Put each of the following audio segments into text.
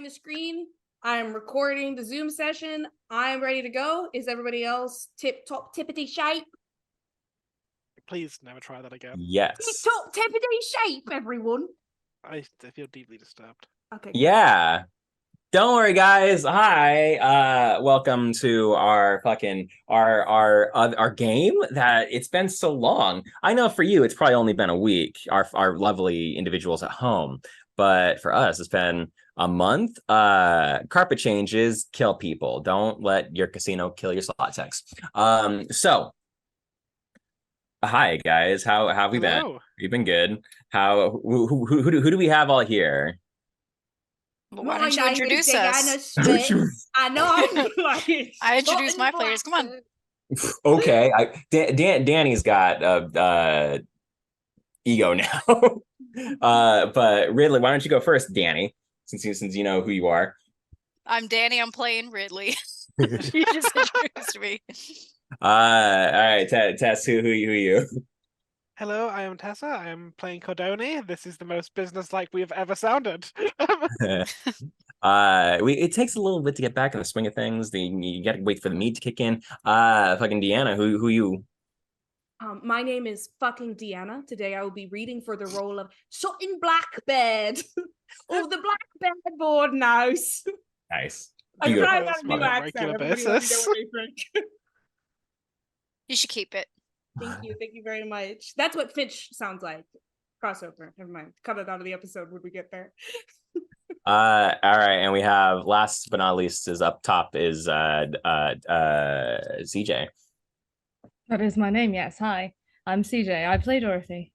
the screen. I'm recording the Zoom session. I'm ready to go. Is everybody else tip-top tippity shape? Please never try that again. Yes. Tip-top tippity shape, everyone. I feel deeply disturbed. Okay. Yeah. Don't worry, guys. Hi. Welcome to our game that it's been so long. I know for you, it's probably only been a week, our lovely individuals at home. But for us, it's been a month. Carpet changes kill people. Don't let your casino kill your slot techs. Hi guys. How have we been? Hello. We've been good. Who do we have all here? Well, why don't you introduce us? I know. I introduce my players. Come on. Okay. Danny's got ego now. But Ridley, why don't you go first, Danny? Since you know who you are. I'm Danny. I'm playing Ridley. You just introduced me. All right, Tess. Who you? Hello, I am Tessa. I am playing Cordoni. This is the most business-like we have ever sounded. It takes a little bit to get back in the swing of things. You gotta wait for the meat to kick in. Fucking Deanna, who you? My name is fucking Deanna. Today I will be reading for the role of Sutton Blackbird of the Blackbird Boarding House. Nice. I'm Beautiful. trying out a new accent. Regular Everybody let me know basis. what they think. You should keep it. Thank you very much. That's what Fitch sounds like. Crossover. Never mind. Cut it out of the episode when we get there. All right, and we have last but not least is up top is CJ. That is my name. Yes. Hi, I'm CJ. I play Dorothy.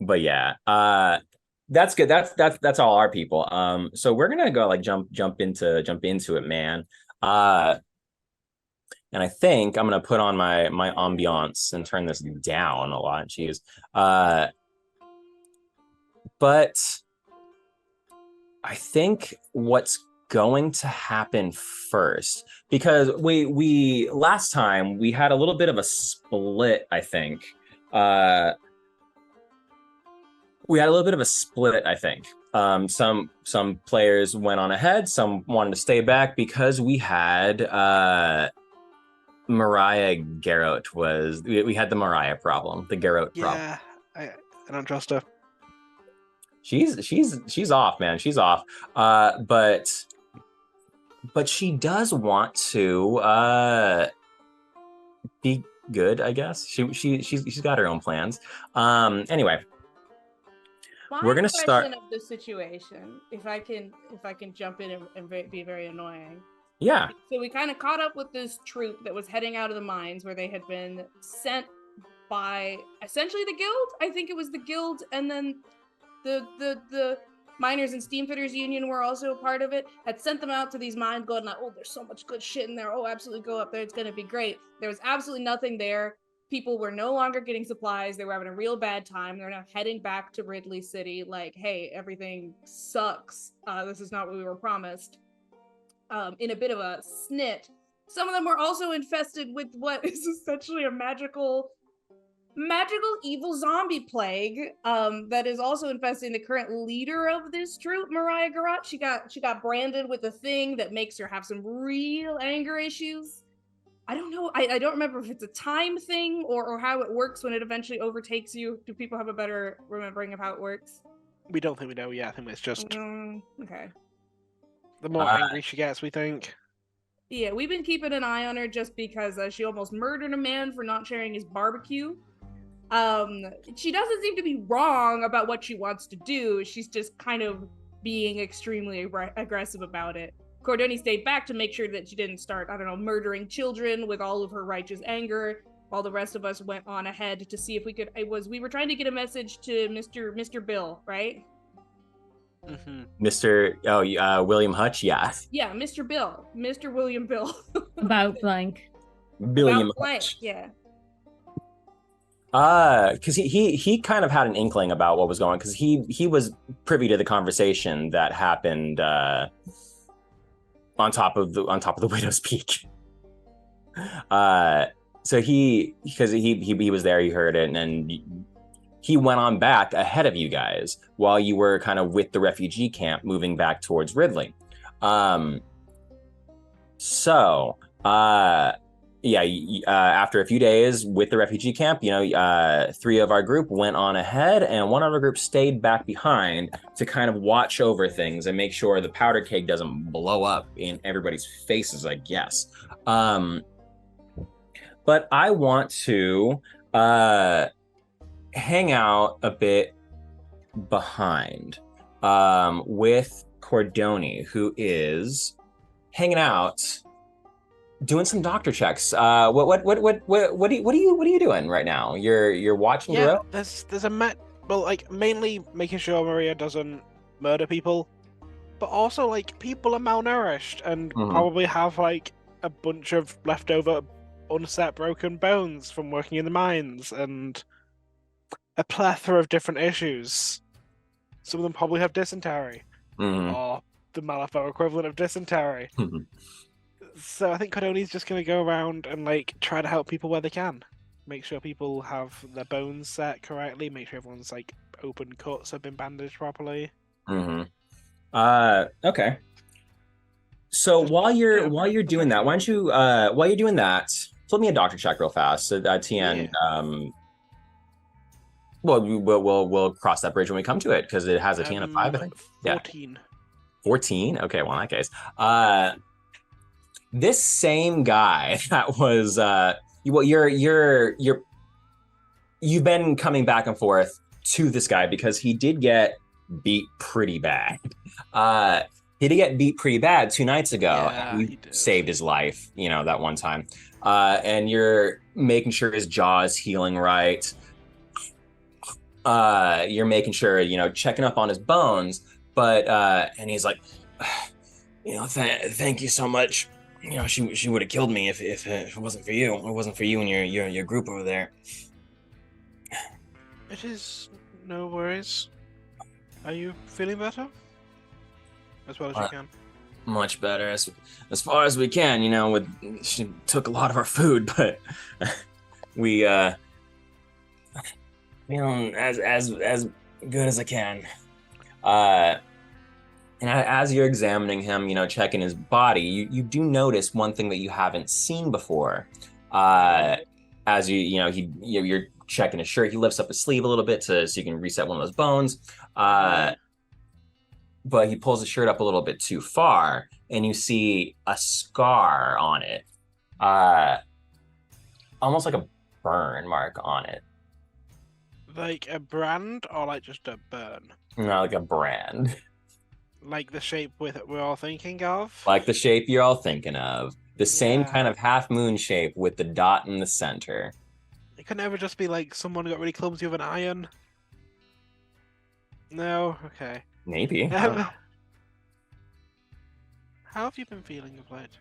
But yeah, that's good. That's all our people. So we're gonna go like jump into it, man. And I think I'm gonna put on my ambiance and turn this down a lot. Jeez. But I think what's going to happen first, because we last time we had a little bit of a split, I think. Some players went on ahead, some wanted to stay back because we had Mariah Garrett we had the Mariah problem, the Garrett problem. Yeah, I don't trust her. She's off, man. She's off. But she does want to be good, I guess. She's got her own plans. Anyway, we're gonna start of the situation. If I can jump in and be very annoying. Yeah. So we kind of caught up with this troop that was heading out of the mines where they had been sent by essentially the guild. I think it was the guild, and then the miners and steamfitters union were also a part of it. Had sent them out to these mines, going like, oh, there's so much good shit in there. Oh, absolutely go up there. It's gonna be great. There was absolutely nothing there. People were no longer getting supplies. They were having a real bad time. They're now heading back to Ridley City. Like, hey, everything sucks. This is not what we were promised. In a bit of a snit. Some of them were also infested with what is essentially a magical evil zombie plague that is also infesting the current leader of this troop, Mariah Garrett. She got branded with a thing that makes her have some real anger issues. I don't know. I don't remember if it's a time thing or how it works when it eventually overtakes you. Do people have a better remembering of how it works? We don't think we know yet. I think it's just okay. The more angry she gets, we think. Yeah, we've been keeping an eye on her just because she almost murdered a man for not sharing his barbecue. She doesn't seem to be wrong about what she wants to do. She's just kind of being extremely aggressive about it. Cordoni stayed back to make sure that she didn't start, murdering children with all of her righteous anger, while the rest of us went on ahead to see if we could. We were trying to get a message to Mr. Bill, right? Mm-hmm. William Hutch, yeah. Yeah, Mr. William Bill. About blank. William Hutch. Yeah. Because he kind of had an inkling about what was going on, because he was privy to the conversation that happened on top of the Widow's Peak. So he was there, he heard it, and he went on back ahead of you guys while you were kind of with the refugee camp moving back towards Ridley. So, yeah, after a few days with the refugee camp, 3 of our group went on ahead and one of our group stayed back behind to kind of watch over things and make sure the powder keg doesn't blow up in everybody's faces, I guess. But I want to hang out a bit behind with Cordoni, who is hanging out doing some doctor checks. What are you doing right now? You're watching the Yeah, road? there's a well, like mainly making sure Maria doesn't murder people, but also like people are malnourished and Mhm. probably have like a bunch of leftover unset broken bones from working in the mines and a plethora of different issues. Some of them probably have dysentery Mhm. or the Malifaux equivalent of dysentery. Mhm. So I think Cordoni's just going to go around and like try to help people where they can. Make sure people have their bones set correctly. Make sure everyone's like open cuts have been bandaged properly. Mhm. Okay. So Just, while you're yeah, doing that, why don't you while you're doing that, flip me a doctor check real fast. So Tien, well, we'll cross that bridge when we come to it because it has a TN of 5, I think. 14. Yeah. 14. Okay, well in that case, this same guy that was you've been coming back and forth to this guy because he did get beat pretty bad. He did get beat pretty bad 2 nights ago. Yeah, and he did. Saved his life, that one time. And you're making sure his jaw is healing right. You're making sure, checking up on his bones, but and he's like, thank you so much. She would have killed me if it wasn't for you. It wasn't for you and your group over there. It is no worries. Are you feeling better? As well as you can. Much better as far as we can. She took a lot of our food, but we as good as I can. And as you're examining him, checking his body, you do notice one thing that you haven't seen before. As you're checking his shirt, he lifts up his sleeve a little bit so you can reset one of those bones. But he pulls the shirt up a little bit too far, and you see a scar on it, almost like a burn mark on it. Like a brand or like just a burn? No, like a brand. Like the shape we're all thinking of? Like the shape you're all thinking of. The same kind of half moon shape with the dot in the center. It could never just be like someone got really clumsy with an iron. No? Okay. Maybe. How have you been feeling of late?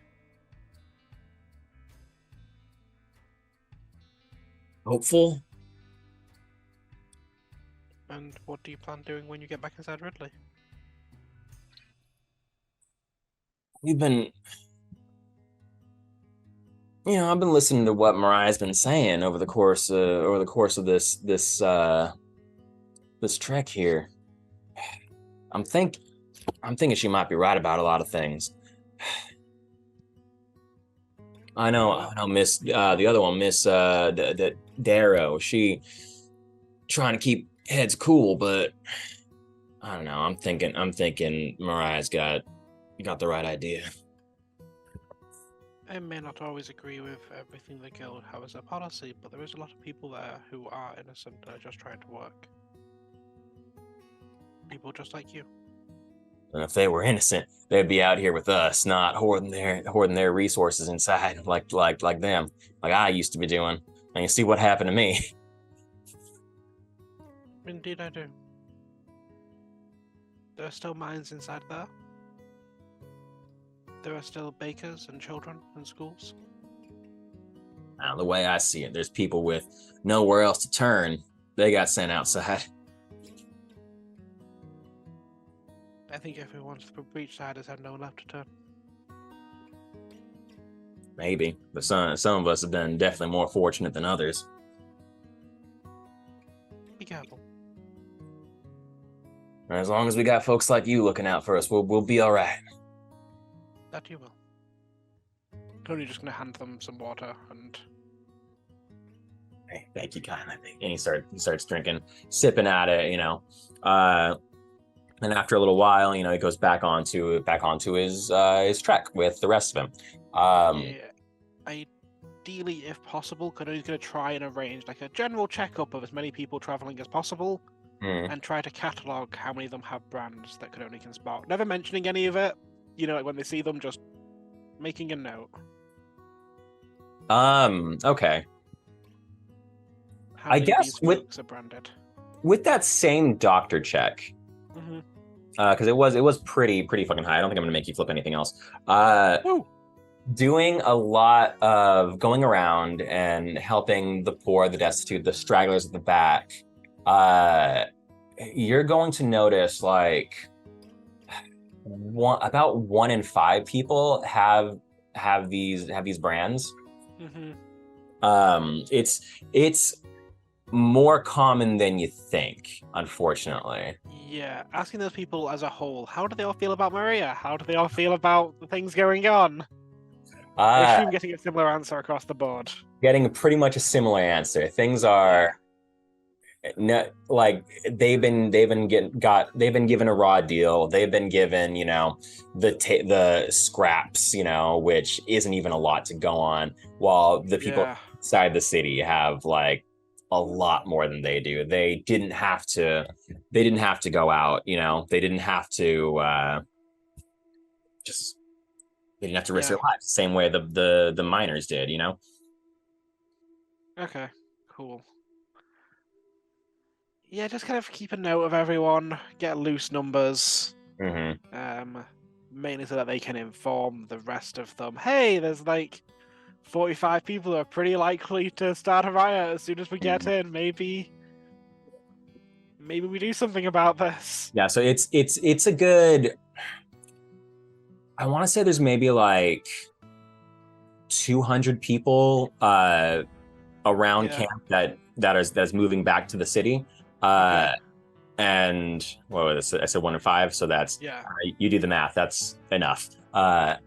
Hopeful. And what do you plan doing when you get back inside Ridley? I've been listening to what Mariah's been saying over the course of this trek here. I'm thinking she might be right about a lot of things. I know Miss the other one, Miss Darrow, she trying to keep heads cool, but I don't know. I'm thinking Mariah's got the right idea. I may not always agree with everything the guild have as a policy, but there is a lot of people there who are innocent and are just trying to work. People just like you. And if they were innocent, they'd be out here with us, not hoarding their resources inside like them, like I used to be doing. And you see what happened to me. Indeed I do. There are still mines inside there. There are still bakers and children and schools. Now, the way I see it, there's people with nowhere else to turn. They got sent outside. I think everyone from Breachside has had no one left to turn. Maybe, but some of us have been definitely more fortunate than others. Be careful. As long as we got folks like you looking out for us, we'll be all right. That you will. Only just gonna hand them some water and. Hey, thank you kindly. And he starts drinking, sipping at it, and after a little while, he goes back onto his trek with the rest of him. Yeah. Ideally, if possible, Konoe's gonna try and arrange like a general checkup of as many people traveling as possible, and try to catalog how many of them have brands that Konoe can spot. Never mentioning any of it. Like when they see them, just making a note. Okay. How I many of guess these folks are branded. with that same doctor check, Mm-hmm. because it was pretty fucking high. I don't think I'm gonna make you flip anything else. Woo! Doing a lot of going around and helping the poor, the destitute, the stragglers at the back. You're going to notice like about 1 in 5 people have these brands. Mm-hmm. It's more common than you think, unfortunately. Yeah, asking those people as a whole, how do they all feel about Maria? How do they all feel about the things going on? I assume getting a similar answer across the board. Getting pretty much a similar answer. Things are like they've been given a raw deal. They've been given, the scraps, which isn't even a lot to go on, while the people inside the city have like a lot more than they do. They didn't have to go out, they didn't have to they didn't have to risk their lives the same way the miners did, Okay, cool. Yeah, just kind of keep a note of everyone, get loose numbers, mainly so that they can inform the rest of them. Hey, there's like 45 people who are pretty likely to start a riot as soon as we get in. Maybe we do something about this. Yeah, so it's a good. I want to say there's maybe like 200 people around camp that's moving back to the city. And what was it? I said 1 in 5, so that's you do the math. That's enough. A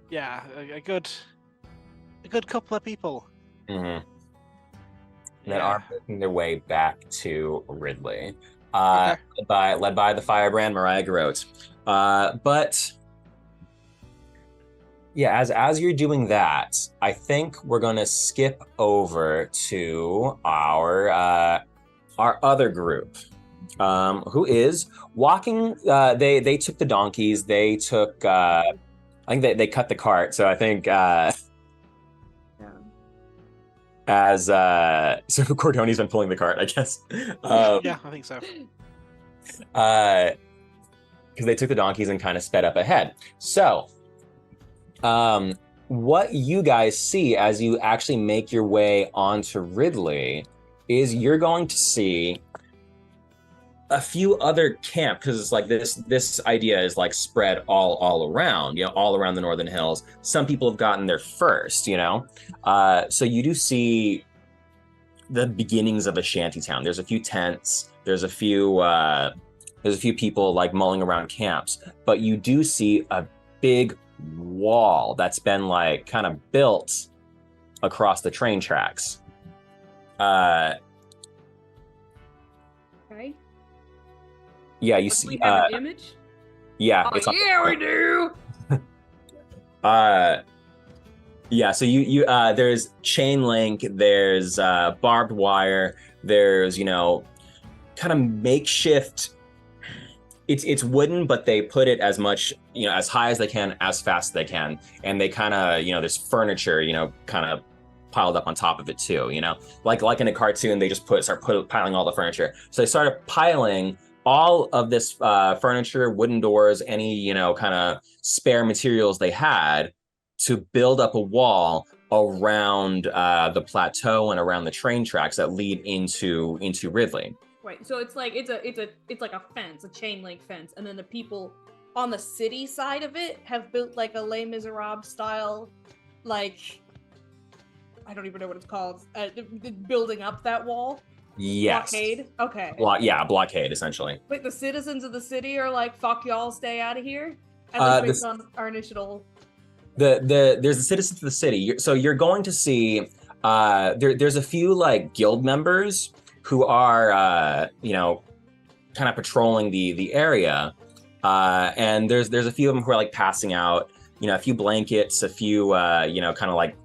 good couple of people. That are making their way back to Ridley, led by the firebrand Mariah Garrote. But yeah, as you're doing that, I think we're gonna skip over to our other group, who is walking. They took the donkeys. They took. I think they cut the cart. So I think as so Cordone's been pulling the cart, I guess. Yeah, I think so. Because they took the donkeys and kind of sped up ahead. So, what you guys see as you actually make your way onto Ridley is you're going to see a few other camps, because it's like this idea is like spread all around, all around the Northern Hills. Some people have gotten there first, so you do see the beginnings of a shanty town. There's a few tents, there's a few people like mulling around camps, but you do see a big wall that's been like kind of built across the train tracks. Okay. Yeah, you see. We have an image. Yeah, we do. Yeah, so you there's chain link, there's barbed wire, there's kind of makeshift. It's wooden, but they put it as much as high as they can, as fast as they can, and they kind of there's furniture kind of piled up on top of it too. Like in a cartoon, they just start piling all the furniture. So they started piling all of this furniture, wooden doors, any kind of spare materials they had to build up a wall around the plateau and around the train tracks that lead into Ridley. Right. So it's like a fence, a chain link fence, and then the people on the city side of it have built like a Les Miserables style, like I don't even know what it's called, building up that wall. Yes. Blockade. Okay. Blockade essentially. Wait, the citizens of the city are like, "Fuck y'all, stay out of here," and then based on our initial There's the citizens of the city. So you're going to see there's a few like guild members who are kind of patrolling the area, and there's a few of them who are like passing out a few blankets, a few kind of like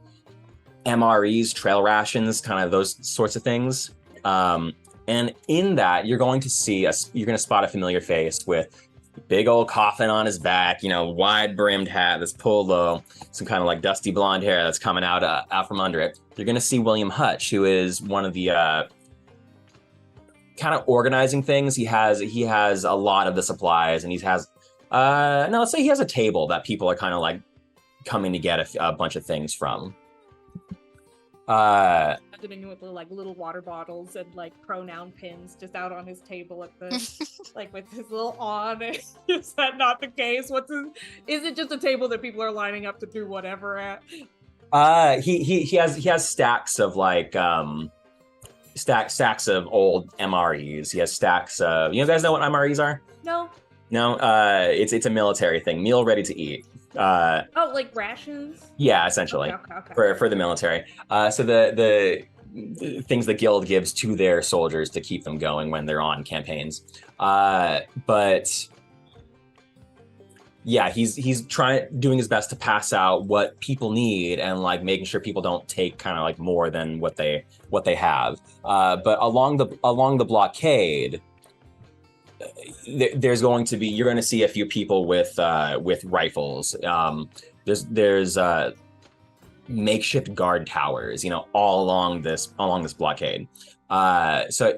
MREs, trail rations, kind of those sorts of things. And in that, you're going to spot a familiar face with big old coffin on his back, wide brimmed hat that's pulled low, some kind of like dusty blonde hair that's coming out from under it. You're going to see William Hutch, who is one of the kind of organizing things. He has a lot of the supplies, and let's say he has a table that people are kind of like coming to get a bunch of things from. Doing with like little water bottles and like pronoun pins just out on his table at the like with his little on. Is that not the case? Is it just a table that people are lining up to do whatever at? He has stacks of like stacks of old MREs. He has stacks of you guys know what MREs are? No. It's a military thing, meal ready to eat. Like rations? Yeah, essentially. Okay. For the military. So the things the guild gives to their soldiers to keep them going when they're on campaigns. But yeah, he's doing his best to pass out what people need and like making sure people don't take kind of like more than what they have. But along the blockade, you're going to see a few people with rifles. There's makeshift guard towers, all along this blockade. So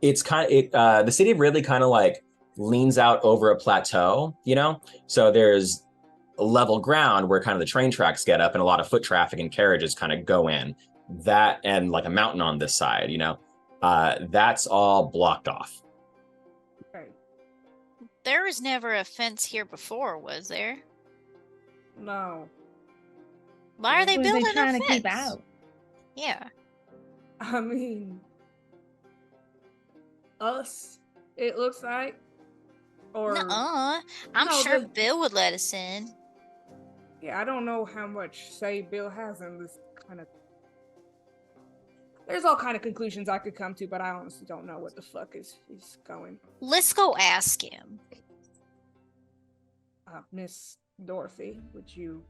it's the city really kind of like leans out over a plateau, So there's level ground where kind of the train tracks get up and a lot of foot traffic and carriages kind of go in. That and like a mountain on this side, that's all blocked off. There was never a fence here before, was there? No. Why are they building a trying fence? to keep out? Yeah. I mean, us, it looks like. Or Nuh-uh. I'm No, sure the- Bill would let us in. yeah, I don't know how much say Bill has in this kind of. There's all kind of conclusions I could come to, but I honestly don't know what the fuck he's going. Let's go ask him. Miss Dorothy, would you?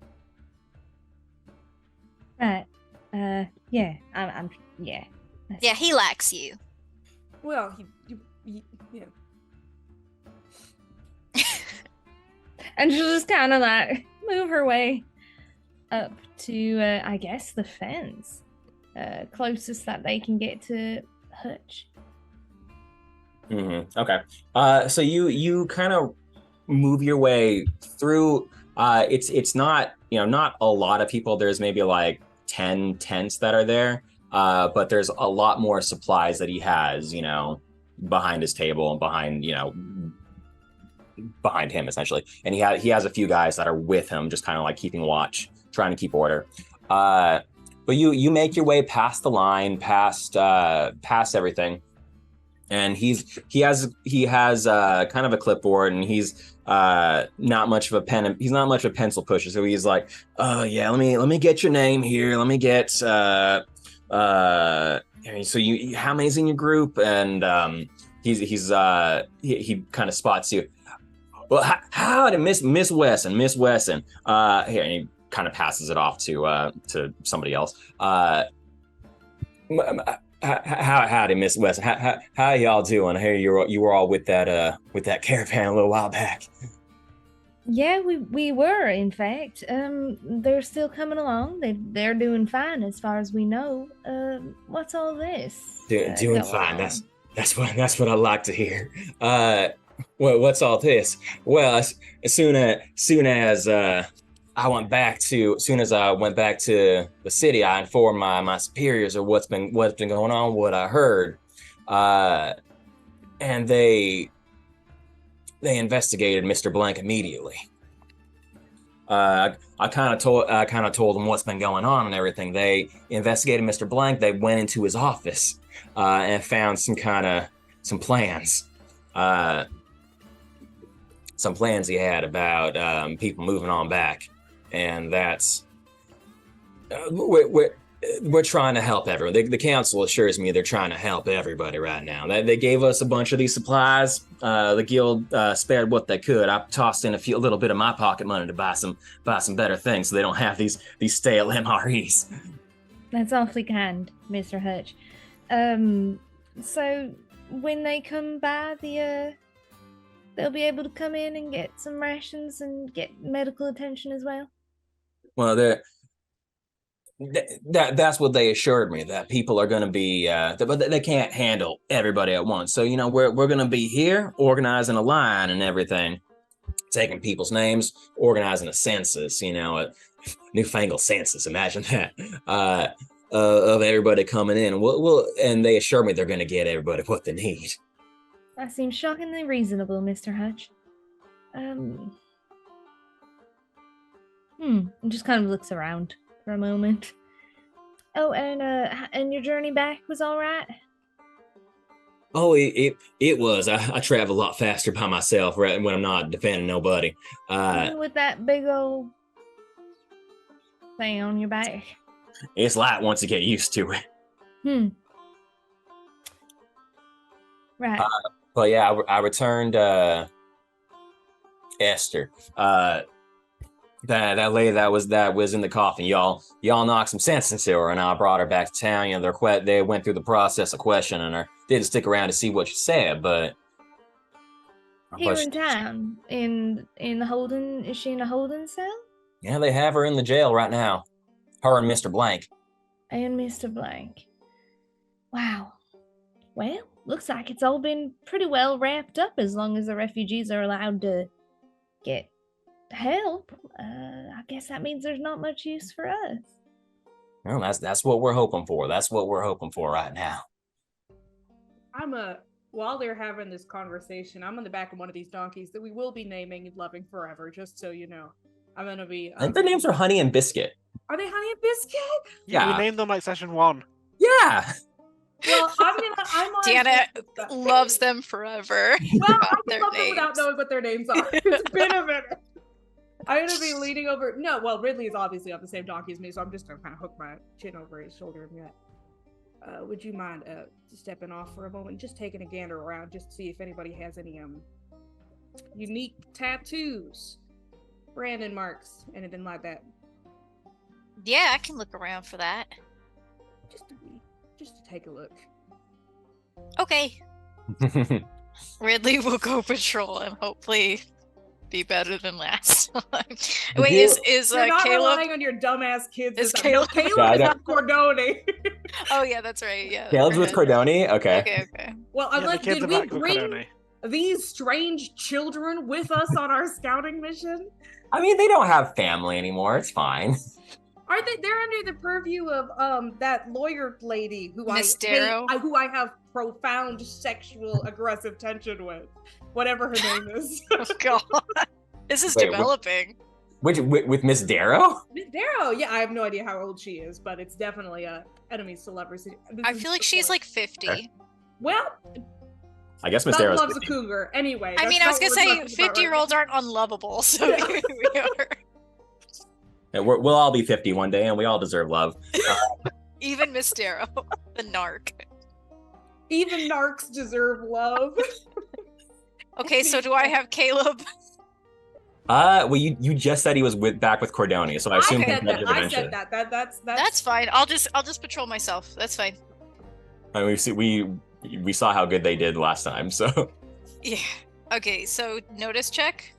Right. Yeah. I'm. Yeah. Yeah, he likes you. Well, yeah. And she'll just kind of like move her way up to, I guess, the fence, closest that they can get to Hutch. Mm-hmm. Okay. So you kind of move your way through. It's not not a lot of people. There's maybe like 10 tents that are there, but there's a lot more supplies that he has, behind his table and behind him essentially. And he has a few guys that are with him, just kind of like keeping watch, trying to keep order. But you make your way past the line, past everything. And he has kind of a clipboard, and he's not much of a pen. He's not much of a pencil pusher, so he's like, "Oh yeah, let me get your name here. Let me get so you how many's in your group?" And he kind of spots you. Well, howdy, Miss Wesson. Here, and he kind of passes it off to somebody else. Howdy, Miss Wesson. How y'all doing? I hear you were all with that caravan a little while back. Yeah, we were, in fact. They're still coming along. They're doing fine as far as we know. What's all this? Doing going fine. on? That's what I like to hear. Well, what's all this? Well, as soon as I went back to the city, I informed my superiors of what's been going on, what I heard, and they investigated Mr. Blank immediately. I kind of told them what's been going on and everything. They investigated Mr. Blank. They went into his office and found some plans. Some plans he had about people moving on back. and that's we're trying to help everyone. The council assures me they're trying to help everybody right now. They gave us a bunch of these supplies. The guild spared what they could. I tossed in a little bit of my pocket money to buy some better things, so they don't have these stale MREs. That's awfully kind, Mr. Hutch. So when they come by, they'll be able to come in and get some rations and get medical attention as well. Well, that's what they assured me, that people are going to be, but they can't handle everybody at once. So, we're going to be here organizing a line and everything, taking people's names, organizing a census, a newfangled census. Imagine that, of everybody coming in. And they assure me they're going to get everybody what they need. That seems shockingly reasonable, Mr. Hutch. And just kind of looks around for a moment. Oh, and your journey back was all right? Oh, it was. I travel a lot faster by myself, right, when I'm not defending nobody. Even with that big old thing on your back. It's light once you get used to it. Right. But yeah, I returned Esther. That lady that was in the coffin. Y'all knocked some sense into her, and I brought her back to town. They went through the process of questioning her. Didn't stick around to see what she said, but here in town, in the Holden. Is she in a Holden cell? Yeah, they have her in the jail right now. Her and Mr. Blank. And Mr. Blank. Wow. Well, looks like it's all been pretty well wrapped up as long as the refugees are allowed to get help. I guess that means there's not much use for us. Well, that's what we're hoping for. That's what we're hoping for right now. While they're having this conversation, I'm on the back of one of these donkeys that we will be naming and loving forever, just so you know. I'm gonna be. I think their names are Honey and Biscuit. Are they Honey and Biscuit? Yeah. We named them like session 1. Yeah. Well, I'm on. Deanna loves them forever. Well, I their can love them without names. knowing what their names are. It's been a minute. I'm gonna be leaning over. No, well, Ridley is obviously on the same donkey as me, so I'm just gonna kind of hook my chin over his shoulder and be like, would you mind stepping off for a moment, just taking a gander around, just to see if anybody has any unique tattoos, branding marks, anything like that? Yeah, I can look around for that. Just to take a look. Okay. Ridley will go patrol and hopefully be better than last time. Wait, is You're not Caleb? relying on your dumbass kids. Is this time. No, Caleb- Caleb is not Cordoni. Oh yeah, that's right. Yeah. Caleb's with Cordoni? Okay. Okay. Well, Yeah, the unless kids did are we back with bring Cordoni. these strange children with us on our scouting mission? I mean, they don't have family anymore. It's fine. Are they? They're under the purview of that lawyer lady who Miss I hate, Darrow? who I have profound sexual aggressive tension with, whatever her name is. Oh god, this is Wait, developing. With Miss Darrow? Miss Darrow, yeah, I have no idea how old she is, but it's definitely a enemy celebrity. I feel like she's like 50. Well, I guess Miss God Darrow's loves a 50. cougar. Anyway, I that's mean, I was not gonna what we're say talking about 50-year-olds aren't unlovable, so Yeah. here we are. Yeah, we'll all be 50 one day, and we all deserve love. Even Miss Darrow, the narc. Even narcs deserve love. Okay, so do I have Caleb? Well, you just said he was back with Cordoni, so I assume I he's said met that. you I eventually. said that. That's That's fine. I'll just patrol myself. That's fine. I mean, we saw how good they did last time, so. Yeah. Okay, so notice check.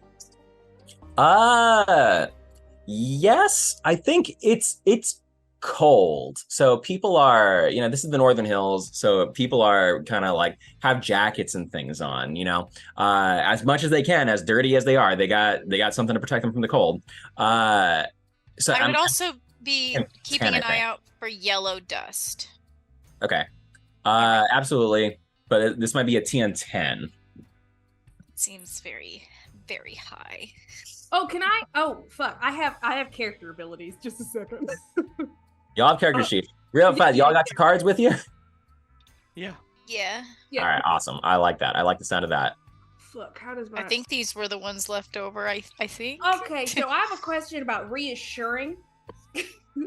Yes, I think it's cold. So people are, this is the Northern Hills, so people are kind of like have jackets and things on, as much as they can, as dirty as they are. They got something to protect them from the cold. So I would I'm- also be I'm keeping an 10, I eye think. out for yellow dust. Okay. Absolutely. But this might be a TN10. Seems very, very high. Oh, can I? Oh, fuck! I have character abilities. Just a second. Y'all have character sheets. Real fast. Y'all got your cards with you? Yeah. Yeah. Yeah. All right, awesome. I like that. I like the sound of that. fuck? How does my... I think these were the ones left over. I think. Okay, so I have a question about reassuring.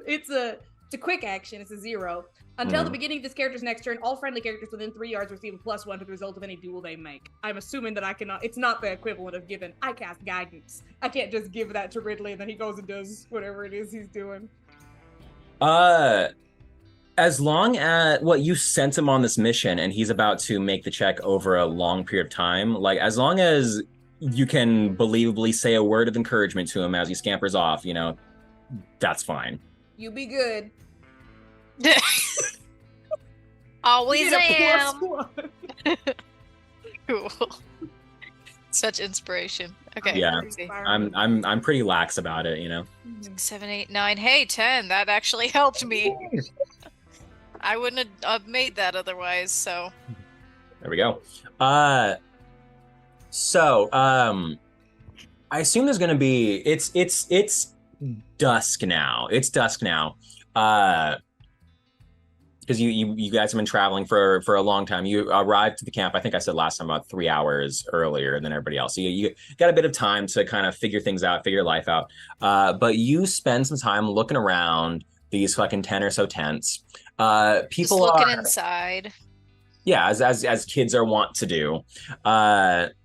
It's a quick action. It's a 0. Until the beginning of this character's next turn, all friendly characters within 3 yards receive a +1 to the result of any duel they make. I'm assuming that I cannot. It's not the equivalent of giving. I cast guidance. I can't just give that to Ridley and then he goes and does whatever it is he's doing. As long as you sent him on this mission and he's about to make the check over a long period of time, like as long as you can believably say a word of encouragement to him as he scampers off, that's fine. You be good. Always You get a am. +1. Cool. Such inspiration. Okay. Yeah. Crazy. I'm pretty lax about it, 6, 7, 8, 9. Hey, 10. That actually helped me. I wouldn't have made that otherwise. So. There we go. So I assume there's gonna be it's dusk now. It's dusk now. Because you guys have been traveling for a long time. You arrived to the camp, I think I said last time, about 3 hours earlier than everybody else. So you got a bit of time to kind of figure things out, figure your life out. But you spend some time looking around these fucking 10 or so tents. People Just looking are inside. Yeah, as kids are wont to do. And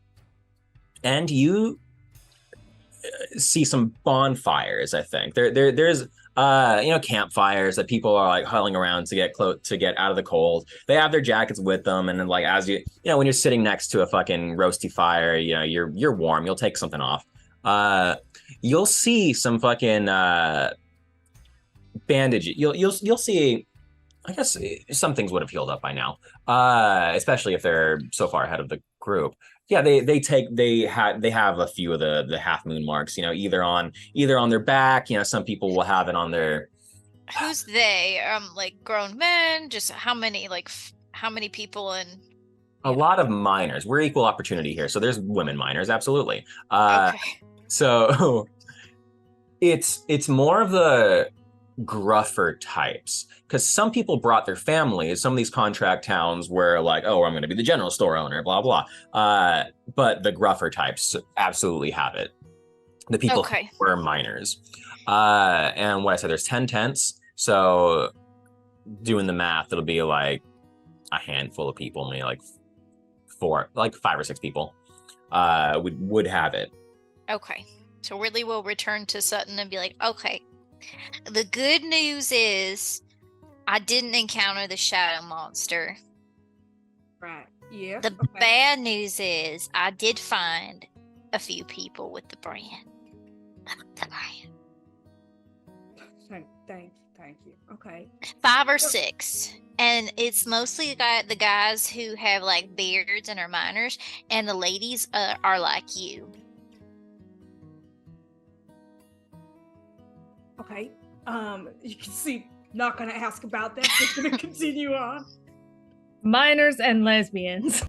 you see some bonfires, I think. There's campfires that people are like huddling around to get out of the cold. They have their jackets with them, and then like as when you're sitting next to a fucking roasty fire, you're warm. You'll take something off. You'll see some fucking bandage. You'll see. I guess some things would have healed up by now, especially if they're so far ahead of the group. Yeah, they have a few of the half moon marks, either on their back. Some people will have it on their. Who's they? Like grown men? Just how many people in? A lot of minors. We're equal opportunity here, so there's women minors, absolutely. Okay. So it's more of the gruffer types, because some people brought their families. Some of these contract towns were like, oh, I'm going to be the general store owner, blah blah. But the gruffer types absolutely have it. The people who were minors. And what I said, there's 10 tents, so doing the math, it'll be like a handful of people, maybe like 5 or 6 people would have it. Okay, so Ridley will return to Sutton and be like, okay, the good news is I didn't encounter the shadow monster. Right. Yeah. The bad news is I did find a few people with the brand. The brand. Thank you. Okay. 5 or 6. And it's mostly the guys who have like beards and are minors, and the ladies are like you. Okay. You can see, not gonna ask about that. Just gonna continue on. Minors and lesbians.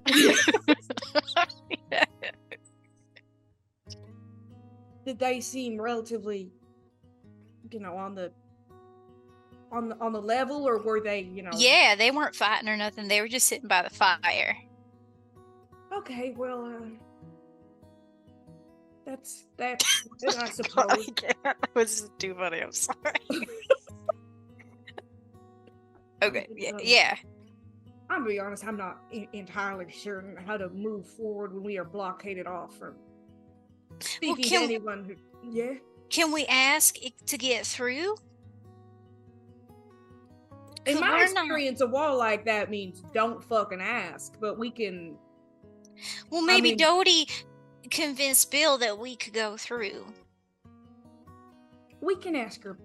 Did they seem relatively, on the level, or were they, Yeah, they weren't fighting or nothing. They were just sitting by the fire. Okay, well, that's it, I suppose. That was too funny. I'm sorry. Okay. Yeah. I'm gonna be honest. I'm not entirely certain how to move forward when we are blockaded off from speaking to anyone who. Yeah. Can we ask to get through? In my experience, a wall like that means don't fucking ask, but we can. Well, maybe Dodie convinced Bill that we could go through. We can ask her.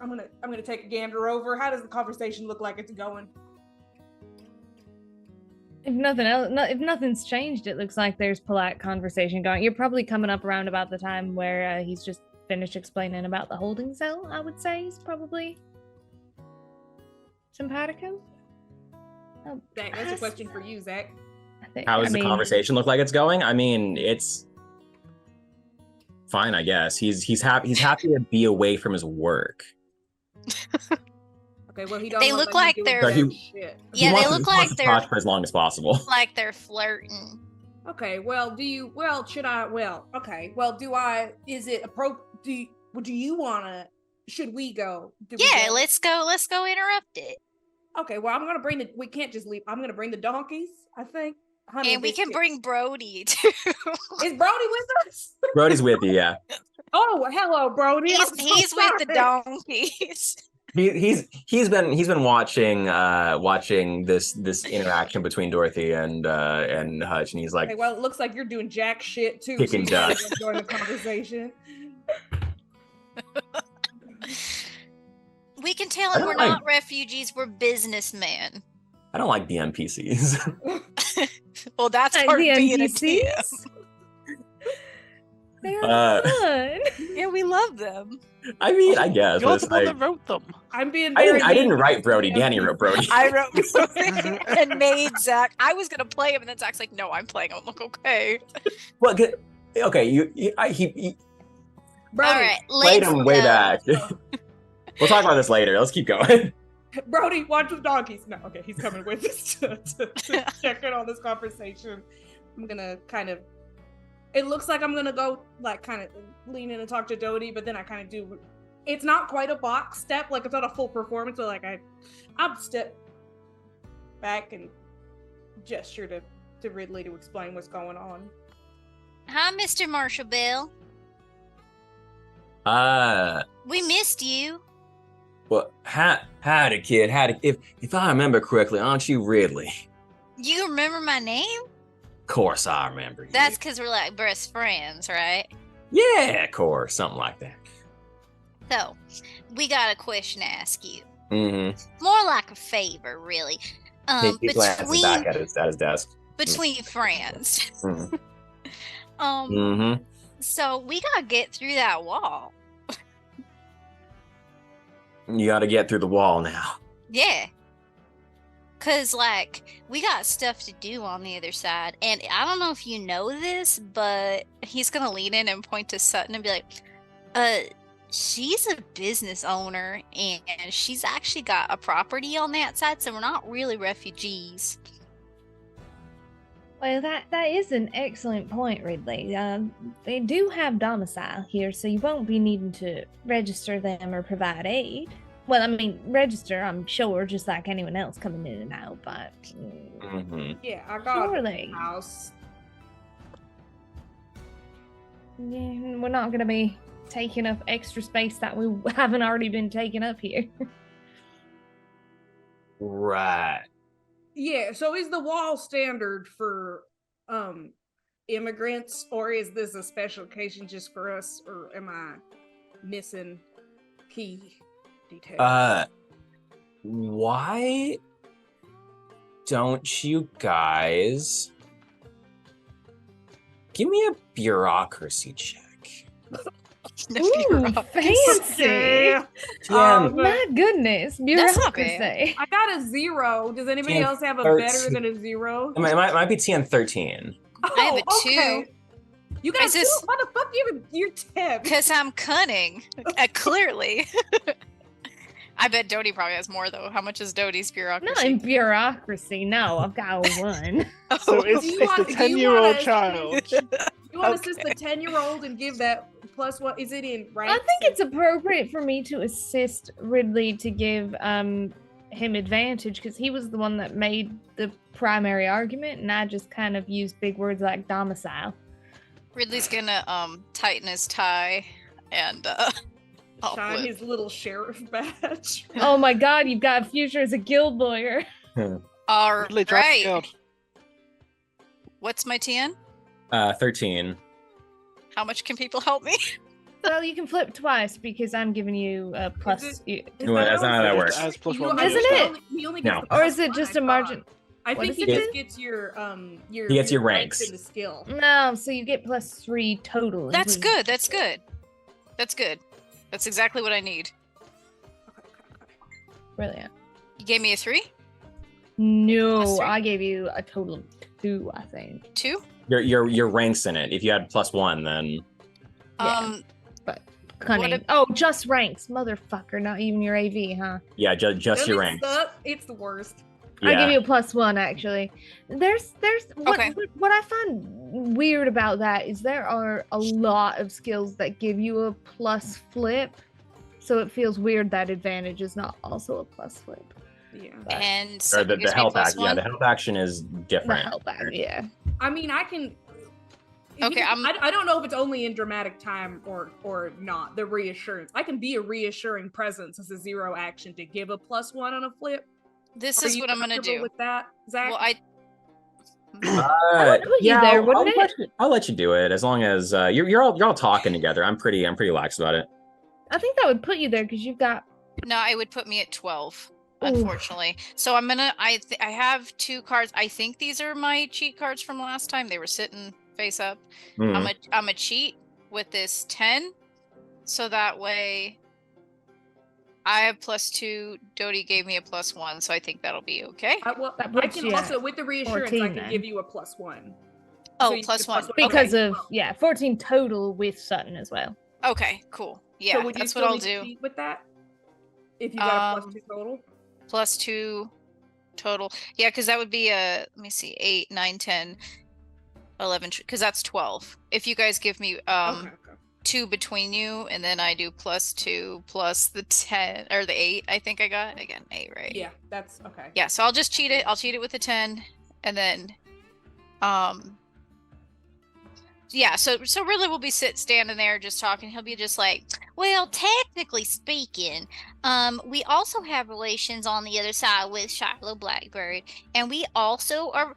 I'm gonna take a gander over. How does the conversation look like it's going? If nothing else, if nothing's changed, it looks like there's polite conversation going. You're probably coming up around about the time where he's just finished explaining about the holding cell. I would say he's probably simpatico. Oh, that's a question for you, Zach. How does the conversation look like it's going? I mean, it's fine, I guess. He's happy to be away from his work. Okay, well, they look like they're shit. Yeah, they look like they're for as long as possible. Like they're flirting. Okay, well, is it do you wanna, should we go? Yeah, let's go interrupt it. Okay, well, we can't just leave. I'm gonna bring the donkeys, I think. Honey, And we can biscuit. bring Brody too. Is Brody with us? Brody's with you, yeah. Oh, hello, Brody. I'm so He's with the sorry. donkeys. He's been watching this interaction between Dorothy and Hutch, and he's like, Okay, well, it looks like you're doing jack shit too. Kicking so you wanna dust. join the conversation. We can tell I him don't we're like- not refugees, we're businessmen. I don't like the NPCs. Well, that's Like part of the being a NPCs? DM. They're Uh, fun. Yeah, we love them. I mean, I guess, but You're it's the one like, that wrote them. I'm being I very didn't mean write to Brody. the Danny wrote Brody. I wrote Brody and made Zach. I was gonna play him, and then Zach's like, "No, I'm playing him." I'm like, "Okay." Well, okay, he Brody, All right, played let's him way go. back. We'll talk about this later. Let's keep going. Brody, watch the donkeys. No, okay, he's coming with us to check in on this conversation. I'm gonna kind of. It looks like I'm gonna go like kind of lean in and talk to Dodie, but then I kind of do. It's not quite a box step, like it's not a full performance. So like I'll step back and gesture to Ridley to explain what's going on. Hi, Mr. Marshall Bell. We missed you. Well, howdy, kid. Howdy. If I remember correctly, aren't you Ridley? You remember my name? Of course, I remember you. That's because we're like best friends, right? Yeah, of course, something like that. So, we got a question to ask you. Mm-hmm. More like a favor, really. He glances back at his desk. Between friends. Mhm. Mm-hmm. So we gotta get through that wall. You got to get through the wall now. Yeah. Cause like we got stuff to do on the other side, and I don't know if you know this, but he's gonna lean in and point to Sutton and be like, she's a business owner, and she's actually got a property on that side, so we're not really refugees." Well, that is an excellent point, Ridley. They do have domicile here, so you won't be needing to register them or provide aid. Well, I mean, register, I'm sure, just like anyone else coming in and out, but Mm-hmm. Yeah, I got surely, a house. yeah, we're not going to be taking up extra space that we haven't already been taking up here. Right. Yeah, so is the wall standard for immigrants, or is this a special occasion just for us, or am I missing key details? Why don't you guys give me a bureaucracy check? Ooh, fancy! Yeah. Yeah, My goodness, That's not bad. bureaucracy. I got a 0. Does anybody Yeah, else have a 13. better than a 0? it might be TN 13. I have a Oh, 2. okay. You got Is a 2? this- What the fuck? You're 10. Because I'm cunning. Clearly. I bet Dodie probably has more, though. How much is Dodie's bureaucracy? Not in bureaucracy, no, I've got a 1. So it's Do you the want- do you 10-year-old wanna- child. You want to Okay. assist the 10-year-old and give that plus what? Is it in ranks? I think it's appropriate for me to assist Ridley to give him advantage because he was the one that made the primary argument, and I just kind of used big words like domicile. Ridley's gonna tighten his tie and I'll shine flip. his little sheriff badge. Oh my god, you've got a future as a guild lawyer. All Ridley, drop right. shield. What's my TN? 13. How much can people help me? Well, you can flip twice because I'm giving you a plus. Is Well, that's not how that also- works. As plus You- one I Isn't think it? He only No. gets the Or plus is it one, just I a margin? thought. I What think is he it? just gets your He gets your ranks ranks. in the skill. No, so you get plus 3 total. That's including- good. That's good. That's good. That's exactly what I need. Brilliant. You gave me a 3? No, Plus 3? I gave you a total of 2, I think. 2? Your ranks in it. If you had plus 1, then Yeah. Cunning. if- Oh, just ranks, motherfucker. Not even your AV, huh? yeah, just your Doesn't ranks. suck? It's the worst. I give Yeah. you a +1 actually. There's Okay. what I find weird about that is there are a lot of skills that give you a plus flip. So it feels weird that advantage is not also a plus flip. Yeah. And Or so the gives me help plus action. Yeah, one. the help action is The different. help back, yeah. I mean, I can. if Okay, you- I'm- I don't know if it's only in dramatic time or not. The reassurance. I can be a reassuring presence as a 0 action to give a +1 on a flip. This Are is you what I'm gonna comfortable do. with that, Zach? Well, I would put you there, wouldn't it? I'll let you do it as long as you're all talking together. I'm pretty lax about it. I think that would put you there because you've got no, it would put me at 12. Oof. Unfortunately. So I'm gonna I have 2 cards. I think these are my cheat cards from last time. They were sitting face up. Mhm. I'm a cheat with this 10. So that way I have +2. Dodie gave me a +1, so I think that'll be okay. Well, That I puts can you also, at with the reassurance, I 14 can then. give you a +1. Oh, So you get +1. +1. because Okay. of 14 total with Sutton as well. Okay, cool. Yeah, so would you that's still what I'll need to do. cheat with that? If you got a Um, +2 total? +2 total. Yeah, because that would be let me see, 8, 9, 10, 11, because that's 12. If you guys give me Okay. 2 between you, and then I do +2 plus the 10 or the 8, I think I got again 8, right? Yeah, that's okay. Yeah, so I'll just cheat it. I'll cheat it with the 10, and then yeah, so really we'll be standing there just talking. He'll be just like, well, technically speaking, we also have relations on the other side with Shiloh Blackbird, and we also are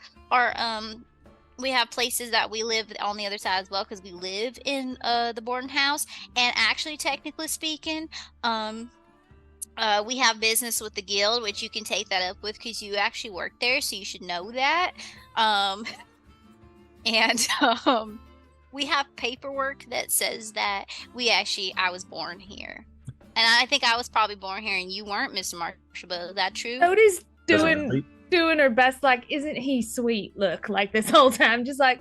we have places that we live on the other side as well because we live in the boarding house, and actually technically speaking, we have business with the guild, which you can take that up with because you actually work there, so you should know that. And we have paperwork that says that I was born here. And I think I was probably born here and you weren't, Mr. Marshall. Is that true? Cody's Doesn't- doing her best, like, isn't he sweet? Look, like this whole time, just like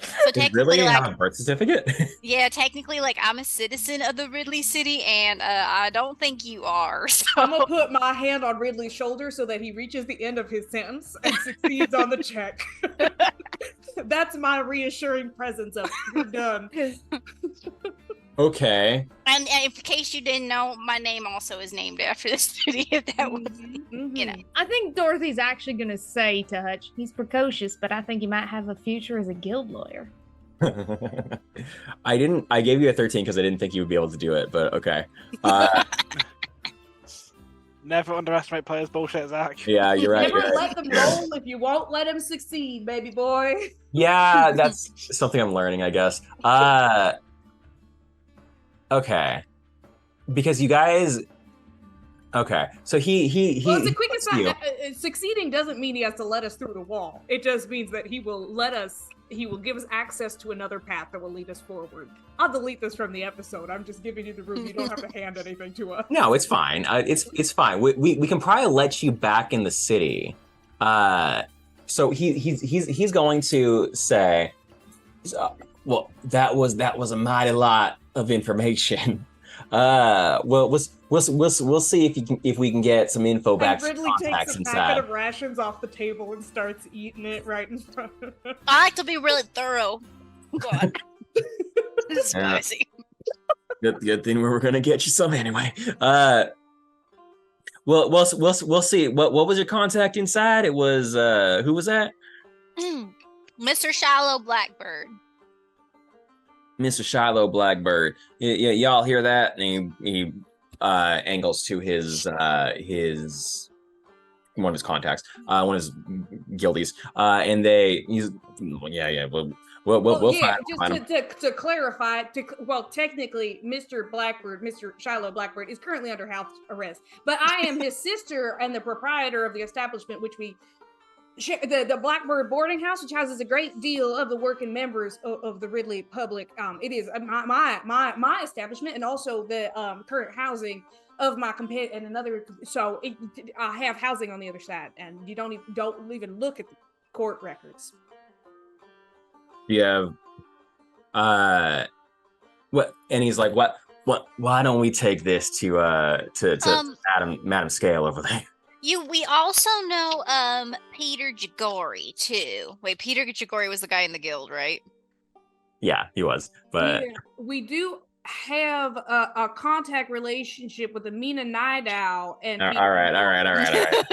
So Does technically, really like, have a birth certificate? yeah, technically, like, I'm a citizen of the Ridley City, and I don't think you are. So I'm gonna put my hand on Ridley's shoulder so that he reaches the end of his sentence and succeeds on the check. That's my reassuring presence of you're done. Okay. and in case you didn't know, my name also is named after the city. If that was, Mhm, you know. mhm. I think Dorothy's actually gonna say to Hutch, he's precocious, but I think he might have a future as a guild lawyer. I gave you a 13 because I didn't think you would be able to do it, but okay. Never underestimate players' bullshit, Zach. Yeah, you're right. Never you're right. let them roll if you won't let them succeed, baby boy. Yeah, that's something I'm learning, I guess. Okay. Because you guys okay. So he Well, it's a quick puts aside. you- Succeeding doesn't mean he has to let us through the wall. It just means that he will give us access to another path that will lead us forward. I'll delete this from the episode. I'm just giving you the room. You don't have to hand anything to us. No, it's fine. It's fine. We can probably let you back in the city. So he's going to say, well, that was a mighty lot of information. We'll see if we can get some info back And from Ridley contacts takes a packet inside. of rations off the table and starts eating it right in front of him. I like to be really thorough. God, this is Yeah. spicy. Good thing we were gonna get you some anyway. We'll see. What was your contact inside? It was who was that? Mr. Shiloh Blackbird. Mr. Shiloh Blackbird. Yeah, y'all hear that? And he angles to his one of his contacts, one of his guildies, and he's we'll yeah, find him. just to clarify, technically, Mr. Shiloh Blackbird is currently under house arrest, but I am his sister and the proprietor of the establishment, which we share, the Blackbird Boarding House, which houses a great deal of the working members of the Ridley public. It is my establishment, and also the current housing of my companion and another. So I have housing on the other side, and you don't even look at the court records. Yeah. What? And he's like, what? Why don't we take this to Um, Madam Scale over there? We also know Peter Jagori too. Wait, Peter Jagori was the guy in the guild, right? Yeah, he was. But Yeah, we do have a contact relationship with Amina Nidal and all Peter right. Jagori.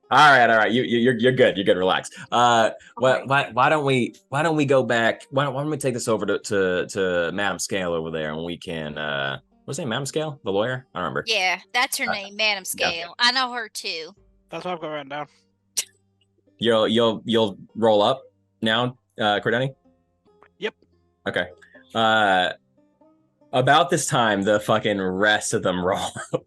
All right. You're good. You're good. Relax. Okay. Why don't we go back? Why don't we take this over to Madam Scale over there, and we can what's her name? Madam Scale, the lawyer. I don't remember. Yeah, that's her Uh, name, Madam yeah. Scale. I know her too. That's what I've got written down. You'll roll up now, Cordoni? Yep. Okay. About this time, the fucking rest of them roll up.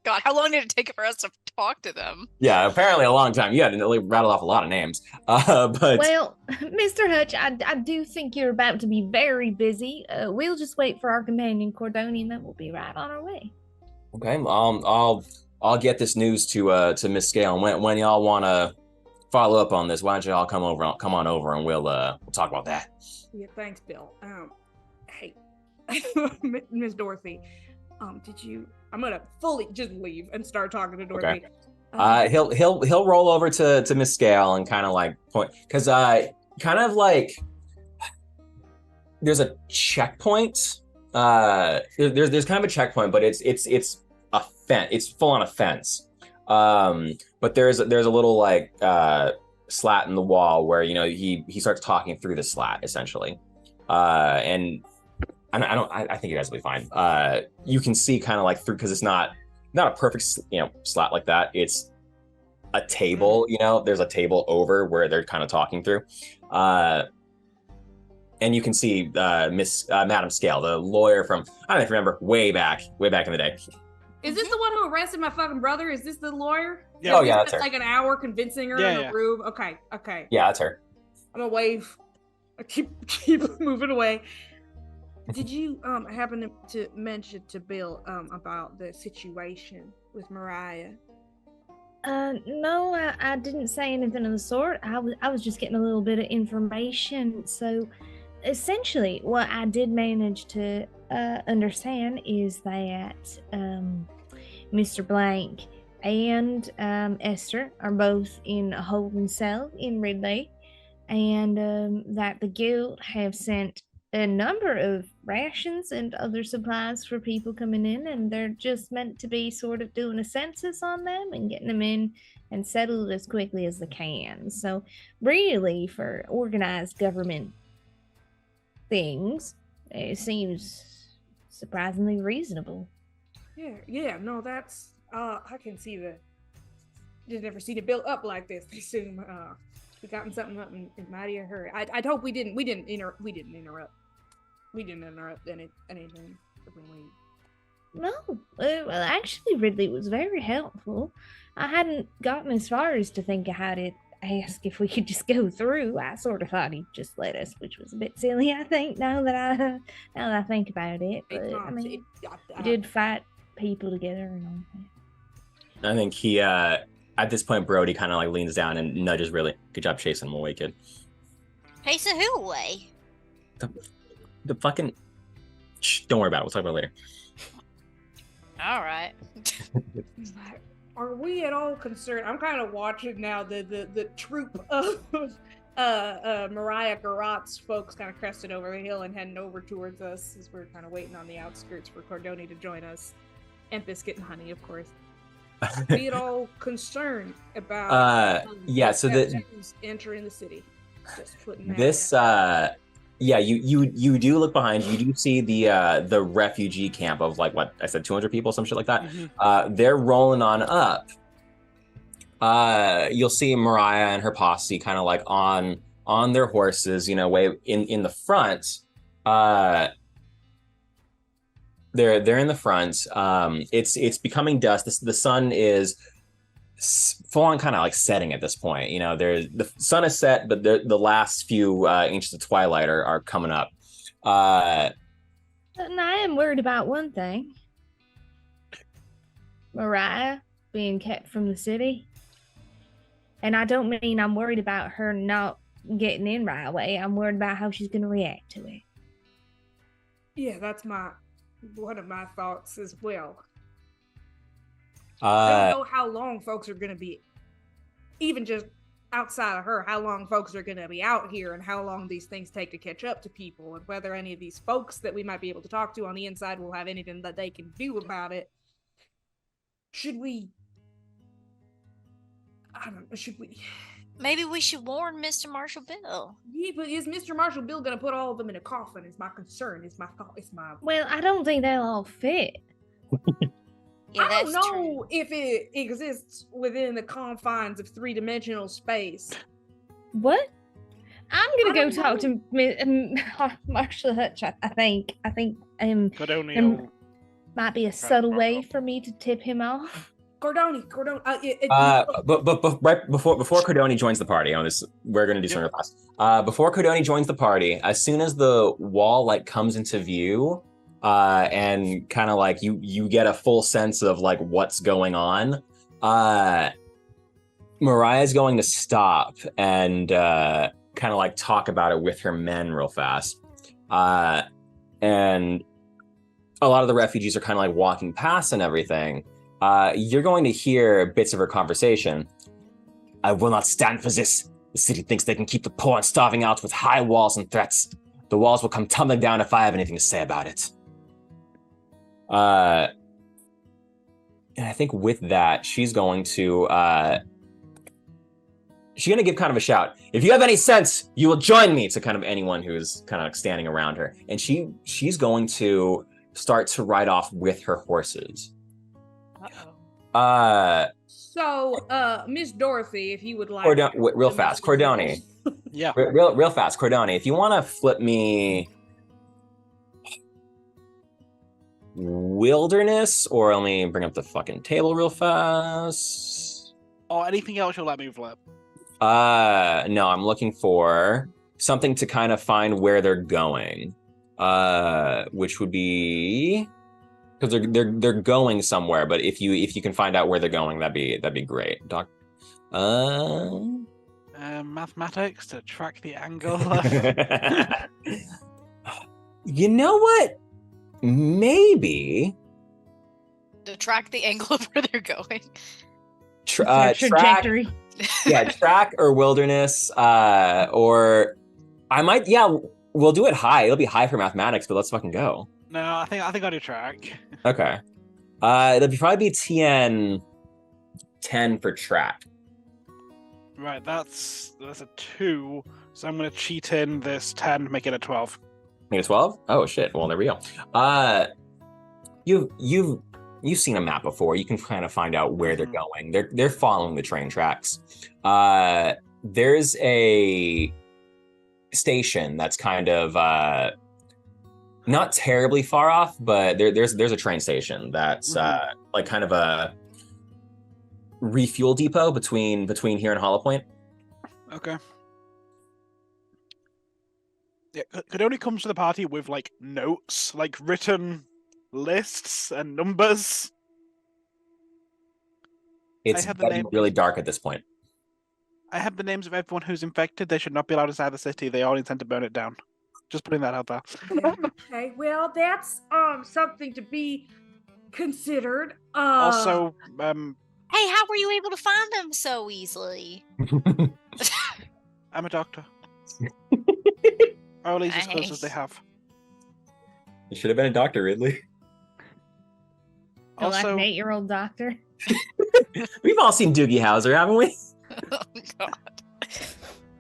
God, how long did it take for us to talk to them? Yeah, apparently a long time. You had to rattle off a lot of names. But Well, Mr. Hutch, I do think you're about to be very busy. We'll just wait for our companion Cordoni, and then we'll be right on our way. okay, I'll get this news to Miss Scale, and when y'all want to follow up on this, why don't y'all come on over, and we'll talk about that. Yeah, thanks, Bill. Hey, Miss Dorothy, did you? I'm gonna fully just leave and start talking to Dorothy. Okay. He'll roll over to Miss Scale and kind of like point, because kind of like there's a checkpoint. There's kind of a checkpoint, but it's a fence. It's full on a fence. But there's a little like slat in the wall where he starts talking through the slat essentially, and I think you guys will be fine. You can see kind of like through, because it's not a perfect slat like that. It's a table. There's a table over where they're kind of talking through, and you can see Madam Scale, the lawyer from, I don't know if you remember, way back in the day. Is this the one who arrested my fucking brother? Is this the lawyer? Yeah. Oh yeah, that's her. Like an hour convincing her in a room. Okay. Yeah, that's her. I'm gonna wave. I keep moving away. Did you happen to mention to Bill about the situation with Mariah? No, I didn't say anything of the sort. I was just getting a little bit of information. So, essentially, what I did manage to understand is that Mr. Blank and Esther are both in a holding cell in Ridley, and that the guild have sent a number of rations and other supplies for people coming in, and they're just meant to be sort of doing a census on them and getting them in and settled as quickly as they can. So really, for organized government things, it seems surprisingly reasonable. Yeah, no, that's I can see the just never seen it built up like this. I assume we gotten something up in mighty a hurry. I'd hope we didn't interrupt anything. No, well, actually, Ridley was very helpful. I hadn't gotten as far as to think of how to ask if we could just go through. I sort of thought he'd just let us, which was a bit silly, I think, now that I think about it. But I mean, we did fight people together and all that. I think he at this point, Brody kind of like leans down and nudges really. Good job chasing him away, kid. Chasing who away? The fucking... Shh, don't worry about it. We'll talk about it later. All right. Are we at all concerned? I'm kind of watching now the troop of Mariah Garot's folks kind of crested over the hill and heading over towards us as we're kind of waiting on the outskirts for Cordoni to join us. And Biscuit and Honey, of course. Are we at all concerned about yeah, so entering the city? Just putting that this yeah, you do look behind you. You do see the refugee camp of like what I said, 200 people, some shit like that. Mm-hmm. They're rolling on up. You'll see Mariah and her posse kind of like on their horses, way in the front. They're in the front. It's becoming dusk. The sun is full on kind of like setting at this point. The sun is set, but the last few inches of twilight are coming up. And I am worried about one thing. Mariah being kept from the city. And I don't mean I'm worried about her not getting in right away. I'm worried about how she's going to react to it. Yeah, that's one of my thoughts as well. I don't know how long folks are going to be, even just outside of her, how long folks are going to be out here and how long these things take to catch up to people, and whether any of these folks that we might be able to talk to on the inside will have anything that they can do about it. Should we... I don't know, should we... Maybe we should warn Mr. Marshall Bill. Yeah, but is Mr. Marshall Bill going to put all of them in a coffin? Is my concern, is my thought, is my... Well, I don't think they'll all fit. Yeah, I that's don't true. know if it exists within the confines of three-dimensional space. What? I'm I gonna go don't talk to Marshall Hutch. I think Cordonial. might be a subtle way for me to tip him off. Cordoni. But right before Cordoni joins the party, on this, we're gonna do something real fast. Before Cordoni joins the party, as soon as the wall like comes into view, and kind of like you get a full sense of like what's going on, Mariah's going to stop and kind of like talk about it with her men real fast, and a lot of the refugees are kind of like walking past and everything. You're going to hear bits of her conversation. I will not stand for this. The city thinks they can keep the poor and starving out with high walls and threats. The walls will come tumbling down if I have anything to say about it. And I think with that, she's going to give kind of a shout. If you have any sense, you will join me, to kind of anyone who's kind of standing around her. And she's going to start to ride off with her horses. So, Miss Dorothy, if you would like... real fast, Cordoni. Yeah. Real fast, Cordoni. If you want to flip me wilderness, or let me bring up the fucking table real fast. Or anything else you'll let me flip. No, I'm looking for something to kind of find where they're going. Which would be, because they're going somewhere, but if you can find out where they're going, that'd be great. Mathematics to track the angle. You know what? Maybe To track the angle of where they're going. track. Trajectory. Yeah, track or wilderness, or I might. Yeah, we'll do it high. It'll be high for mathematics, but let's fucking go. No, I think I'll do track. Okay. It'll probably be TN 10 for track. Right, that's a 2, so I'm gonna cheat in this 10, make it a 12. Make it 12? Oh shit. Well, there we go. You've seen a map before. You can kind of find out where they're going. They're following the train tracks. There's a station that's kind of not terribly far off, but there's a train station that's like kind of a refuel depot between here and Hollow Point. Okay. Yeah, Cordoni comes to the party with like notes, like written lists and numbers. It's have the getting name- really dark at this point. I have the names of everyone who's infected. They should not be allowed inside the city. They all intend to burn it down. Just putting that out there. Okay, well, that's something to be considered. Also, Hey, how were you able to find them so easily? I'm a doctor. Or at least as close as they have. You should have been a doctor, Ridley. Like Also, an 8-year-old doctor. We've all seen Doogie Howser, haven't we? Oh, God.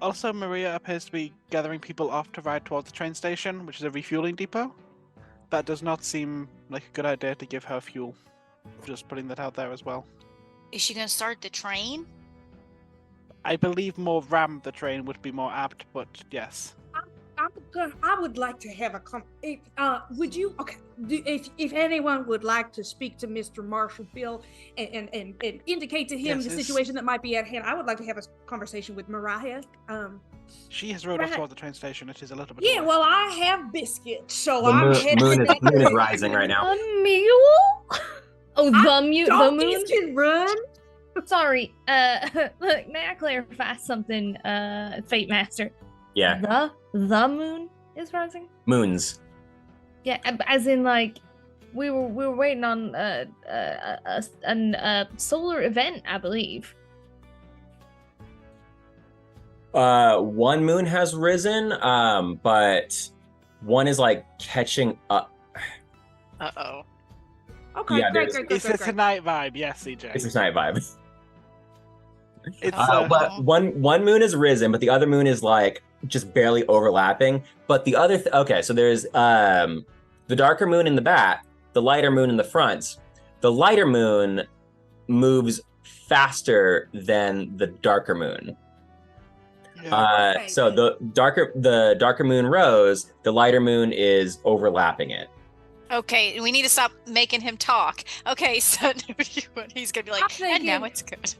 Also, Maria appears to be gathering people off to ride towards the train station, which is a refueling depot. That does not seem like a good idea to give her fuel. Just putting that out there as well. Is she gonna start the train? I believe more ram the train would be more apt, but yes. I would like to have would you, okay, if anyone would like to speak to Mr. Marshall Bill and indicate to him Yes, the it's- situation that might be at hand, I would like to have a conversation with Mariah. She has rode off Right. towards the train station. It is a little bit Yeah, away. well, I have biscuits, so The I'm moon is rising right now. A mule? Oh, the Donkeys moon? can run. Sorry. Look, may I clarify something, Fate Master? Yeah, The moon is rising? moons. Yeah, as in like were waiting on a solar event, I believe. One moon has risen, but one is like catching up. Uh-oh. Okay, Yeah, great, there's- great, great, It's great, a great. tonight vibe, yes, CJ. It's a night vibe. It's But one moon is risen, but the other moon is like just barely overlapping. But the other okay, so there's the darker moon in the back, the lighter moon in the front. The lighter moon moves faster than the darker moon. yeah. Okay. So the darker moon rose, the lighter moon is overlapping it. Okay, we need to stop making him talk. Okay, so he's gonna be like, I'm and now thinking- it's good.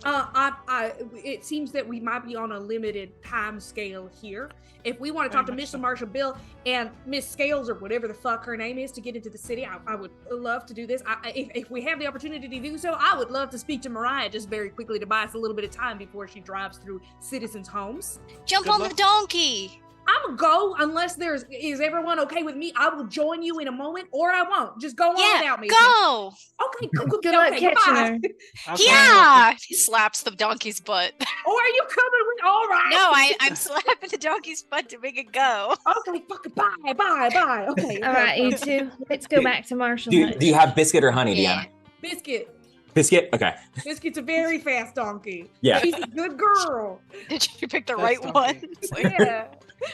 It seems that we might be on a limited time scale here. If we want to talk to Very much Mr. so. Marshall Bill and Miss Scales or whatever the fuck her name is to get into the city, I would love to do this. If we have the opportunity to do so, I would love to speak to Mariah just very quickly to buy us a little bit of time before she drives through citizens' homes. Jump Good on the luck. donkey. I'm gonna go unless is everyone okay with me? I will join you in a moment, or I won't. Just go on Yeah, without me. go. Okay, good, Good luck okay, catching goodbye. her. Okay. Yeah. He slaps the donkey's butt. Or are you coming with? All right. No, I'm slapping the donkey's butt to make it go. Okay, fucking bye. Okay. All right, you two. Let's go back to Marshall Do Hutch. you have biscuit or honey, Yeah. Deanna? Biscuit. Biscuit? Okay. Biscuit's a very fast donkey. Yeah. She's a good girl. Did you pick the That's right one? donkey. It's like, Yeah.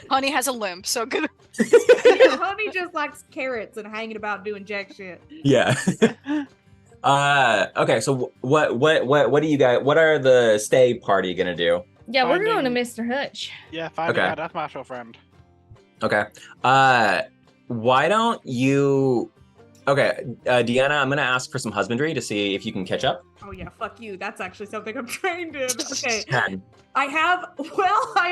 Honey has a limp, so good. Yeah, Honey just likes carrots and hanging about doing jack shit. Yeah. Okay, so what do you guys, what are the stay party gonna do? Yeah, we're going to Finding- Mr. Hutch. Yeah, finding Okay. our death marshal friend. Okay. Why don't you Okay, Deanna, I'm gonna ask for some husbandry to see if you can catch up. Oh yeah, fuck you. That's actually something I'm trained in. Okay. 10. I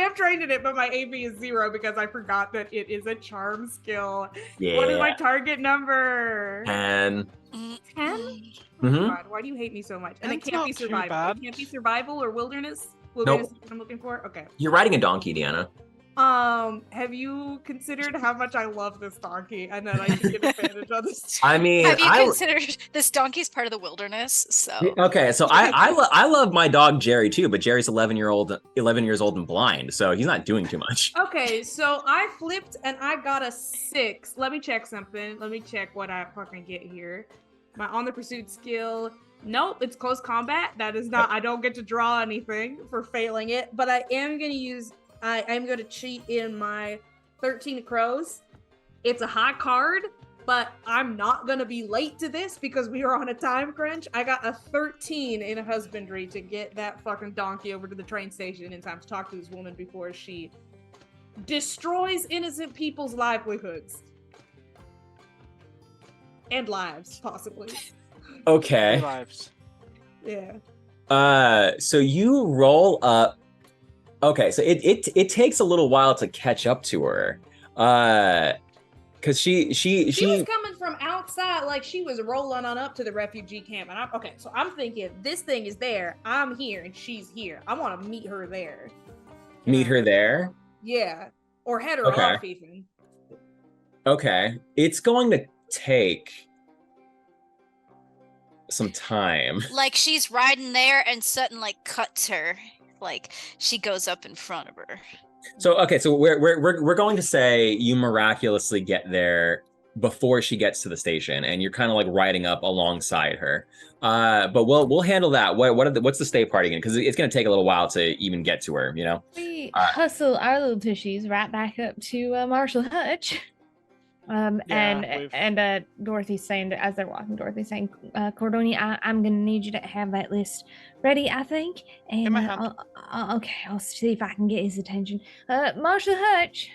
am trained in it, but my AB is 0 because I forgot that it is a charm skill. Yeah. What is my target number? 10. 10? Mm-hmm. God, why do you hate me so much? And it That's can't be not too survival. bad. It can't be survival or wilderness. Wilderness is what I'm looking for. Okay. You're riding a donkey, Deanna. Have you considered how much I love this donkey and that I can get advantage of this? I mean, Have you considered this donkey's part of the wilderness? So Okay, so I love my dog Jerry too, but Jerry's 11 years old and blind, so he's not doing too much. Okay, so I flipped and I got a 6. Let me check something. Let me check what I fucking get here. My on the pursuit skill. Nope, it's close combat. That is not. I don't get to draw anything for failing it, but I am gonna use. I am gonna cheat in my 13 crows. It's a high card, but I'm not gonna be late to this because we are on a time crunch. I got a 13 in husbandry to get that fucking donkey over to the train station in time to talk to this woman before she destroys innocent people's livelihoods and lives, possibly. Okay. Lives. Yeah. So you roll up. Okay, so it takes a little while to catch up to her. Cause she was coming from outside, like she was rolling on up to the refugee camp, and I'm thinking this thing is there. I'm here, and she's here. I want to meet her there. meet her there. Yeah, or head her Okay. off even. Okay, it's going to take some time. like she's riding there and Sutton like cuts her. Like she goes up in front of her. So okay, so we're going to say you miraculously get there before she gets to the station, and you're kind of like riding up alongside her. But we'll handle that. What's the stay party again? Because it's going to take a little while to even get to her. You know. We Alright. hustle our little tushies right back up to Marshall Hutch. And Dorothy's saying that as they're walking, Dorothy's saying, Cordonia, I'm gonna need you to have that list ready, I think. And my hand. I'll see if I can get his attention. Marshall Hutch.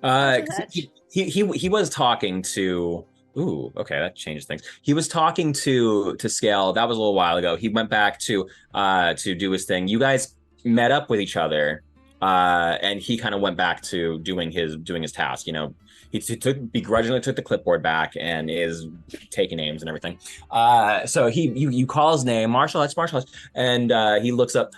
So Hutch. he was talking to. Ooh, okay, that changes things. He was talking to Scale. That was a little while ago. He went back to do his thing. You guys met up with each other, and he kind of went back to doing his task. You know, he begrudgingly took the clipboard back and is taking names and everything. So you call his name, Marshall Hutch, and he looks up.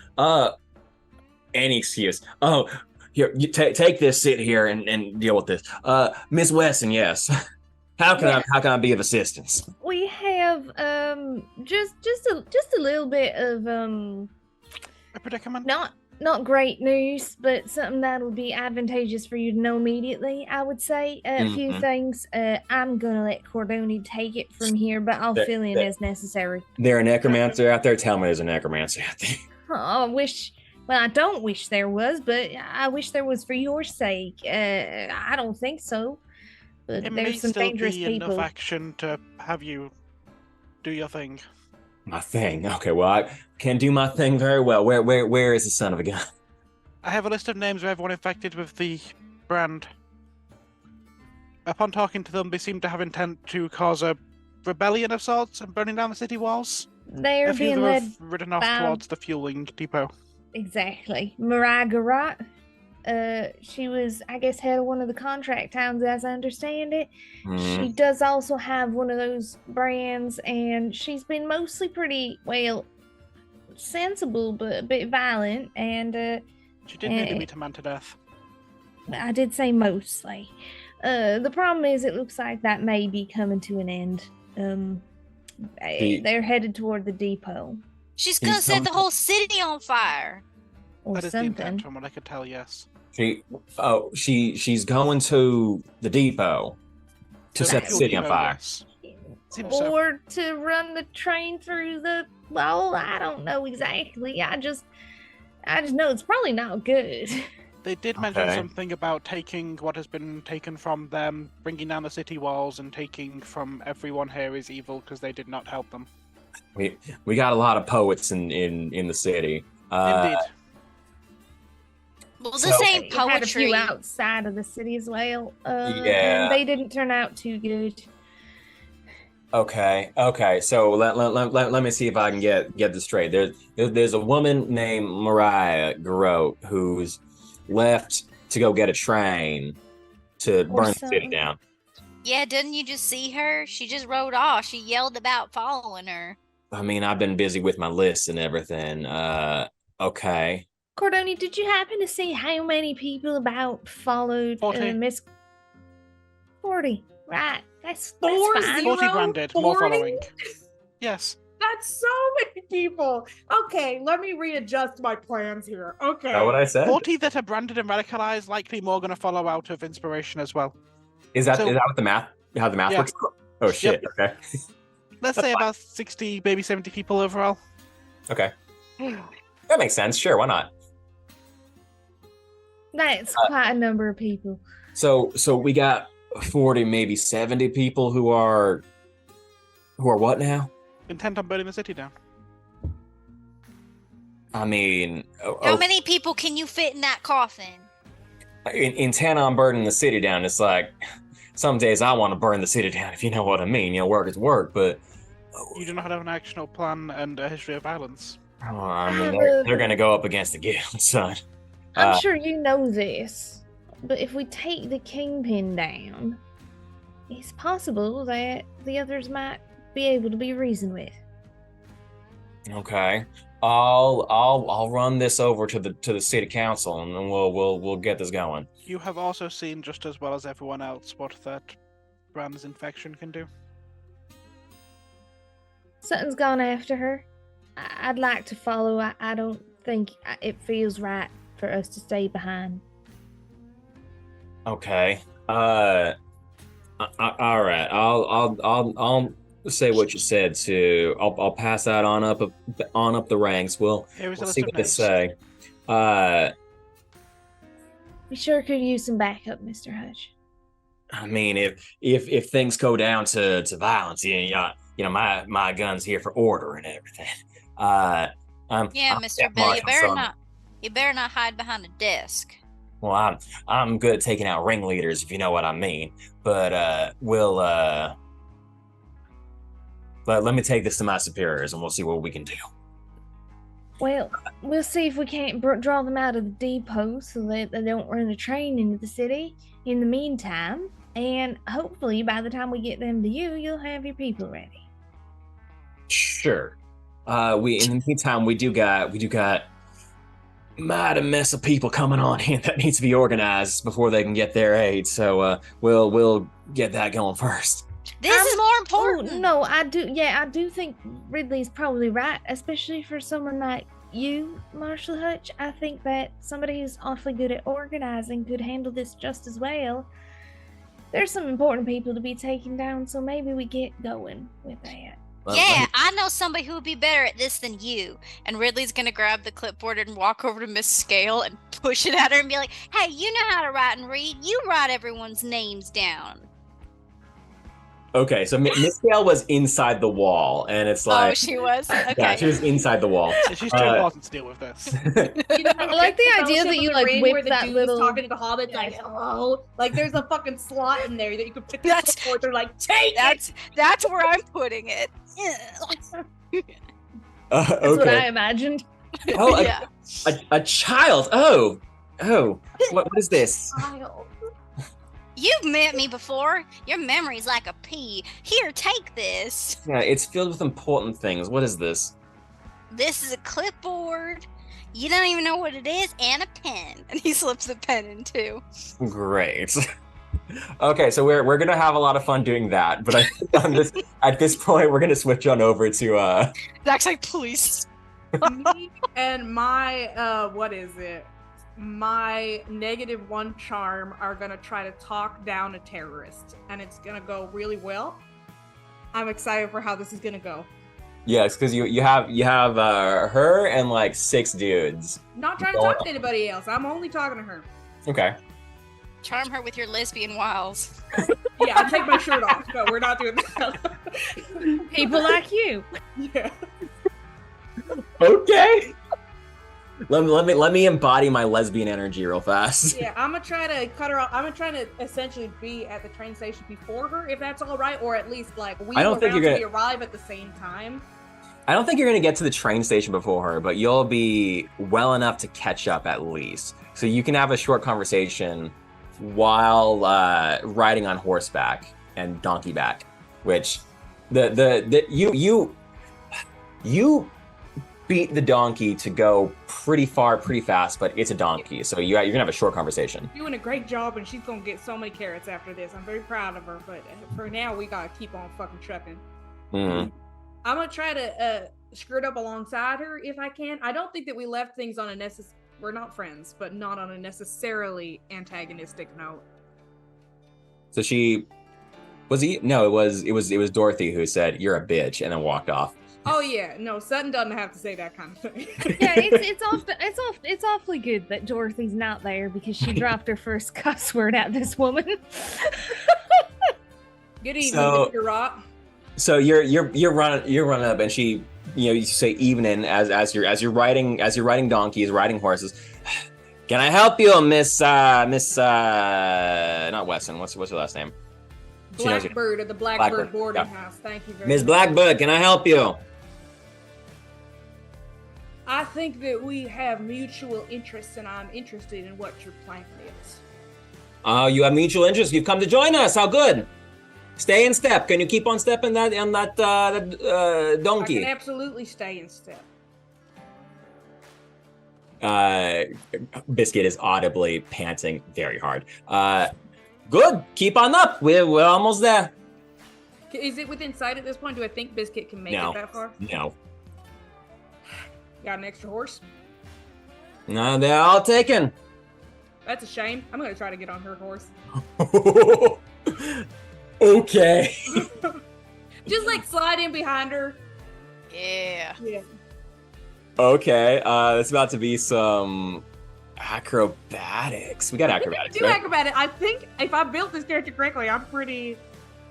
Any excuse. Oh, here, you take this, sit here, and deal with this. Miss Wesson, yes. How can I be of assistance? We have just a little bit of A predicament? not great news, but something that would be advantageous for you to know immediately. I would say a few things. I'm gonna let Cordoni take it from here, but I'll fill in as necessary. There a necromancer out there? Tell me there's a necromancer out there. I wish. Well, I don't wish there was, but I wish there was for your sake. I don't think so. But It may there's some still dangerous be people. enough action to have you do your thing. My thing. Okay, well, I can do my thing very well. Where is the son of a gun? I have a list of names of everyone infected with the brand. Upon talking to them, they seem to have intent to cause a rebellion of sorts and burning down the city walls. They're A few of being them led have ridden off by- towards the fueling depot. exactly. Mariah Garat. She was, I guess, head of one of the contract towns, as I understand it. She does also have one of those brands, and she's been mostly pretty, well, sensible, but a bit violent. And She did nearly beat a man to death. I did say mostly. The problem is, it looks like that may be coming to an end. They're headed toward the depot She's gonna set the some- whole city on fire. or That is the something. intent, from what I could tell, yes. She's going to the depot to The set the fuel city on depot, fire. yes. Seems so. Or to run the train through the, well, I don't know exactly. I just know it's probably not good. They did mention Okay. something about taking what has been taken from them, bringing down the city walls, and taking from everyone here is evil because they did not help them. We got a lot of poets in the city. Indeed. Well, So- this ain't You had a few poetry. outside of the city as well. Yeah. And they didn't turn out too good. Okay. So let me see if I can get this straight. There's a woman named Mariah Garot who's left to go get a train to burn the city something. down. Yeah, didn't you just see her? She just rode off. She yelled about following her. I mean, I've been busy with my lists and everything. Okay. Cordoni, did you happen to see how many people about followed 40. Miss 40? Right. That's 40? fine. 40 branded, more 40? following. Yes. That's so many people. Okay, let me readjust my plans here. Okay. Is that what I said? 40 that are branded and radicalized, likely more going to follow out of inspiration as well. Is that So- what the math? How the math Yeah. works? Oh shit. Okay. Let's say about 60, maybe 70 people overall. Okay. That makes sense. Sure. Why not? That's quite a number of people. So we got 40, maybe 70 people who are what now? Intent on burning the city down. I mean, How many people can you fit in that coffin? intent on burning the city down. It's like some days I want to burn the city down, if you know what I mean. You know, work is work, but You do not have an actionable plan and a history of violence. I mean, they're going to go up against the guild, son. I'm Uh, sure you know this, but if we take the kingpin down, it's possible that the others might be able to be reasoned with. Okay, I'll run this over to the city council, and then we'll get this going. You have also seen, just as well as everyone else, what that brand's infection can do. Something's gone after her. I'd like to follow. I don't think it feels right for us to stay behind. Okay. All right. I'll say what you said to. I'll pass that on up the ranks. We'll Here is a list see of what they names. say. We sure could use some backup, Mr. Hutch. I mean, if things go down to violence, you know, my gun's here for order and everything. Yeah, I'm Mr. Bill, you better not hide behind a desk. Well, I'm good at taking out ringleaders, if you know what I mean. But but let me take this to my superiors, and we'll see what we can do. Well, we'll see if we can't draw them out of the depot so that they don't run a train into the city in the meantime. And hopefully, by the time we get them to you, you'll have your people ready. Sure. In the meantime, we do got mighty mess of people coming on in that needs to be organized before they can get their aid. So we'll get that going first. This is more Oh, important. no, I do. Yeah, I do think Ridley's probably right, especially for someone like you, Marshall Hutch. I think that somebody who's awfully good at organizing could handle this just as well. There's some important people to be taken down, so maybe we get going with that. Yeah, I know somebody who would be better at this than you. And Ridley's gonna grab the clipboard and walk over to Miss Scale and push it at her and be like, "Hey, you know how to write and read. You write everyone's names down." Okay, so Miss Gale was inside the wall, and it's like, Oh, she was? Okay. yeah, she was inside the wall. She's too important to deal with this. You know, I like the Fellowship idea that of you, the like, Ring whip where the that dude's little- talking to the hobbits like, hello. Like, there's a fucking slot in there that you could put the That's- clipboard. They're like, take it. That's where I'm putting it. That's what I Okay. imagined. Oh, Yeah. a child. Oh. What is this? Child. You've met me before. Your memory's like a pea. Here, take this. Yeah, it's filled with important things. What is this? This is a clipboard. You don't even know what it is, and a pen. And he slips the pen in too. Great. Okay, so we're gonna have a lot of fun doing that, but I think at this point we're gonna switch on over to Zach's like, please. Me and my, what is it? My -1 charm are gonna try to talk down a terrorist, and it's gonna go really well. I'm excited for how this is gonna go. yes, because you have her and like 6 dudes. Not trying to talk to anybody else. I'm only talking to her. Okay. Charm her with your lesbian wiles. Yeah, I'll take my shirt off. No, we're not doing that. People like you. Yeah. Okay. Let me embody my lesbian energy real fast. Yeah, I'm gonna try to cut her off. I'm gonna try to essentially be at the train station before her, if that's all right, or at least like we I don't think you're we arrive at the same time. I don't think you're gonna get to the train station before her, but you'll be well enough to catch up at least. So you can have a short conversation while riding on horseback and donkey back, which you beat the donkey to go pretty far, pretty fast, but it's a donkey, so you're gonna have a short conversation. Doing a great job, and she's gonna get so many carrots after this. I'm very proud of her, but for now, we gotta keep on fucking trucking. Mhm. I'm gonna try to skirt up alongside her if I can. I don't think that we left things on a we're not friends, but not on a necessarily antagonistic note. So it was Dorothy who said you're a bitch and then walked off. Oh yeah, no, Sutton doesn't have to say that kind of thing. Yeah, it's awfully good that Dorothy's not there because she dropped her first cuss word at this woman. Good evening, So- Mr. Rock. So you're running up, and she, you say evening as you're riding donkeys, riding horses. Can I help you, Miss not Weston? What's your last name? She knows you. Blackbird at the Blackbird Blackbird, boarding yeah. house. Thank you very Miss much. Blackbird, can I help you? I think that we have mutual interests, and I'm interested in what your plan is. You have mutual interest. You've come to join us. How good. Stay in step. Can you keep on step in that I donkey? can absolutely stay in step. Biscuit is audibly panting very hard. Good. Keep on up. We're almost there. Is it within sight at this point? Do I think Biscuit can make No. it that far? No. Got an extra horse? No, they're all taken. That's a shame. I'm gonna try to get on her horse. Okay. Just like slide in behind her. Yeah. Yeah. Okay. It's about to be some acrobatics. We got acrobatics, Do right? acrobatic. I think if I built this character correctly, I'm pretty.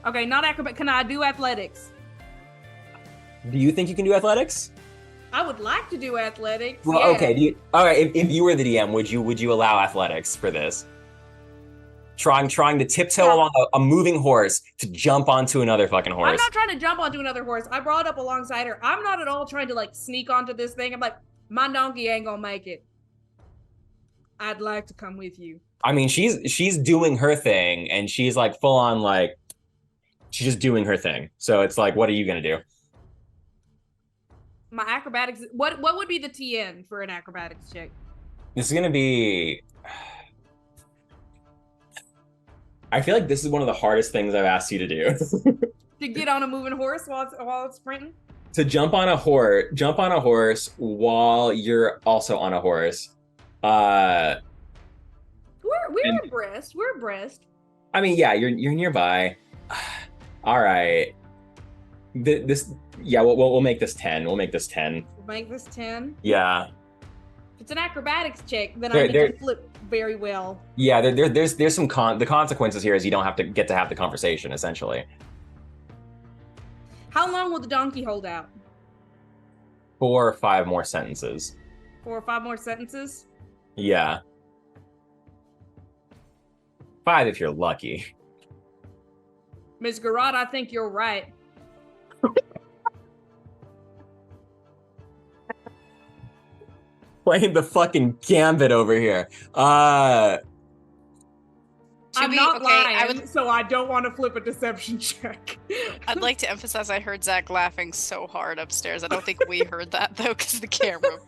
Okay, not acrobat. Can I do athletics? Do you think you can do athletics? I would like to do athletics. Well, yeah. okay. All right. If you were the DM, would you allow athletics for this? Trying to tiptoe Yeah. along a moving horse to jump onto another fucking I'm horse. not trying to jump onto another horse. I brought up alongside her. I'm not at all trying to like sneak onto this thing. I'm like, my donkey ain't gonna make it. I'd like to come with you. I mean, she's doing her thing, and she's like full on like she's just doing her thing. So it's like, what are you gonna do? My acrobatics. What would be the TN for an acrobatics check? This is gonna be. I feel like this is one of the hardest things I've asked you to do. To get on a moving horse while it's sprinting? To jump on a horse while you're also on a horse. We're And- abreast. We're abreast. I mean, yeah, you're nearby. All right. We'll make this 10. We'll make this 10. We'll make this 10. Yeah. If it's an acrobatics check, then There- I need there- to flip very well. Yeah, there's some the consequences here is you don't have to get to have the conversation, essentially. How long will the donkey hold out? 4 or 5 more sentences. 4 or 5 more sentences? Yeah. 5 if you're lucky. Ms. Garrod, I think you're right. Playing the fucking gambit over here. To I'm be- not okay, lying, so I don't want to flip a deception check. I'd like to emphasize I heard Zach laughing so hard upstairs. I don't think we heard that though, because the camera.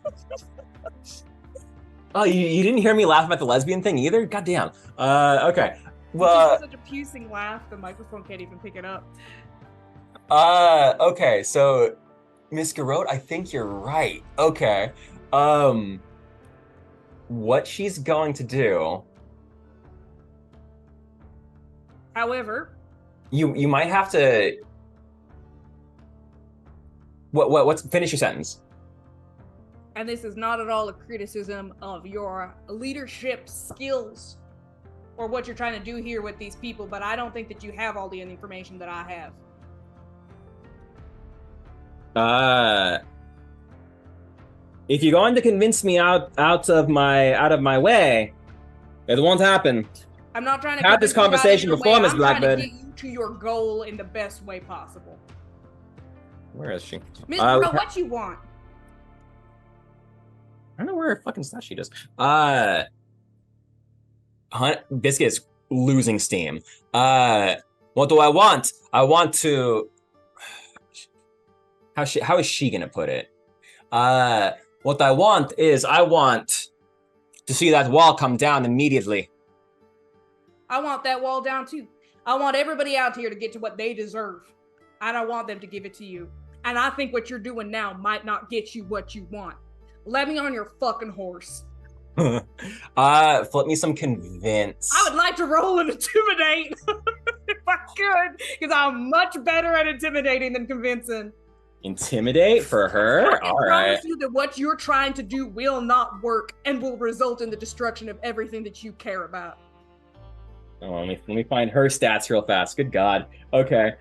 Oh, you didn't hear me laugh about the lesbian thing either? Goddamn. Okay. It's Well, such a pusing laugh, the microphone can't even pick it up. okay, so Miss Garrod, I think you're right. Okay. What she's going to do, However, you might have to what's finish your sentence. and this is not at all a criticism of your leadership skills or what you're trying to do here with these people, but I don't think that you have all the information that I have. If you're going to convince me out of my way, it won't happen. I'm not trying to Had this convince you out of conversation your before, way. Miss I'm trying Blackbird. to get you to your goal in the best way possible. Where is she? Miss Uh, Bro, what you want? I don't know where her fucking stat sheet is. Biscuit's losing steam. What do I want? I want to. How is she gonna put it? What I want is I want to see that wall come down immediately. I want that wall down too. I want everybody out here to get to what they deserve. I don't want them to give it to you. And I think what you're doing now might not get you what you want. Let me on your fucking horse. Flip me some convince. I would like to roll and intimidate if I could, because I'm much better at intimidating than convincing. Intimidate for her? I All promise right. you that what you're trying to do will not work and will result in the destruction of everything that you care about. Oh, let me find her stats real fast. Good God. Okay.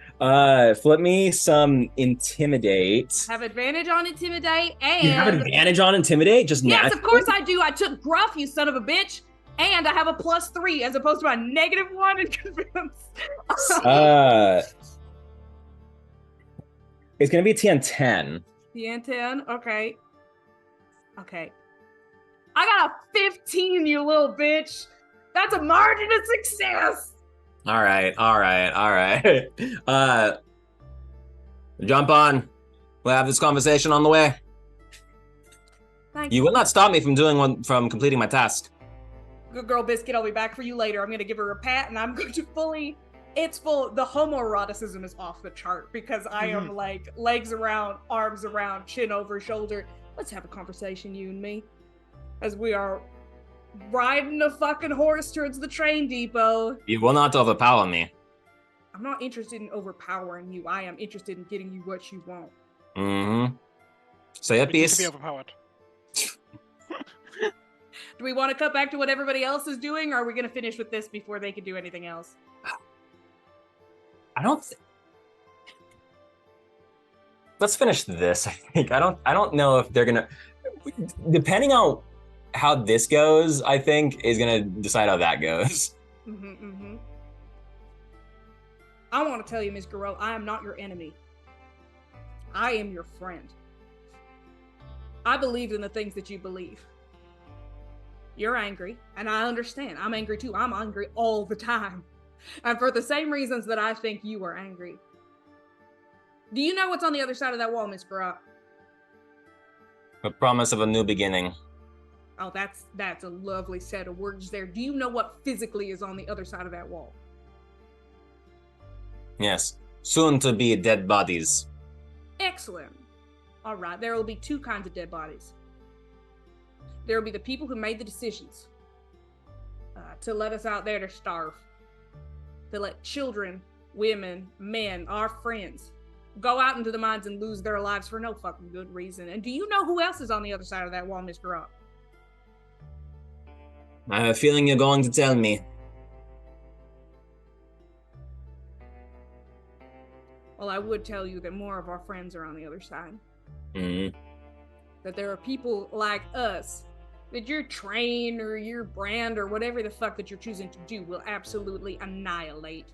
Flip me some intimidate. Have advantage on intimidate and You have an advantage on intimidate? Just yes, naturally? of course I do. I took gruff, you son of a bitch, and I have a +3 as opposed to my -1 in convince. It's gonna be TN10. The N10, okay. Okay. I got a 15, you little bitch. That's a margin of success. All right. Jump on. We'll have this conversation on the way. Thank You will not stop me from completing my task. Good girl, Biscuit. I'll be back for you later. I'm going to give her a pat and I'm going to it's full. The homoeroticism is off the chart because I am like legs around, arms around, chin over shoulder. Let's have a conversation, you and me, as we are riding a fucking horse towards the train depot. You will not overpower me. I'm not interested in overpowering you. I am interested in getting you what you want. Mm-hmm. Say a We need to piece. be overpowered. Do we want to cut back to what everybody else is doing, or are we going to finish with this before they can do anything else? Let's finish this. I think. I don't know if they're gonna. Depending on how this goes, I think is gonna decide how that goes. I want to tell you, Ms. Garrod, I am not your enemy. I am your friend. I believed in the things that you believe. You're angry, and I understand. I'm angry too. I'm angry all the time. And for the same reasons that I think you are angry. Do you know what's on the other side of that wall, Ms. Garrod? The promise of a new beginning. Oh, that's a lovely set of words there. Do you know what physically is on the other side of that wall? Yes. soon to be dead bodies. Excellent. All right, there will be two kinds of dead bodies. There will be the people who made the decisions to let us out there to starve, to let children, women, men, our friends, go out into the mines and lose their lives for no fucking good reason. And do you know who else is on the other side of that wall, Mr. Rock? I have a feeling you're going to tell me. Well, I would tell you that more of our friends are on the other side. Mm-hmm. That there are people like us that your train or your brand or whatever the fuck that you're choosing to do will absolutely annihilate.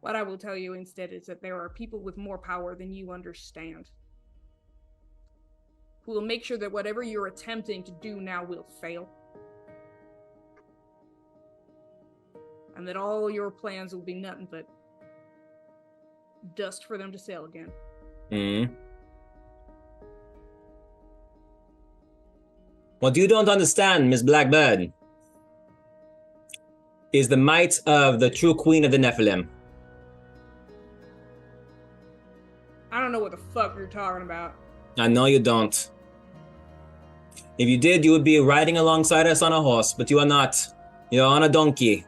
What I will tell you instead is that there are people with more power than you understand, who will make sure that whatever you're attempting to do now will fail. And that all your plans will be nothing but dust for them to sell again. Mm-hmm. What you don't understand, Miss Blackbird, is the might of the true queen of the Nephilim. I don't know what the fuck you're talking about. I know you don't. If you did, you would be riding alongside us on a horse, but you are not. You're on a donkey.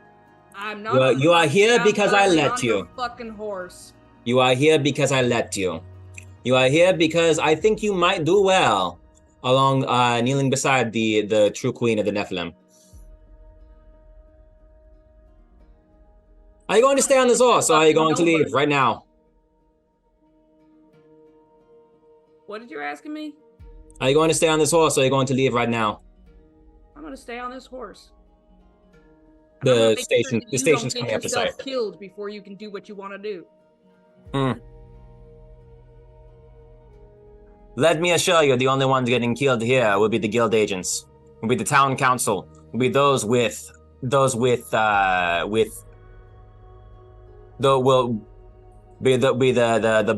I'm not. You are here I'm because I not let on you. your fucking horse. You are here because I let you. You are here because I think you might do well along kneeling beside the true queen of the Nephilim. Are you going to stay on this horse or are you going to leave right now? What did you asking me? Are you going to stay on this horse or are you going to leave right now? I'm gonna stay on this horse. The station's coming up to sight. Killed before you can do what you want to do. Let me assure you, the only ones getting killed here will be the guild agents, will be the town council, will be those with the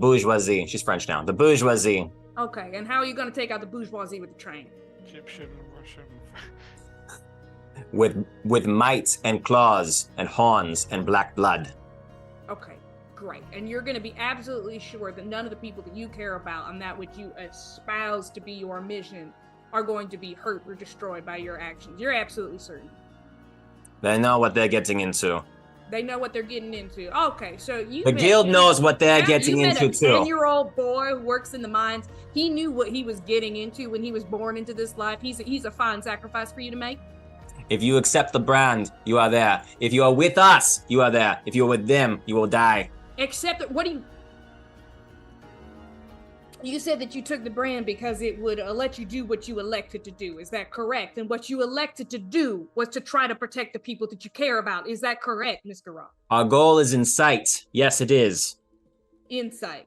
bourgeoisie. She's French now. The bourgeoisie. Okay, and how are you gonna take out the bourgeoisie with the train? Egyptian, Russian. With might and claws and horns and black blood. Okay, great. And you're going to be absolutely sure that none of the people that you care about and that which you espouse to be your mission are going to be hurt or destroyed by your actions. You're absolutely certain. They know what they're getting into. They know what they're getting into. Okay, so you. The guild knows what they're getting into too. A 10-year-old boy who works in the mines. He knew what he was getting into when he was born into this life. He's a fine sacrifice for you to make. If you accept the brand, you are there. If you are with us, you are there. If you are with them, you will die. Except, what do you... You said that you took the brand because it would let you do what you elected to do. Is that correct? And what you elected to do was to try to protect the people that you care about. Is that correct, Mr. Rock? Our goal is in sight. Yes, it is. Insight.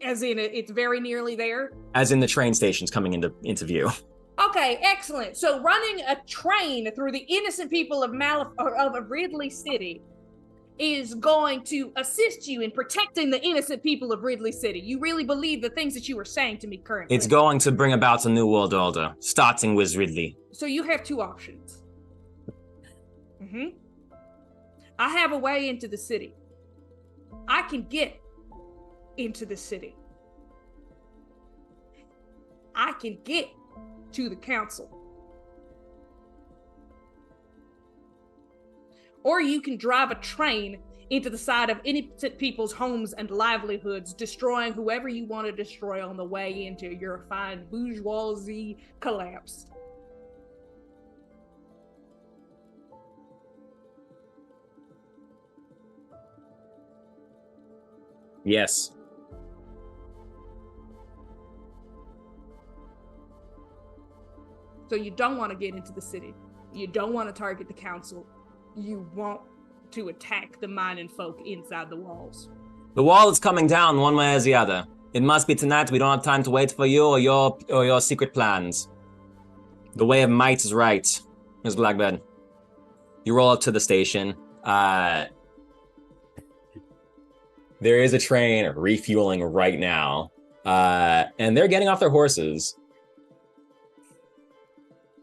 As in, it's very nearly there? As in the train stations coming into view. Okay, excellent. So running a train through the innocent people of Ridley City is going to assist you in protecting the innocent people of Ridley City. You really believe the things that you were saying to me currently? It's going to bring about a new world order, starting with Ridley. So you have two options. I have a way into the city. I can get into the city. I can get to the council. Or you can drive a train into the side of innocent people's homes and livelihoods, destroying whoever you want to destroy on the way into your fine bourgeoisie collapse. Yes. So you don't want to get into the city. You don't want to target the council. You want to attack the mining folk inside the walls. The wall is coming down one way or the other. It must be tonight. We don't have time to wait for you or your secret plans. The way of might is right, Ms. Blackbird. You roll up to the station. There is a train refueling right now. And they're getting off their horses.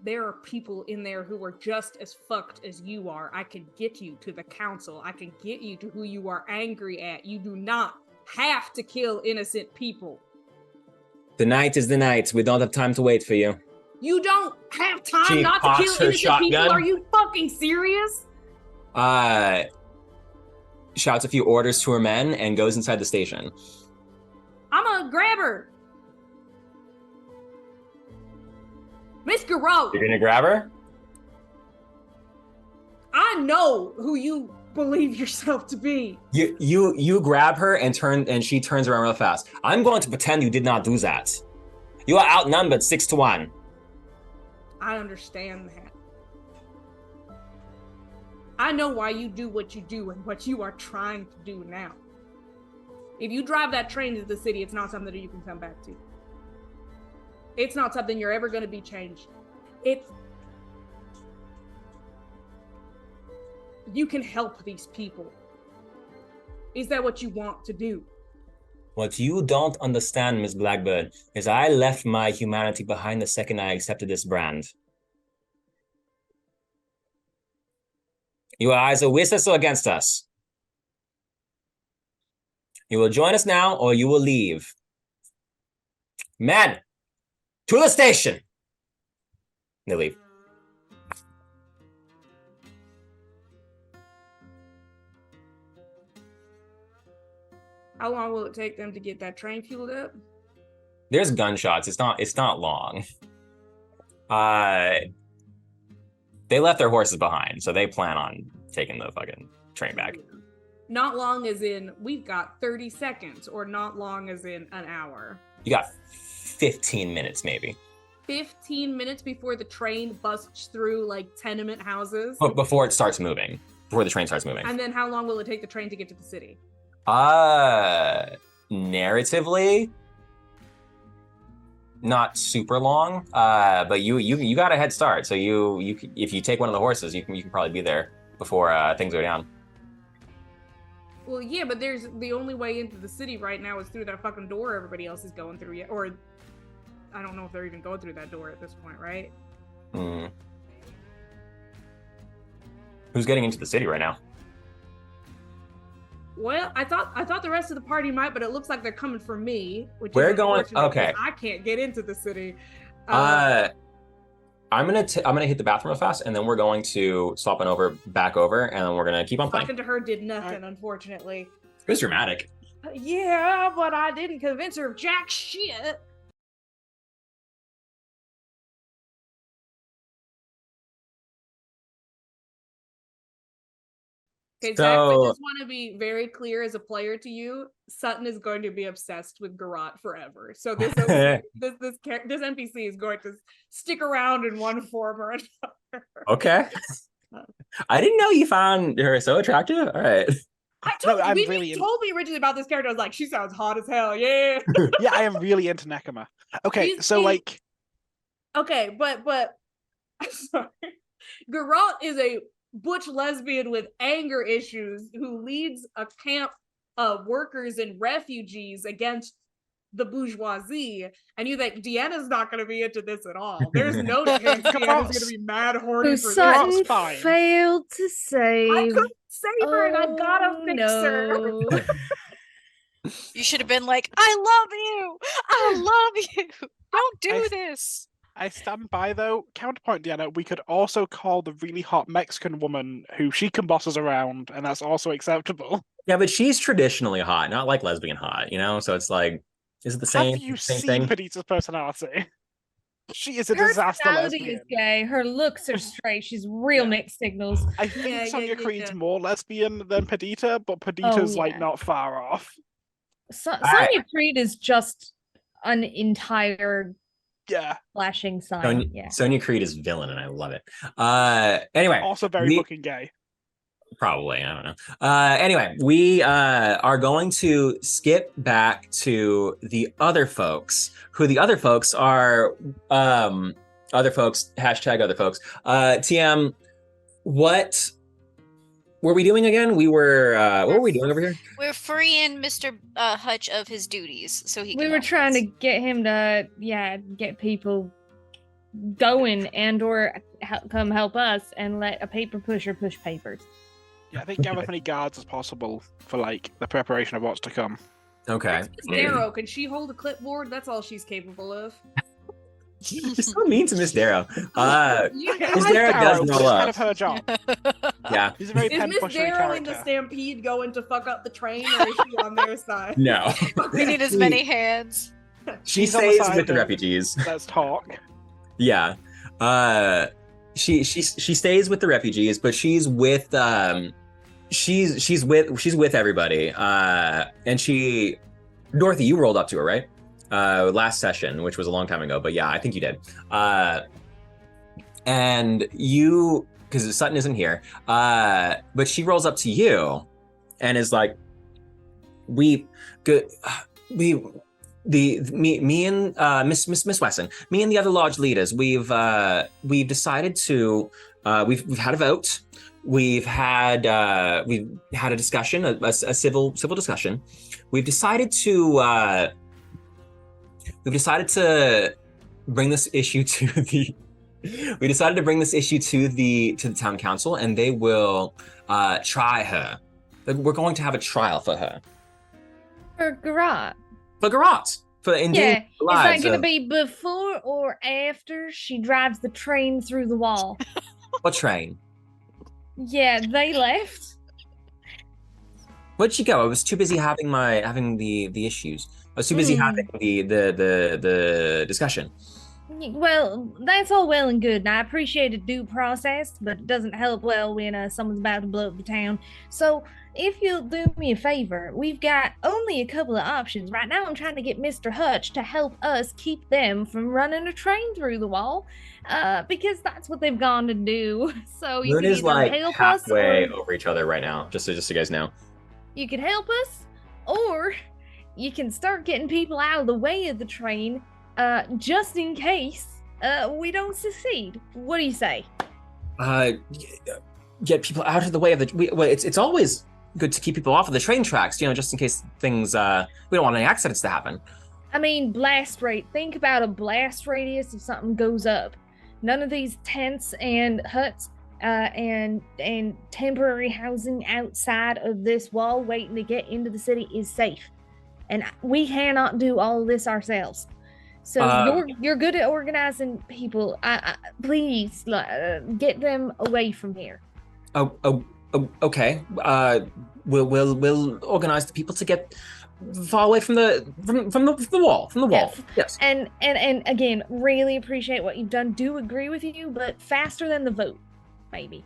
there are people in there who are just as fucked as you are. I can get you to the council. I can get you to who you are angry at. You do not have to kill innocent people. The night is the night. We don't have time to wait for you. You don't have time She not to cocks kill her innocent people. shotgun. Are you fucking serious? Shouts a few orders to her men and goes inside the station. I'm gonna grab her. Miss Garot, You're gonna grab her? I know who you believe yourself to be. You grab her and she turns around real fast. I'm going to pretend you did not do that. You are outnumbered 6-1. I understand that. I know why you do what you do and what you are trying to do now. If you drive that train to the city, it's not something that you can come back to. It's not something you're ever going to be changed. You can help these people. Is that what you want to do? What you don't understand, Miss Blackbird, is I left my humanity behind the second I accepted this brand. You are either with us or against us. You will join us now or you will leave. Men, to the station! They leave. How long will it take them to get that train fueled up? There's gunshots. It's not long. They left their horses behind, so they plan on taking the fucking train back. Not long as in, we've got 30 seconds, or not long as in an hour. You got 15 minutes, maybe. 15 minutes before the train busts through, like, tenement houses? But before it starts moving. Before the train starts moving. And then how long will it take the train to get to the city? Narratively, not super long. But you got a head start. So you if you take one of the horses, you can probably be there before things go down. Well, yeah, but there's the only way into the city right now is through that fucking door everybody else is going through yet. Or I don't know if they're even going through that door at this point, right? Hmm. Who's getting into the city right now? Well, I thought the rest of the party might, but it looks like they're coming for me. Which We're is going- unfortunate okay. because I can't get into the city. I'm gonna hit the bathroom real fast, and then we're going to swap it over back over, and then we're gonna keep on playing. Talking to her did nothing, unfortunately. It was dramatic. Yeah, but I didn't convince her of jack shit. Okay, Zach, I So- just want to be very clear as a player to you. Sutton is going to be obsessed with Garrot forever. So this NPC is going to stick around in one form or another. Okay. I didn't know you found her so attractive. All right. I told No, you, I'm when really you in- told me originally about this character, I was like, she sounds hot as hell. Yeah. Yeah, I am really into Nekama. Okay, He's- so he's- like, Okay, but I'm sorry. Garrot is a butch lesbian with anger issues who leads a camp of workers and refugees against the bourgeoisie, and you think Deanna's not going to be into this at all. There's no chance Deanna's going to be mad horny Who for this. Garrot's Sutton fine. failed to I save. couldn't save her, and I gotta Oh, fix her. no. You should have been like, I love you. I love you. Don't do I- this. I stand by though. Counterpoint, Deanna, we could also call the really hot Mexican woman who she can boss us around, and that's also acceptable. Yeah, but she's traditionally hot, not like lesbian hot, you know? So it's like, is it the same, Have you same seen thing? Perdita's personality? She is a Her disaster personality lesbian. is gay. Her looks are straight. She's real Yeah. mixed signals. I think Yeah, Sonia yeah, Creed's yeah. more lesbian than Perdita, but Perdita's like yeah. not far off. Sonia Creed is just an entire Yeah, flashing sign. Sonya, Yeah. Sonya Creed is villain, and I love it. Anyway, also very we- fucking gay. probably, I don't know. Anyway, we are going to skip back to the other folks, who the other folks are, other folks, hashtag other folks. TM, what were we doing again? We were, what were we doing over here? We're freeing Mr. Hutch of his duties so he can We were help trying us. to get him to, get people going and/or come help us and let a paper pusher push papers. Yeah, I think gather as many guards as possible for like the preparation of what's to come. Okay. Miss Darrow, can she hold a clipboard? That's all she's capable of. You're so mean to Miss Darrow. Yeah. Miss Darrow does It's roll kind up. of her job. Yeah. She's a very Is pen Miss pushery Darrow in the character. stampede going to fuck up the train, or is she on their side? No. We need as many hands. She She's on the stays side with the of- refugees. Let's talk. Yeah. She stays with the refugees, but she's with she's with everybody. And Dorothy, you rolled up to her, right? Last session, which was a long time ago, but yeah, I think you did. And you, because Sutton isn't here, but she rolls up to you and is like, me and Miss Wesson, me and the other lodge leaders, we've decided to we've had a vote. We've had a discussion, a civil discussion. We've decided to bring this issue to the town council, and they will try her. We're going to have a trial for her. For Garrot. For Garrot. For Yeah. endangering Is the that lives going to of be before or after she drives the train through the wall? what train? Yeah, they left. Where'd she go? I was too busy having the issues. I was too busy having the discussion. Well, that's all well and good, and I appreciate a due process, but it doesn't help well when someone's about to blow up the town. So, if you'll do me a favor, we've got only a couple of options. Right now, I'm trying to get Mr. Hutch to help us keep them from running a train through the wall, because that's what they've gone to do. So, you Moon can is either like help us, halfway or over each other right now, just so you guys know. you can help us, or you can start getting people out of the way of the train, just in case we don't succeed. What do you say? Get people out of the way of it's always good to keep people off of the train tracks, just in case things we don't want any accidents to happen. I mean, blast rate. Think about a blast radius if something goes up. None of these tents and huts and temporary housing outside of this wall waiting to get into the city is safe. And we cannot do all of this ourselves. So you're good at organizing people. Please get them away from here. Okay. We'll organize the people to get far away from the wall. Yeah. Yes. And again, really appreciate what you've done. Do agree with you, but faster than the vote, maybe.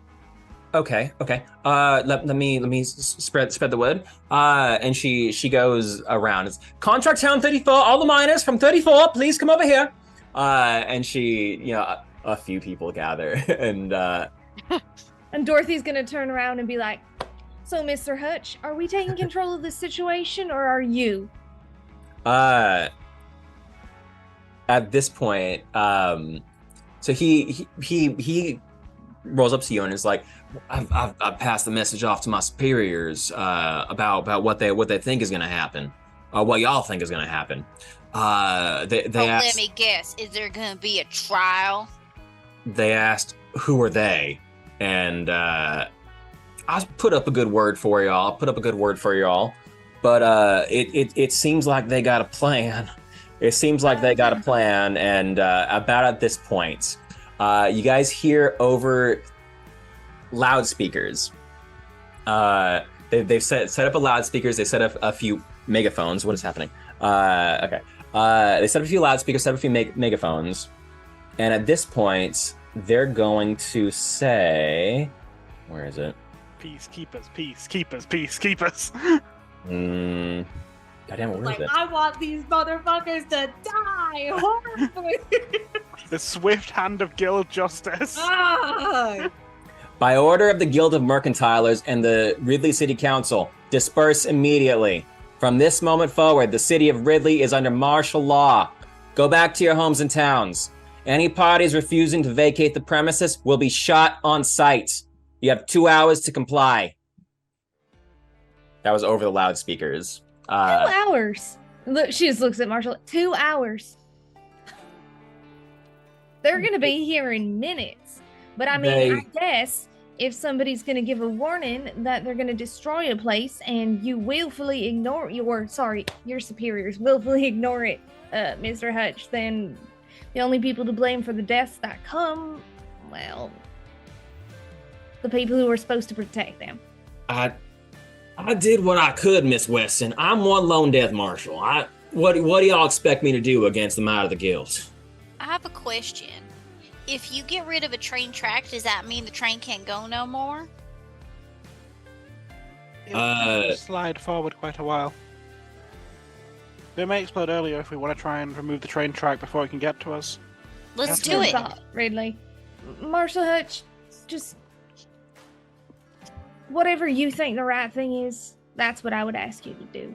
Okay. Let me spread the word. And she goes around. It's Contract Town 34. All the miners from 34, please come over here. And she, a few people gather, and And Dorothy's gonna turn around and be like, "So, Mr. Hutch, are we taking control of the situation, or are you?" At this point, so he rolls up to you and is like, I've passed the message off to my superiors about what they think is gonna happen, what y'all think is gonna happen. They asked, let me guess, is there gonna be a trial? They asked who are they, and I'll put up a good word for y'all. But it seems like they got a plan. And about at this point, you guys hear over loudspeakers. They've set up a loudspeakers. They set up a few megaphones. What is happening? Okay. They set up a few loudspeakers, set up a few megaphones, and at this point, they're going to say, "Where is it?" Peacekeepers. Goddamn, where is it? I want these motherfuckers to die horribly. The swift hand of guild justice. By order of the Guild of Mercantilers and the Ridley City Council, disperse immediately. From this moment forward, the city of Ridley is under martial law. Go back to your homes and towns. Any parties refusing to vacate the premises will be shot on sight. You have 2 hours to comply. That was over the loudspeakers. 2 hours. Look, she just looks at Marshall. 2 hours. They're gonna be here in minutes. But I mean, I guess if somebody's gonna give a warning that they're gonna destroy a place and you willfully ignore your superiors willfully ignore it, Mr. Hutch, then the only people to blame for the deaths that come, well, the people who are supposed to protect them. I did what I could, Miss Weston. I'm one lone death marshal. What do y'all expect me to do against the might of the guild? I have a question. If you get rid of a train track, does that mean the train can't go no more? It'll slide forward quite a while. It may explode earlier if we want to try and remove the train track before it can get to us. Let's That's do good it. thought. Ridley. Marshal Hutch, just whatever you think the right thing is, that's what I would ask you to do.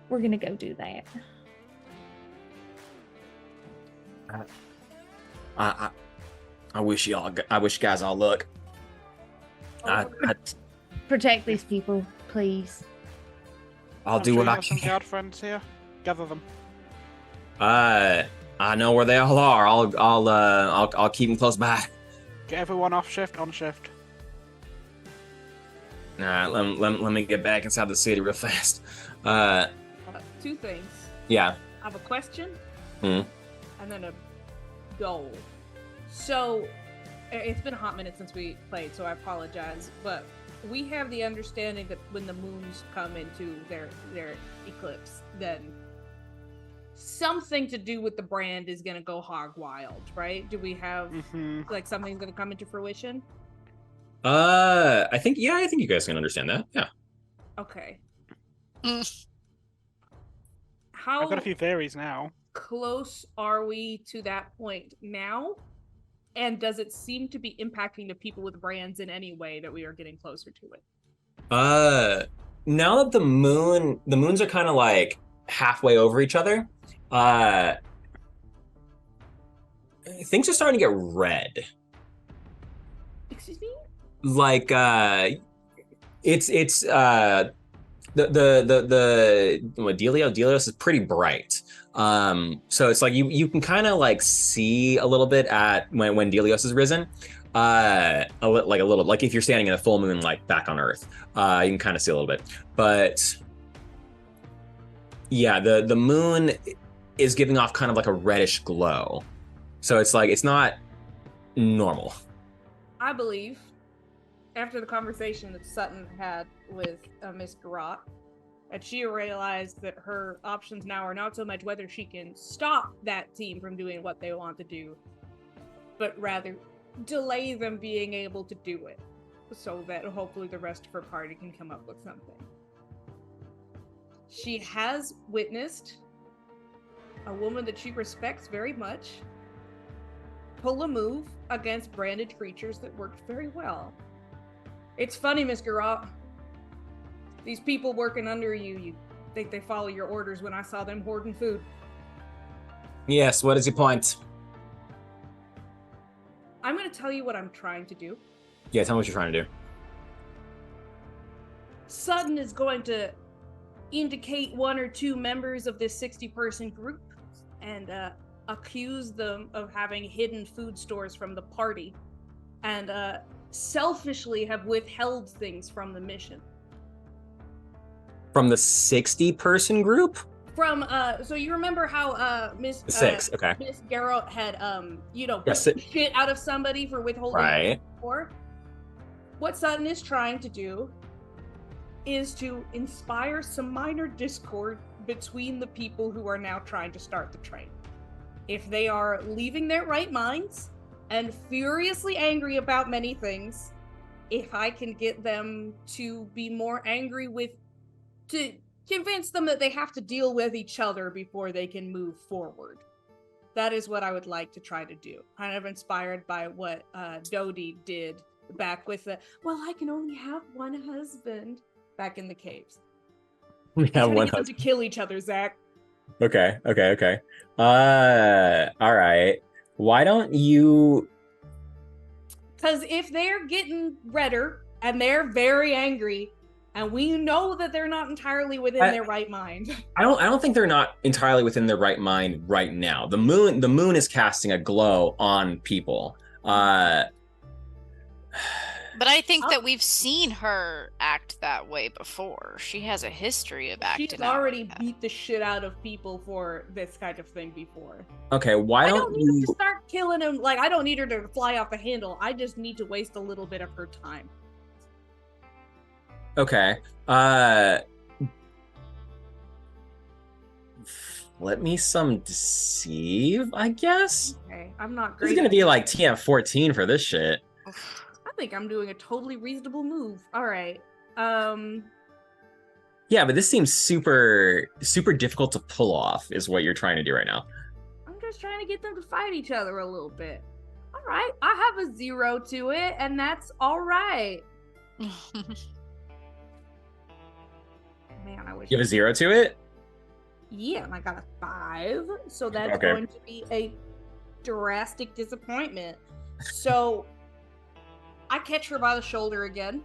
We're gonna go do that. I wish you guys all luck. Protect these people, please. I'll I'm do sure what you I have some can. guard friends here. Gather them. I know where they all are. I'll keep them close by. Get everyone off shift, on shift. Let me get back inside the city real fast. Two things. Yeah. I have a question Hmm. and then a goal. So, it's been a hot minute since we played, so I apologize. But we have the understanding that when the moons come into their eclipse, then something to do with the brand is going to go hog wild, right? Do we have like something's going to come into fruition? I think you guys can understand that. Yeah. Okay. Mm. How I've got a few theories now. close are we to that point now? And does it seem to be impacting the people with brands in any way that we are getting closer to it? Now that the moons are kind of like halfway over each other, things are starting to get red. Excuse me? Like it's Delios is pretty bright. So it's like you can kind of like see a little bit at when Delios is risen. Like a little, like if you're standing in a full moon, like back on Earth, you can kind of see a little bit. But yeah, the moon is giving off kind of like a reddish glow. So it's like it's not normal. I believe, after the conversation that Sutton had with Miss Garrott, that she realized that her options now are not so much whether she can stop that team from doing what they want to do, but rather delay them being able to do it, so that hopefully the rest of her party can come up with something. She has witnessed a woman that she respects very much pull a move against branded creatures that worked very well. It's funny, Miss Garrott. These people working under you, you think they follow your orders when I saw them hoarding food. Yes, what is your point? I'm going to tell you what I'm trying to do. Yeah, tell me what you're trying to do. Sutton is going to indicate one or two members of this 60-person group and accuse them of having hidden food stores from the party and selfishly have withheld things from the mission. From the 60-person group? From so you remember how Miss Okay. Miss Garrett had Yes, beat shit out of somebody for withholding Right. before? What Sutton is trying to do is to inspire some minor discord between the people who are now trying to start the train. If they are leaving their right minds and furiously angry about many things, if I can get them to be more angry to convince them that they have to deal with each other before they can move forward. That is what I would like to try to do. Kind of inspired by what Dodie did back with I can only have one husband back in the caves. We Trying have to one get them to kill each other, Zach. Okay. All right. Why don't you... Because if they're getting redder and they're very angry, And we know that they're not entirely within their right mind. I don't think they're not entirely within their right mind right now. The moon is casting a glow on people. But I think that we've seen her act that way before. She has a history of acting. She's already beat the shit out of people for this kind of thing before. Okay, why I don't need her you to start killing him. Like, I don't need her to fly off the handle. I just need to waste a little bit of her time. Okay. Let me some deceive, I guess. Okay, I'm not This great. is gonna be like TF14 for this shit. I think I'm doing a totally reasonable move. All right. Yeah, but this seems super difficult to pull off, is what you're trying to do right now. I'm just trying to get them to fight each other a little bit. All right, I have a 0 to it, and that's all right. Man, I wish. You have a 0 to it? Yeah, and I got a 5, so that's Okay. going to be a drastic disappointment. So I catch her by the shoulder again.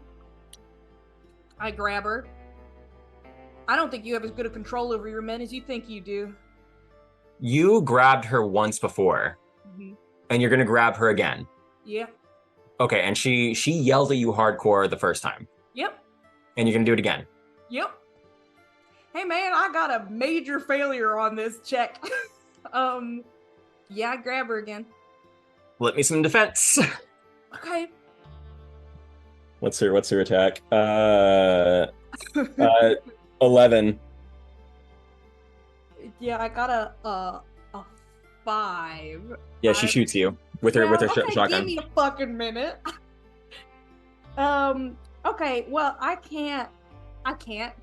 I grab her. I don't think you have as good a control over your men as you think you do. You grabbed her once before, and you're gonna grab her again. Yeah. Okay, and she yelled at you hardcore the first time, Yep. and you're gonna do it again. Yep. Hey man, I got a major failure on this check. Yeah, I grab her again. Let me some defense. Okay. What's her attack? 11. Yeah, I got a 5. Yeah, she shoots you with her Okay, shotgun. give me a fucking minute. Okay, well, I can't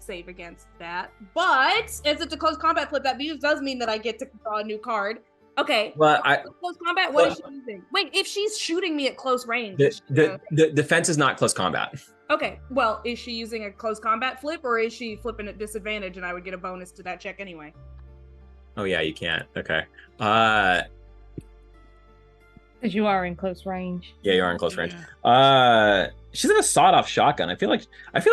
save against that. But as it's a close combat flip, that does mean that I get to draw a new card. Okay. Well, close combat. What is she using? Wait, if she's shooting me at close range, the defense is not close combat. okay. Well, is she using a close combat flip, or is she flipping at disadvantage, and I would get a bonus to that check anyway? Oh yeah, you can't. Okay. Because you are in close range. Yeah, you are in close range. Yeah. She's in a sawed-off shotgun. I feel like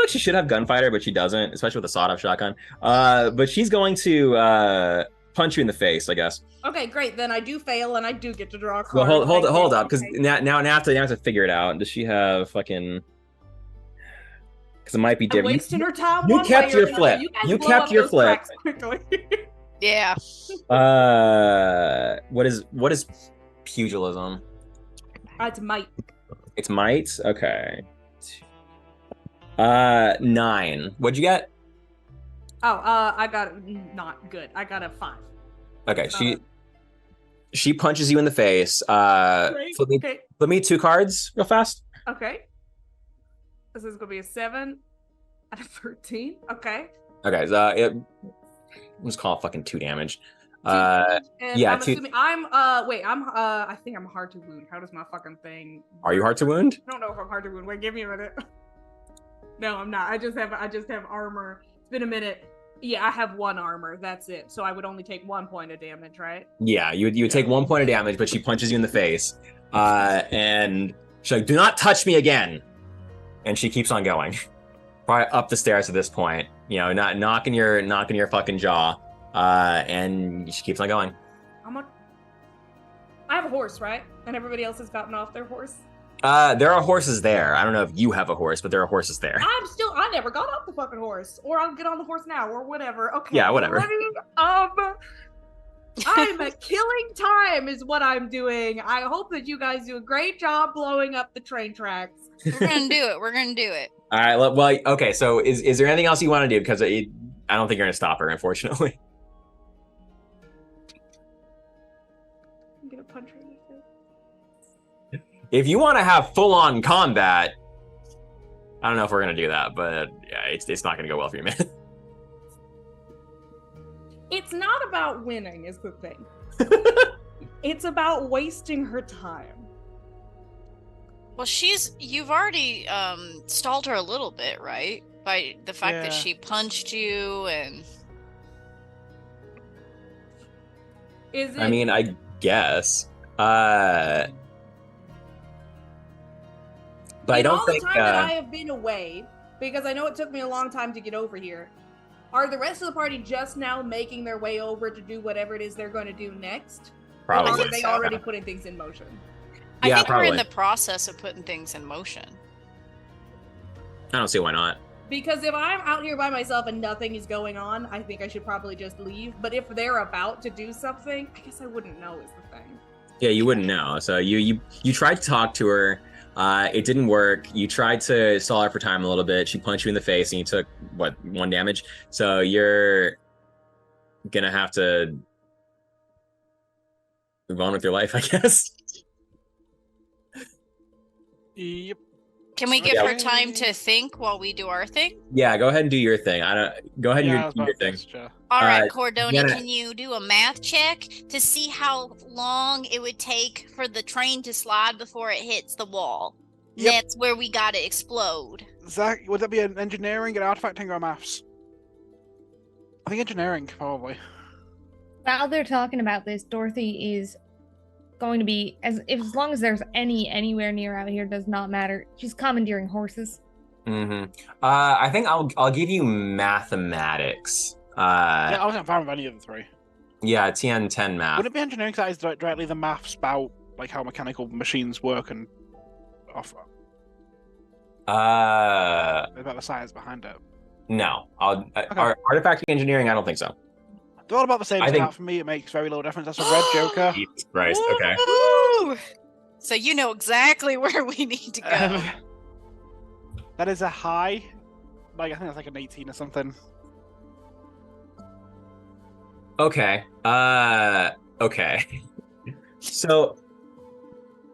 she should have gunfighter, but she doesn't, especially with a sawed-off shotgun. But she's going to punch you in the face, I guess. Okay, great. Then I do fail, and I do get to draw a card. Well, hold up, because Okay. now I have to figure it out. Does she have fucking? Because it might be I'm different. wasting her time. you one kept way or your the flip. other. guys You blow kept up your those flip. tracks quickly. Yeah. What is pugilism? That's might. It's might. Okay. 9. What'd you get? Oh, I got not good. I got a 5. Okay, she punches you in the face. Great. Okay. Flip me 2 cards real fast. Okay. This is gonna be a 7 out of 13. Okay. Okay, let's call it fucking 2 damage. And yeah, I'm two- assuming I think I'm hard to wound. How does my fucking thing? Are you hard to wound? I don't know if I'm hard to wound. Wait, give me a minute. No, I'm not. I just have armor. It's been a minute. Yeah, I have 1 armor. That's it. So I would only take 1 point of damage, right? Yeah, you would take 1 point of damage, but she punches you in the face. And she's like, "Do not touch me again." And she keeps on going. Probably up the stairs at this point. You know, not knocking your fucking jaw. And she keeps on going. I have a horse, right? And everybody else has gotten off their horse. There are horses there. I don't know if you have a horse, but there are horses there. I never got off the fucking horse. Or I'll get on the horse now, or whatever. Okay. Yeah, whatever. I'm killing time is what I'm doing. I hope that you guys do a great job blowing up the train tracks. We're gonna do it. We're gonna do it. All right. Well, okay. So, is there anything else you want to do? Because I don't think you're gonna stop her, unfortunately. I'm gonna punch her in the face. If you want to have full-on combat, I don't know if we're gonna do that, but yeah, it's not gonna go well for you, man. It's not about winning, is the thing. It's about wasting her time. Well, you've already stalled her a little bit, right? By the fact that Yeah. she punched you and Is it? I mean, I guess. But I in don't all think. the time that I have been away, because I know it took me a long time to get over here. Are the rest of the party just now making their way over to do whatever it is they're going to do next? Probably. Or are they already putting things in motion? I Yeah, think we're in probably. the process of putting things in motion. I don't see why not. Because if I'm out here by myself and nothing is going on, I think I should probably just leave. But if they're about to do something, I guess I wouldn't know is the thing. Yeah, you wouldn't know. So you tried to talk to her. It didn't work. You tried to stall her for time a little bit. She punched you in the face, and you took what, 1 damage. So you're gonna have to move on with your life, I guess. Yep. Can we give Yeah. her time to think while we do our thing? Yeah, go ahead and do your thing. I don't. Go ahead Yeah, I and was do about your to thing. suggest. All right, Uh, Cordoni, Jenna- can you do a math check to see how long it would take for the train to slide before it hits the wall? Yep. That's where we gotta explode. Zach, would that be an engineering, an artifacting, or maths? I think engineering, probably. While they're talking about this, Dorothy is going to be as long as there's anywhere near out here, does not matter. She's commandeering horses. Mm-hmm. I think I'll give you mathematics. Yeah, I wasn't fine with any of the three. Yeah, TN10 math. Wouldn't it be engineering because that is directly the maths about like how mechanical machines work and off about the science behind it? No. Artifacting engineering, I don't think so. They're all about the same I think- stat for me. It makes very little difference. That's a red Joker. Jesus Christ. Okay. Woo! So you know exactly where we need to go. That is a high. Like I think that's like an 18 or something. Okay. Okay. So.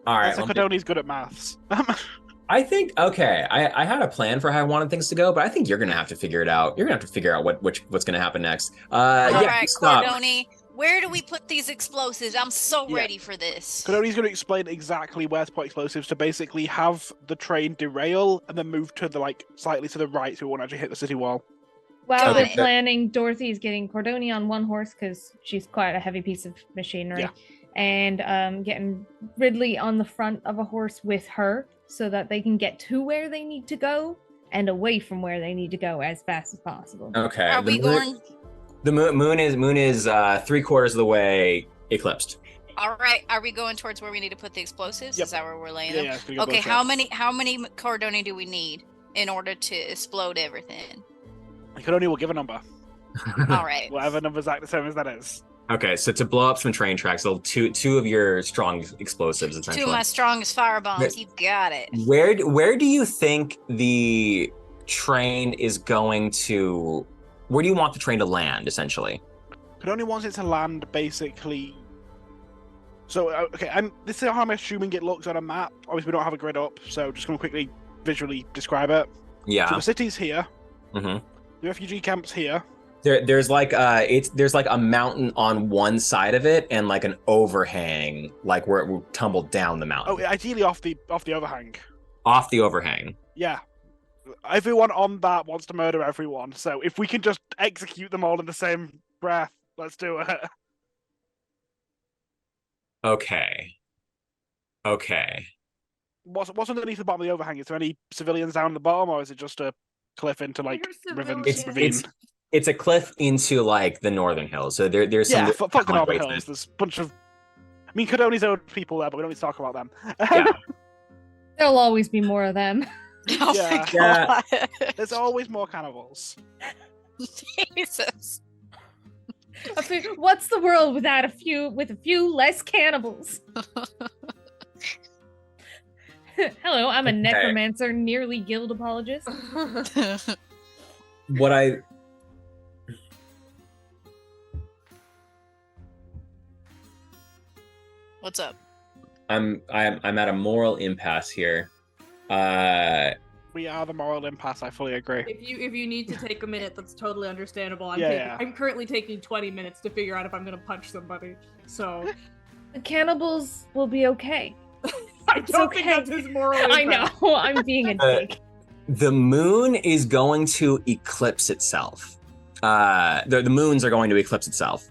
All right. That's like Cordoni's good at maths. I think okay. I had a plan for how I wanted things to go, but I think you're gonna have to figure it out. You're gonna have to figure out what's gonna happen next. All Yeah. right, Stop. Cordoni, where do we put these explosives? I'm so Yeah. ready for this. Cordoni's going to explain exactly where to put explosives to basically have the train derail and then move to the like slightly to the right so it won't actually hit the city wall. While Okay. they're planning, Dorothy's getting Cordoni on one horse because she's quite a heavy piece of machinery, Yeah. and getting Ridley on the front of a horse with her so that they can get to where they need to go and away from where they need to go as fast as possible. Okay. Are we going? The moon is 3/4 of the way eclipsed. All right. Are we going towards where we need to put the explosives? Yep. Is that where we're laying Yeah, them? yeah, it's gonna go Okay. both How sides. many Cordoni do we need in order to explode everything? Cordoni will give a number. All right. Whatever number Zach determines that is. Okay, so to blow up some train tracks, so two of your strong explosives essentially. Two of my strongest fire bombs. You got it. Where do you think the train is going to? Where do you want the train to land essentially? Cordoni wants it to land basically. So okay, and this is how I'm assuming it looks on a map. Obviously, we don't have a grid up, so just gonna quickly visually describe it. So Yeah. the city's here. Mhm. The refugee camp's here. There's like there's like a mountain on one side of it and like an overhang, like where it will tumble down the mountain Oh, ideally off the overhang. off the overhang. Yeah. Everyone on that wants to murder everyone, so if we can just execute them all in the same breath, let's do it. Okay. Okay. What's underneath the bottom of the overhang? Is there any civilians down the bottom, or is it just a cliff into like There's Riven's civilians. ravine? It's a cliff into like the northern hills. So there's some Yeah, fuck the Northern wasteland. Hills. There's a bunch of. I mean, Cordoni's own people there, but we don't need to talk about them. Yeah. There'll always be more of them. Oh Yeah. my god. There's always more cannibals. Jesus. What's the world without a few less cannibals? Hello, I'm a Okay. necromancer, nearly guild apologist. What I What's up? I'm at a moral impasse here. We are the moral impasse. I fully agree. If you need to take a minute, that's totally understandable. Yeah. I'm currently taking 20 minutes to figure out if I'm gonna punch somebody. So The cannibals will be okay. I It's don't okay. think that's his moral I impact. know, I'm being a dick. The moon is going to eclipse itself. The moons are going to eclipse itself.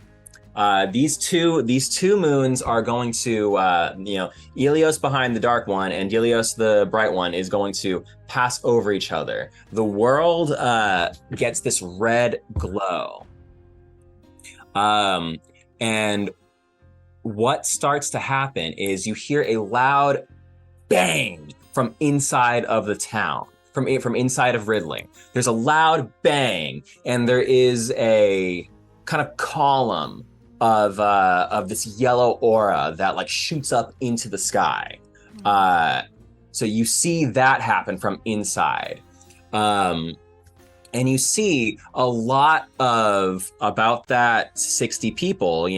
These two moons are going to, Ilios behind the dark one and Delios the bright one is going to pass over each other. The world gets this red glow. And what starts to happen is you hear a loud bang from inside of the town, from inside of Ridley. There's a loud bang, and there is a kind of column of this yellow aura that like shoots up into the sky. So you see that happen from inside. And you see a lot of about that 60 people,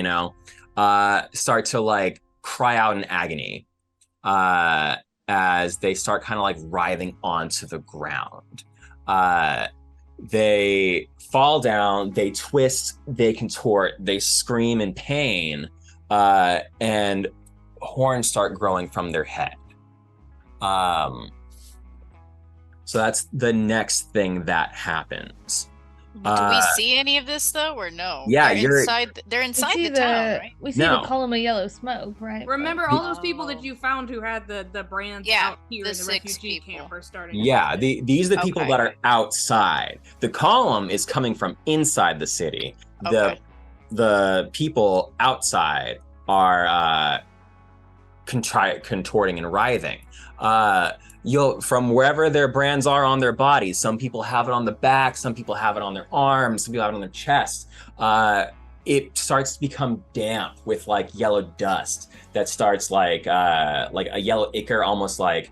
start to like cry out in agony as they start kind of like writhing onto the ground. They fall down, they twist, they contort, they scream in pain, and horns start growing from their head. So that's the next thing that happens. Do we see any of this though, or no? Yeah, they're inside the town, right? We see No. the column of yellow smoke, right? Remember all those people that you found who had the brands Yeah, out here the in the 6 refugee people. camp are starting. Yeah, these are the people Okay. that are outside. The column is coming from inside the city. Okay. The people outside are contorting and writhing. From wherever their brands are on their bodies, some people have it on the back, some people have it on their arms, some people have it on their chest. It starts to become damp with like yellow dust that starts like a yellow ichor almost like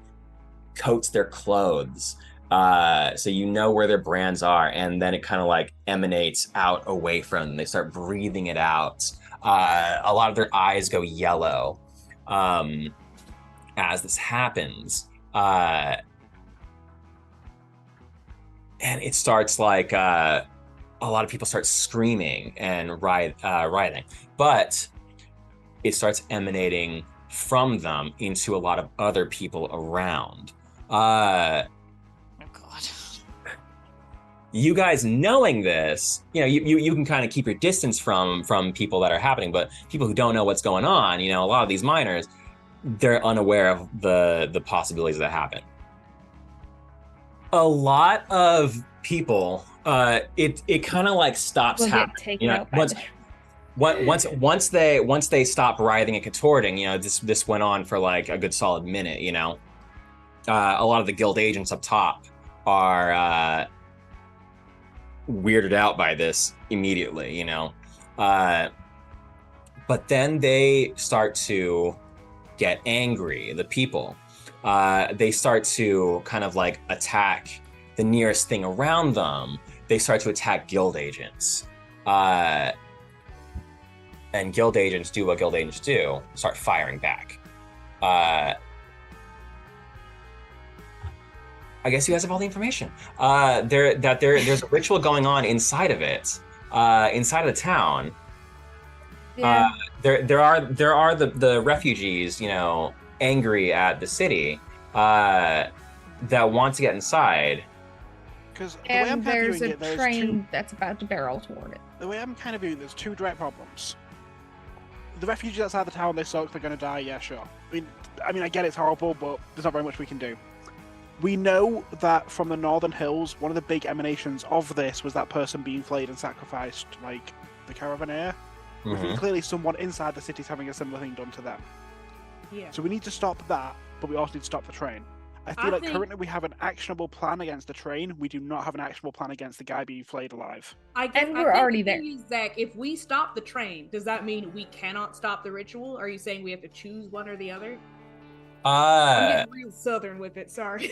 coats their clothes. So you know where their brands are, and then it kind of like emanates out away from them. They start breathing it out. A lot of their eyes go yellow as this happens. And it starts like a lot of people start screaming and writhing, but it starts emanating from them into a lot of other people around. Oh God. You guys knowing this, you can kind of keep your distance from people that are happening, but people who don't know what's going on, a lot of these miners, they're unaware of the possibilities that happen. A lot of people, it kind of like stops We'll get happening. taken out by Once they stop writhing and contorting, this went on for like a good solid minute. A lot of the guild agents up top are weirded out by this immediately. But then they start to get angry. The people, they start to kind of like attack the nearest thing around them. They start to attack guild agents. And guild agents do what guild agents do, start firing back. I guess you guys have all the information. There's a ritual going on inside of it, inside of the town. Yeah. There are the refugees, angry at the city, that want to get inside. Because the way I'm And kind of there's viewing a it, there's train that's about to barrel toward it. the way I'm kind of viewing, there's two direct problems. The refugees outside the town, they suck, they're going to die, yeah, sure. I mean, I get it's horrible, but there's not very much we can do. We know that from the Northern Hills, one of the big emanations of this was that person being flayed and sacrificed, like the Caravaneer. Mhm. Clearly someone inside the city is having a similar thing done to them. Yeah. So we need to stop that, but we also need to stop the train. I feel like think- currently we have an actionable plan against the train. We do not have an actionable plan against the guy being flayed alive. I guess, And I we're think already the there. thing is, Zach, if we stop the train, does that mean we cannot stop the ritual? Are you saying we have to choose one or the other? I'm getting real southern with it. Sorry.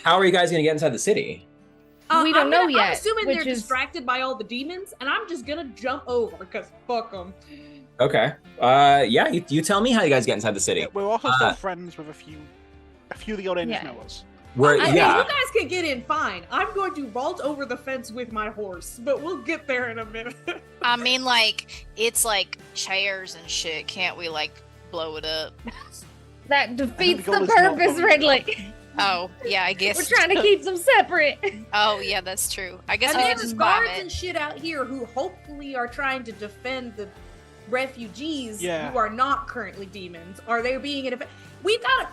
How are you guys gonna get inside the city? We don't know I'm yet, assuming they're which is- distracted by all the demons, and I'm just gonna jump over because fuck them. Okay. Yeah, you tell me how you guys get inside the city. We're also still friends with a few of the old Indians Yeah. know us. Where, I mean, yeah. you guys can get in fine. I'm going to vault over the fence with my horse, but we'll get there in a minute. I mean, like, it's like chairs and shit. Can't we, like, blow it up? That defeats goal the is not purpose, blowing Ridley. Oh, yeah, I guess. We're trying to keep them separate. Oh, yeah, that's true. I guess And we could there's just bomb guards it. and shit out here who hopefully are trying to defend refugees Yeah. who are not currently demons? Are they being in effect? We've got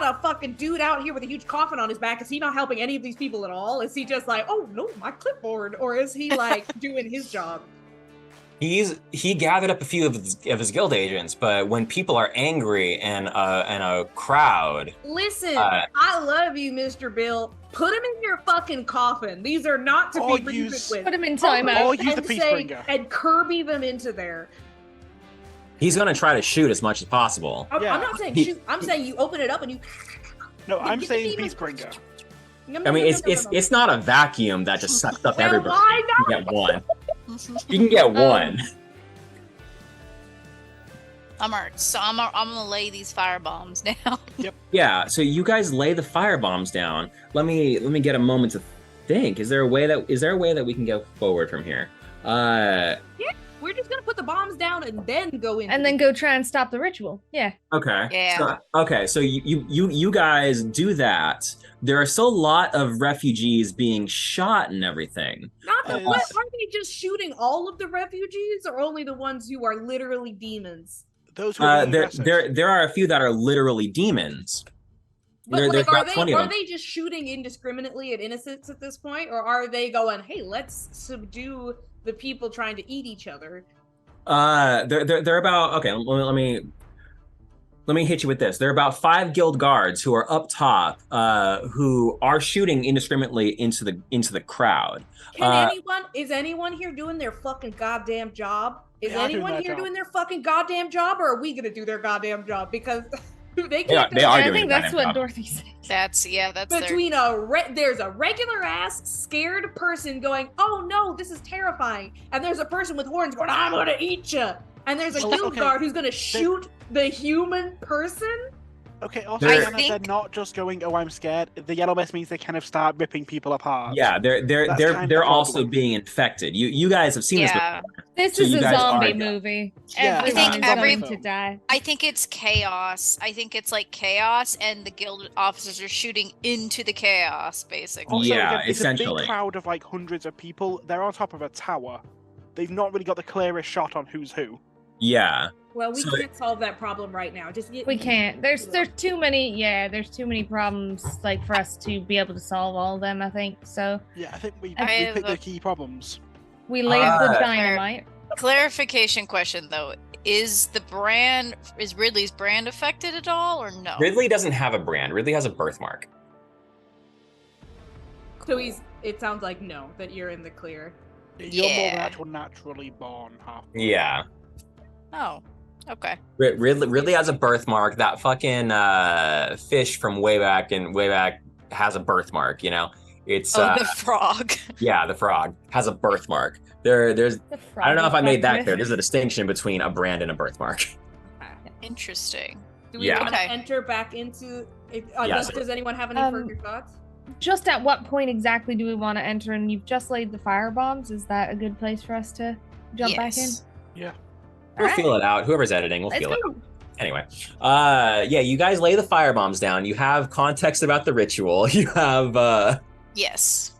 a fucking dude out here with a huge coffin on his back. Is he not helping any of these people at all? Is he just like, oh no, my clipboard, or is he like doing his job? He gathered up a few of his guild agents, but when people are angry and a crowd, Listen, I love you, Mr. Bill. Put him in your fucking coffin. These are not to Or be reasoned use- with. Put him in Open timeout. Or it use the and peace say- bringer. and Kirby them into there. he's gonna try to shoot as much as possible. I'm Yeah. not saying He- shoot. I'm saying you open it up and you. No, I'm Get the saying demon- peace bringer. I mean, it's not a vacuum that just sucks up Well, everybody. why You can get one. You can get one. So I'm gonna lay these fire bombs down. Yeah. So you guys lay the fire bombs down. Let me get a moment to think. Is there a way that we can go forward from here? We're just gonna put the bombs down and then go in. And then go try and stop the ritual. Yeah. Okay. Yeah. So you guys do that. There are still a lot of refugees being shot and everything. Not the Uh, what? Are they just shooting all of the refugees, or only the ones who are literally demons? Those who are being aggressive. There are a few that are literally demons. But There's like, about 20 of are them. they just shooting indiscriminately at innocents at this point, or are they going, "Hey, let's subdue the people trying to eat each other"? They're about okay. Let me hit you with this. There are about 5 guild guards who are up top, who are shooting indiscriminately into the crowd. Is anyone here doing their fucking goddamn job? Is They are doing anyone their here job. doing their fucking goddamn job, or are we gonna do their goddamn job? Because they They are can't. doing I a think that's goddamn what job. Dorothy said. That's their Between there's a regular ass scared person going, "Oh no, this is terrifying," and there's a person with horns going, "I'm gonna eat you," and there's a Oh, guild okay. guard who's gonna shoot the human person. Okay, also, They're- Anna, they're not just going, oh, I'm scared. The yellow mist means they kind of start ripping people apart. Yeah, they're That's kind of they're the also problem. being infected. You guys have seen this before. yeah. This So is you a guys zombie are- movie. Yeah, Everyone's I think going every- to die. I think it's chaos. I think it's like chaos, and the guild officers are shooting into the chaos, basically. Also, Yeah, again, it's a essentially. big crowd of like hundreds of people. They're on top of a tower. They've not really got the clearest shot on who's who. Yeah. Well, we So- can't solve that problem right now. Just get, We can't. There's too many. Yeah, there's too many problems like for us to be able to solve all of them. I think so. Yeah, I think we I have picked a- the key problems. We laid the Ah. dynamite. Clarification question though: Is Ridley's brand affected at all, or no? Ridley doesn't have a brand. Ridley has a birthmark. So it sounds like no, that you're in the clear. You're more Yeah. than actual naturally born half. Yeah. Oh, okay. Ridley has a birthmark. That fucking fish from way back has a birthmark. You know, it's Oh, the frog. yeah, the frog has a birthmark. There's The I don't know if I made that frog clear. There's a distinction between a brand and a birthmark. Interesting. Do we Yeah. want to Okay. enter back into? Yes. Does anyone have any Um, further thoughts? Just at what point exactly do we want to enter? And you've just laid the fire bombs. Is that a good place for us to jump back in? Yes. Yeah. We'll Alright. feel it out. Whoever's editing, we'll Let's feel it go. out. Anyway, yeah, you guys lay the fire bombs down. You have context about the ritual. You have Yes.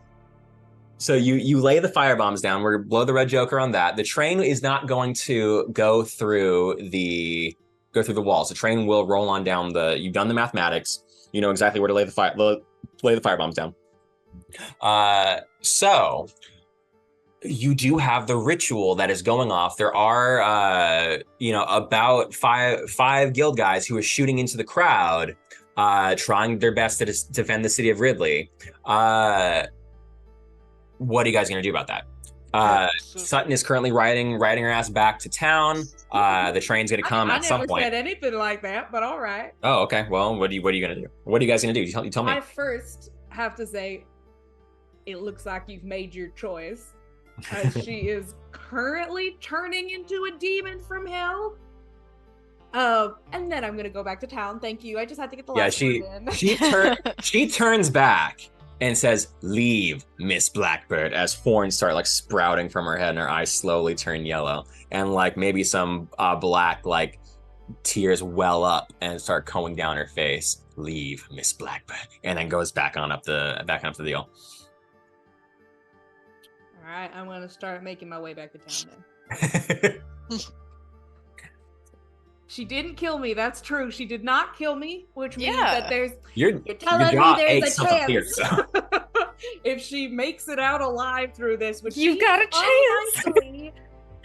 so you lay the fire bombs down. We're blow the red joker on that. The train is not going to go through the walls. The train will roll on down you've done the mathematics. You know exactly where to lay the fire bombs down. So you do have the ritual that is going off. There are about five guild guys who are shooting into the crowd, trying their best to defend the city of Ridley. What are you guys going to do about that? Sutton is currently riding her ass back to town. The train's going to come at some I point. never said anything like that, but all right. Oh, okay. Well, what are you going to do? What are you guys going to do? You tell me. I first have to say, it looks like you've made your choice, as she is currently turning into a demon from hell. And then I'm gonna go back to town. Thank you. I just had to get the last word in. She turns back and says, "Leave, Miss Blackbird," as horns start like sprouting from her head and her eyes slowly turn yellow, and like maybe some black like tears well up and start going down her face. "Leave, Miss Blackbird," and then goes back on up the deal. All right, I'm gonna start making my way back to town then. She didn't kill me. That's true. She did not kill me, which means Yeah. that there's. You're You're telling me jaw there's aches a up here, chance. so. If she makes it out alive through this, which You've got a chance.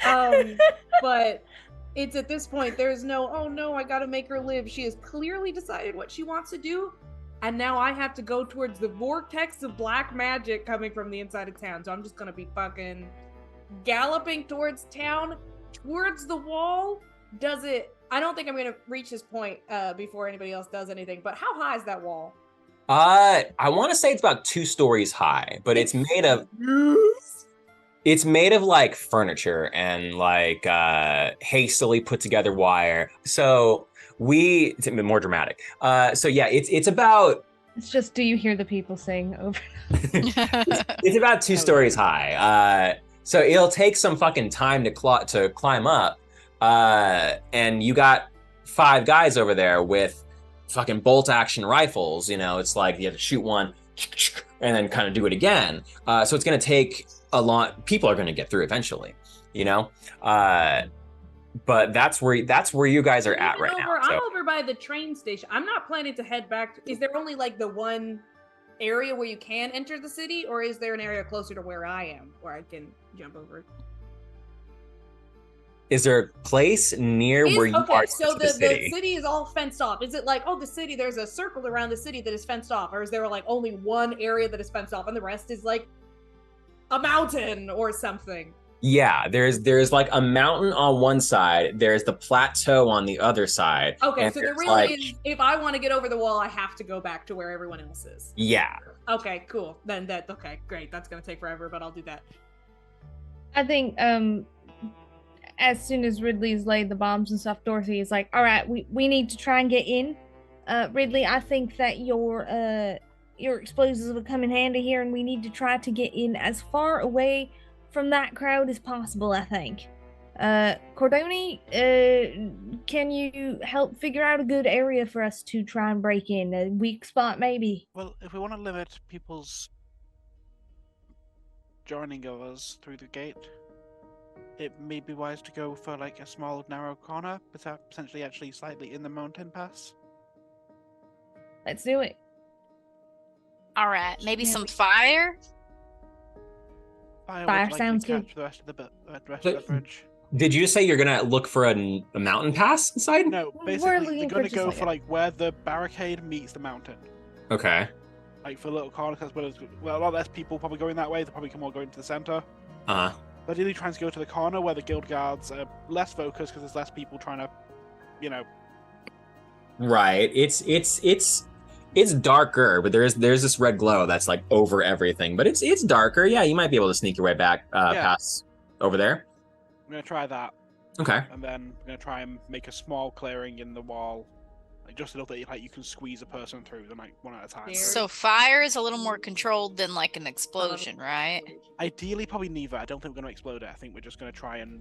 unlikely, but it's at this point there's no, oh no, I gotta make her live. She has clearly decided what she wants to do, and now I have to go towards the vortex of black magic coming from the inside of town. So I'm just gonna be fucking galloping towards town, towards the wall. Does it? I don't think I'm gonna reach this point before anybody else does anything. But how high is that wall? I want to say it's about 2 stories high, but it's made of like furniture and like hastily put together wire. So it's more dramatic. So yeah, it's about It's just, do you hear the people sing over? it's about 2 stories high. So it'll take some fucking time to climb up. And you got 5 guys over there with fucking bolt action rifles. You know, it's like you have to shoot one and then kind of do it again. So it's going to take a lot. People are going to get through eventually, you know? But that's where you guys are at right now. I'm over by the train station. I'm not planning to head back. Is there only like the one area where you can enter the city, or is there an area closer to where I am where I can jump over? Is there a place near where you are? So the city is all fenced off. Is it like, oh, the city, there's a circle around the city that is fenced off? Or is there like only one area that is fenced off and the rest is like a mountain or something? Yeah, there's like a mountain on one side. There's the plateau on the other side. Okay, so there really is, if I want to get over the wall, I have to go back to where everyone else is. Yeah. Okay, cool. Then okay, great. That's going to take forever, but I'll do that. I think as soon as Ridley's laid the bombs and stuff, Dorothy is like, all right, we need to try and get in. Ridley, I think that your explosives will come in handy here, and we need to try to get in as far away from that crowd as possible, I think. Cordoni, can you help figure out a good area for us to try and break in? A weak spot, maybe? Well, if we want to limit people's joining of us through the gate, it may be wise to go for like a small, narrow corner, but potentially actually slightly in the mountain pass. Let's do it. All right, maybe some fire. Fire sounds good. The rest of the bridge. Did you just say you're gonna look for a mountain pass inside? No, basically they're gonna go for like where the barricade meets the mountain. Okay. Like for a little corner, because a lot less people probably going that way. They probably come all going to the center. Uh-huh. But ideally trying to go to the corner where the guild guards are less focused because there's less people trying to, you know. Right. It's darker, but there's this red glow that's like over everything. But it's darker. Yeah, you might be able to sneak your way back past over there. I'm gonna try that. Okay. And then I'm gonna try and make a small clearing in the wall, like just enough that like you can squeeze a person through them like one at a time. So fire is a little more controlled than like an explosion, right? Ideally, probably neither. I don't think we're gonna explode it. I think we're just gonna try and.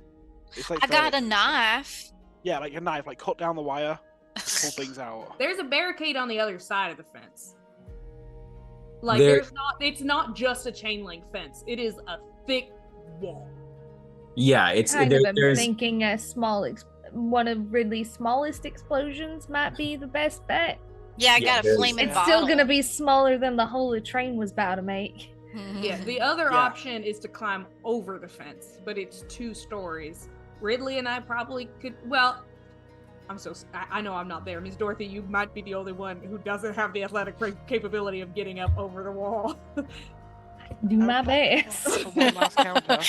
It's like I got a knife. Yeah, like a knife, like cut down the wire, pull things out. There's a barricade on the other side of the fence. Like it's not just a chain link fence. It is a thick wall. Yeah, it's I'm thinking a one of Ridley's smallest explosions might be the best bet. Yeah, I got a flaming It's bottle. still gonna be smaller than the hole the train was about to make. Yeah, the other option is to climb over the fence, but it's 2 stories. Ridley and I probably could. Well, I know I'm not there. Miss Dorothy, you might be the only one who doesn't have the athletic capability of getting up over the wall. Do my best. One last counter.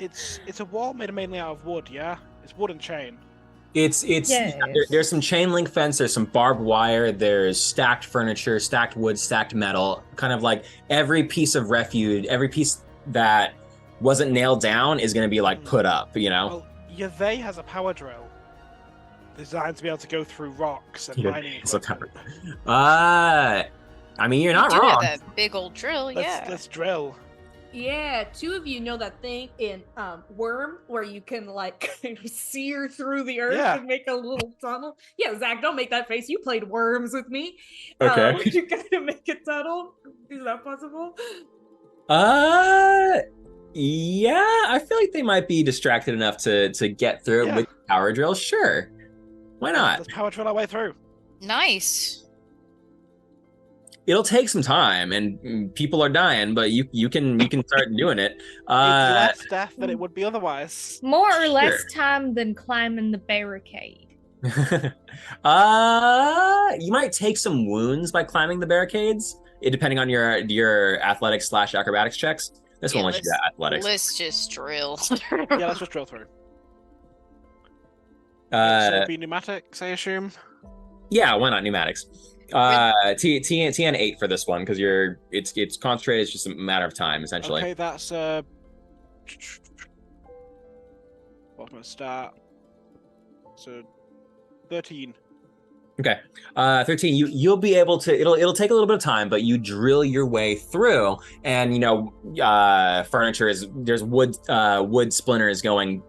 It's a wall made mainly out of wood, yeah? It's wood and chain. It's Yes. There's some chain link fence, there's some barbed wire, there's stacked furniture, stacked wood, stacked metal, kind of like every piece of refuge, every piece that wasn't nailed down is going to be like put up, you know? Well, Yavei has a power drill designed to be able to go through rocks and mining equipment. I mean, you're not You do wrong. have that big old drill, yeah. Let's drill. Yeah, 2 of you know that thing in Worm where you can like kind of sear through the earth and make a little tunnel. Yeah, Zach, don't make that face. You played Worms with me. Okay. You kind of make a tunnel. Is that possible? Yeah, I feel like they might be distracted enough to get through it Yeah. with power drill. Sure, why not? Let's power drill our way through. Nice. It'll take some time, and people are dying, but you can start doing it. It's less death than it would be otherwise. More or less Sure. time than climbing the barricade. You might take some wounds by climbing the barricades, depending on your athletics / acrobatics checks. This one Yeah, lets you do athletics. Let's just drill. Yeah, let's just drill through. So it'd be pneumatics, I assume. Yeah, why not pneumatics? TN 8 for this one because it's concentrated. It's just a matter of time essentially. Okay, that's what's my start? So 13. Okay, 13. You'll be able to. It'll take a little bit of time, but you drill your way through, and furniture is there's wood splinters going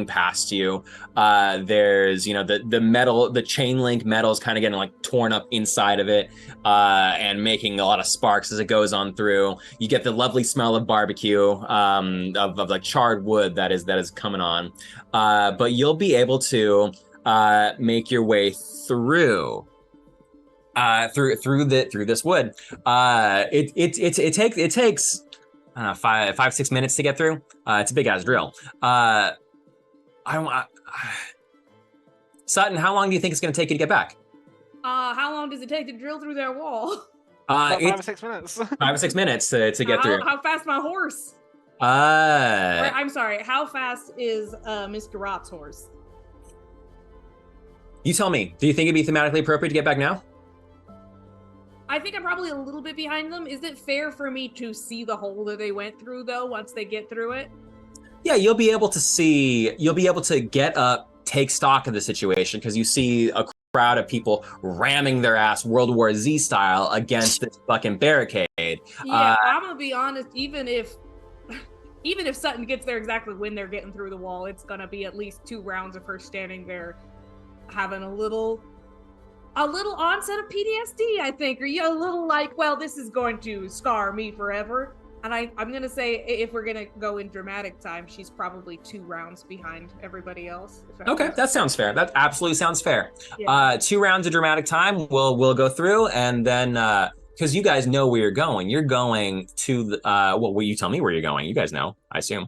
past you. There's the metal, the chain link metal is kind of getting like torn up inside of it, and making a lot of sparks as it goes on through. You get the lovely smell of barbecue, of like charred wood that is coming on, but you'll be able to make your way through this wood. It takes 5-6 minutes to get through. It's a big ass drill. Sutton, how long do you think it's going to take you to get back? How long does it take to drill through that wall? About 5 or It's 6 minutes. 5 or 6 minutes to get through. How fast my horse? Or, Uh, I'm sorry. How fast is Mr. Rott's horse? you tell me. Do you think it'd be thematically appropriate to get back now? I think I'm probably a little bit behind them. Is it fair for me to see the hole that they went through, though, once they get through it? Yeah, you'll be able to see. You'll be able to get up, take stock of the situation because you see a crowd of people ramming their ass World War Z style against this fucking barricade. Yeah, I'm gonna be honest. Even if Sutton gets there exactly when they're getting through the wall, it's gonna be at least 2 rounds of her standing there, having a little onset of PTSD, I think, or a little like, well, this is going to scar me forever. And I'm gonna say, if we're gonna go in dramatic time, she's probably 2 rounds behind everybody else. Okay, that sounds fair. That absolutely sounds fair. Yeah. 2 rounds of dramatic time. We'll go through, and then because you guys know where you're going. You're going to the well, you tell me where you're going. You guys know, I assume.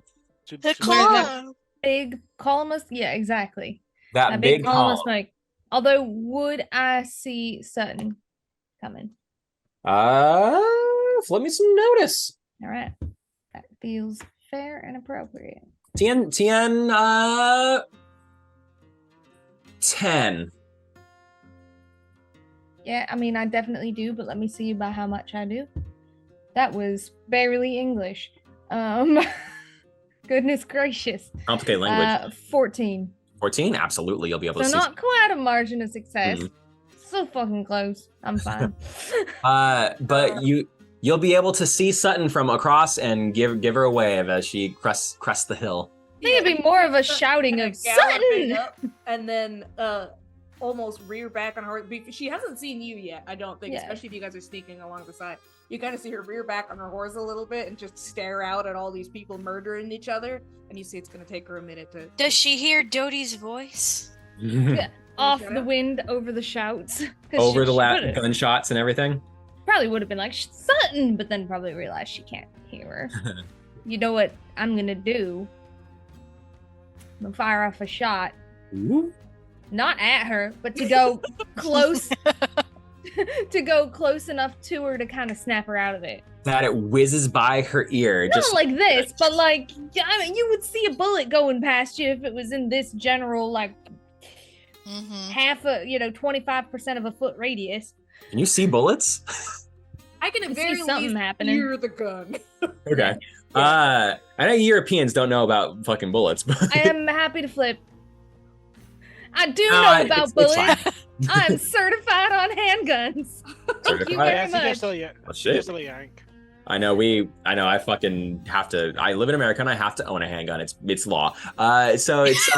To- The to- club. Big column. Yeah, exactly. That That big big column of column. smoke. Although, would I see Sutton coming? Flip me some notice. All right. That feels fair and appropriate. TN 10. Yeah, I mean, I definitely do, but let me see by how much I do. That was barely English. Goodness gracious. Complicated language. 14. 14, absolutely. You'll be able So to see. not quite a margin of success. Mhm. So fucking close. I'm fine. But you'll be able to see Sutton from across and give her a wave as she crests the hill. I think it'd be more of a shouting Kinda of galloping Sutton. up and then almost rear back on her. She hasn't seen you yet, I don't think, Yeah. especially if you guys are sneaking along the side. You kind of see her rear back on her horse a little bit and just stare out at all these people murdering each other. And you see it's going to take her a minute to. Does she hear Dodie's voice? Off Shut the up. wind, over the shouts. 'Cause Over the she would've- gunshots and everything. Probably would have been like Sutton, but then probably realized she can't hear her. You know what I'm gonna do? I'm gonna fire off a shot, Ooh. not at her, but to go close, to go close enough to her to kind of snap her out of it. That it whizzes by her ear. Not Just like this, but like I mean, you would see a bullet going past you if it was in this general like Mm-hmm. half a 25% of a foot radius. Can you see bullets? I can You at see very something least happening. hear the gun. Okay. I know Europeans don't know about fucking bullets, but I am happy to flip. I do No, know about it's bullets. fine. I'm certified on handguns. Thank you Certified? very Yeah, so much. you're still, Oh, shit. still a yank. I know I fucking have to. I live in America and I have to own a handgun. It's law. So it's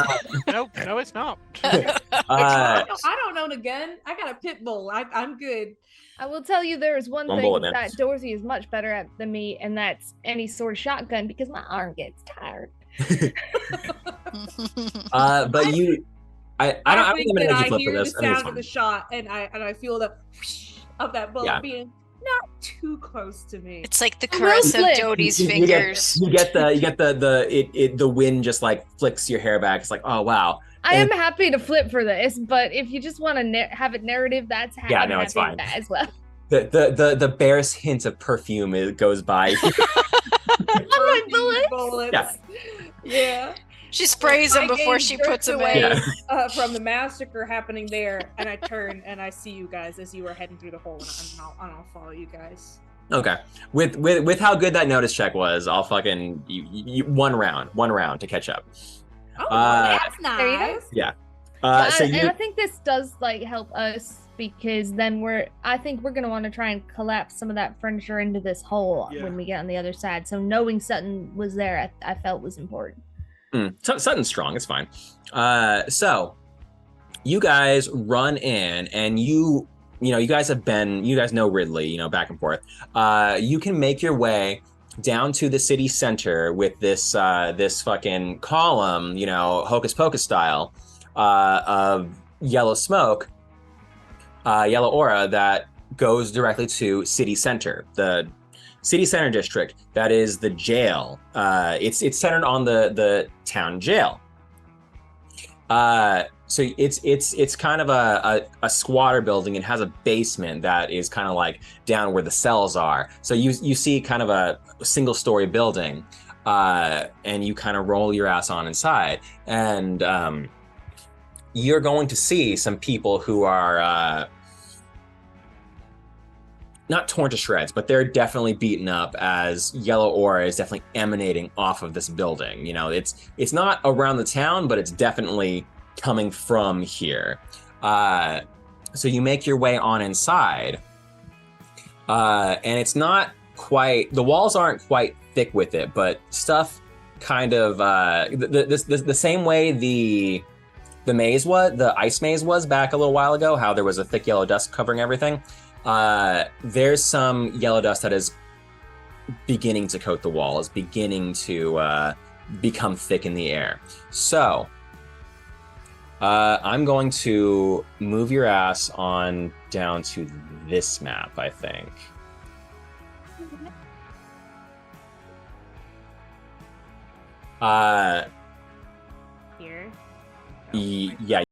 No, it's not. uh, I don't know down again. I got a pit bull. I'm good. I will tell you there is one One thing bullet, man. that Dorothy is much better at than me, and that's any sort of shotgun because my arm gets tired. But you, I don't think think I'm gonna that make you I flip for hear the this. I think it's sound of the fine. shot, and I feel the whoosh of that bullet Yeah. being not too close to me. It's like the I will caress of flip. Doty's You fingers. get the wind just like flicks your hair back. It's like, oh wow. I am And- happy to flip for this, but if you just want to have it narrative, that's Yeah, I'm no, happy it's fine. with that as well. The barest hint of perfume goes by. my bullets. Yeah. Yeah. She sprays him I before gain she jerked puts him away, in. Yeah. From the massacre happening there, and I turn and I see you guys as you are heading through the hole, and I'll follow you guys. Okay. With how good that notice check was, I'll fucking you one round to catch up. Oh, that's There you go. nice. So And you I think this does like help us because then I think we're gonna want to try and collapse some of that furniture into this hole Yeah. when we get on the other side. So knowing Sutton was there, I felt was important. Sutton's strong. It's fine. So you guys run in, and you guys know Ridley, back and forth. You can make your way down to the city center with this fucking column, hocus pocus style, of yellow smoke, yellow aura that goes directly to city center, the city center district. That is the jail. It's centered on the town jail. So it's kind of a squatter building. It has a basement that is kind of like down where the cells are. So you see kind of a single story building, and you kind of roll your ass on inside, and you're going to see some people who are not torn to shreds, but they're definitely beaten up, as yellow aura is definitely emanating off of this building. It's not around the town, but it's definitely coming from here. So you make your way on inside, and it's not quite, the walls aren't quite thick with it, but stuff kind of the same way the maze was, the ice maze was back a little while ago, how there was a thick yellow dust covering everything. There's some yellow dust that is beginning to coat the wall, is beginning to become thick in the air. So I'm going to move your ass on down to this map, I think. Here. Yeah.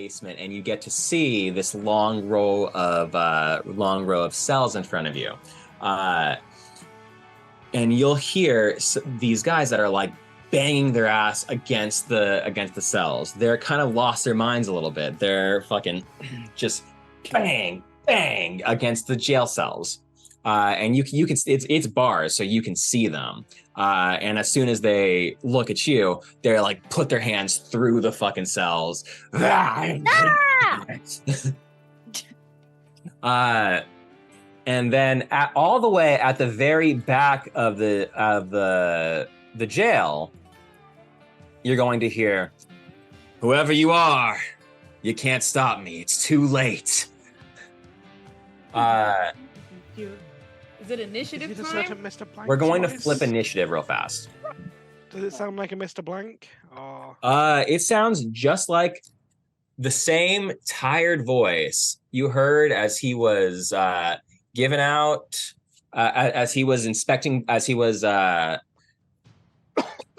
basement, and you get to see this long row of cells in front of you, and you'll hear these guys that are like banging their ass against the cells. They're kind of lost their minds a little bit. They're fucking just bang against the jail cells, and you can it's bars, so you can see them. And as soon as they look at you, they're like put their hands through the fucking cells. And then all the way at the very back of the jail, you're going to hear, "Whoever you are, you can't stop me. It's too late." Is it initiative Is it a time? certain Mr. Blank? We're going to voice? flip initiative real fast. Does it sound like a Mr. Blank? Or It sounds just like the same tired voice you heard as he was giving out, as he was inspecting, as he was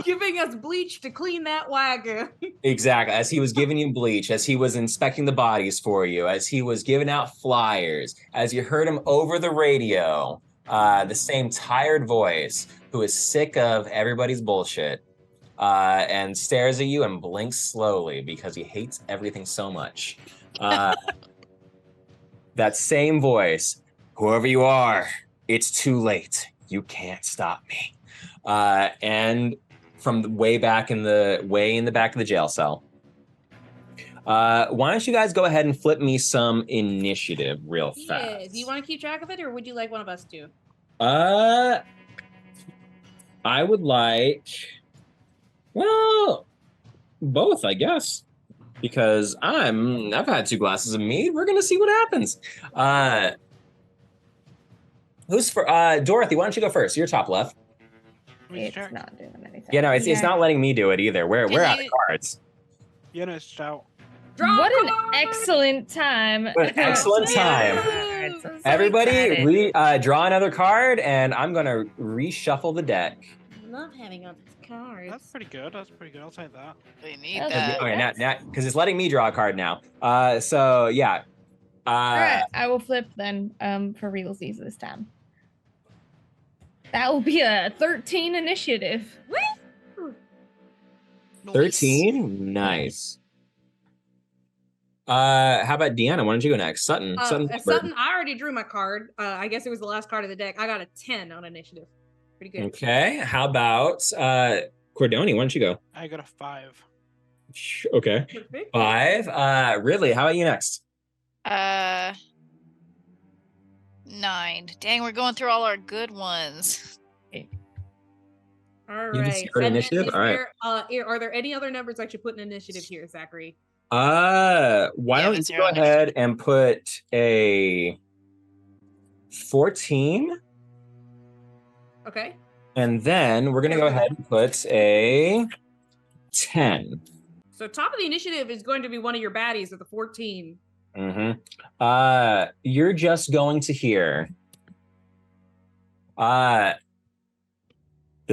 Giving us bleach to clean that wagon. exactly as he was giving you bleach, as he was inspecting the bodies for you, as he was giving out flyers, as you heard him over the radio. The same tired voice who is sick of everybody's bullshit, and stares at you and blinks slowly because he hates everything so much. That same voice, "Whoever you are, it's too late. You can't stop me." And from the way in the back of the jail cell. Why don't you guys go ahead and flip me some initiative real fast? Yeah. Do you want to keep track of it, or would you like one of us to? I would like, well, both, I guess, because I've had 2 glasses of mead. We're gonna see what happens. Who's for Dorothy? Why don't you go first? You're top left. It's not doing anything. Yeah, no, it's not letting me do it either. We're out of cards. yeah, no, it's out. Draw What an card! excellent time. What an excellent time. I'm so Everybody, excited. draw another card, and I'm gonna reshuffle the deck. I love having all these cards. That's pretty good. That's pretty good. I'll take that. We need Okay. that. Okay, now, because it's letting me draw a card now. So yeah. All right, I will flip then for realsies this time. That will be a 13 initiative. Woo! 13, nice. How about Deanna? Why don't you go next? Sutton. Sutton, I already drew my card. I guess it was the last card of the deck. I got a 10 on initiative. Pretty good. Okay. How about Cordoni? Why don't you go? I got a 5. Okay. Perfect. 5. Ridley, how about you next? 9. Dang, we're going through all our good ones. All You right. just heard initiative? All right. Are there any other numbers I should put in initiative here, Zachary? Why Yeah, don't you that's go your own ahead and put a 14, Okay. and then we're gonna go ahead and put a 10. So top of the initiative is going to be one of your baddies with a 14. Mm-hmm. You're just going to hear, the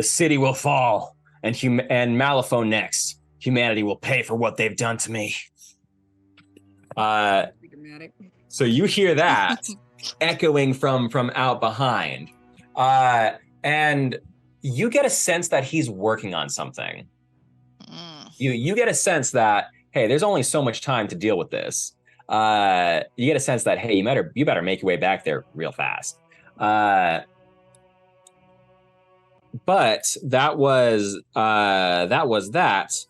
city will fall, and Malifaux next. Humanity will pay for what they've done to me. Pretty dramatic. So you hear that echoing from out behind, and you get a sense that he's working on something. You get a sense that, hey, there's only so much time to deal with this. You get a sense that, hey, you better make your way back there real fast. But that was that.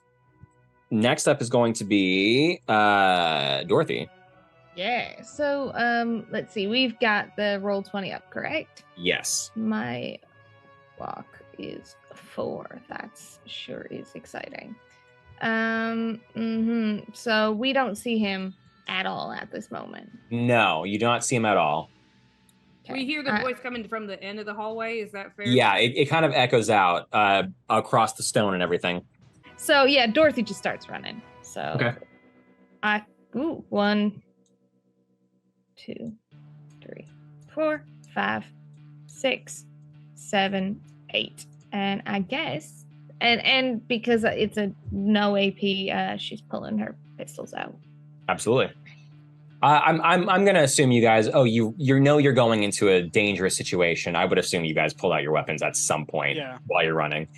Next up is going to be Dorothy. Yeah. So let's see. We've got the roll 20 up, correct? Yes. My walk is 4. That's sure is exciting. So we don't see him at all at this moment. No, you do not see him at all. We hear the voice coming from the end of the hallway. Is that fair? Yeah, it kind of echoes out across the stone and everything. So yeah, Dorothy just starts running. So Okay. 1, 2, 3, 4, 5, 6, 7, 8. And I guess and because it's a no AP, she's pulling her pistols out. Absolutely. I'm gonna assume you guys. Oh, you know you're going into a dangerous situation. I would assume you guys pull out your weapons at some point while you're running.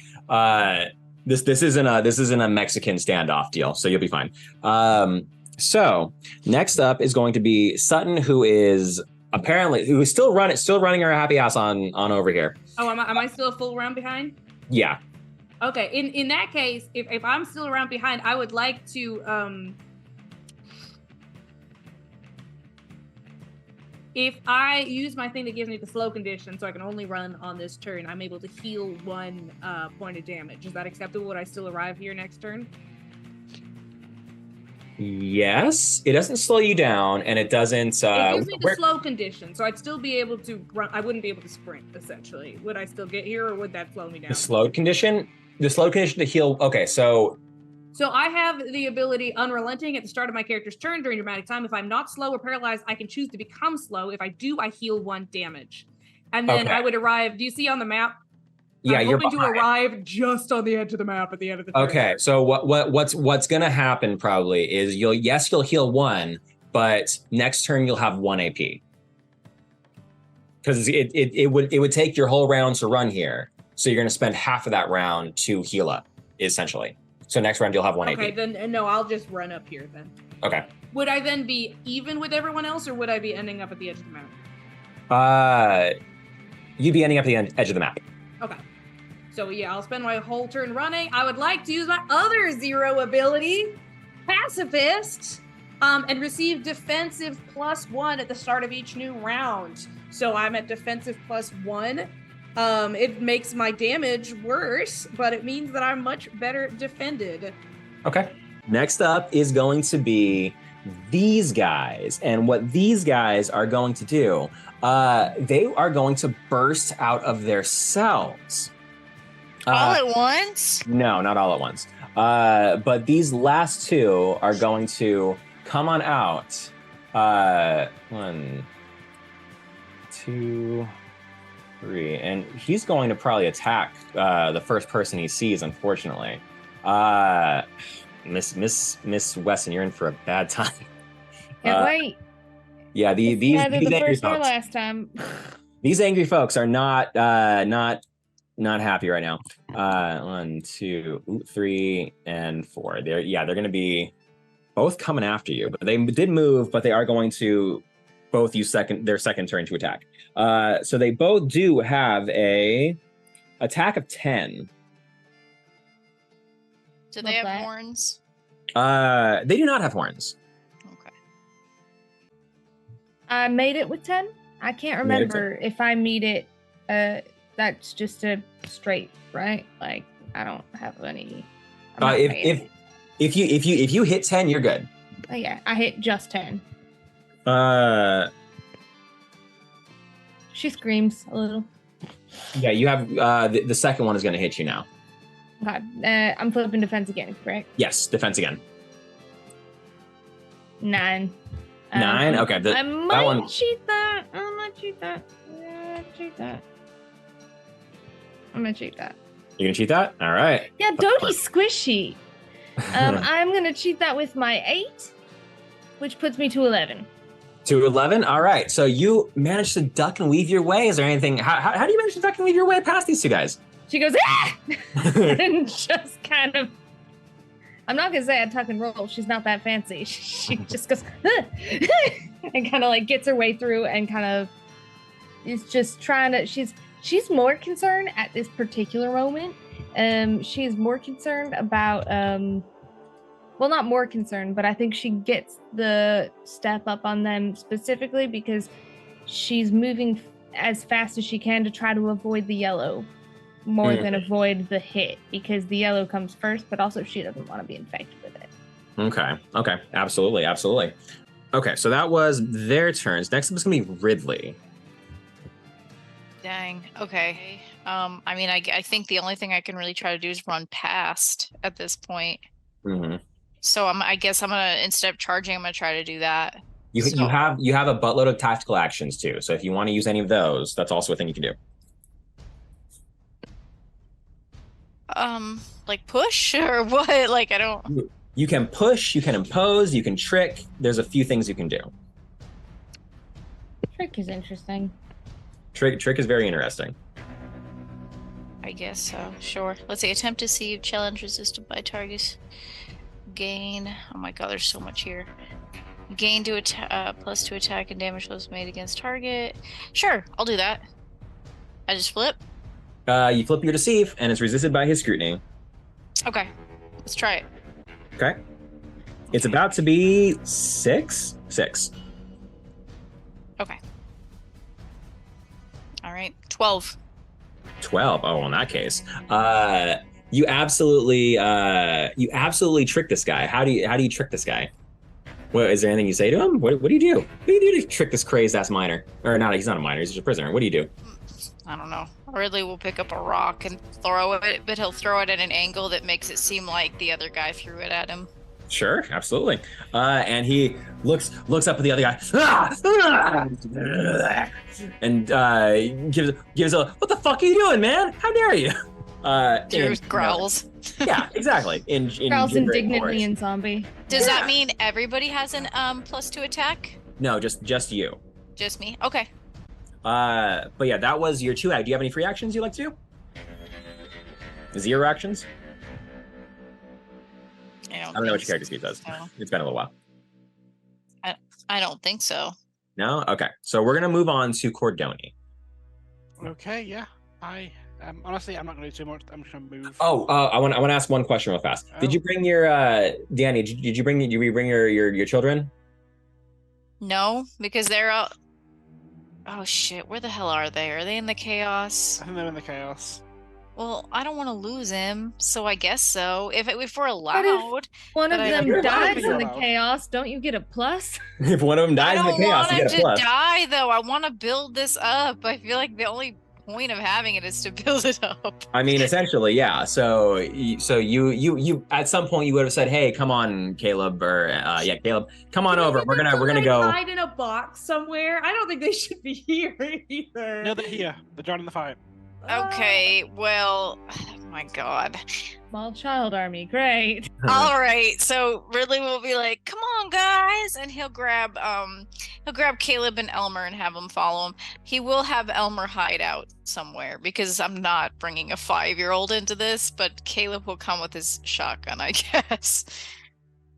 This isn't a Mexican standoff deal, so you'll be fine. So next up is going to be Sutton, who is still running her happy ass on over here. Oh, am I still a full round behind? Yeah. Okay. In that case, if I'm still around behind, I would like to if I use my thing that gives me the slow condition, so I can only run on this turn, I'm able to heal 1 point of damage. Is that acceptable? Would I still arrive here next turn? Yes, it doesn't slow you down, and it doesn't. It gives me the slow condition, so I'd still be able to run. I wouldn't be able to sprint. Essentially, would I still get here, or would that slow me down? The slow condition to heal. Okay, so I have the ability Unrelenting at the start of my character's turn during dramatic time. If I'm not slow or paralyzed, I can choose to become slow. If I do, I heal 1 damage, and then I would arrive. Do you see on the map? Yeah, I'm hoping to arrive just on the edge of the map at the end of the turn. Okay, so what's gonna happen probably is you'll heal 1, but next turn you'll have 1 AP. Because it would take your whole round to run here. So you're gonna spend half of that round to heal up, essentially. So next round you'll have 1 AP. Okay, then no, I'll just run up here then. Okay. Would I then be even with everyone else, or would I be ending up at the edge of the map? You'd be ending up at the edge of the map. Okay. So yeah, I'll spend my whole turn running. I would like to use my other 0 ability, Pacifist, and receive defensive +1 at the start of each new round. So I'm at defensive +1. It makes my damage worse, but it means that I'm much better defended. Okay. Next up is going to be these guys. And what these guys are going to do, they are going to burst out of their cells. All at once? No, not all at once. But these last 2 are going to come on out. 1, 2, 3, and he's going to probably attack the first person he sees. Unfortunately, Miss Wesson, you're in for a bad time. Can't wait. Yeah, these the angry first or folks. last time. These angry folks are not happy right now. 1, 2, 3, and 4. They're going to be both coming after you, but they did move, but they are going to both use their second turn to attack. So they both do have a attack of 10. Do they Love have that. horns? They do not have horns. Okay. I made it with 10. I can't You made it remember if I meet it. That's just a straight, right? Like I don't have any. I'm not paying. If you hit 10, you're good. Oh yeah, I hit just 10. She screams a little. Yeah, you have the second one is going to hit you now. Okay, I'm flipping defense again, correct? Yes, defense again. 9. 9. Okay, I might one. cheat that. I might cheat that. I'm gonna cheat that. You're gonna cheat that? All right. Yeah, Doty's squishy. I'm gonna cheat that with my 8, which puts me to 11. To 11. All right. So you managed to duck and weave your way. Is there anything? How do you manage to duck and weave your way past these 2 guys? She goes, ah! And just kind of. I'm not gonna say I tuck and roll. She's not that fancy. She just goes, ah! And kind of like gets her way through and kind of is just trying to. She's more concerned at this particular moment. She's more concerned about well, not more concerned, but I think she gets the step up on them specifically because she's moving as fast as she can to try to avoid the yellow more than avoid the hit, because the yellow comes first, but also she doesn't want to be infected with it. Okay. Absolutely. Okay, so that was their turns. Next up is gonna be Ridley. Dang. Okay. I mean, I think the only thing I can really try to do is run past at this point. Mm-hmm. So I guess I'm gonna, instead of charging, I'm gonna try to do that. You have a buttload of tactical actions too. So if you want to use any of those, that's also a thing you can do. Like push or what? Like I don't. You can push, you can impose, you can trick. There's a few things you can do. Trick is interesting. Trick is very interesting. I guess so. Sure. Let's see. Attempt to deceive. Challenge resisted by targets. Gain. Oh my god, there's so much here. Gain to plus to attack and damage was made against target. Sure, I'll do that. I just flip. You flip your deceive, and it's resisted by his scrutiny. Okay, let's try it. Okay. It's about to be 6. Okay. All right, 12. 12. Oh, in that case, you absolutely trick this guy. How do you trick this guy? What is there anything you say to him? What do you do? What do you do to trick this crazed ass miner? Or not? He's not a miner. He's just a prisoner. What do you do? I don't know. Ridley will pick up a rock and throw it, but he'll throw it at an angle that makes it seem like the other guy threw it at him. Sure, absolutely. And he looks up at the other guy, and gives a "What the fuck are you doing, man? How dare you?" Drew growls. Yeah, exactly. In Growls gibberish indignantly voice. in zombie. Does that mean everybody has an +2 attack? No, just you. Just me? Okay. But yeah, that was your 2 act. Do you have any free actions you'd like to do? 0 actions? I don't know what your character sheet does. so. It's been a little while. I don't think so. No? Okay. So we're gonna move on to Cordoni. Okay, yeah. Honestly, I'm not going to do too much. I'm just going to move. Oh, I want to ask one question real fast. Did you bring your Danny? Did you bring your children? No, because they're out. Oh shit! Where the hell are they? Are they in the chaos? I think they're in the chaos. Well, I don't want to lose him, so I guess so. If we're allowed, One of But I- them You're allowed, dies but you're in the allowed. chaos. Don't you get a plus? If one of them I dies in don't the chaos, want you him get a to plus. die though. I want to build this up. I feel like the only point of having it is to build it up. I mean, essentially, yeah. So you at some point you would have said, "Hey, come on, Caleb," or Caleb, come on over. We're gonna go. hide in a box somewhere. I don't think they should be here either. No, they're here. They're joining the fight. Okay, well, oh my god. Small child army. Great. All right, so Ridley will be like, "Come on, guys," and he'll grab Caleb and Elmer and have them follow him. He will have Elmer hide out somewhere because I'm not bringing a 5-year-old into this, but Caleb will come with his shotgun, I guess.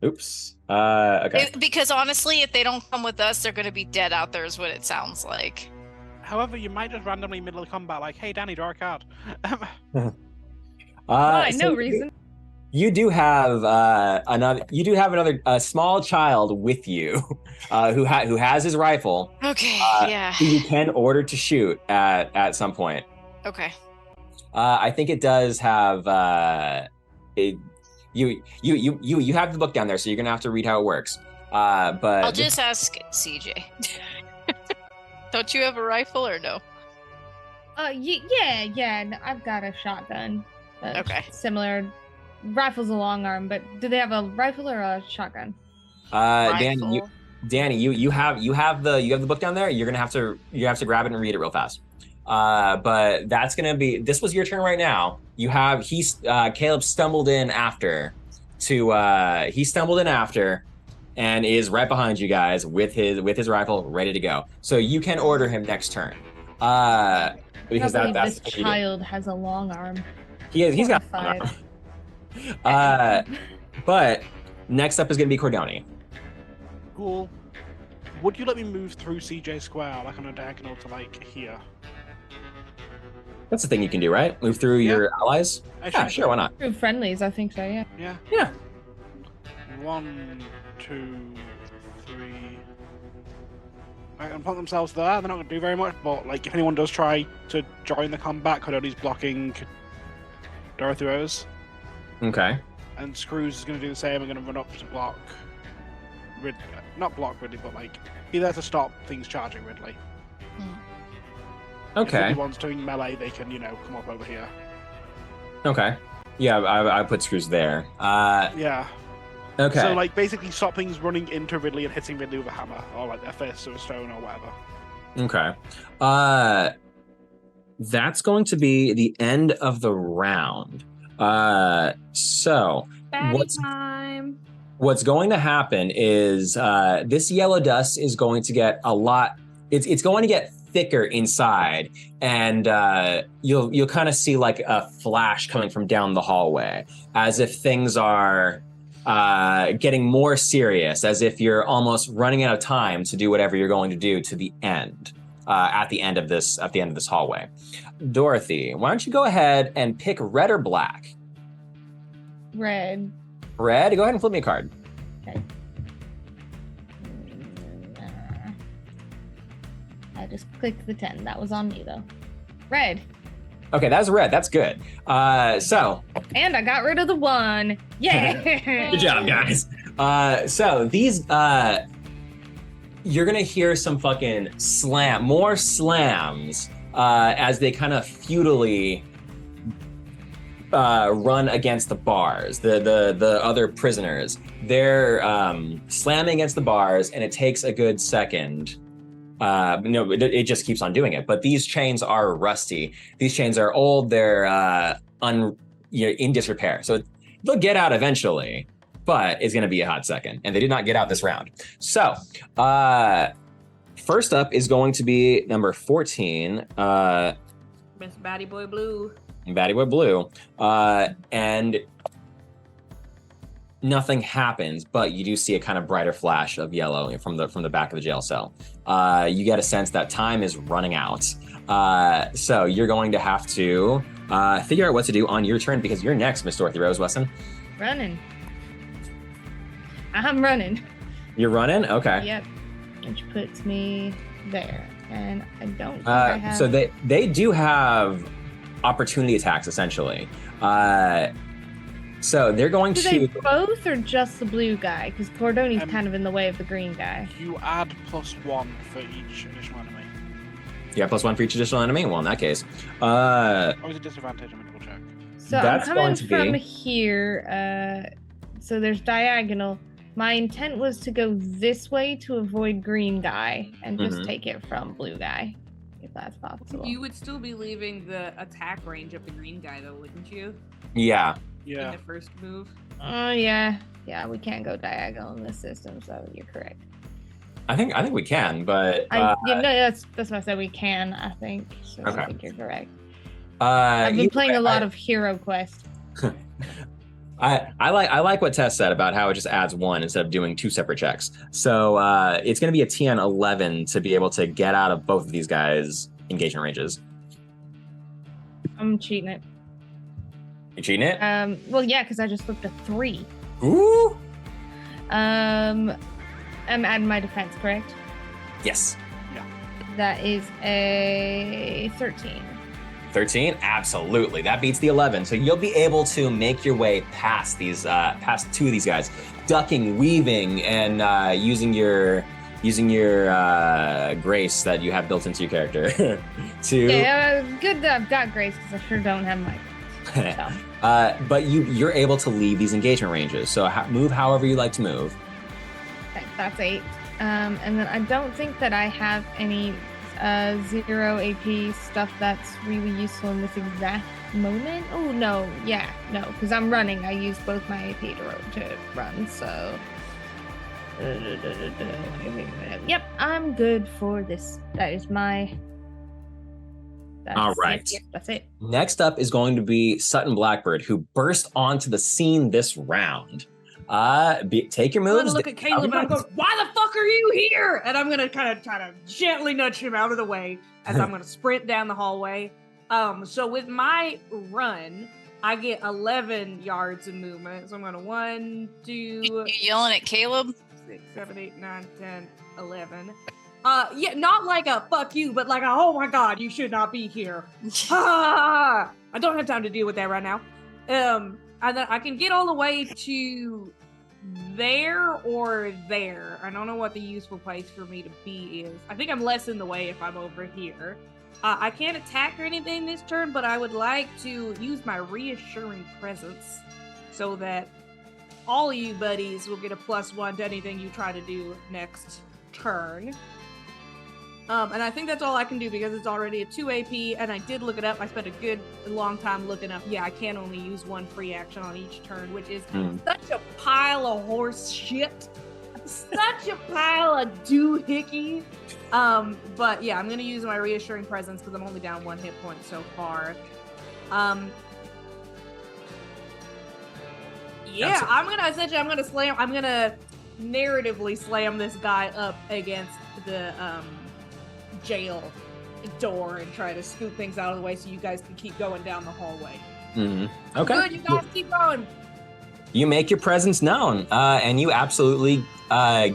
Oops. Okay. Because honestly, if they don't come with us, they're going to be dead out there, is what it sounds like. However, you might just randomly middle of combat, like, "Hey, Danny, draw a card." Why? So No reason. You do have another small child with you, who has his rifle. Okay, yeah. Who you can order to shoot at some point. Okay. I think it does have you have the book down there, so you're gonna have to read how it works. But I'll just ask CJ. Don't you have a rifle or no? Yeah. I've got a shotgun. Okay. Similar. Rifle's a long arm, but do they have a rifle or a shotgun? Rifle. Danny, you have the book down there. You're gonna have to grab it and read it real fast. But that's gonna be, this was your turn right now. Caleb stumbled in after and is right behind you guys with his rifle ready to go. So you can order him next turn. Because I believe that's this child has a long arm. he's got Horrified. but next up is gonna be Cordoni. Cool. Would you let me move through CJ Square, like on a diagonal to, like, here? That's the thing you can do, right? Move through Yeah. your allies? I Yeah, should- sure, why not? True friendlies, I think so, yeah. Yeah. Yeah. 1, 2, 3. Right, and put themselves there. They're not going to do very much, but, like, if anyone does try to join the combat, Cordoni's blocking Dorothy Rose. Okay. And Screws is going to do the same. I'm going to run up to block Ridley. Not block Ridley, but, like, be there to stop things charging Ridley. If Okay. anyone's doing melee, they can, come up over here. Okay. Yeah, I put Screws there. Yeah. Okay. So, like, basically stop things running into Ridley and hitting Ridley with a hammer, or, like, their fist or a stone or whatever. Okay. That's going to be the end of the round. So Baddie time. What's going to happen is this yellow dust is going to get a lot. It's going to get thicker inside, and you'll kind of see like a flash coming from down the hallway, as if things are getting more serious, as if you're almost running out of time to do whatever you're going to do to the end. At the end of this hallway, Dorothy, why don't you go ahead and pick red or black? Red. Red. Go ahead and flip me a card. Okay. I just clicked the 10. That was on me though. Red. Okay, that's red. That's good. So. And I got rid of the 1. Yeah. Good job, guys. So these, you're gonna hear some fucking more slams, as they kind of futilely run against the bars. The other prisoners, they're slamming against the bars, and it takes a good second. No, it just keeps on doing it. But these chains are rusty. These chains are old. They're in disrepair. So they'll get out eventually, but it's going to be a hot second. And they did not get out this round. So first up is going to be number 14. Miss Baddie Boy Blue. Baddie Boy Blue. And nothing happens, but you do see a kind of brighter flash of yellow from the back of the jail cell. You get a sense that time is running out. So you're going to have to figure out what to do on your turn, because you're next, Miss Dorothy Rose Wesson. Running. I'm running. You're running? Okay. Yep. Which puts me there. And I don't think I have... So they do have opportunity attacks, essentially. So they're going Do to... they both, or just the blue guy? Because Cordoni's kind of in the way of the green guy. You add +1 for each additional enemy. Yeah, +1 for each additional enemy? Well, in that case. Always a disadvantage, I'm going to double check. So That's I'm going coming to from be- here. So there's diagonal. My intent was to go this way to avoid green guy and just Mhm. take it from blue guy, if that's possible. You would still be leaving the attack range of the green guy, though, wouldn't you? Yeah. In Yeah. the first move. Oh yeah, we can't go diagonal in this system, so you're correct. I think we can, but... That's what I said. We can, I think. So Okay. I think you're correct. I've been playing a lot of Hero Quest. I like what Tess said about how it just adds 1 instead of doing 2 separate checks. So it's going to be a TN 11 to be able to get out of both of these guys' engagement ranges. I'm cheating it. You cheating it? Well, yeah, because I just looked at 3. Ooh. I'm adding my defense, correct? Yes. That is a 13. 13? Absolutely. That beats the 11. So you'll be able to make your way past these, past 2 of these guys, ducking, weaving, and using your grace that you have built into your character to. Yeah, good that I've got grace, because I sure don't have my. So. But you're able to leave these engagement ranges. So move however you like to move. Okay, that's 8. And then I don't think that I have any 0 AP stuff that's really useful in this exact moment. Oh no, because I'm running. I use both my AP to run. So, yep, I'm good for this. That is my. All right. Yep, that's it. Next up is going to be Sutton Blackbird, who burst onto the scene this round. Take your I'm gonna moves. look at Caleb and I'm going, "Why the fuck are you here?" And I'm gonna kind of try to gently nudge him out of the way as I'm gonna sprint down the hallway. So with my run, I get 11 yards of movement. So I'm gonna 1, 2, You yelling at Caleb? 6, 7, 8, 9, 10, 11. Yeah, not like a fuck you, but like a oh my god, you should not be here. I don't have time to deal with that right now. And then I can get all the way to there or there. I don't know what the useful place for me to be is. I think I'm less in the way if I'm over here. I can't attack or anything this turn, but I would like to use my reassuring presence so that all you buddies will get a +1 to anything you try to do next turn. And I think that's all I can do because it's already a 2 AP, and I did look it up. I spent a good long time looking up. Yeah, I can only use 1 free action on each turn, which is such a pile of horse shit. Such a pile of doohickey. But yeah, I'm gonna use my reassuring presence because I'm only down 1 hit point so far. Yeah, I'm gonna narratively slam this guy up against the jail door and try to scoot things out of the way so you guys can keep going down the hallway. Okay. Good, you guys keep going. You make your presence known, and you absolutely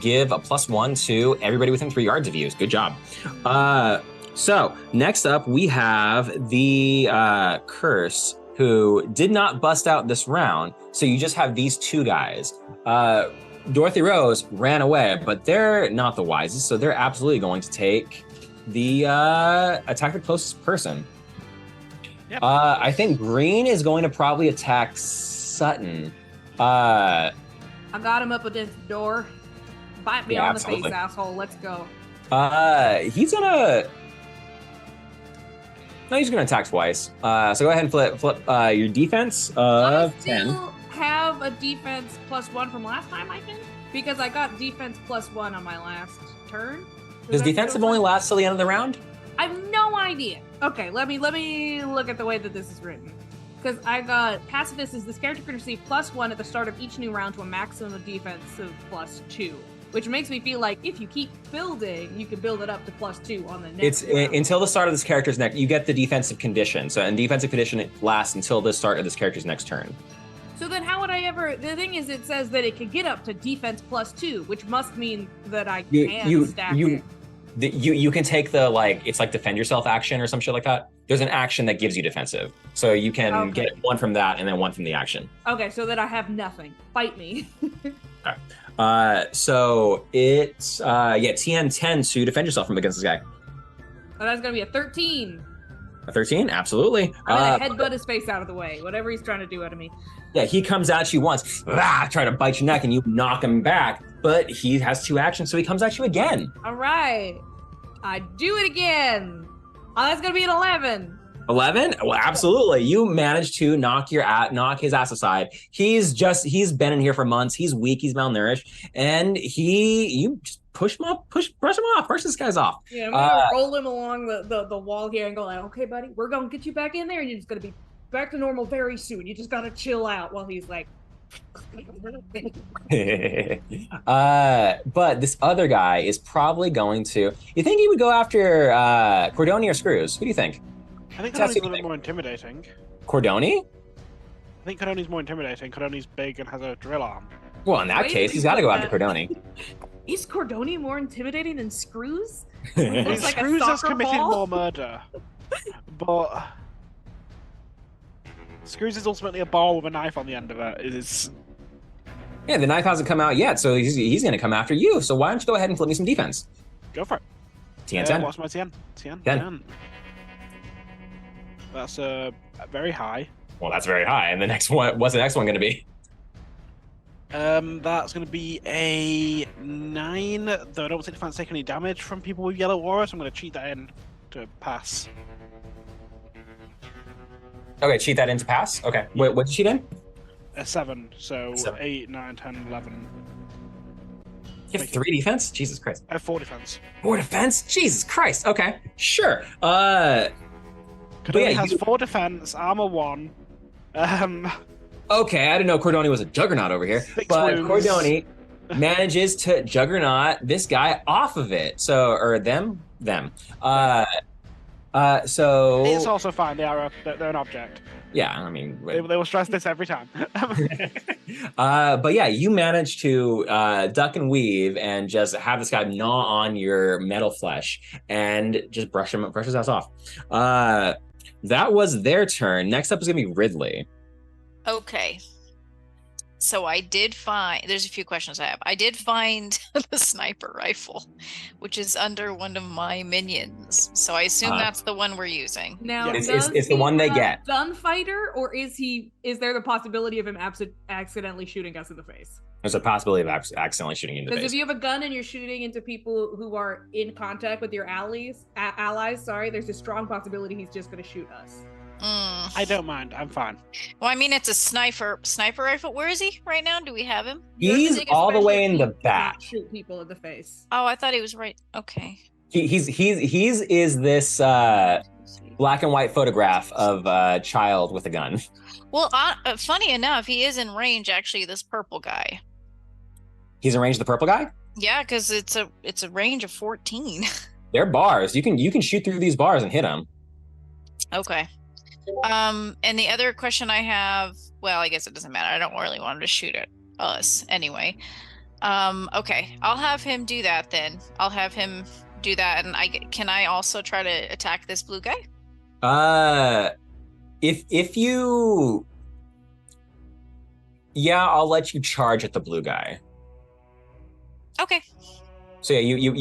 give a +1 to everybody within 3 yards of you. Good job. So next up, we have the curse, who did not bust out this round. So you just have these 2 guys. Dorothy Rose ran away, but they're not the wisest, so they're absolutely going to take the attack the closest person. Yep. I think Green is going to probably attack Sutton. I got him up against the door. Bite me Yeah, on absolutely. the face, asshole. Let's go. He's gonna. No, he's gonna attack twice. So go ahead and flip your defense of I 10. still have a defense +1 from last time, I think, because I got defense +1 on my last turn. Does defensive only last till the end of the round? I have no idea. Okay, let me look at the way that this is written. Because I got pacifist is this character can receive +1 at the start of each new round to a maximum of defense of +2, which makes me feel like if you keep building, you can build it up to +2 on the next. It's round. until the start of this character's next. You get the defensive condition. So, and defensive condition it lasts until the start of this character's next turn. So then, how would I ever? The thing is, it says that it can get up to defense +2, which must mean that I can stack it. You can take the it's like defend yourself action or some shit like that. There's an action that gives you defensive, so you can get 1 from that and then 1 from the action. Okay, so that I have nothing. Fight me. So it's TN 10 to defend yourself from against this guy. So that's gonna be a 13. A 13, absolutely. I'm gonna headbutt his face out of the way. Whatever he's trying to do out of me. Yeah, he comes at you once, try to bite your neck, and you knock him back. But he has 2 actions, so he comes at you again. All right, I do it again. Oh, that's gonna be an 11. 11? Well, absolutely. You managed to knock his ass aside. He's been in here for months. He's weak. He's malnourished, and you just brush this guy's off. Yeah, I'm gonna roll him along the wall here and go like, okay, buddy, we're gonna get you back in there, and you're just gonna be back to normal very soon. You just gotta chill out while he's like. But this other guy is probably going to. You think he would go after Cordoni or Screws? Who do you think? I think That's Cordoni's a what little you bit more intimidating. Cordoni? I think Cordoni's more intimidating. Cordoni's big and has a drill arm. Well, in that Wait, case, he's got to go after Cordoni. Is Cordoni more intimidating than Screws? I mean, Looks like a Screws has soccer committed ball. more murder, but Screws is ultimately a ball with a knife on the end of it. It is. Yeah, the knife hasn't come out yet, so he's going to come after you. So why don't you go ahead and flip me some defense? Go for it. TN 10. What's my TN? 10. 10. That's very high. Well, that's very high. And the next one, what's the next one going to be? That's going to be a 9, though I don't think I take any damage from people with yellow aura, so I'm going to cheat that in to pass. Okay, cheat that in to pass. Okay. Wait, what did you cheat in? A 7, so 7. 8, 9, 10, 11. You have 3 defense? Jesus Christ. I have 4 defense. 4 defense? Jesus Christ. Okay, sure. Cordoni yeah, has 4 defense, armor 1. Okay, I didn't know Cordoni was a juggernaut over here, 6 but wounds. Cordoni manages to juggernaut this guy off of it. So, or them. So It's also fine. They're an object. yeah, I mean, They will stress this every time. but yeah, you manage to duck and weave and just have this guy gnaw on your metal flesh and just brush his ass off. That was their turn. Next up is gonna be Ridley. Okay. So I did find, there's a few questions I have. I did find the sniper rifle, which is under one of my minions. So I assume that's the one we're using. Now, Yeah. It's does the he one they have get. gunfighter, or is there the possibility of him accidentally shooting us in the face? There's a possibility of accidentally shooting you in the Because face. if you have a gun and you're shooting into people who are in contact with your allies, there's a strong possibility he's just going to shoot us. I don't mind. I'm fine. Well, I mean, it's a sniper rifle. Where is he right now? Do we have him? You're He's using all the especially way if in he the cannot back. Shoot people in the face. Oh, I thought he was right. Okay. He's this black and white photograph of a child with a gun. Well, funny enough, he is in range. Actually, this purple guy. He's in range of the purple guy. Yeah, because it's a range of 14. They're bars. You can shoot through these bars and hit them. Okay. And the other question I have, well, I guess it doesn't matter. I don't really want him to shoot at us anyway. Okay, I'll have him do that then. I'll have him do that, and can I also try to attack this blue guy? If you, yeah, I'll let you charge at the blue guy. Okay. So yeah, you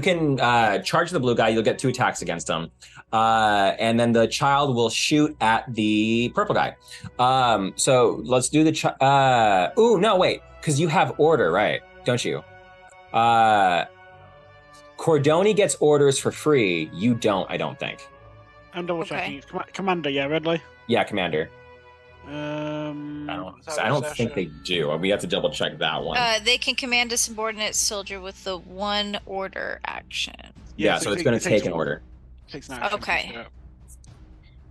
can charge the blue guy. You'll get 2 attacks against him, and then the child will shoot at the purple guy. So let's do the ooh, no, wait, because you have order, right? Don't you? Cordoni gets orders for free. You don't, I don't think. I'm double checking. Commander, yeah, Redley. Yeah, Commander. I I don't think they do. We have to double check that one. They can command a subordinate soldier with the 1 order action. Yeah, so it's going to take an order. Takes an action. Okay.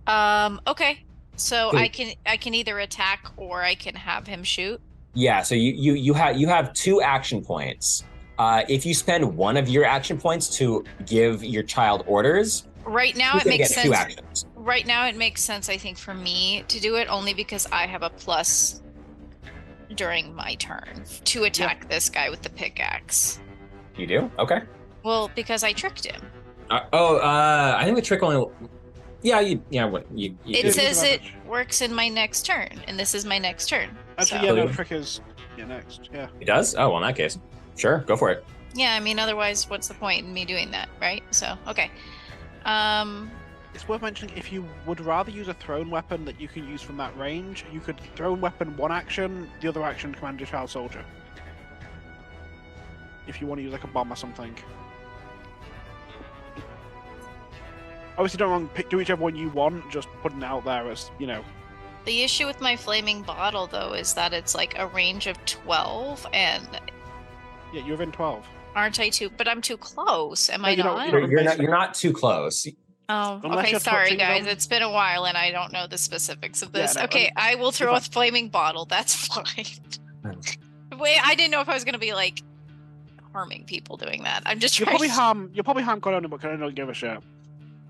Yeah. Okay. So Okay. I can either attack or I can have him shoot. Yeah, so you have 2 action points. If you spend one of your action points to give your child orders, Right now you it can makes get sense. 2 actions. Right now it makes sense, I think, for me to do it only because I have a plus during my turn to attack this guy with the pickaxe. You do? Okay. Well, because I tricked him. I think the trick only. Yeah, you It do. says it advantage. works in my next turn, and this is my next turn. Actually, so- yeah, no, trick is next. Yeah. It does? Oh, well, in that case, sure, go for it. Yeah, I mean, otherwise, what's the point in me doing that, right? So, okay. It's worth mentioning, if you would rather use a thrown weapon that you can use from that range, you could thrown weapon 1 action, the other action command your child soldier. If you want to use like a bomb or something. Obviously, don't wrong. Do whichever one you want. Just putting it out there as The issue with my flaming bottle, though, is that it's like a range of 12, and Yeah, you're within 12. aren't I too? But I'm too close. Am No, I you're not- not? you're not- You're not too close. Oh, Unless okay. you're Sorry, touching guys. them. It's been a while, and I don't know the specifics of this. no, Okay, I will throw a fine. flaming bottle. That's fine. Wait, I didn't know if I was gonna be like harming people doing that. I'm just You'll trying. probably harm Cordoni, but Cordoni don't give a shit.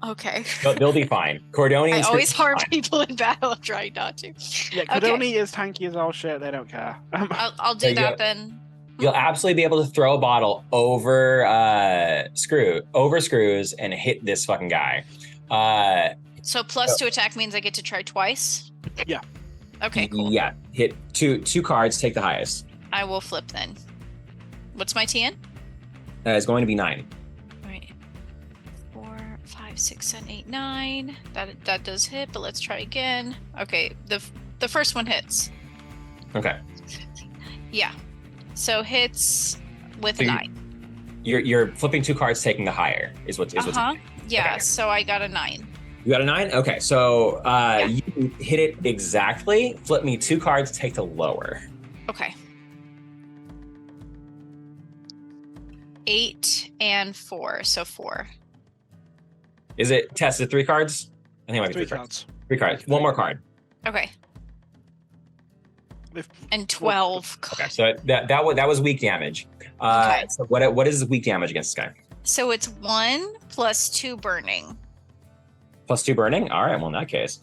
Okay. They'll be fine. Cordoni. I and always Script- harm people in battle. I'm trying not to. Yeah, Cordoni is tanky as all shit. They don't care. I'll do Yeah, that yeah. then. You'll absolutely be able to throw a bottle over screws and hit this fucking guy. So plus 2 attack means I get to try twice. Yeah. Okay. Cool. Yeah, hit two cards, take the highest. I will flip then. What's my TN? It's going to be 9. Right. 4, 5, 6, 7, 8, 9. That does hit, but let's try again. Okay, the first one hits. Okay. Yeah. So hits with So a you- 9. You're flipping 2 cards, taking the higher is what's Uh-huh. Yeah, Okay. so I got a 9. You got a 9? Okay, so you hit it exactly. Flip me 2 cards, take the lower. Okay. 8 and 4, so 4. Is it tested 3 cards? I think it might be 3 3 cards. cards. 3 cards. One more card. Okay. If- And 12. Okay, so that was weak damage. Okay. So what is weak damage against this guy? So it's 1 plus 2 burning. Plus 2 burning? All right, well, in that case.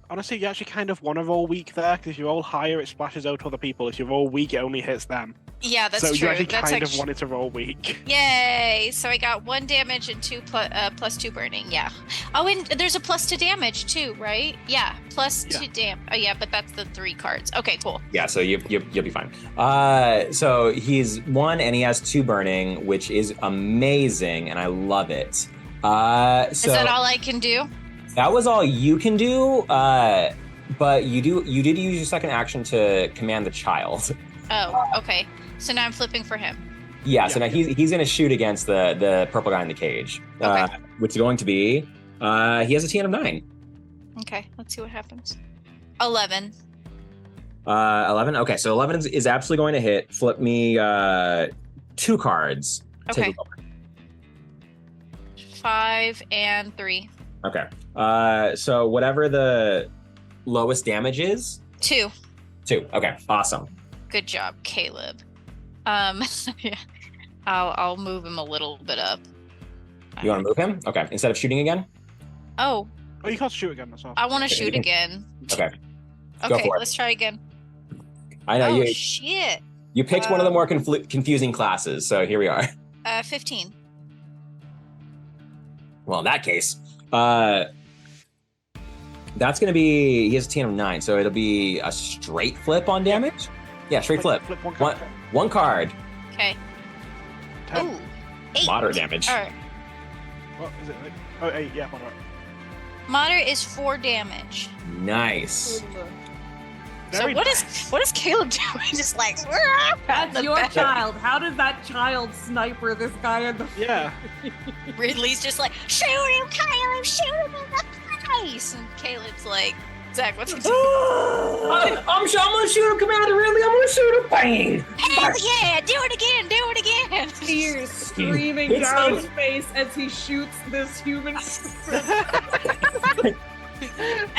Honestly, you actually kind of want to roll weak there, because if you roll higher, it splashes out to other people. If you roll weak, it only hits them. Yeah, that's so true. you actually That's kind of actu- wanted to roll weak. Yay! So I got 1 damage and 2 plus 2 burning. Yeah. Oh, and there's a plus 2 damage too, right? Yeah, plus 2 Oh yeah, but that's the 3 cards. Okay, cool. Yeah, so you'll be fine. So he's 1 and he has 2 burning, which is amazing, and I love it. So Is that all I can do? that was all you can do. But you did use your second action to command the child. Oh, okay. So now I'm flipping for him. Yeah, so now he's gonna shoot against the purple guy in the cage. Okay. Which is going to be he has a TN of 9. Okay, let's see what happens. 11. 11. Okay, so 11 is absolutely going to hit. Flip me 2 cards. Okay. Take a roll. 5 and 3. Okay. So whatever the lowest damage is, 2. 2. Okay, awesome. Good job, Caleb. Yeah. I'll move him a little bit up. You want to move him? Okay. Instead of shooting again? Oh, Oh, you can't shoot again. That's all. I want to Okay, shoot you can- again. Okay. Go Okay, for it. let's try again. I know Oh you shit. you picked one of the more confusing classes, so here we are. 15. Well, in that case, that's going to be he has a TN of 9, so it'll be a straight flip on damage. Yeah, straight flip. Flip one One, card. one card, Okay. 10. Ooh. 8. moderate damage. All right. What is it? Oh, 8. Yeah, moderate. Moderate is 4 damage. Nice. So what is Caleb doing? Just like That's your child. How does that child sniper this guy in the Yeah. Ridley's just like, shoot him, Caleb, shoot him in the face. And Caleb's like, Zach, what's he doing? I'm gonna shoot him, Commander Ridley. I'm gonna shoot him. Bang! Hell yeah, do it again, do it again. tears streaming It's down like- his face as he shoots this human. And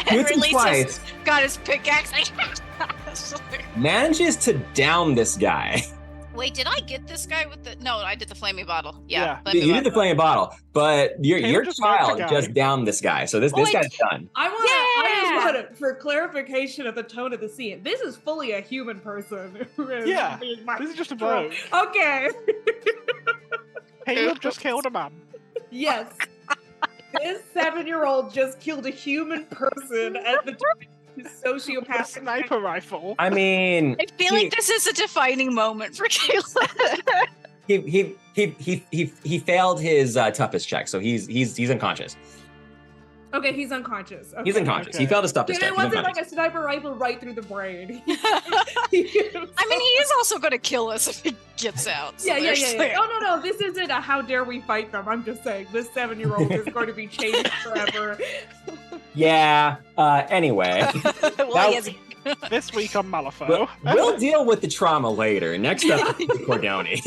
Hits him Ridley's twice. just got his pickaxe. Manages to down this guy. Wait, did I get this guy with the? No, I did the flaming bottle. Yeah. Yeah, flaming You did the bottle. flaming bottle, but your Caleb just knocked child the guy. just downed this guy. So this Wait. guy's done. I Yeah. just want to, for clarification of the tone of the scene, this is fully a human person. Who is Yeah, being my This is just a troll. bloke. Okay. Caleb just killed a man. Yes. This 7-year-old just killed a human person at the A sociopath sniper rifle. I mean, I feel like this is a defining moment for Caleb. he failed his toughest check, so he's unconscious. Okay, he's unconscious. Okay. He's unconscious. Okay. He failed his toughest Then check. it He's wasn't like unconscious. a sniper rifle right through the brain. I mean, he is also going to kill us if he gets out. So Yeah. there's that. Oh no, this isn't a how dare we fight them. I'm just saying this 7-year-old is going to be changed forever. Yeah. Anyway, Well, he has This week on Malifaux. we'll deal with the trauma later. Next up, Cordoni.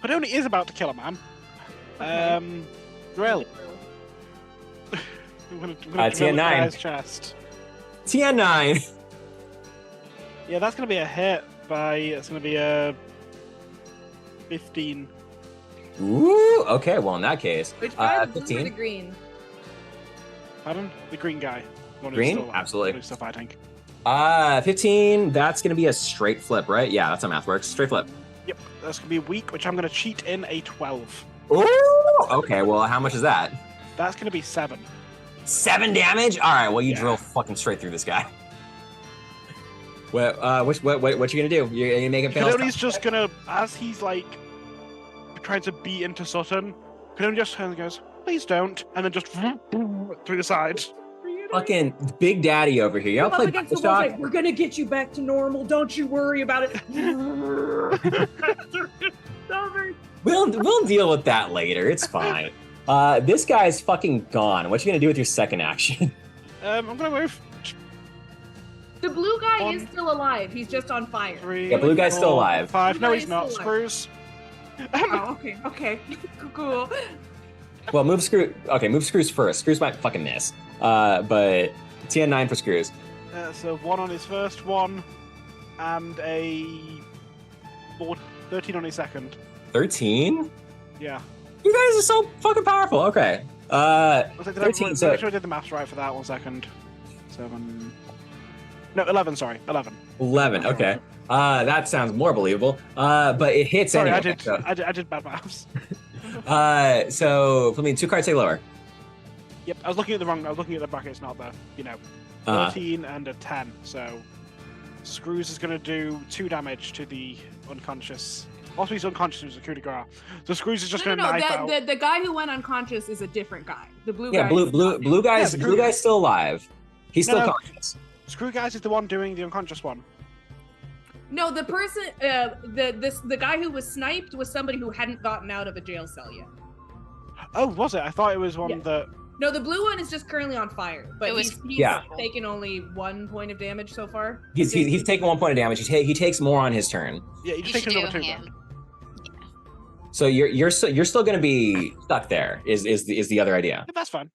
Cordoni is about to kill a man. Drill. I'm gonna drill TN9. the guy's chest. TN9. Yeah, that's gonna be a hit by. It's gonna be a 15. Ooh. Okay. Well, in that case, Which guy? The blue or 15. the green? Pardon? The green guy. The one who's Green? still- Absolutely. who's still fighting. 15. That's gonna be a straight flip, right? Yeah, that's how math works. Straight flip. Yep, that's gonna be weak, which I'm gonna cheat in a 12. Ooh. Okay. Well, how much is that? That's gonna be 7. 7 damage. All right. Well, you Yeah. drill fucking straight through this guy. What you gonna do? You're gonna make it fail? Cordoni's just gonna, as he's like trying to beat into Sutton, Cordoni just turns and goes, "Please don't," and then just through the side. Fucking Big Daddy over here. Y'all Come up play against the Bioshock? wall, like, we're gonna get you back to normal. Don't you worry about it. We'll deal with that later. It's fine. This guy's fucking gone. What you gonna do with your second action? I'm gonna move. The blue guy On- is still alive. He's just on fire. 3. Yeah, blue guy's still 4, alive. 5. No, Blue he's guy's not. still alive. Screws. Oh, okay. Cool. Well, move Screws first. Screws might fucking miss. But TN9 for Screws. So 1 on his first one, and a 13 on his second. 13? Yeah. You guys are so fucking powerful. Okay. Did I 13, so- make sure I did the maths right for that. 1 second. 7. No, 11. Sorry, 11. 11. Okay. That sounds more believable. But it hits Sorry, anyway. I did bad maths. So Flamine, 2 cards take lower. Yep, I was looking at the brackets, not the 13 and a 10. So Screws is going to do 2 damage to the unconscious. Also, he's unconscious with a coup de grace. So Screws is just going to knife out. The guy who went unconscious is a different guy. The blue guy. Yeah, blue guy's Yeah, blue guy's still alive. He's still No. conscious. Screw Guys is the one doing the unconscious one. No, the person, the guy who was sniped was somebody who hadn't gotten out of a jail cell yet. Oh, was it? I thought it was one Yeah. that. No, the blue one is just currently on fire, but he's Yeah. taken only 1 point of damage so far. He's taken 1 point of damage. He takes more on his turn. Yeah, you You just take should another do 2 him. then. So you're still going to be stuck there. Is the other idea? Yeah, that's fine.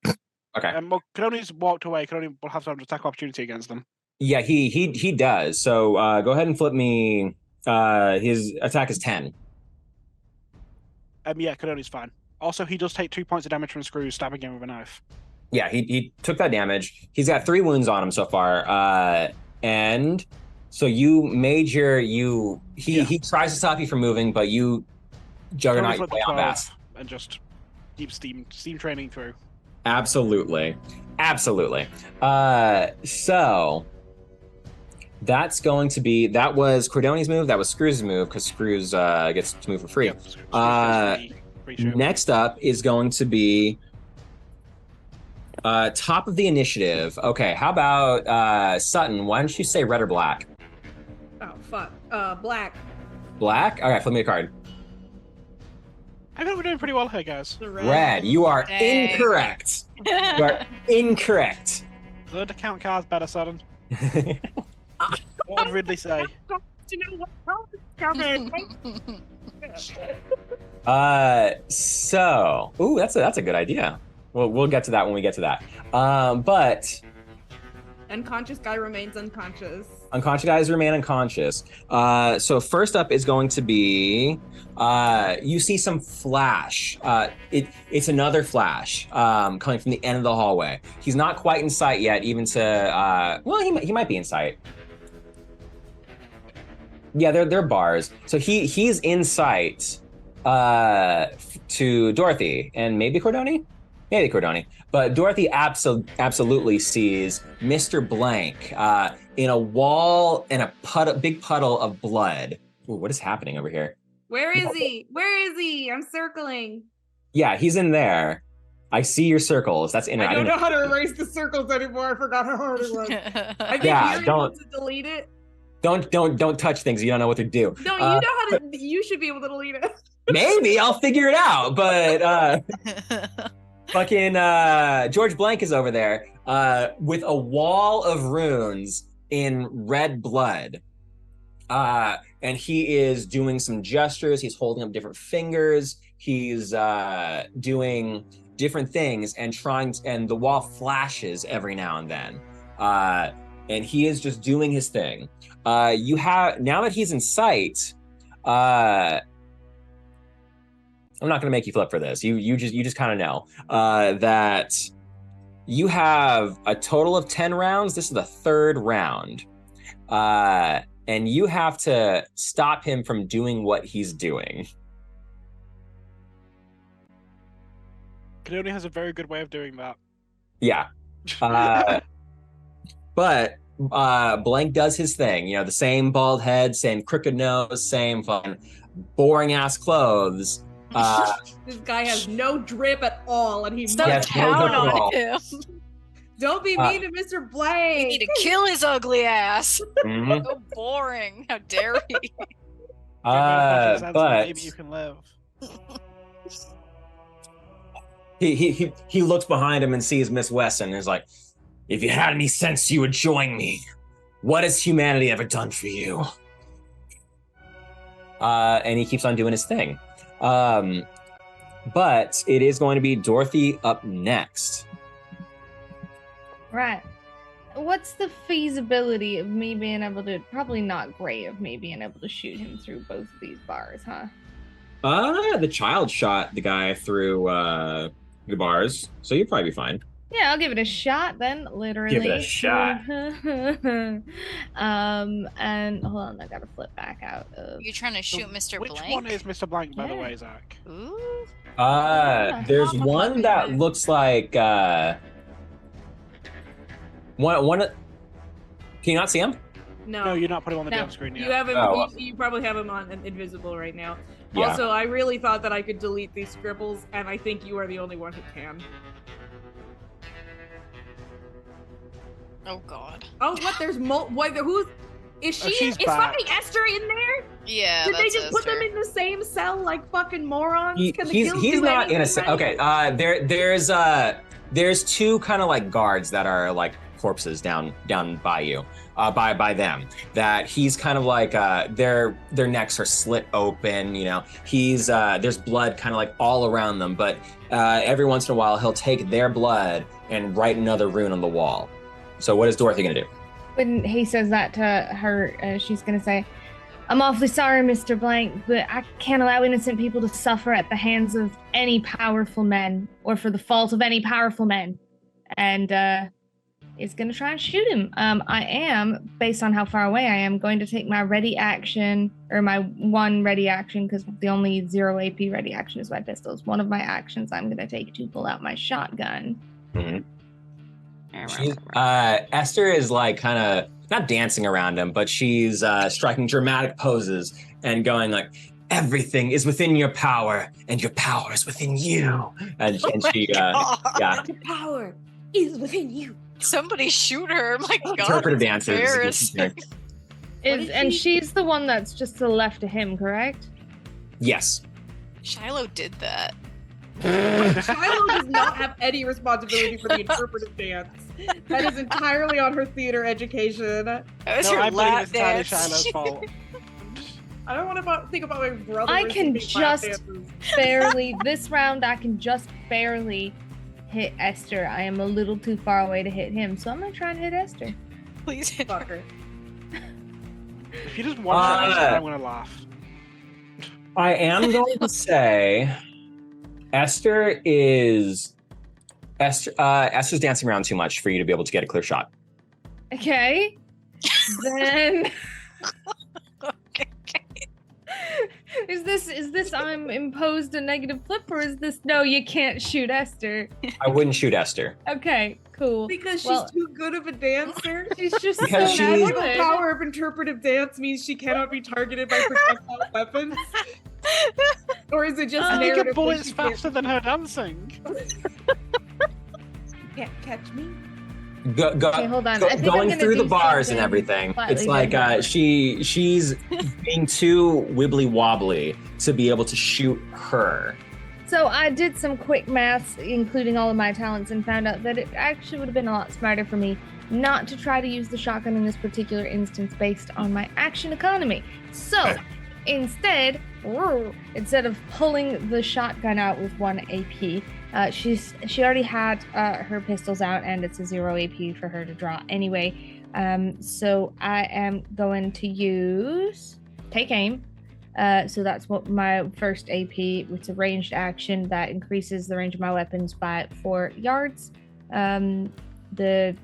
Okay. Well, Kadoni's walked away. Kadoni will have to have an attack opportunity against them. Yeah, he does. So go ahead and flip me. His attack is 10. Yeah, Kadoni's fine. Also, he does take 2 points of damage from Screws stabbing him with a knife. Yeah, he took that damage. He's got 3 wounds on him so far. And so you made your he tries to stop you from moving, but you juggernaut Kadoni's your let way the on 12 past. and just keep steam training through. Absolutely. So that's going to be that was Cordoni's move. That was Screws' move because Screws gets to move for free. Yep, Screws gets free shoot. Next up is going to be top of the initiative. Okay, how about Sutton? Why don't you say red or black? Oh fuck. Black. Black? All right, flip me a card. I think we're doing pretty well here, guys. The Red. You are Dang. incorrect. You are incorrect. Learn to count cards better, Sudden. What would Ridley say? So, ooh, that's a good idea. We'll get to that when we get to that. But Unconscious guy remains unconscious. unconscious guys remain unconscious. So first up is going to be you see some flash. It's another flash coming from the end of the hallway. He's not quite in sight yet, even to well, he might be in sight. Yeah, they're bars. So he's in sight to Dorothy and maybe Cordoni. Maybe Cordoni. But Dorothy absolutely sees Mr. Blank in a wall and a big puddle of blood. Ooh, what is happening over here? Where is he? Where is he? I'm circling. Yeah, he's in there. I see your circles. That's in. I don't know how to erase the circles anymore. I forgot how hard it was. I think Yeah, you're don't- able to delete it. Don't touch things. You don't know what to do. No, you know how to. You should be able to delete it. Maybe I'll figure it out. But fucking George Blank is over there with a wall of runes in red blood. And he is doing some gestures. He's holding up different fingers. He's doing different things and the wall flashes every now and then. And he is just doing his thing. You have, now that he's in sight, I'm not gonna make you flip for this. You just kind of know that you have a total of 10 rounds. This is the 3rd round. And you have to stop him from doing what he's doing. Kadoni has a very good way of doing that. Yeah. But Blank does his thing. You know, the same bald head, same crooked nose, same fucking boring ass clothes. This guy has no drip at all, and he So Yes, must. no down drip at all. on him. Don't be mean to Mr. We Blank. need to kill his ugly ass. Mhm. So boring. How dare he? Give him a conscious answer, But maybe you can live. he looks behind him and sees Miss Wesson and is like, if you had any sense, you would join me. What has humanity ever done for you? And he keeps on doing his thing. But it is going to be Dorothy up next. Right. What's the feasibility of me being able to, probably not great, of me being able to shoot him through both of these bars, huh? The child shot the guy through the bars, so you'd probably be fine. Yeah, I'll give it a shot then, literally. a shot. And hold on, I gotta flip back out of. You trying to shoot Mr. Which Blank? one is Mr. Blank, by the Yeah. way, Zach? Ooh. There's Not one much that of it. looks like one. Can you not see him? No, you're not putting him on the No. damn screen yet. You have him. Oh. You probably have him on invisible right now. Yeah. Also, I really thought that I could delete these scribbles, and I think you are the only one who can. Oh God. Oh, what? There's what? Who's? Is she? she's is back. fucking Esther in there? Yeah. Did they that's just put them Esther. in the same cell like fucking morons? Can the guild He's do not in a anything se- right? okay. There's two kind of like guards that are like corpses down by you, by them. That he's kind of like their necks are slit open. You know, there's blood kind of like all around them. But every once in a while he'll take their blood and write another rune on the wall. So what is Dorothy gonna do? When he says that to her, she's gonna say, "I'm awfully sorry, Mr. Blank, but I can't allow innocent people to suffer at the hands of any powerful men, or for the fault of any powerful men." And is gonna try and shoot him. I am, based on how far away I am, going to take my ready action, or my one ready action, because the only 0 AP ready action is my pistols. One of my actions I'm gonna take to pull out my shotgun. Esther is like kind of not dancing around him, but she's striking dramatic poses and going like, "Everything is within your power, and your power is within you." And she, yeah, The power is within you. Somebody shoot her. My God. interpretive that's dances. embarrassing. And she's the one that's just to the left of him, correct? Yes. Shiloh did that. Shiloh does not have any responsibility for the interpretive dance. That is entirely on her theater education. That was No, her I believe lap it's entirely dance. Shiloh's fault. I don't want to think about my brother. I when can she makes lap just- dances. Barely, this round, I can just barely hit Esther. I am a little too far away to hit him, so I'm gonna try and hit Esther. Please hit her. Fucker. If you just one shot Esther, I'm gonna laugh. I am going to say Esther's dancing around too much for you to be able to get a clear shot. Okay. Then is this I'm imposed a negative flip, or is this no, you can't shoot Esther? I wouldn't shoot Esther. Okay, cool. Because she's Well- too good of a dancer. She's just Because so she- The good. magical power of interpretive dance means she cannot be targeted by projectile weapons. Or is it just I think a narrative? bullet's faster than her dancing. Can't catch me. Okay, hold on. I think I'm Going gonna through the do bars and something everything. slightly It's like different. she's being too wibbly wobbly to be able to shoot her. So I did some quick maths, including all of my talents, and found out that it actually would have been a lot smarter for me not to try to use the shotgun in this particular instance based on my action economy. So instead of pulling the shotgun out with 1 AP, she already had her pistols out, and it's a 0 AP for her to draw anyway. So I am going to use take aim. So that's what my first AP. It's a ranged action that increases the range of my weapons by 4 yards. The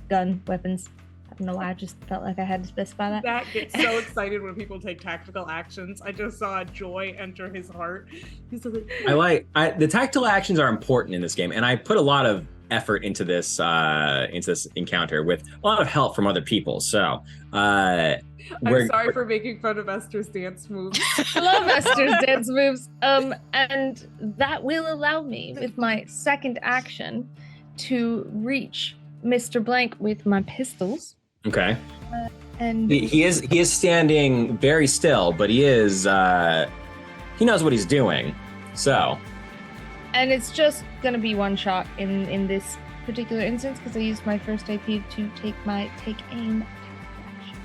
gun weapons. I don't know why I just felt like I had to specify that. Zach gets so excited when people take tactical actions. I just saw joy enter his heart. He's like, The tactical actions are important in this game, and I put a lot of effort into this encounter with a lot of help from other people. So I'm sorry for making fun of Esther's dance moves. I love Esther's dance moves. And that will allow me, with my second action, to reach Mr. Blank with my pistols. Okay. And He is standing very still, but he knows what he's doing. So and it's just gonna be one shot in this particular instance because I used my first AP to take my take aim action.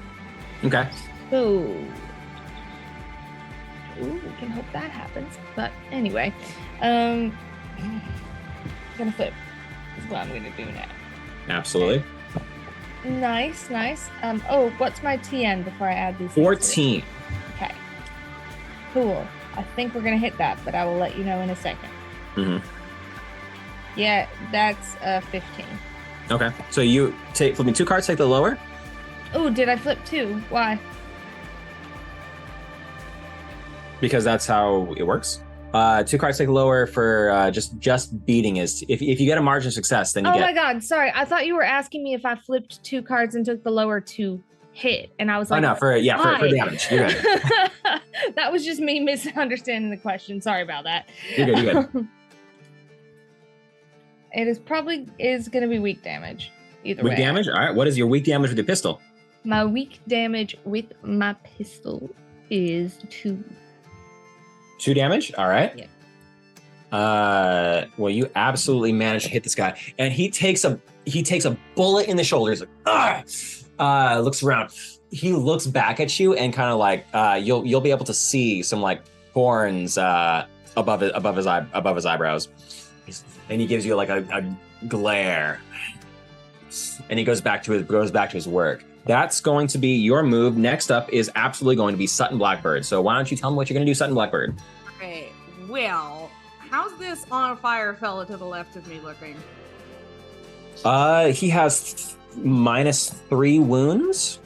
okay. So, we can hope that happens. But anyway, gonna flip is what I'm gonna do now. Absolutely. Nice. What's my TN before I add these? things to it? 14. Okay. Cool. I think we're gonna hit that, but I will let you know in a second. Mhm. Yeah, that's 15. Okay. So you flip me 2 cards, take the lower. Oh, did I flip 2? Why? Because that's how it works. 2 cards, take the lower for just beating is if you get a margin of success, then you Oh get. my god, sorry. I thought you were asking me if I flipped 2 cards and took the lower to hit, and I was like, Oh no, for why? damage. You're good. That was just me misunderstanding the question. Sorry about that. You're good. It is probably going to be weak damage. Either Weak way. damage. All right. What is your weak damage with your pistol? My weak damage with my pistol is 2. 2 damage. All right. Yeah. Well, you absolutely managed to hit this guy, and he takes a bullet in the shoulder. He's like, ah. Looks around. He looks back at you, and kind of like, you'll be able to see some like horns above his eyebrows, and he gives you like a glare, and he goes back to his work. That's going to be your move. Next up is absolutely going to be Sutton Blackbird. So why don't you tell me what you're going to do, Sutton Blackbird? Okay, well, how's this on fire fella to the left of me looking? He has -3 wounds.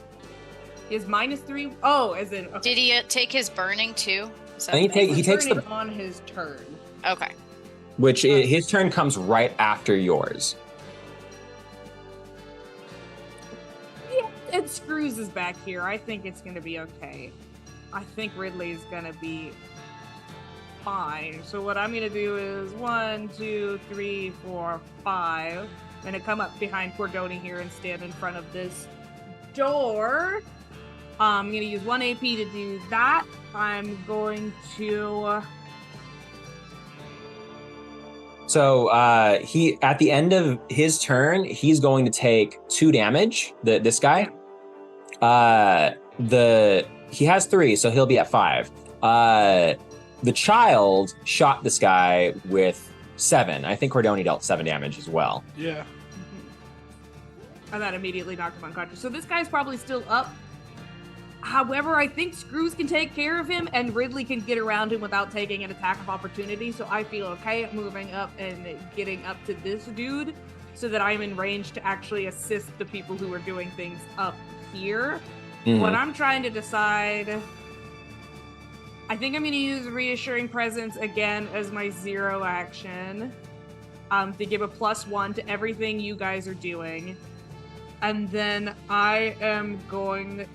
Is -3? Oh, as in. Okay. Did he take his burning too? Is that And the- he takes Burning the on his turn. Okay. his turn comes right after yours. Yeah, and Screws is back here. I think it's gonna be okay. I think Ridley is gonna be fine. So what I'm gonna do is 1, 2, 3, 4, 5. I'm gonna come up behind Cordoni here and stand in front of this door. I'm gonna use 1 AP to do that. I'm going to. So he at the end of his turn, he's going to take 2 damage. This guy, he has 3, so he'll be at 5. The child shot this guy with 7. I think Cordoni dealt 7 damage as well. Yeah. And that immediately knocked him unconscious. So this guy's probably still up. However, I think Screws can take care of him, and Ridley can get around him without taking an attack of opportunity. So I feel okay moving up and getting up to this dude so that I'm in range to actually assist the people who are doing things up here. Mhm. What I'm trying to decide, I think I'm going to use Reassuring Presence again as my 0 action to give a +1 to everything you guys are doing. And then I am going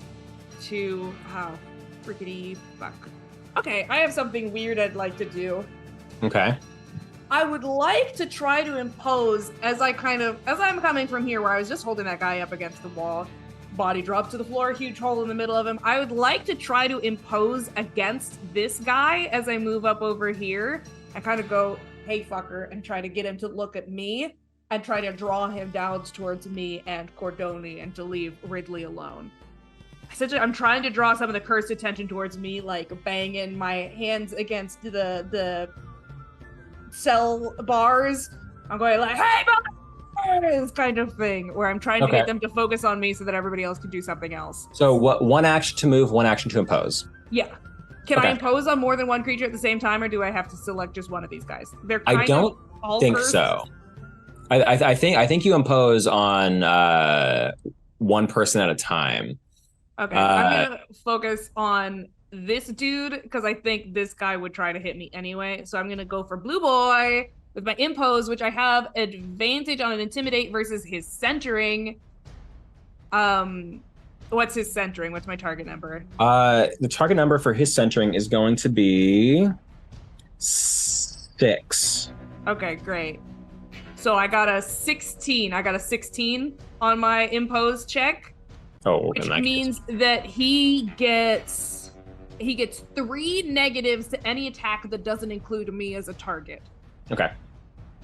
to... Oh, frickety fuck. Okay, I have something weird I'd like to do. Okay. I would like to try to impose, as I'm coming from here where I was just holding that guy up against the wall, body drops to the floor, huge hole in the middle of him. I would like to try to impose against this guy as I move up over here. I kind of go, hey fucker, and try to get him to look at me and try to draw him down towards me and Cordoni and to leave Ridley alone. Essentially, I'm trying to draw some of the cursed attention towards me, like banging my hands against the cell bars. I'm going like, hey, this kind of thing, where I'm trying to get them to focus on me so that everybody else can do something else. So what? 1 action to move, 1 action to impose. Yeah. Can Okay. I impose on more than one creature at the same time, or do I have to select just one of these guys? They're I kind don't of all think cursed. so. I think you impose on one person at a time. Okay, I'm gonna focus on this dude because I think this guy would try to hit me anyway. So I'm gonna go for Blue Boy with my impose, which I have advantage on an intimidate versus his centering. What's his centering? What's my target number? The target number for his centering is going to be 6. Okay, great. So I got a 16. I got a 16 on my impose check. Oh, Which in that means that he gets 3 negatives to any attack that doesn't include me as a target. case. Okay.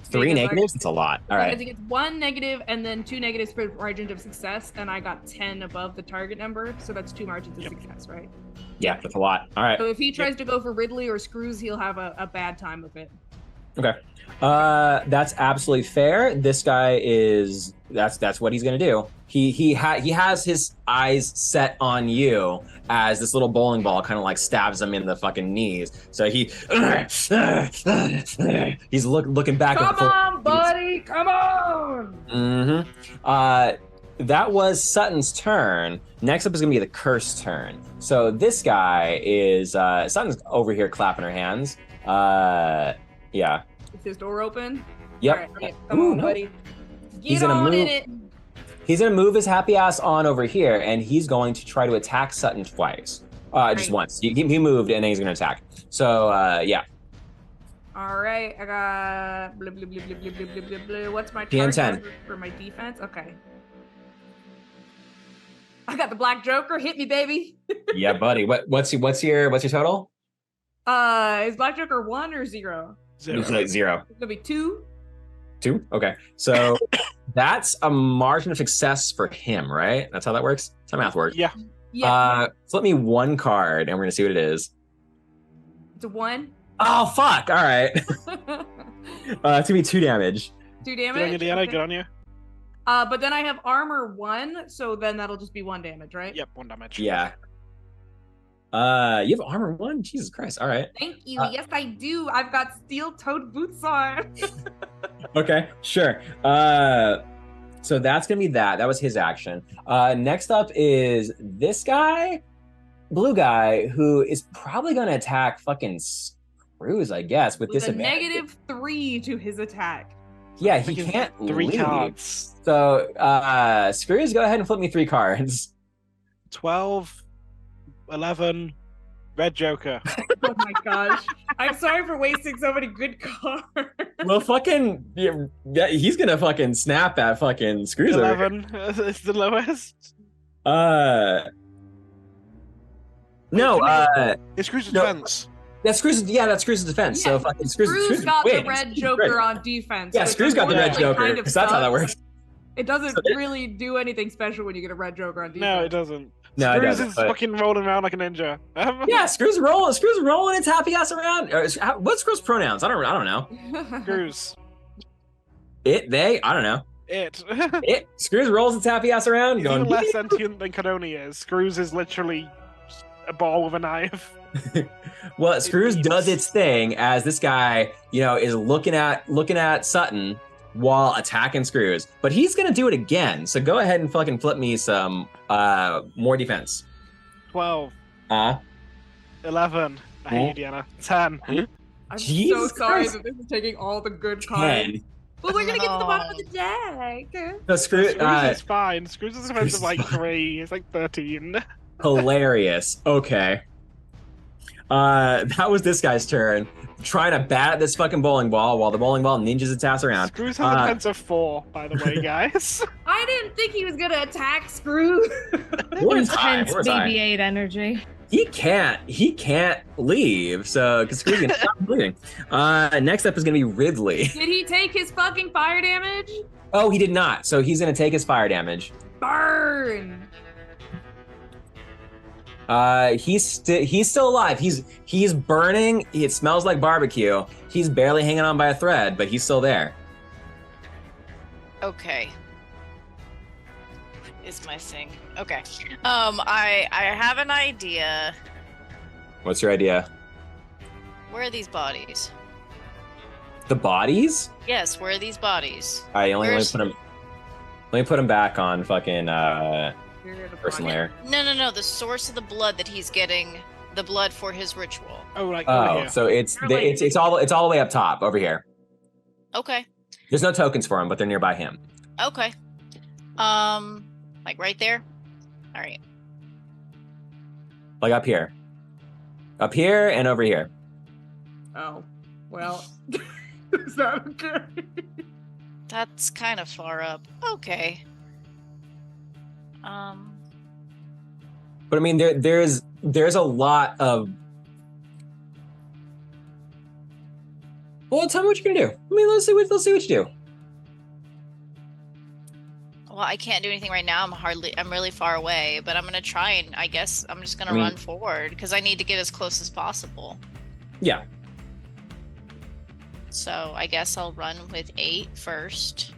3 Because negatives? It's a lot. All Because right. he gets 1 negative and then 2 negatives per margin of success, and I got 10 above the target number, so that's 2 margins of success, right? Yeah, that's a lot. All right. So if he tries to go for Ridley or Screws, he'll have a bad time of it. Okay. That's absolutely fair. This guy is that's what he's gonna do. He has his eyes set on you as this little bowling ball kind of like stabs him in the fucking knees. So he's looking back. Come and forth. on, buddy. Come on. That was Sutton's turn. Next up is gonna be the Curse turn. So this guy is Sutton's over here clapping her hands. Yeah. Is his door open? Yep. All right, okay, come Ooh, on, no. buddy. He's Get gonna on in move- it. He's gonna move his happy ass on over here, and he's going to try to attack Sutton twice. Just Right. once. He moved, and then he's gonna attack. So yeah. All right, I got blah, blah, blah, blah, blah, blah, blah, blah, blah. What's my PM10. target for my defense? Okay. I got the Black Joker. Hit me, baby. Yeah, buddy. What's your total? Is Black Joker 1 or 0? It's like 0. It's gonna be 2. 2? Okay. So that's a margin of success for him, right? That's how that works? That's how math works. Yeah. Yeah, Flip me one card and we're gonna see what it is. it's a 1. Oh fuck! All right. It's gonna be 2 damage. 2 Good on you, damage. Deanna. Okay. Good on you. But then I have armor 1, so then that'll just be 1 damage, right? Yep, 1 damage. Yeah. You have armor 1? Jesus Christ. All right. Thank you. Yes, I do. I've got steel-toed boots on. Okay, sure. So that's gonna be that. That was his action. Next up is this guy, blue guy, who is probably gonna attack fucking Screws, I guess, with With a disadvantage. -3 to his attack. Yeah, I he think it's can't 3 leave. cards. So, Screws, go ahead and flip me 3 cards. 12, 11, Red Joker. Oh my gosh. I'm sorry for wasting so many good cards. Well, fucking, yeah, he's gonna fucking snap at fucking Screws. over here. 11 is the lowest. No, It's Cruiser's No. defense. that's Screws. Yeah, that's Screws' defense. Yeah, So fucking Screws. Screws got the wins. red He's Joker great. on defense. Yeah, which Screws got the red unfortunately Joker. kind of Because that's how that sucks. works. It doesn't So it- really do anything special when you get a red Joker on defense. No, it doesn't. No, it Screws doesn't, is but- fucking rolling around like a ninja. Yeah, Screws rolling its happy ass around. What's Screws' pronouns? I don't know. Screws. It, they, I don't know. It. It Screws rolls its happy ass around, He's going. even less sentient than Cadoni is. Screws is literally a ball with a knife. Well, Screws beats. does its thing as this guy, is looking at Sutton while attacking Screws, but he's gonna do it again. So go ahead and fucking flip me some more defense. 12, 11. I hate you, Deanna. 10. I'm Jesus so sorry Christ. that this is taking all the good cards. 10. But we're gonna get to the bottom of the deck. So Screws, Screws is fine. Screws is defense of like 3. It's like 13. hilarious. Okay. That was this guy's turn. Trying to bat at this fucking bowling ball while the bowling ball ninjas its ass around. Screws has a defense of 4, by the way, guys. I didn't think he was gonna attack Screw. Where's I? Intense Where's I? BB-8 energy. He can't leave. So because Screw's gonna stop bleeding. Next up is gonna be Ridley. Did he take his fucking fire damage? Oh, he did not. So he's gonna take his fire damage. Burn. He's still alive. He's burning. It smells like barbecue. He's barely hanging on by a thread, but he's still there. Okay. Is my thing. Okay. I have an idea. What's your idea? Where are these bodies? The bodies? Yes, where are these bodies? All right, let me Where's- put him. Let me put him back on fucking person layer. No. The source of the blood that he's getting, the blood for his ritual. Oh, like over Oh, here. so it's Or, like- it's all the way up top over here. Okay. There's no tokens for him, but they're nearby him. Okay. Like right there. All right. Like up here, and over here. Oh, well. Is that okay? That's kind of far up. Okay. But I mean, there's a lot of. Well, tell me what you're gonna do. I mean, let's see what you do. Well, I can't do anything right now. I'm really far away, but I'm gonna try and I guess I'm just gonna I mean- run forward because I need to get as close as possible. Yeah. So I guess I'll run with 8 first.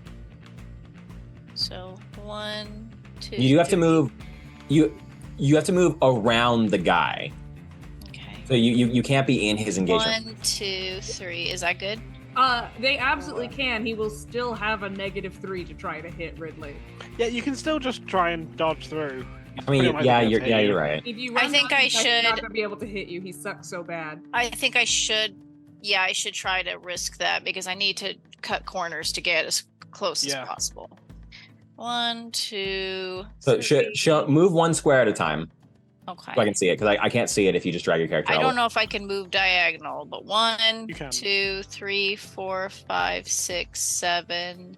So 1, 2. You do have to 3. move. You have to move around the guy. Okay. So you can't be in his engagement. 1, 2, 3. Is that good? They absolutely can. He will still have a -3 to try to hit Ridley. Yeah, you can still just try and dodge through. I mean, you're right. If you I run think down, I he's not should- gonna be able to hit you. He sucks so bad. I think I should. Yeah, I should try to risk that because I need to cut corners to get as close Yeah. as possible. 1, 2. So 3. she'll move one square at a time Okay. so I can see it, because I can't see it if you just drag your character I out. don't know if I can move diagonal, but 1, You can. 2, 3, 4, 5, 6, 7.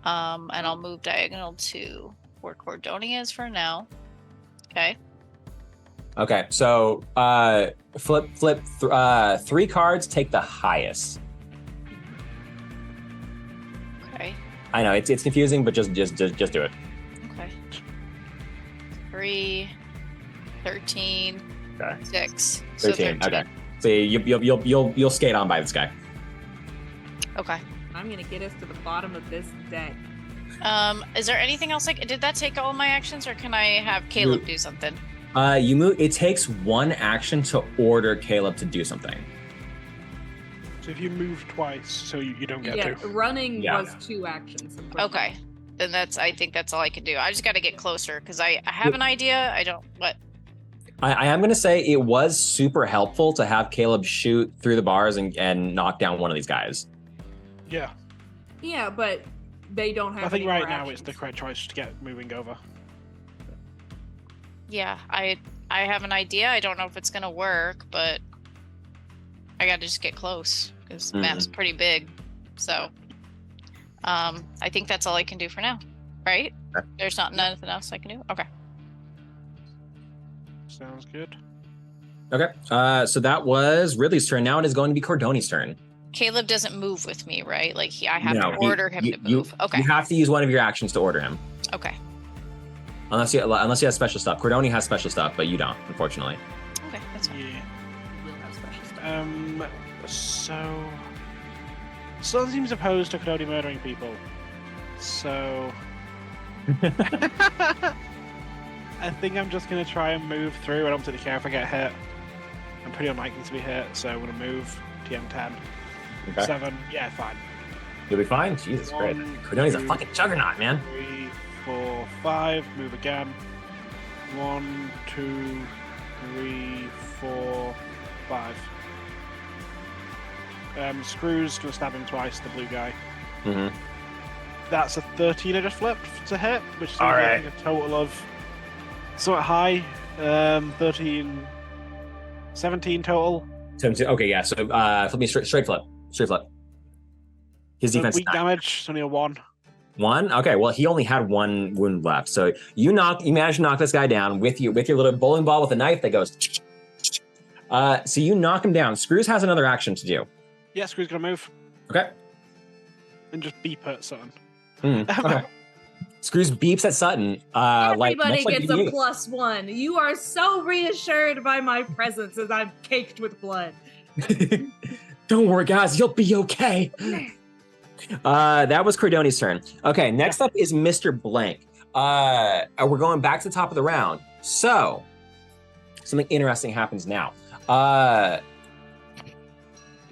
And I'll move diagonal to where Cordonia is for now. Okay. Okay, so flip 3 cards, take the highest. Okay. I know it's confusing, but just do it. Okay. 3, 13, Okay. 6. So 13. Okay. So you'll skate on by this guy. Okay. I'm gonna get us to the bottom of this deck. Is there anything else did that take all of my actions, or can I have Caleb do something? You move. It takes 1 action to order Caleb to do something. So if you move twice, so you don't get Yeah, to. running Yeah. was 2 actions. Okay. Then I think that's all I can do. I just got to get closer because I have an idea. I don't. What? I am going to say it was super helpful to have Caleb shoot through the bars and knock down one of these guys. Yeah, Yeah, but they don't have. I think any right more now it's actions. the correct choice to get moving over. Yeah, I have an idea. I don't know if it's gonna work, but I got to just get close because the map's pretty big. So, I think that's all I can do for now. Right? Okay. There's nothing else I can do. Okay. Sounds good. Okay. So that was Ridley's turn. Now it is going to be Cordoni's turn. Caleb doesn't move with me, right? Like I have No, to he- order him you- to move. Okay. You have to use one of your actions to order him, Okay. unless you have special stuff. Cordoni has special stuff, but you don't, unfortunately. Okay. That's fine. Yeah. We'll have special stuff. So Sun seems opposed to Kodoni murdering people. So I think I'm just gonna try and move through. I don't particularly care if I get hit. I'm pretty unlikely to be hit, so I'm gonna move TM10. Okay. 7, yeah, fine. You'll be fine. Jesus Christ. 1, Cordoni's a 2, fucking juggernaut, man. 3, 4, 5, move again. 1, 2, 3, 4, 5. Screw's gonna stab him twice, the blue guy. Mm-hmm. That's a 13 I just flipped to hit, which is All right. a total of somewhat high. 13, 17 total. Okay, yeah. So flip me straight flip. Straight flip. His So defense is weak 9. damage, it's only a 1. 1. Okay, well he only had 1 wound left. So you manage to knock this guy down with your little bowling ball with a knife that goes. So you knock him down. Screws has another action to do. Yeah, Screw's gonna move Okay. and just beep at something. Okay. Screws beeps at Sutton. Everybody much like gets a BB-8. +1. You are so reassured by my presence as I'm caked with blood. Don't worry, guys. You'll be okay. That was Cordoni's turn. Okay, next up is Mr. Blank. We're going back to the top of the round. So, something interesting happens now.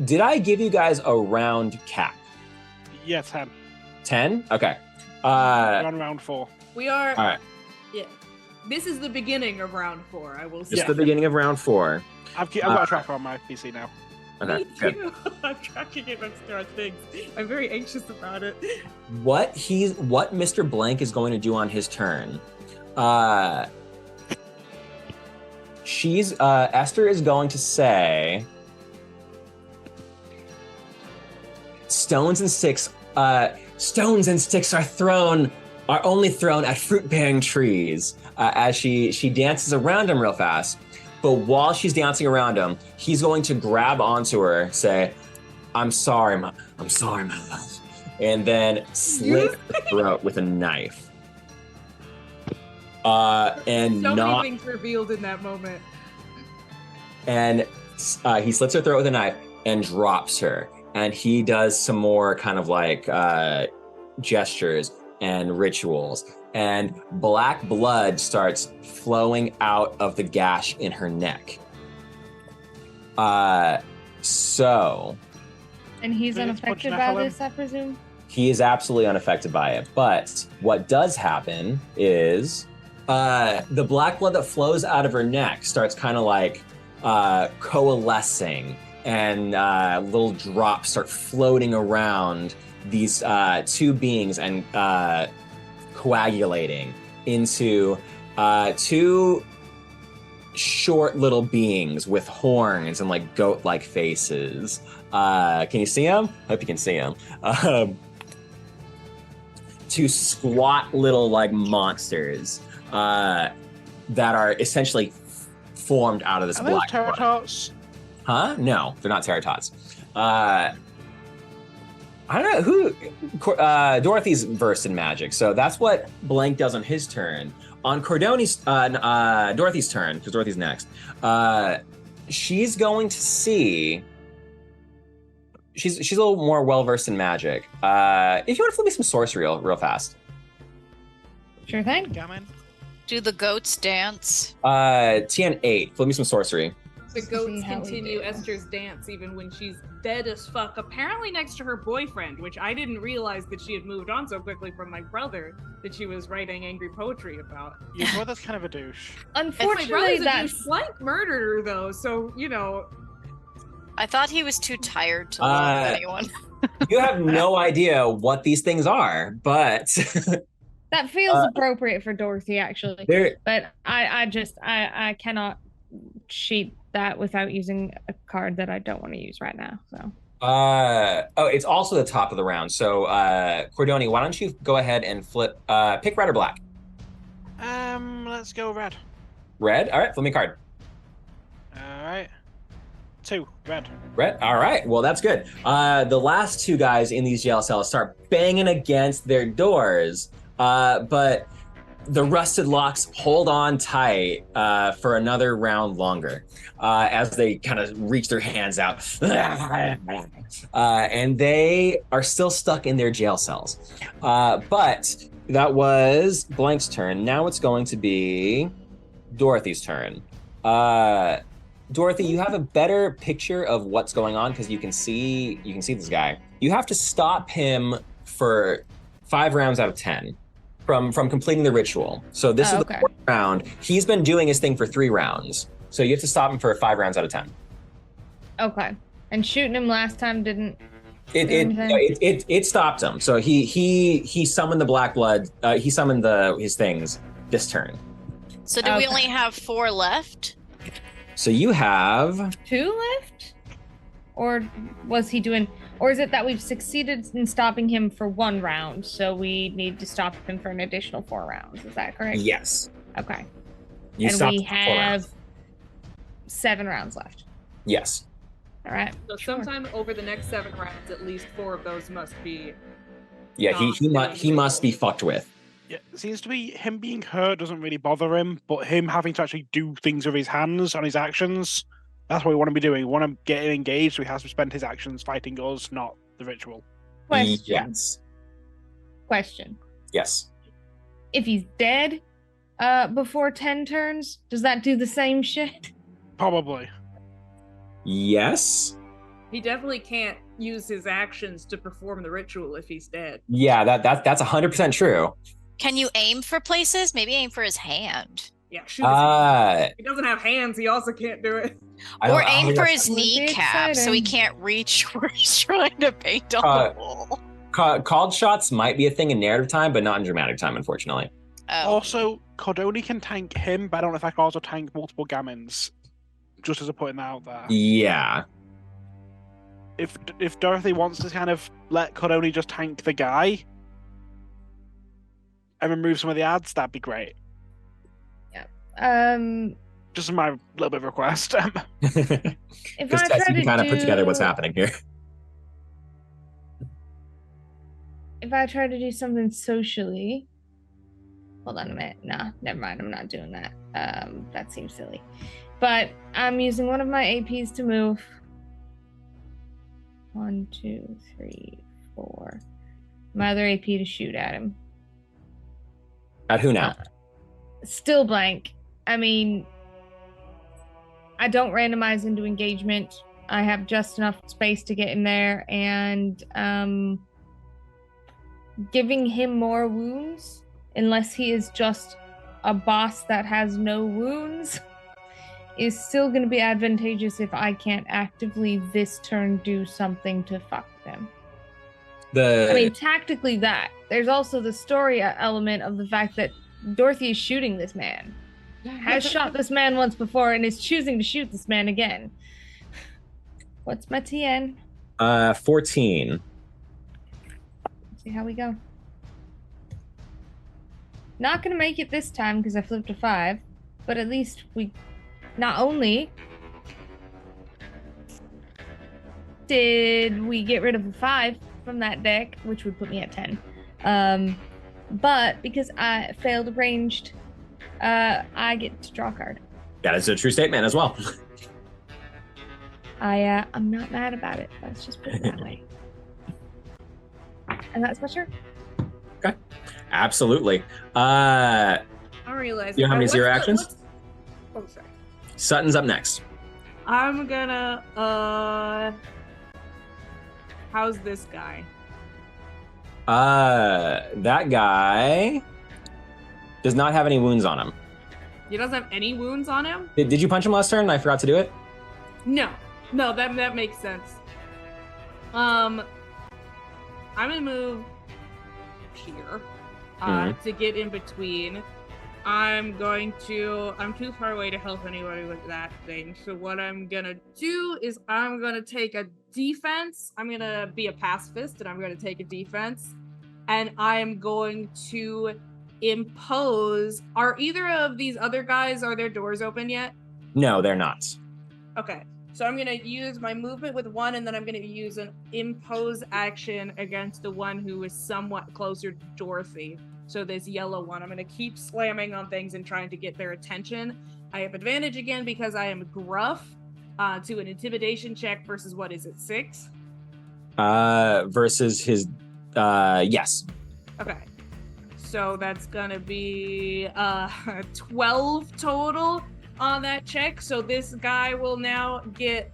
Did I give you guys a round cap? Yeah, 10. 10? Okay. We're on round 4. We are. All right. Yeah. This is the beginning of round 4. I will say. Just the beginning of round 4. I've got a tracker on my PC now. Okay, Me good. too. I'm tracking it next to our things. I'm very anxious about it. What Mr. Blank is going to do on his turn. Esther is going to say stones and sticks are only thrown at fruit-bearing trees, as she dances around him real fast. But while she's dancing around him, he's going to grab onto her, say, I'm sorry, my love. And then slit her throat with a knife. And So not many things revealed in that moment. and he slits her throat with a knife and drops her. And he does some more kind of like gestures and rituals. And black blood starts flowing out of the gash in her neck. So And he's Maybe it's unaffected Butch by Nephilim. this, I presume? He is absolutely unaffected by it. But what does happen is the black blood that flows out of her neck starts kind of like coalescing, and little drops start floating around these two beings and coagulating into two short little beings with horns and like goat-like faces. Can you see them? Hope you can see them. Two squat little like monsters that are essentially formed out of this Are those black blood. Terratots? Huh? No, they're not Terratots. I don't know who. Dorothy's versed in magic, so that's what Blank does on his turn. On Cordoni's, Dorothy's turn, because Dorothy's next. She's going to see. She's a little more well versed in magic. If you want to flip me some sorcery real fast. Sure thing. Gammon? Do the goats dance? TN 8. Flip me some sorcery. The See goats how we continue do. Esther's dance even when she's dead as fuck, apparently next to her boyfriend, which I didn't realize that she had moved on so quickly from my brother that she was writing angry poetry about. Your brother's kind of a douche. My Unfortunately, brother's a that's douche. Blank murdered her though, so you know. I thought he was too tired to love anyone. You have no idea what these things are, but that feels appropriate for Dorothy, actually. they're But I cannot cheat that without using a card that I don't want to use right now. So it's also the top of the round. So Cordoni, why don't you go ahead and flip pick red or black? Let's go red. Red. All right, flip me a card. All right. 2 red. Red. All right. Well, that's good. The last two guys in these jail cells start banging against their doors, but the rusted locks hold on tight for another round longer as they kind of reach their hands out. And they are still stuck in their jail cells. But that was Blank's turn. Now it's going to be Dorothy's turn. Dorothy, you have a better picture of what's going on because you can see this guy. You have to stop him for 5 rounds out of 10 from completing the ritual. So this is okay. the 4th round. He's been doing his thing for 3 rounds. So you have to stop him for 5 rounds out of 10. okay. And shooting him last time didn't. It stopped him. So he summoned the black blood. He summoned his things this turn. So do we Okay. only have 4 left? So you have 2 left? Or was he doing? Or is it that we've succeeded in stopping him for 1 round, so we need to stop him for an additional 4 rounds? Is that correct? yes. Okay. You and stopped we him for 4 rounds. have 7 rounds left. Yes. All right. So sometime over the next 7 rounds, at least 4 of those must be. Yeah. He must be fucked with. Yeah, it seems to be him being hurt doesn't really bother him, but him having to actually do things with his hands and his actions, that's what we want to be doing. We want to get him engaged, so he has to spend his actions fighting us, not the ritual. Question. Yes. Question. Yes. If he's dead before 10 turns, does that do the same shit? Probably. Yes. He definitely can't use his actions to perform the ritual if he's dead. Yeah, that's 100% true. Can you aim for places? Maybe aim for his hand. Yeah, shoot his hand. Uh, He doesn't have hands, he also can't do it. I Or don't- aim oh, for yeah. his Would be kneecap so he exciting. can't reach where he's trying to paint on Uh, the wall. Called shots might be a thing in narrative time, but not in dramatic time, unfortunately. Oh. Also, Cordoni can tank him, but I don't know if I can also tank multiple gammons. Just as a putting that out there. Yeah. If Dorothy wants to kind of let Cordoni just tank the guy and remove some of the ads, that'd be great. Just my little bit of request. If Just I as try you can to kind of put together what's do- happening here. If I try to do something socially, hold on a minute. Nah, never mind. I'm not doing that. That seems silly. But I'm using one of my APs to move. 1, 2, 3, 4. My other AP to shoot at him. At who now? Still blank. I mean, I don't randomize into engagement I have just enough space to get in there, and giving him more wounds, unless he is just a boss that has no wounds, is still going to be advantageous if I can't actively this turn do something to fuck them. I mean, tactically that. There's also the story element of the fact that Dorothy is shooting this man. Has shot this man once before and is choosing to shoot this man again. What's my TN? 14. See how we go. Not gonna make it this time because I flipped a 5, but at least we not only did we get rid of a 5 from that deck, which would put me at 10, but because I failed ranged, I get to draw a card. That is a true statement as well. I'm not mad about it. Let's just put it that way. And that's my turn. Okay. Absolutely. I realize. You know how many zero actions? Oh, sorry. Sutton's up next. I'm gonna. How's this guy? That guy does not have any wounds on him. He doesn't have any wounds on him? Did you punch him last turn? I forgot to do it. No, that makes sense. I'm gonna move here to get in between. I'm too far away to help anybody with that thing. So what I'm gonna do is I'm gonna take a defense. I'm gonna be a pacifist and I'm gonna take a defense. And I am going to impose. Are either of these other guys, are their doors open yet? No, they're not. Okay. So I'm going to use my movement with one, and then I'm going to use an impose action against the one who is somewhat closer to Dorothy. So this yellow one, I'm going to keep slamming on things and trying to get their attention. I have advantage again because I am gruff to an intimidation check versus what is it, 6? Versus his, yes. Okay. So that's going to be 12 total on that check. So this guy will now get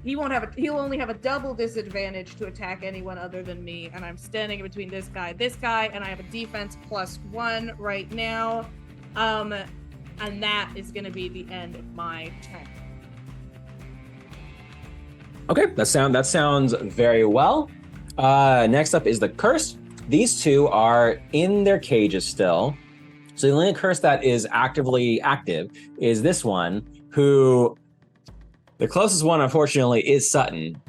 he'll only have a double disadvantage to attack anyone other than me, and I'm standing in between this guy, and I have a defense +1 right now, and that is going to be the end of my turn. Okay, that sounds very well. Next up is the curse. These two are in their cages still. So the only curse that is actively active is this one, who the closest one, unfortunately, is Sutton.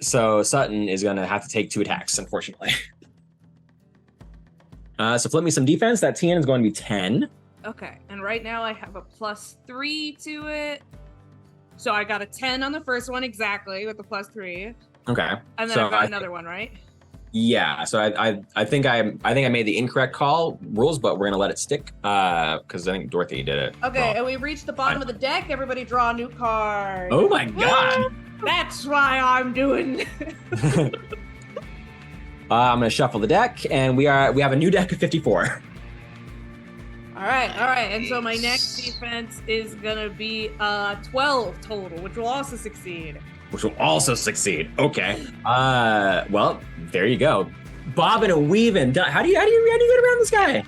So Sutton is going to have to take 2 attacks, unfortunately. So flip me some defense. That TN is going to be 10. Okay, and right now I have a +3 to it. So I got a 10 on the first one exactly with the +3. Okay. And then I've got another one, right? Yeah, so I think I made the incorrect call rules, but we're gonna let it stick because I think Dorothy did it. Okay, wrong. and we reached the bottom of the deck. Everybody draw a new card. Oh my god! That's why I'm doing. I'm gonna shuffle the deck, and we have a new deck of 54. All right, and so my next defense is gonna be 12 total, which will also succeed. Okay. Well, there you go. Bobbing and weaving. How do you get around this guy?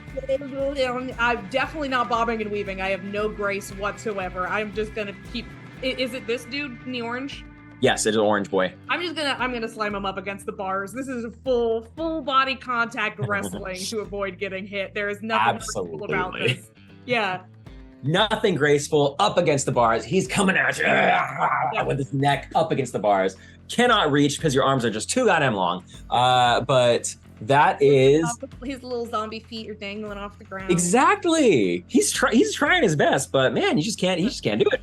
I'm definitely not bobbing and weaving. I have no grace whatsoever. I'm just gonna keep. Is it this dude in the orange? Yes, it's an orange boy. I'm gonna slam him up against the bars. This is a full body contact wrestling to avoid getting hit. There is nothing graceful about this. Yeah. Nothing graceful up against the bars. He's coming at you with his neck up against the bars. Cannot reach because your arms are just too goddamn long. But that is his little zombie feet are dangling off the ground. Exactly. He's trying his best, but man, he just can't do it.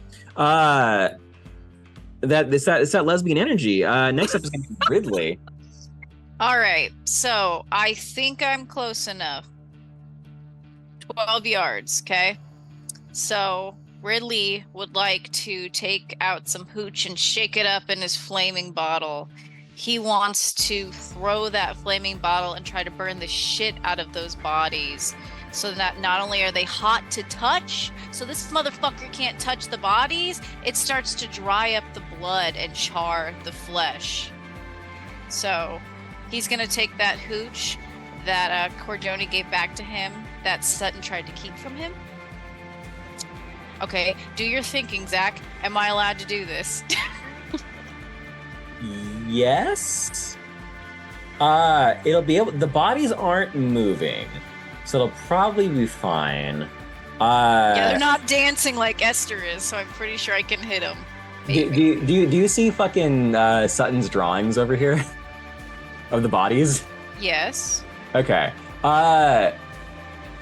It's that lesbian energy. Next up is gonna be Ridley. All right, so I think I'm close enough. 12 yards, okay? So Ridley would like to take out some hooch and shake it up in his flaming bottle. He wants to throw that flaming bottle and try to burn the shit out of those bodies. so that not only are they hot to touch, so this motherfucker can't touch the bodies, it starts to dry up the blood and char the flesh. So he's gonna take that hooch that Cordoni gave back to him that Sutton tried to keep from him. Okay, do your thinking, Zach. Am I allowed to do this? Yes. It'll be able. The bodies aren't moving, so it'll probably be fine. Yeah, they're not dancing like Esther is, so I'm pretty sure I can hit them. Do you see fucking Sutton's drawings over here of the bodies? Yes. Okay.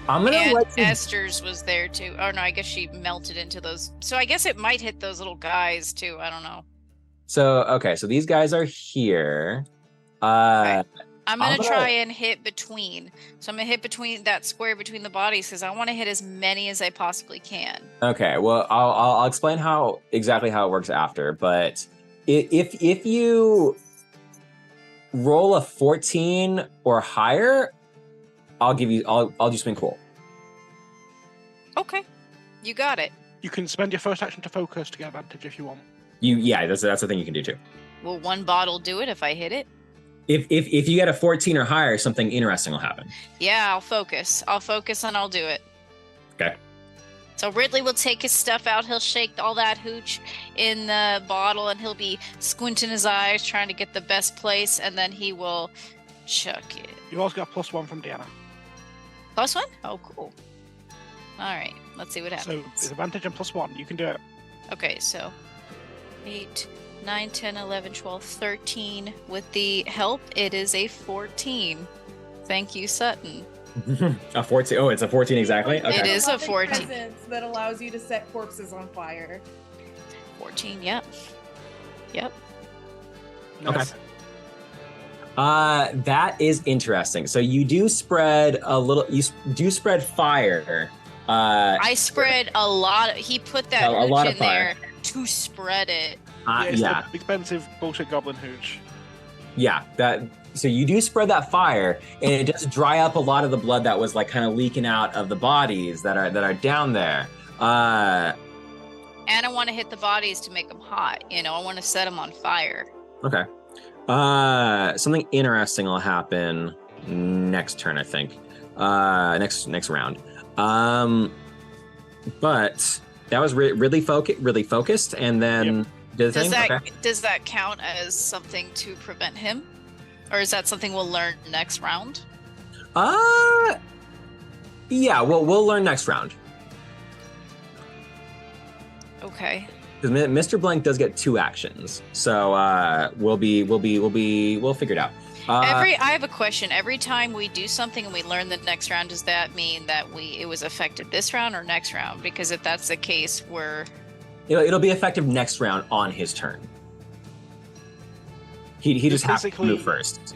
I'm gonna And let you. Esther's was there too. Oh no, I guess she melted into those. So I guess it might hit those little guys too. I don't know. So okay, so these guys are here. I'm gonna I'm gonna- try and hit between. So I'm gonna hit between that square between the bodies because I want to hit as many as I possibly can. Okay, well, I'll explain exactly how it works after. But if you roll a 14 or higher, I'll do something cool. Okay, you got it. You can spend your first action to focus to get advantage if you want. That's the thing you can do too. Will one bottle do it if I hit it? If you get a 14 or higher, something interesting will happen. Yeah, I'll focus. I'll focus and I'll do it. Okay. So Ridley will take his stuff out. He'll shake all that hooch in the bottle and he'll be squinting his eyes, trying to get the best place, and then he will chuck it. You've also got a +1 from Deanna. +1? Oh, cool. All right, let's see what So happens. it's advantage and +1. You can do it. Okay, so 8, 9, 10, 11, 12, 13. With the help, it is a 14. Thank you, Sutton. A 14. Oh, it's a 14 exactly. Okay. It is a Loving 14. presence that allows you to set corpses on fire. 14, yep. Yep. Nice. That is interesting. So you do spread a little. Do spread fire. I spread a lot. He put that A lot hooch of in fire. there to spread it. It's Yeah. the expensive bullshit goblin hooch. Yeah, so you do spread that fire, and it does dry up a lot of the blood that was like kind of leaking out of the bodies that are down there. And I want to hit the bodies to make them hot. You know, I want to set them on fire. Okay. Something interesting will happen next turn, I think. Next round. But that was really focused, and then did the Does thing. that does that count as something to prevent him, or is that something we'll learn next round? Yeah, we'll learn next round. Okay. Because Mr. Blank does get 2 actions, so we'll figure it out. I have a question. Every time we do something and we learn the next round, does that mean that it was affected this round or next round? Because if that's the case, It'll be effective next round on his turn. He just has to Basically- move first.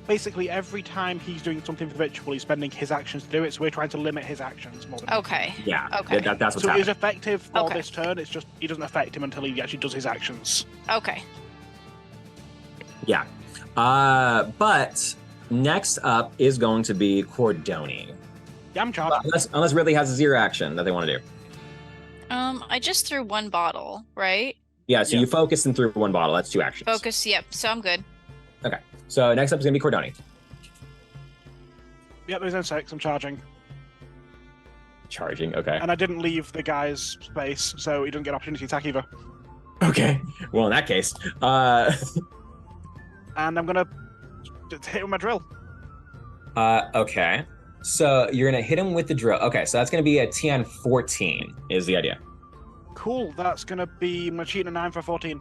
Basically, every time he's doing something for the ritual, he's spending his actions to do it. So we're trying to limit his actions more than okay. Yeah. Okay. That's what's So happening. he's effective for Okay. this turn. It's just he doesn't affect him until he actually does his actions. Okay. Yeah. But next up is going to be Cordoni. Yeah, I'm charged. Unless Ridley has a 0 action that they want to do. I just threw 1 bottle, right? Yeah, so you focus and threw 1 bottle. That's 2 actions. Focus. Yep. So I'm good. So next up is going to be Cordoni. Yep, there's no 6. I'm charging. Charging, okay. And I didn't leave the guy's space, so he doesn't get an opportunity to attack either. Okay. Well, in that case, And I'm gonna hit with my drill. okay. So you're going to hit him with the drill. Okay, so that's going to be a TN 14 is the idea. Cool, that's gonna be my cheating a 9 for 14.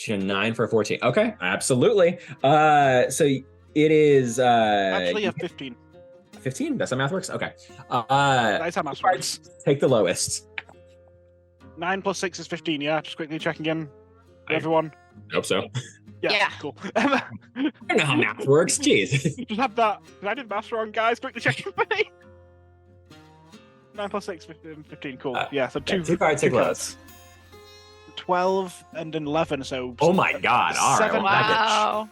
9 for 14. Okay, absolutely. So it is Actually, a 15. 15. That's how math works. Okay. That's how math works. Take the lowest. 9 plus 6 is 15. Yeah, just quickly checking in. I- Everyone. Hope so. Yeah. Cool. I don't know how math works. Jeez. Just have that. I did maths wrong, guys. Quickly checking for me. 9 plus 6, 15. Cool. Yeah, so Okay, 2 two cards, take cards. 12 and an 11, so. Oh my god. All right. 7 well, that- Wow.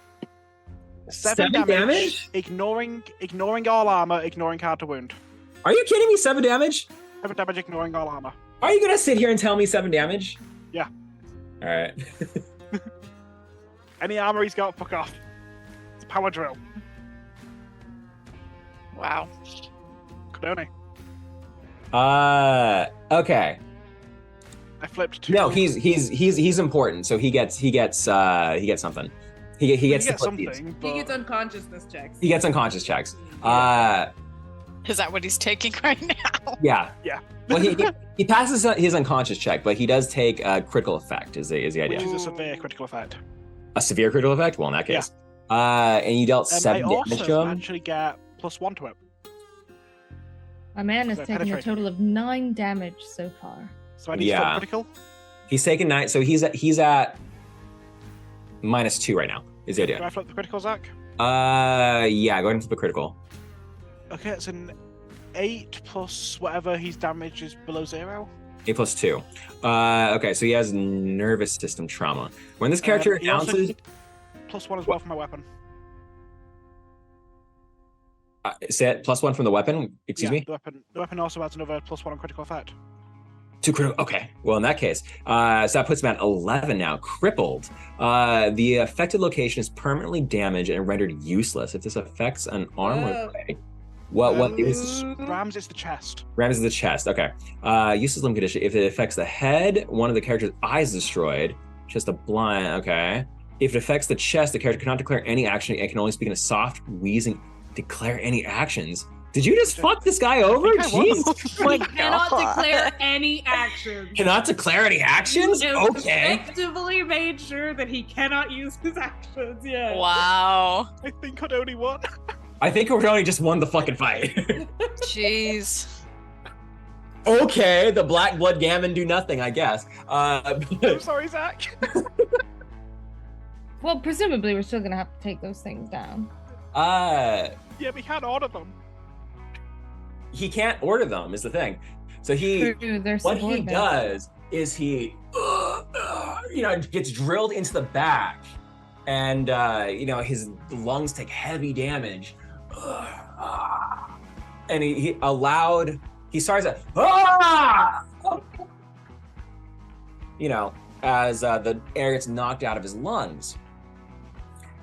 7 7 damage? Ignoring all armor, ignoring hard to wound. Are you kidding me? 7 damage? 7 damage ignoring all armor. Are you gonna sit here and tell me 7 damage? Yeah. All right. Any armor he's got, fuck off. It's a power drill. Wow. Codone. Okay. I flipped 2. No, he's important, so he gets something. He gets to gets flip these. something, He but gets unconsciousness checks. He gets unconscious checks. Is that what he's taking right now? Yeah. Yeah. Well, he passes his unconscious check, but he does take a critical effect. Is the idea? which is a severe critical effect. A severe critical effect? Well, in that case. And you dealt 7 I damage to also him. actually get +1 to it. My man has So taken a penetrating. total of 9 damage so far. So I need to Yeah. flip critical. He's taken 9, so he's at -2 right now. Is the Do idea? I flip the critical, Zach? Yeah. Go ahead and flip a critical. Okay, it's an 8 plus whatever his damage is below 0. 8 plus 2. Okay, so he has nervous system trauma. When this character He also announces, gets +1 as well for my weapon. say it, +1 from the weapon. Excuse me. The weapon also adds another +1 on critical effect. 2 critical. Okay. Well, in that case, so that puts him at 11 now, crippled. The affected location is permanently damaged and rendered useless if this affects an arm or Whoa. leg. What is Rams, it's the chest. Rams is the chest. Okay. Useless limb condition. If it affects the head, one of the character's eyes is destroyed. Just a blind. Okay. If it affects the chest, the character cannot declare any action and can only speak in a soft, wheezing. Declare any actions. Did you just fuck this guy over? I think I Jeez. was. Oh my He cannot God. declare any actions. Cannot declare any actions? He has Okay. effectively made sure that he cannot use his actions. Yeah. Wow. I think I'd only won. I think Cordoni just won the fucking fight. Jeez. Okay, the Black Blood Gammon do nothing, I guess. I'm sorry, Zach. Well, presumably we're still gonna have to take those things down. Yeah, we can't order them. He can't order them is the thing. So he, Through their what he subordinates. does is he, gets drilled into the back, and his lungs take heavy damage, and he starts at, as the air gets knocked out of his lungs,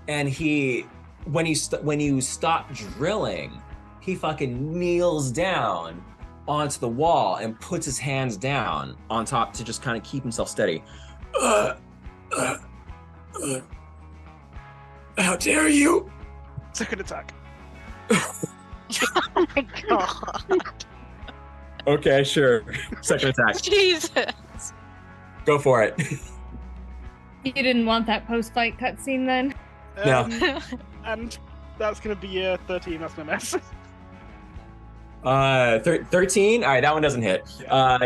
and when you stop drilling, he fucking kneels down onto the wall and puts his hands down on top to just kind of keep himself steady. How dare you? Second attack. Oh my god. Okay, sure. Second attack. Jesus. Go for it. You didn't want that post-fight cutscene then? No. And that's gonna be a 13. That's gonna miss. 13. All right, that one doesn't hit.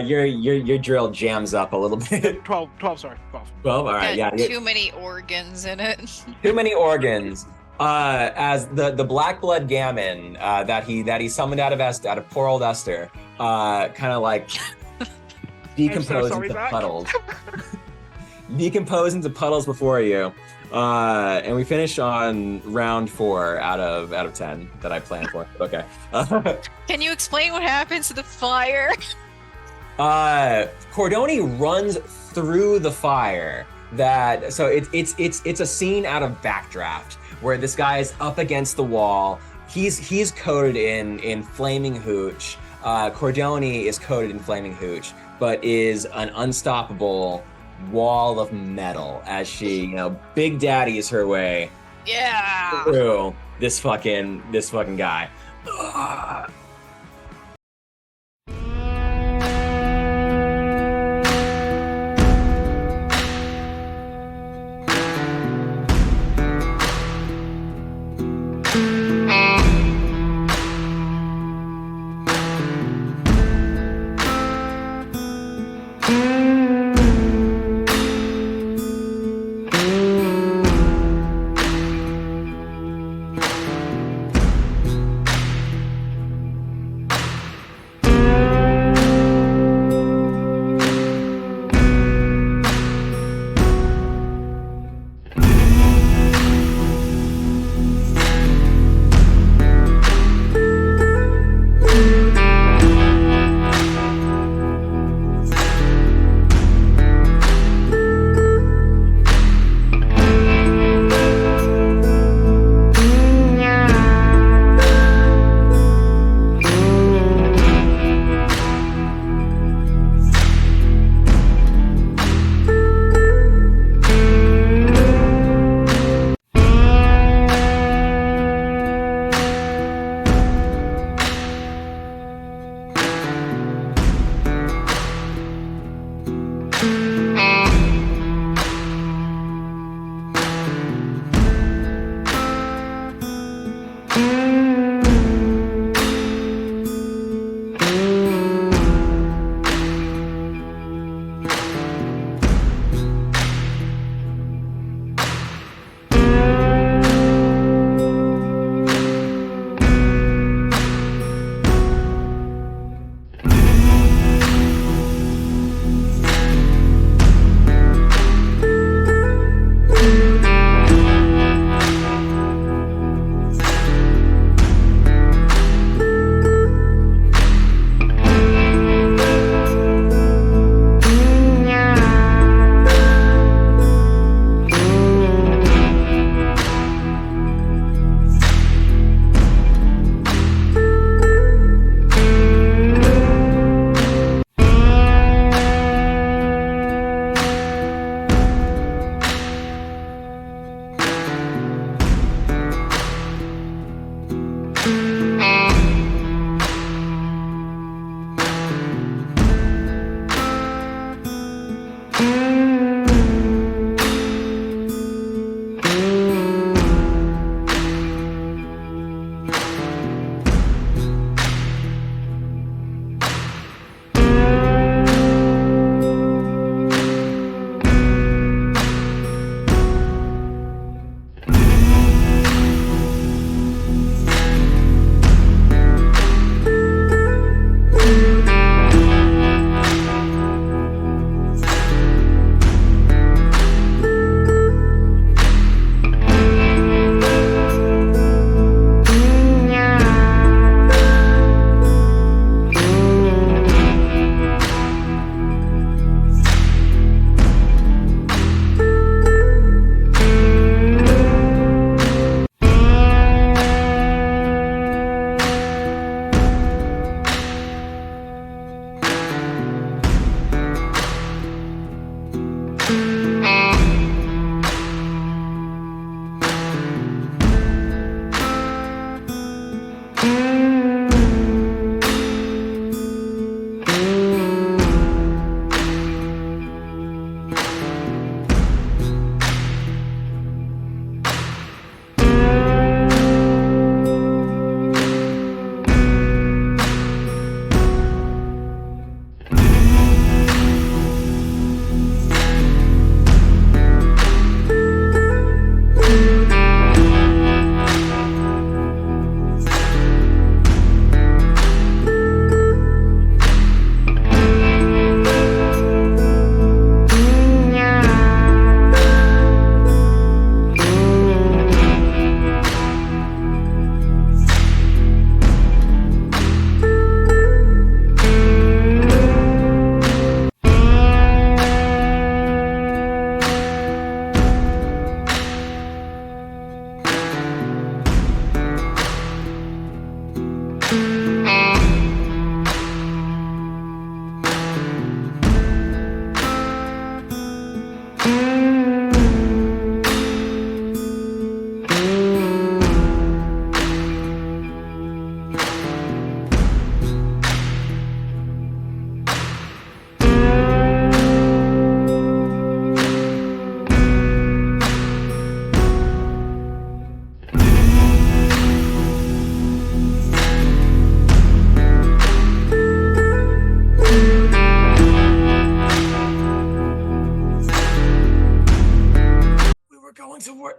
Your drill jams up a little bit. 12. Sorry, 12. 12. All right, Got yeah. too many organs in it. Too many organs. As the black blood gammon that he summoned out of poor old Esther, kind of like decompose sorry, into Zach. puddles. Decompose into puddles before you. And we finish on round 4 out of 10 that I planned for. Okay. Can you explain what happens to the fire? Cordoni runs through the fire. So it's a scene out of Backdraft where this guy is up against the wall. He's coated in flaming hooch. Cordoni is coated in flaming hooch, but is an unstoppable wall of metal as she, Big Daddy is her way Yeah. through this fucking guy.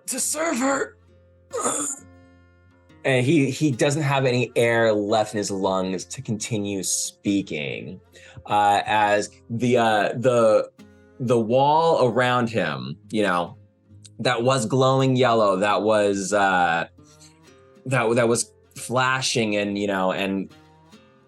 to serve her. And he doesn't have any air left in his lungs to continue speaking, as the wall around him, you know, that was glowing yellow, that was that was flashing and, you know, and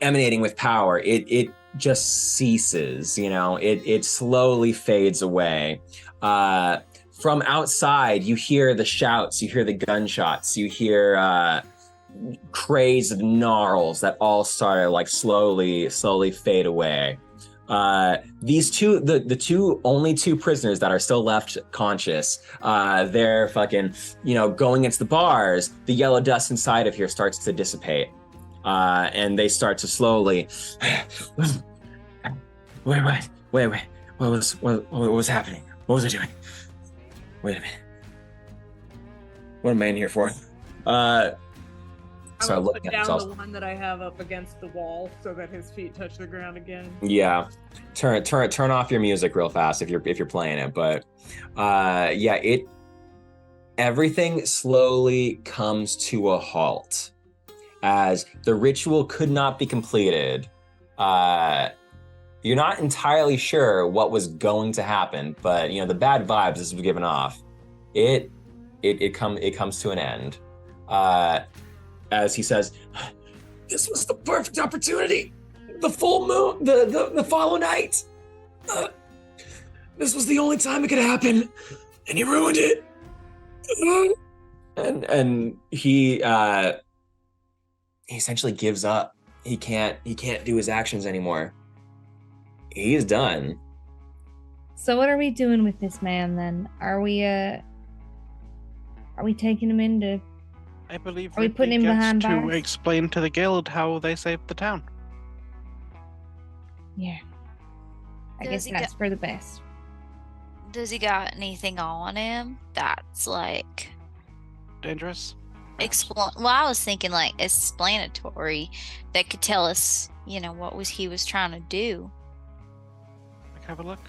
emanating with power, it just ceases, you know, it slowly fades away. From outside, you hear the shouts, you hear the gunshots, you hear crazed gnarls that all start to like slowly fade away. These two, the only two prisoners that are still left conscious, they're fucking, you know, going into the bars. The yellow dust inside of here starts to dissipate, and they start to slowly. Wait! What was happening? What was I doing? Wait a minute. What am I in here for? I So will looking put at down themselves. the one that I have up against the wall so that his feet touch the ground again. Yeah, turn off your music real fast if you're playing it. But yeah, everything slowly comes to a halt as the ritual could not be completed. You're not entirely sure what was going to happen, but you know the bad vibes this was given off. It comes to an end. As he says, "This was the perfect opportunity. The full moon, the follow night. This was the only time it could happen, and he ruined it." And he essentially gives up. He can't do his actions anymore. He's done. So what are we doing with this man then? Are we taking him into? I believe Are we that putting he him gets behind to bars? explain to the guild how they saved the town. Yeah. I Does guess he that's for the best. Does he got anything on him that's like Dangerous? well, I was thinking like explanatory that could tell us, you know, what he was trying to do. I can have a look.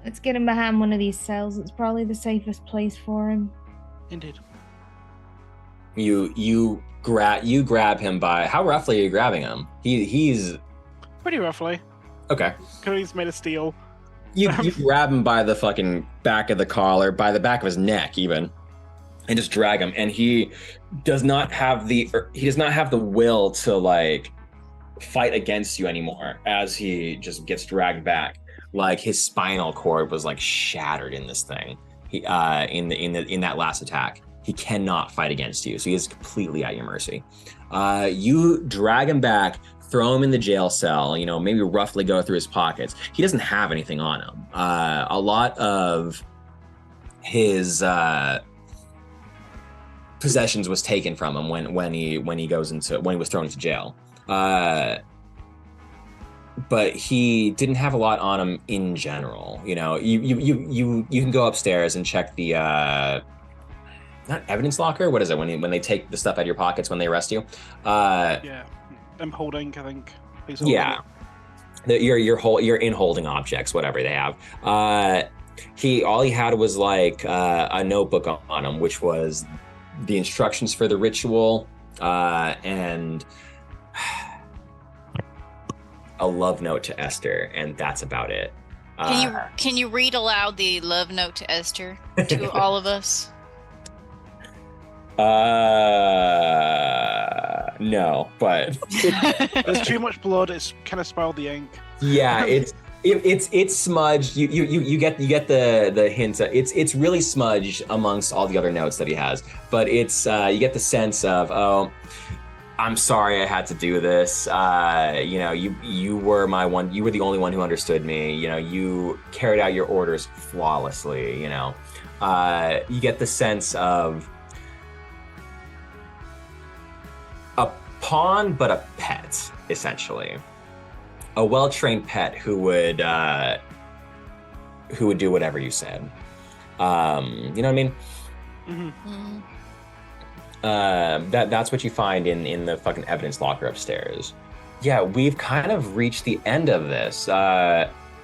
Let's get him behind one of these cells. It's probably the safest place for him. Indeed. You grab him by how roughly are you grabbing him? He's Pretty roughly. okay. Because he's made of steel. You grab him by the fucking back of the collar, by the back of his neck even, and just drag him. And he does not have the will to like fight against you anymore as he just gets dragged back. Like his spinal cord was like shattered in this thing. He in that last attack. He cannot fight against you, so he is completely at your mercy. You drag him back, throw him in the jail cell, you know, maybe roughly go through his pockets. He doesn't have anything on him. A lot of his possessions was taken from him when he was thrown into jail. But he didn't have a lot on him in general. You know, you can go upstairs and check the not evidence locker. What is it when they take the stuff out of your pockets when they arrest you? Yeah. I'm holding, I think. He's holding Yeah. it. You're in holding objects, whatever they have. All he had was like a notebook on him, which was the instructions for the ritual and a love note to Esther, and that's about it. Can you read aloud the love note to Esther to all of us? No, but There's too much blood. It's kind of spoiled the ink. yeah, it's smudged. You get the hint. It's really smudged amongst all the other notes that he has, but it's you get the sense of, oh, I'm sorry I had to do this. You know, you were you were the only one who understood me. You know, you carried out your orders flawlessly. You know, you get the sense of a pawn, but a pet, essentially. A well-trained pet who would do whatever you said. You know what I mean? Mm-hmm. That's what you find in the fucking evidence locker upstairs. Yeah, we've kind of reached the end of this.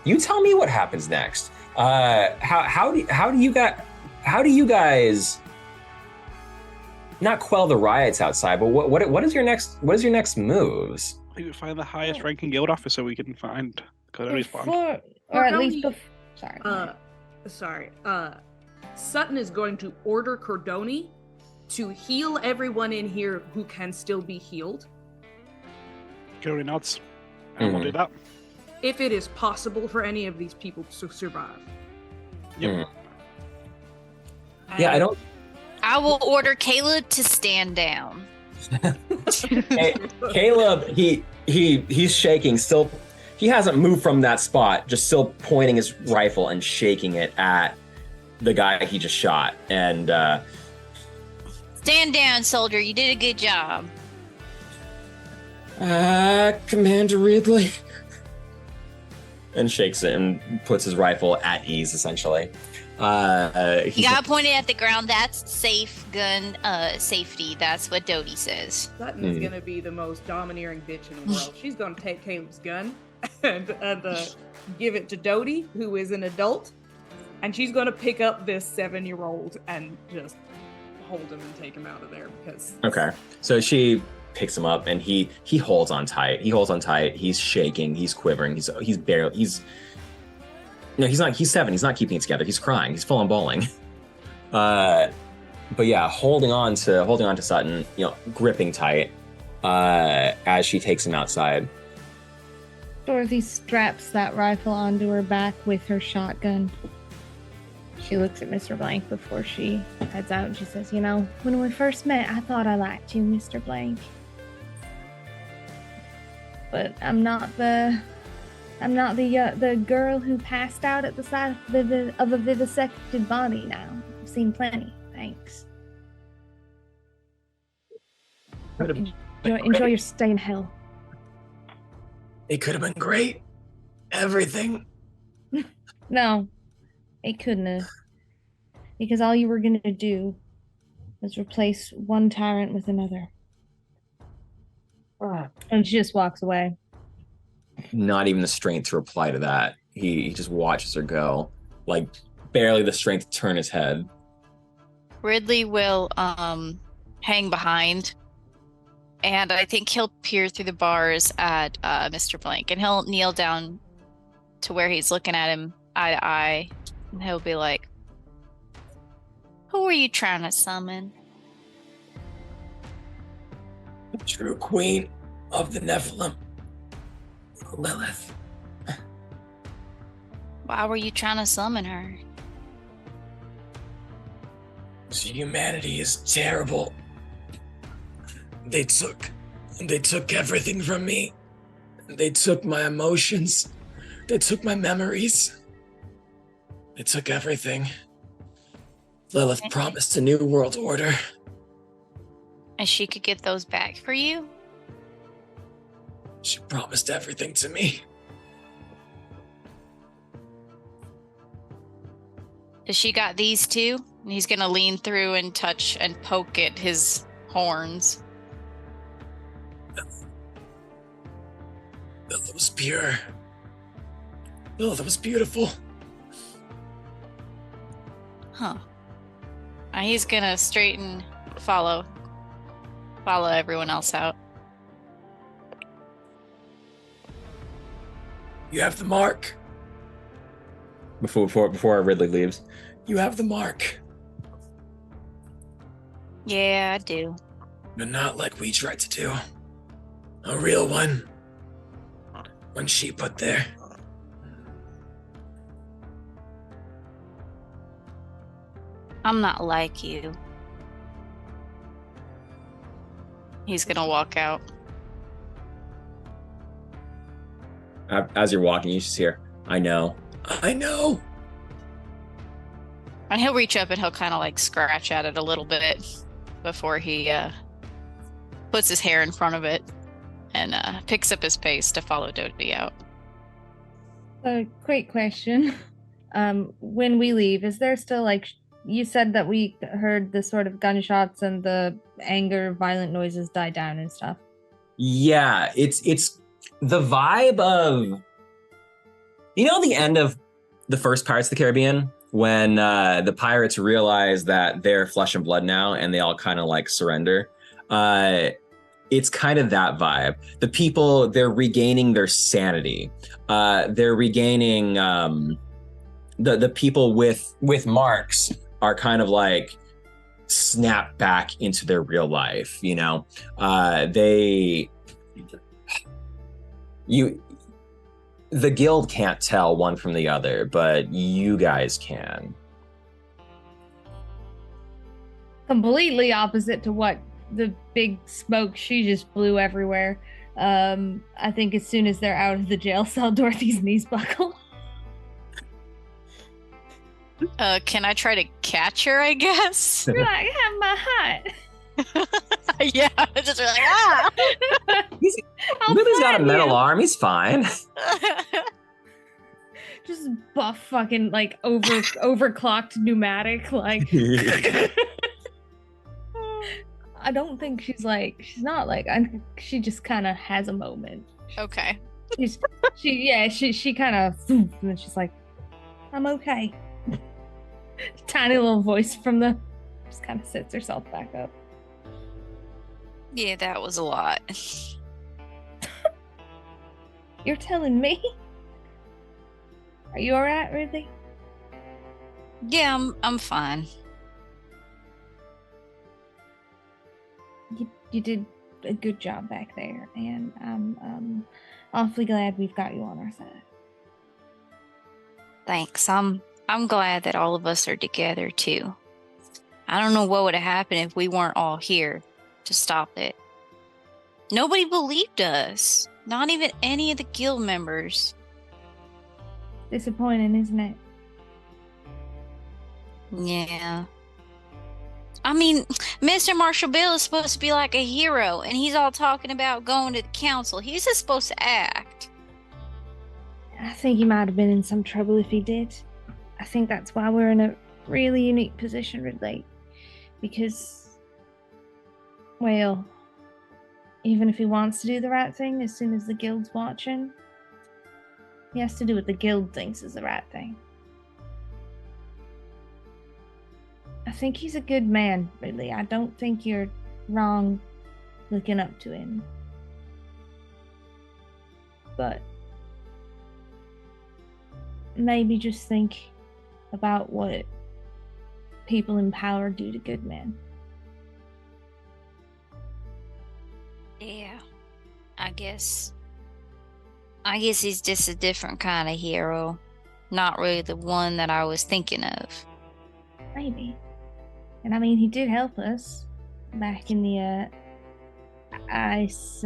You tell me what happens next. How do you got? how do you guys not quell the riots outside, but what is your next moves? I think we find the highest ranking guild officer we can find. Before, or at least Cordoni- sorry. Sorry. Sutton is going to order Cordoni to heal everyone in here who can still be healed, Cody nods. And we'll do that. if it is possible for any of these people to survive. Yep. Yeah, I don't. I will order Caleb to stand down. Hey, Caleb, he's shaking still. He hasn't moved from that spot, just still pointing his rifle and shaking it at the guy he just shot. And Stand down, soldier. You did a good job. Commander Ridley. And shakes it and puts his rifle at ease, essentially. You gotta point it at the ground. That's safe gun safety. That's what Dodie says. Sutton is going to be the most domineering bitch in the world. She's going to take Caleb's gun and give it to Dodie, who is an adult, and she's going to pick up this 7-year-old and just hold him and take him out of there because. Okay, so she picks him up and he holds on tight. He's shaking. He's quivering. He's not. He's 7. He's not keeping it together. He's crying. He's full on bawling. But yeah, holding on to Sutton. Gripping tight as she takes him outside. Dorothy straps that rifle onto her back with her shotgun. She looks at Mr. Blank before she heads out and she says, when we first met, I thought I liked you, Mr. Blank. But I'm not the girl who passed out at the sight of a vivisected body now. I've seen plenty. Thanks. Enjoy your stay in hell. It could have been great. Everything. No, it couldn't have. Because all you were going to do was replace one tyrant with another. And she just walks away. Not even the strength to reply to that. He just watches her go, like barely the strength to turn his head. Ridley will hang behind, and I think he'll peer through the bars at Mr. Blank, and he'll kneel down to where he's looking at him eye to eye, and he'll be like, "Who are you trying to summon?" The true queen of the Nephilim, Lilith. Why were you trying to summon her? Humanity is terrible. They took everything from me. They took my emotions. They took my memories. They took everything. Lilith promised a new world order. And she could get those back for you? She promised everything to me. Does she got these too? And he's gonna lean through and touch and poke at his horns. Lilith was pure. Lilith was beautiful. Huh. And he's gonna straighten, follow everyone else out. You have the mark. Before Ridley leaves, you have the mark. Yeah, I do. But not like we tried to do. A real one. One she put there. I'm not like you. He's gonna walk out. As you're walking, you just hear, I know. I know. And he'll reach up and he'll kind of like scratch at it a little bit before he puts his hair in front of it and picks up his pace to follow Dodie out. A quick question. When we leave, is there still you said that we heard the sort of gunshots and the anger, violent noises die down and stuff. Yeah, it's the vibe of, the end of the first Pirates of the Caribbean when the pirates realize that they're flesh and blood now, and they all kind of like surrender. It's kind of that vibe. The people, they're regaining their sanity. They're regaining the people with marks are kind of like snap back into their real life. You know, the guild can't tell one from the other, but you guys can. Completely opposite to what the big smoke she just blew everywhere. I think as soon as they're out of the jail cell, Dorothy's knees buckle. Can I try to catch her, I guess? You're like, have my hat. Yeah, just like, ah! Lily's got a metal arm, he's fine. Just buff fucking like overclocked pneumatic, like I don't think she's not like she just kind of has a moment. Okay. She kind of and then she's like, I'm okay. Tiny little voice from the just kind of sits herself back up. Yeah, that was a lot. You're telling me? Are you alright, Ridley? Yeah, I'm fine. You did a good job back there, and I'm awfully glad we've got you on our side. Thanks. I'm glad that all of us are together too. I don't know what would have happened if we weren't all here to stop it. Nobody believed us. Not even any of the guild members. Disappointing, isn't it? Yeah. I mean, Mr. Marshall Bill is supposed to be like a hero, and he's all talking about going to the council. He's just supposed to act. I think he might have been in some trouble if he did. I think that's why we're in a really unique position, Ridley. Because, well, even if he wants to do the right thing, as soon as the guild's watching, he has to do what the guild thinks is the right thing. I think he's a good man, Ridley. I don't think you're wrong looking up to him. But maybe just think about what people in power do to good men. Yeah. I guess he's just a different kind of hero. Not really the one that I was thinking of. Maybe. And I mean, he did help us back in the ice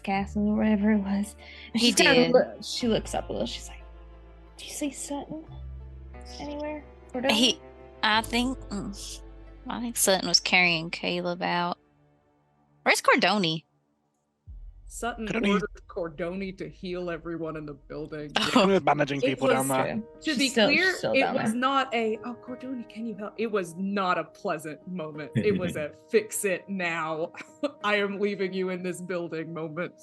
castle or whatever it was. And He she's kinda did. She looks up a little. She's like, "Do you see Sutton anywhere?" I think Sutton was carrying Caleb out. Where's Cordoni? Sutton Cordoni- ordered Cordoni to heal everyone in the building. He was bandaging It people down was there. To be clear, it was not a, oh, Cordoni, can you help? It was not a pleasant moment. It was a fix it now. I am leaving you in this building moment.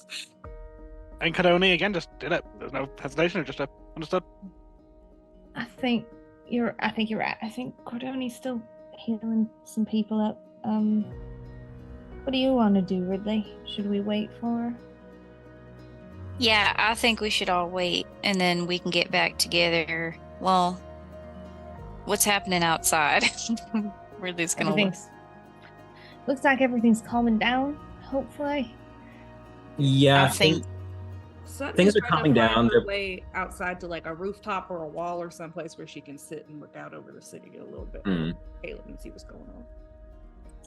And Kadoni again just did it. There's no hesitation, just understood. I think you're right. I think Cordoni's still healing some people up. What do you want to do, Ridley? Should we wait for her? Yeah, I think we should all wait, and then we can get back together. Well, what's happening outside? Ridley's gonna look. Looks like everything's calming down, hopefully. Yeah, I think Sutton Things is are trying to calming find down. her They're- way outside to like a rooftop or a wall or someplace where she can sit and look out over the city a little bit. Mm. Caleb and see what's going on.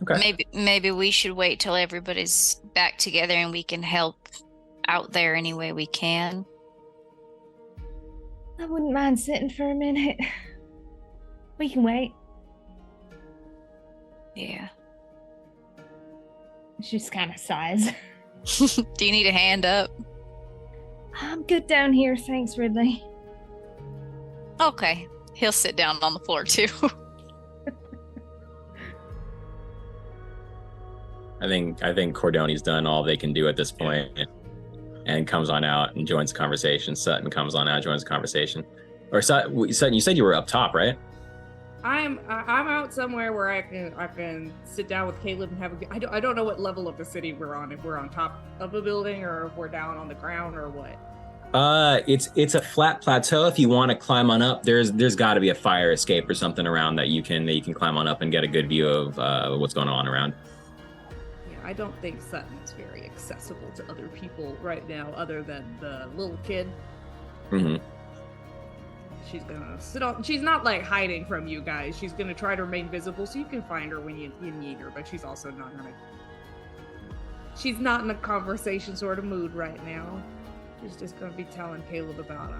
Okay. maybe we should wait till everybody's back together and we can help out there any way we can. I wouldn't mind sitting for a minute. We can wait. Yeah. She just kind of sighs. Do you need a hand up? I'm good down here, thanks, Ridley. Okay. He'll sit down on the floor too. I think Cordoni's done all they can do at this point, and comes on out and joins the conversation. Sutton comes on out, joins the conversation. Or Sutton, you said you were up top, right? I'm out somewhere where I can sit down with Caleb and have a. I don't know what level of the city we're on. If we're on top of a building or if we're down on the ground or what. It's a flat plateau. If you want to climb on up, there's got to be a fire escape or something around that you can climb on up and get a good view of what's going on around. Yeah, I don't think Sutton is very accessible to other people right now, other than the little kid. Mm-hmm. She's gonna sit on. She's not like hiding from you guys. She's gonna try to remain visible so you can find her when you need her. But she's also not gonna. She's not in a conversation sort of mood right now. She's just gonna be telling Caleb about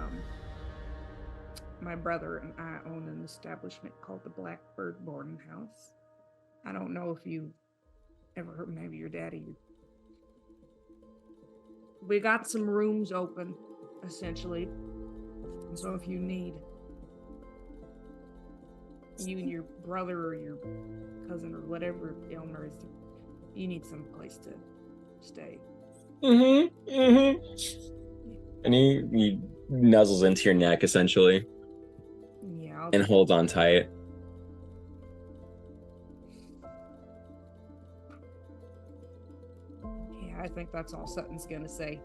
my brother and I own an establishment called the Blackbird Boarding House. I don't know if you ever heard, maybe your daddy. We got some rooms open, essentially. And so if you need, you and your brother or your cousin or whatever Elmer is, you need some place to stay. And he nuzzles into your neck essentially. Yeah. And holds on tight. Yeah, I think that's all Sutton's gonna say.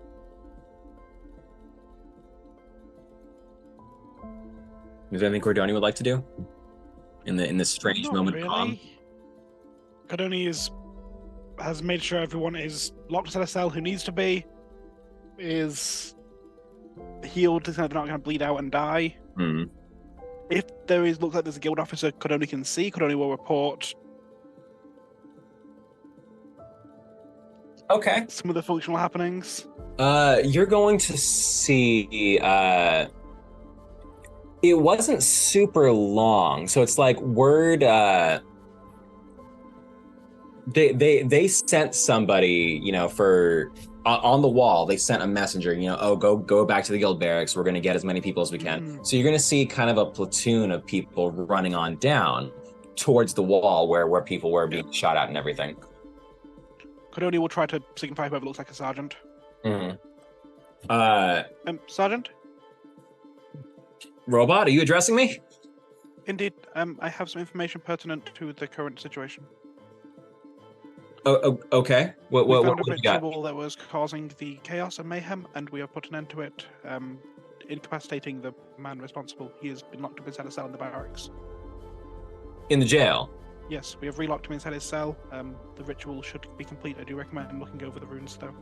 Is there anything Cordoni would like to do in this strange Not moment really. of calm? Cordoni has made sure everyone is locked inside a cell who needs to be, is healed, so they're not going to bleed out and die. Hmm. If looks like there's a guild officer Cordoni can see, Cordoni will report Okay. some of the functional happenings. You're going to see. It wasn't super long, so it's like word. They sent somebody, for on the wall. They sent a messenger, go back to the guild barracks. We're going to get as many people as we can. So you're going to see kind of a platoon of people running on down towards the wall where people were being shot at and everything. Cordoni will try to signify whoever looks like a sergeant. Mm-hmm. Sergeant? Robot, are you addressing me? Indeed. I have some information pertinent to the current situation. Oh, okay. We What found a you got? ritual that was causing the chaos and mayhem, and we have put an end to it, incapacitating the man responsible. He has been locked up inside a cell in the barracks. In the jail? Yes, we have relocked him inside his cell. The ritual should be complete. I do recommend looking over the runes, though.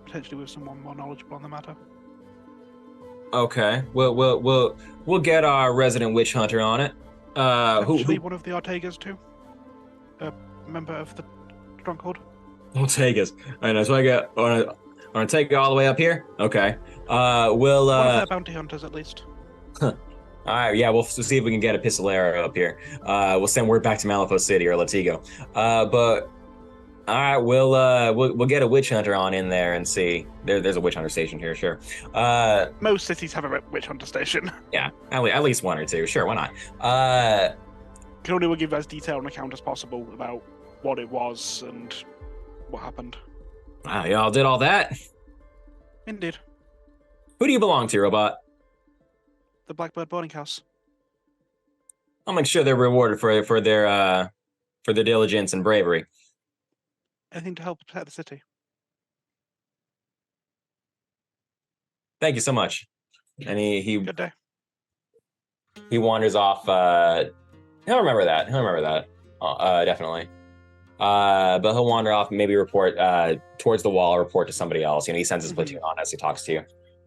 Potentially with someone more knowledgeable on the matter. Okay. We'll get our resident witch hunter on it. Actually, Who? one of the Ortegas, too. A member of the Stronghold. Ortegas. I know. So I got Ortega all the way up here. Okay. We'll. One of their bounty hunters, at least. All right. Yeah. We'll see if we can get a pistolero up here. We'll send word back to Malifaux City or Latigo. But. All right, we'll get a witch hunter on in there and see. There's a witch hunter station here, sure. Most cities have a witch hunter station. Yeah, at least one or two. Sure, why not? Cordoni will give as detailed an account as possible about what it was and what happened. Wow, y'all did all that? Indeed. Who do you belong to, Robot? The Blackbird Boarding House. I'll make sure they're rewarded for their diligence and bravery. Anything to help protect the city. Thank you so much. And Good day. he wanders off. He'll remember that. Definitely. But he'll wander off, maybe report towards the wall, report to somebody else. He sends his platoon on as he talks to you.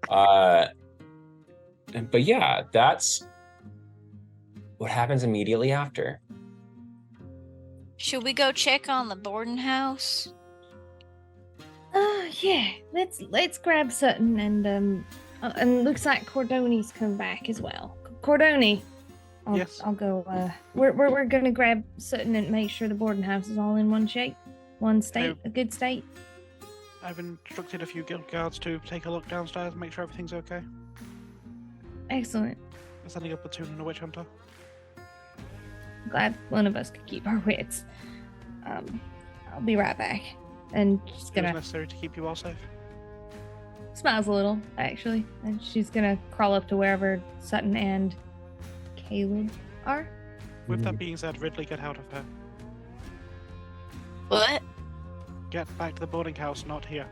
But yeah, that's what happens immediately after. Should we go check on the boarding house? Yeah. Let's grab Sutton and looks like Cordoni's come back as well. Cordoni. Yes. I'll go. We're gonna grab Sutton and make sure the boarding house is all in one shape, one state, a good state. I've instructed a few guild guards to take a look downstairs and make sure everything's okay. Excellent. We're sending a platoon and a witch hunter. Glad one of us could keep our wits. I'll be right back. And just It was gonna. necessary to keep you all safe. smiles a little, actually, and she's gonna crawl up to wherever Sutton and Caleb are. With that being said, Ridley, get out of here. What? Get back to the boarding house, not here.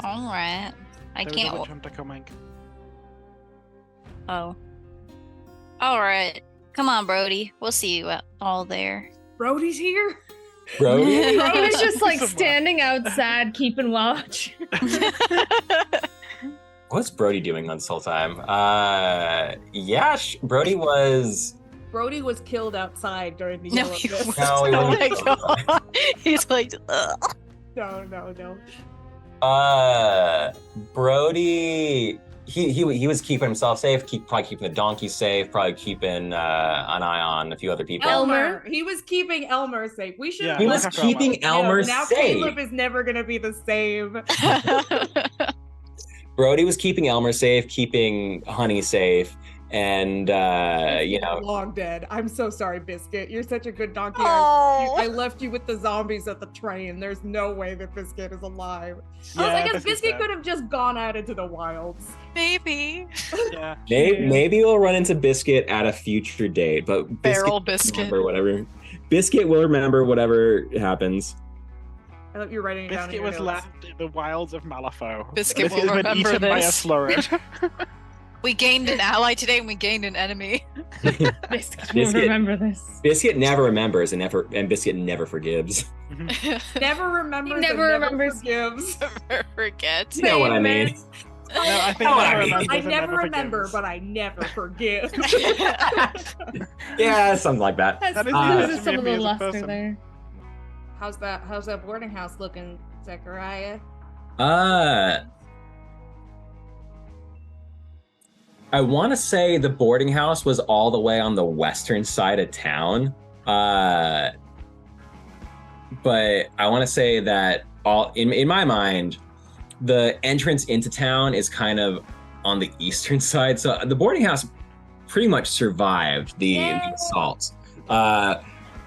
All right. I There is can't. a witch hunter coming. Oh. All right. Come on, Brody. We'll see you all there. Brody's here. Brody? He was just like Somewhere. standing outside keeping watch. What's Brody doing on this whole time? Brody was. Brody was killed outside during the No, yellow he mist. was. No, he Oh my wasn't. god. He's like, ugh. No. Brody. He was keeping himself safe, probably keeping the donkey safe, probably keeping an eye on a few other people. Elmer. He was keeping Elmer safe. We should. Yeah, He look was after keeping Elmer now safe. Caleb is never gonna be the same. Brody was keeping Elmer safe, keeping Honey safe, and Long dead. I'm so sorry, Biscuit. You're such a good donkey. Oh. I left you with the zombies at the train. There's no way that Biscuit is alive. I was Yeah, like, if Biscuit's Biscuit dead. could have just gone out into the wilds. Maybe. Yeah. maybe we'll run into Biscuit at a future date, but Barrel Biscuit biscuit. will remember whatever. Biscuit will remember whatever happens. I hope you're writing it down in Biscuit your was notes. left in the wilds of Malifaux. Biscuit will has been remember eaten by a this. slurrid. We gained an ally today and we gained an enemy. Biscuit will Biscuit. remember this. Biscuit never remembers and Biscuit never forgives. Never remembers. He never and remembers. Forgives. Never forget. You know what I mean? No, I think Know what never I mean. remembers I and never remember, forgives. but I never forgive. Yeah, something like that. That is Uh, This is some of me the as a luster person. there. How's that boarding house looking, Zechariah? I want to say the boarding house was all the way on the western side of town. But I want to say that all in my mind, the entrance into town is kind of on the eastern side. So the boarding house pretty much survived the assault.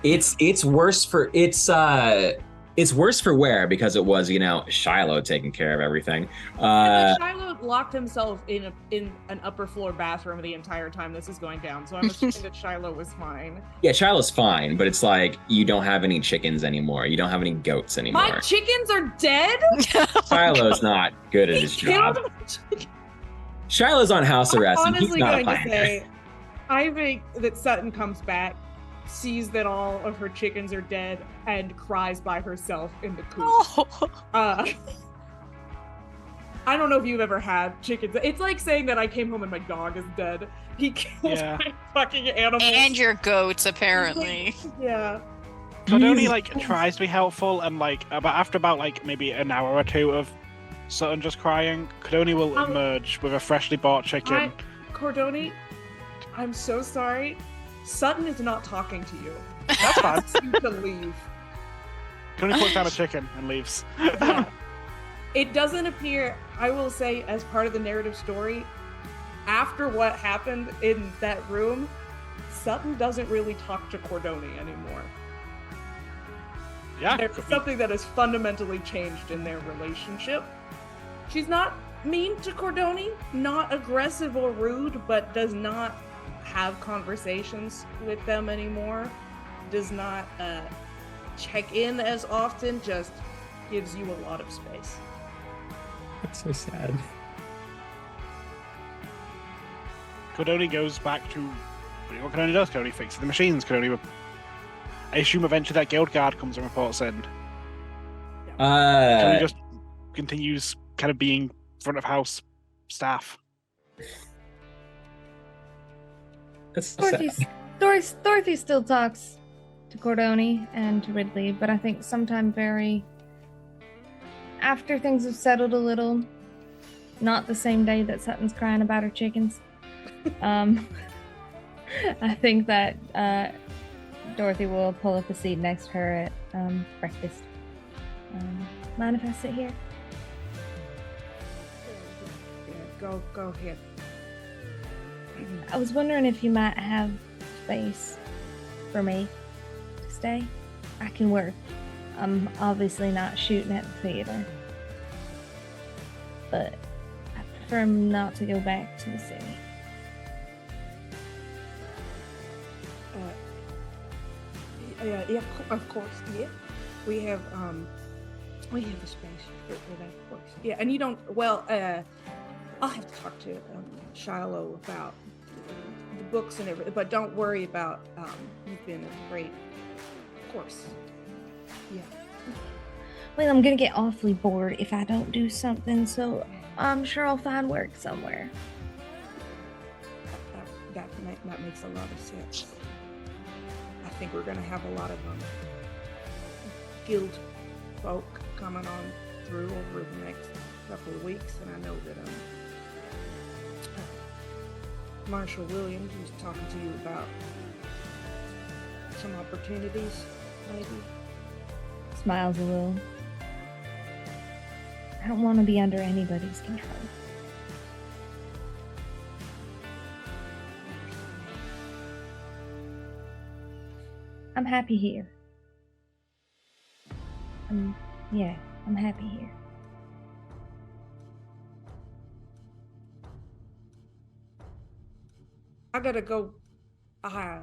It's worse for wear because it was, Shiloh taking care of everything. Shiloh locked himself in an upper floor bathroom the entire time this is going down, so I'm assuming that Shiloh was fine. Yeah, Shiloh's fine, but it's like you don't have any chickens anymore. You don't have any goats My anymore. chickens are dead. Shiloh's not good at He his killed job. my chickens. Shiloh's on house arrest, I'm and he's honestly not a going to pioneer. say, I think that Sutton comes back, sees that all of her chickens are dead, and cries by herself in the coop. Oh. I don't know if you've ever had chickens. It's like saying that I came home and my dog is dead. He killed Yeah. my fucking animals. And your goats, apparently. Yeah. Cardoni tries to be helpful, and after about maybe an hour or two of Sutton just crying, Cardoni will emerge with a freshly bought chicken. Cordoni, I'm so sorry. Sutton is not talking to you. That's fine. Asks you to leave. Cardoni puts down a chicken and leaves. Yeah. It doesn't appear, I will say, as part of the narrative story, after what happened in that room, Sutton doesn't really talk to Cordoni anymore. Yeah. There's something that has fundamentally changed in their relationship. She's not mean to Cordoni, not aggressive or rude, but does not have conversations with them anymore, does not check in as often, just gives you a lot of space. That's so sad. Cardoni goes back to what Cardoni does. Cardoni fixes the machines. I assume eventually that guild guard comes and reports in. Cardoni just continues kind of being front of house staff. That's so sad. Dorothy still talks to Cordoni and to Ridley, but I think sometime after things have settled a little, not the same day that Sutton's crying about her chickens. I think that Dorothy will pull up a seat next to her at breakfast. Mind if I sit here? Yeah, go ahead. I was wondering if you might have space for me to stay. I can work. I'm obviously not shooting at the theater. but I prefer not to go back to the city. Yeah, of course. Yeah, we have a space for that, of course. Yeah, and you don't. Well, I'll have to talk to Shiloh about the books and everything, but don't worry about. You've been a great, of course. Yeah. Well, I'm gonna get awfully bored if I don't do something, so I'm sure I'll find work somewhere. That makes a lot of sense. I think we're gonna have a lot of guild folk coming on through over the next couple of weeks, and I know that Marshall Williams was talking to you about some opportunities, maybe. Smiles a little. I don't want to be under anybody's control. I'm happy here. I'm happy here. I gotta go. I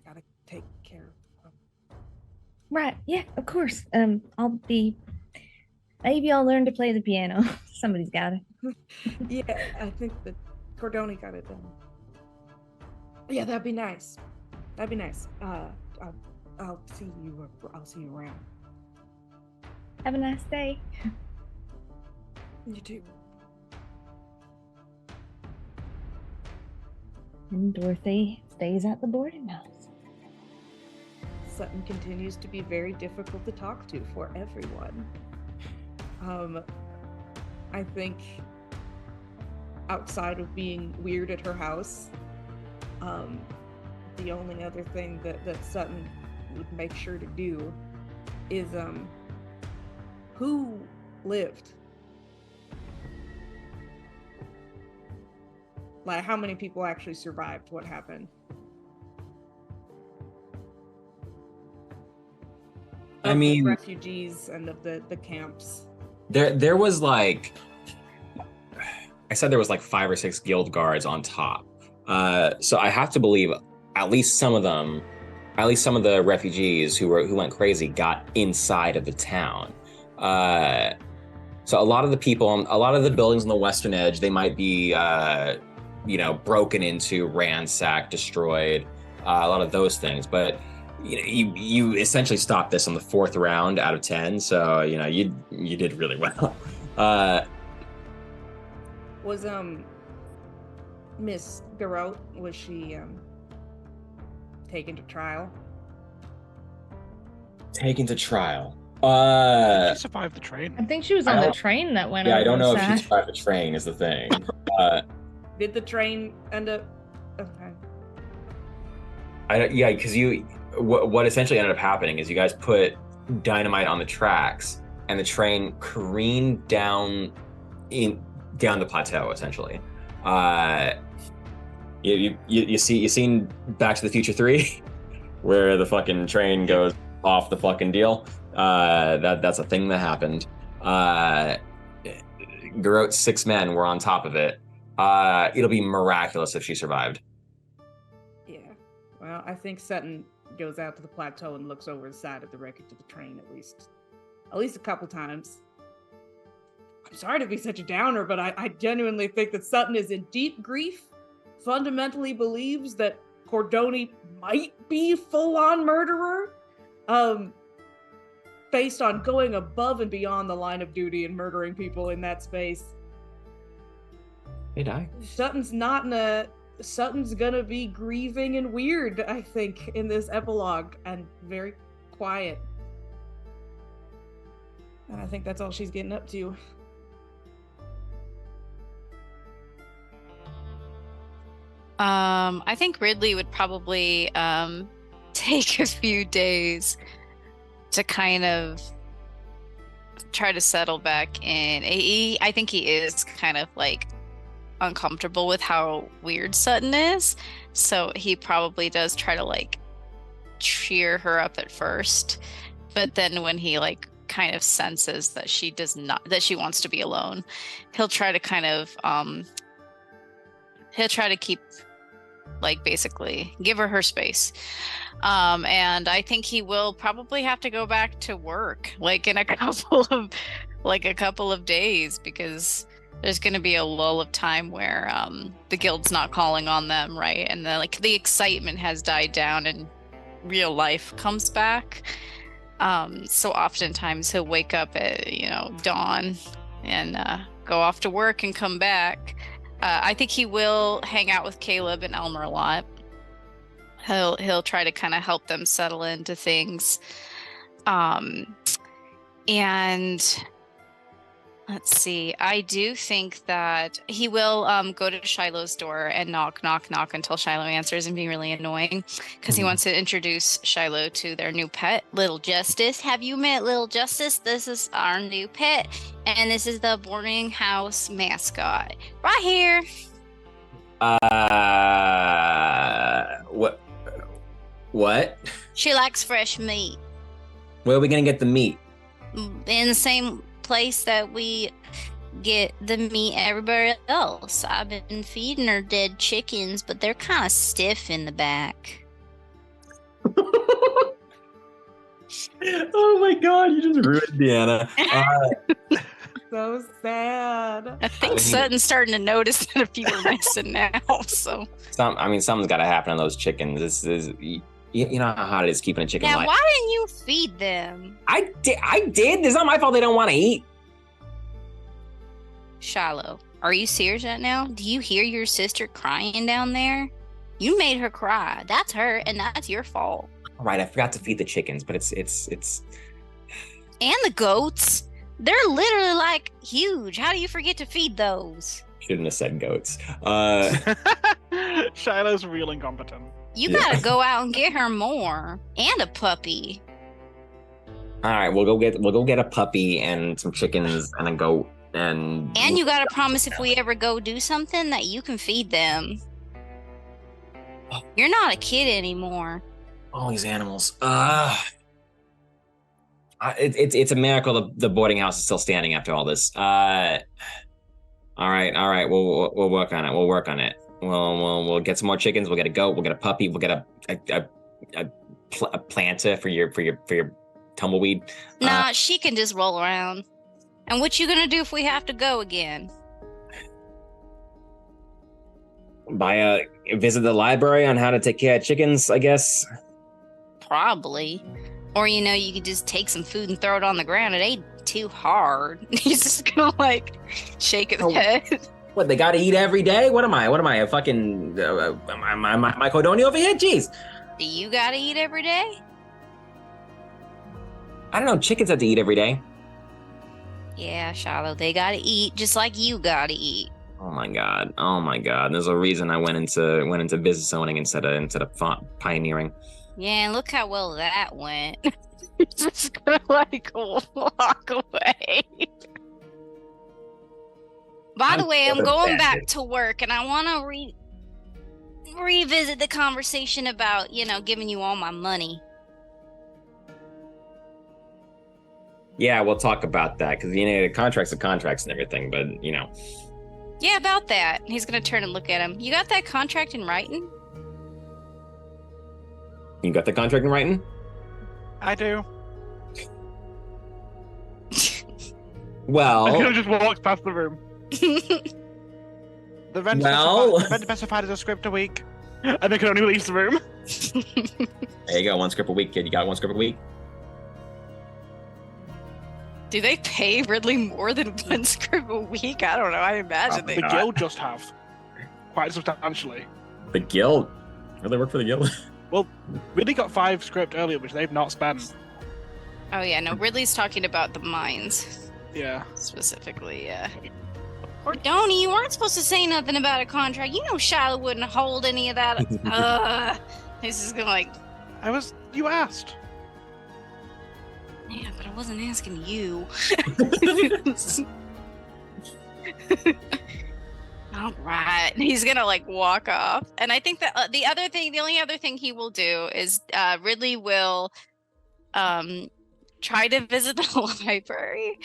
gotta take care of. Right, yeah, of course. Maybe I'll learn to play the piano. Somebody's got it. Yeah, I think that Cordoni got it done. Yeah, that'd be nice. That'd be nice. I'll see you. I'll see you around. Have a nice day. You too. And Dorothy stays at the boarding house. Sutton continues to be very difficult to talk to for everyone. I think outside of being weird at her house, the only other thing that Sutton would make sure to do is who lived? Like, how many people actually survived what happened? I Of the mean, refugees and of the camps. there was like, I said there was like 5 or 6 guild guards on top. So I have to believe at least some of the refugees who went crazy got inside of the town. So a lot of the people, a lot of the buildings on the western edge, they might be, broken into, ransacked, destroyed, a lot of those things. But you essentially stopped this on the 4th round out of 10, so you did really well. Was Miss Garrote, was she taken to trial? Taken to trial. Did she survived the train? I think she was on the train that went Yeah, over I don't know the if side. she survived the train is the thing. Did the train end up? Okay. Because what essentially ended up happening is you guys put dynamite on the tracks, and the train careened down the plateau. Essentially, you seen Back to the Future 3, where the fucking train goes off the fucking deal. That's a thing that happened. Garrote's 6 men were on top of it. It'll be miraculous if she survived. Yeah. Well, I think Sutton goes out to the plateau and looks over the side of the wreckage of the train at least a couple times. I'm sorry to be such a downer, but I genuinely think that Sutton is in deep grief, fundamentally believes that Cordoni might be full-on murderer, based on going above and beyond the line of duty and murdering people in that space. They die. Sutton's gonna be grieving and weird, I think, in this epilogue, and very quiet. And I think that's all she's getting up to. I think Ridley would probably take a few days to kind of try to settle back in. I think he is kind of like uncomfortable with how weird Sutton is, so he probably does try to like cheer her up at first, but then when he like kind of senses that she wants to be alone, he'll try to kind of keep, like, basically give her space. And I think he will probably have to go back to work, like, in a couple of days, because there's going to be a lull of time where the guild's not calling on them, right? And the excitement has died down and real life comes back. So oftentimes he'll wake up at dawn and go off to work and come back. I think he will hang out with Caleb and Elmer a lot. He'll try to kind of help them settle into things. And let's see. I do think that he will go to Shiloh's door and knock until Shiloh answers and be really annoying, because he wants to introduce Shiloh to their new pet, Little Justice. Have you met Little Justice? This is our new pet, and this is the boarding house mascot. Right here. What? She likes fresh meat. Where are we gonna get the meat? In the same place that we get the meat everywhere else. I've been feeding her dead chickens, but they're kind of stiff in the back. Oh my god, you just ruined Deanna. So sad. I think Sutton's starting to notice that a few are missing now. So something's got to happen on those chickens. This is, you know how hard it is keeping a chicken Now, alive. why didn't you feed them? I did. It's not my fault they don't want to eat. Shiloh, are you serious right now? Do you hear your sister crying down there? You made her cry. That's her, and that's your fault. All right, I forgot to feed the chickens, but it's. And the goats. They're literally like huge. How do you forget to feed those? Shouldn't have said goats. Shiloh's real incompetent. You gotta go out and get her more. And a puppy. All right, we'll go get a puppy and some chickens and a goat and. And you gotta promise if we ever go do something that you can feed them. You're not a kid anymore. All these animals. It's a miracle the boarding house is still standing after all this. All right. We'll work on it. We'll get some more chickens. We'll get a goat. We'll get a puppy. We'll get a planter for your tumbleweed. Nah, she can just roll around. And what you gonna do if we have to go again? Visit the library on how to take care of chickens, I guess. Probably. Or, you could just take some food and throw it on the ground. It ain't too hard. He's just gonna, shake his head. What, they gotta eat every day? What am I, a fucking... my Cordoni over here? Jeez. Do you gotta eat every day? I don't know, chickens have to eat every day. Yeah, Shiloh, they gotta eat just like you gotta eat. Oh my god. There's a reason I went into business owning instead of pioneering. Yeah, and look how well that went. He's just gonna walk away. By the way, I'm going back to work, and I want to revisit the conversation about, giving you all my money. Yeah, we'll talk about that, because, the contracts are contracts and everything, but, Yeah, about that. He's gonna turn and look at him. You got that contract in writing? You got the contract in writing? I do. Well... I could have just walked past the room. The vendor specified as a script a week, and they can only leave the room. There you go, 1 script a week, kid. You got 1 script a week? do they pay Ridley more than 1 script a week? I don't know. I imagine they The guild just have. Quite substantially. The guild? Really work for the guild? Well, Ridley got 5 script earlier, which they've not spent. Oh yeah, no, Ridley's talking about the mines Yeah. specifically, yeah. Or Donnie, you weren't supposed to say nothing about a contract. You know Shiloh wouldn't hold any of that. This is gonna You asked. Yeah, but I wasn't asking you. all right. He's gonna walk off, and I think that the only other thing he will do is Ridley will try to visit the library.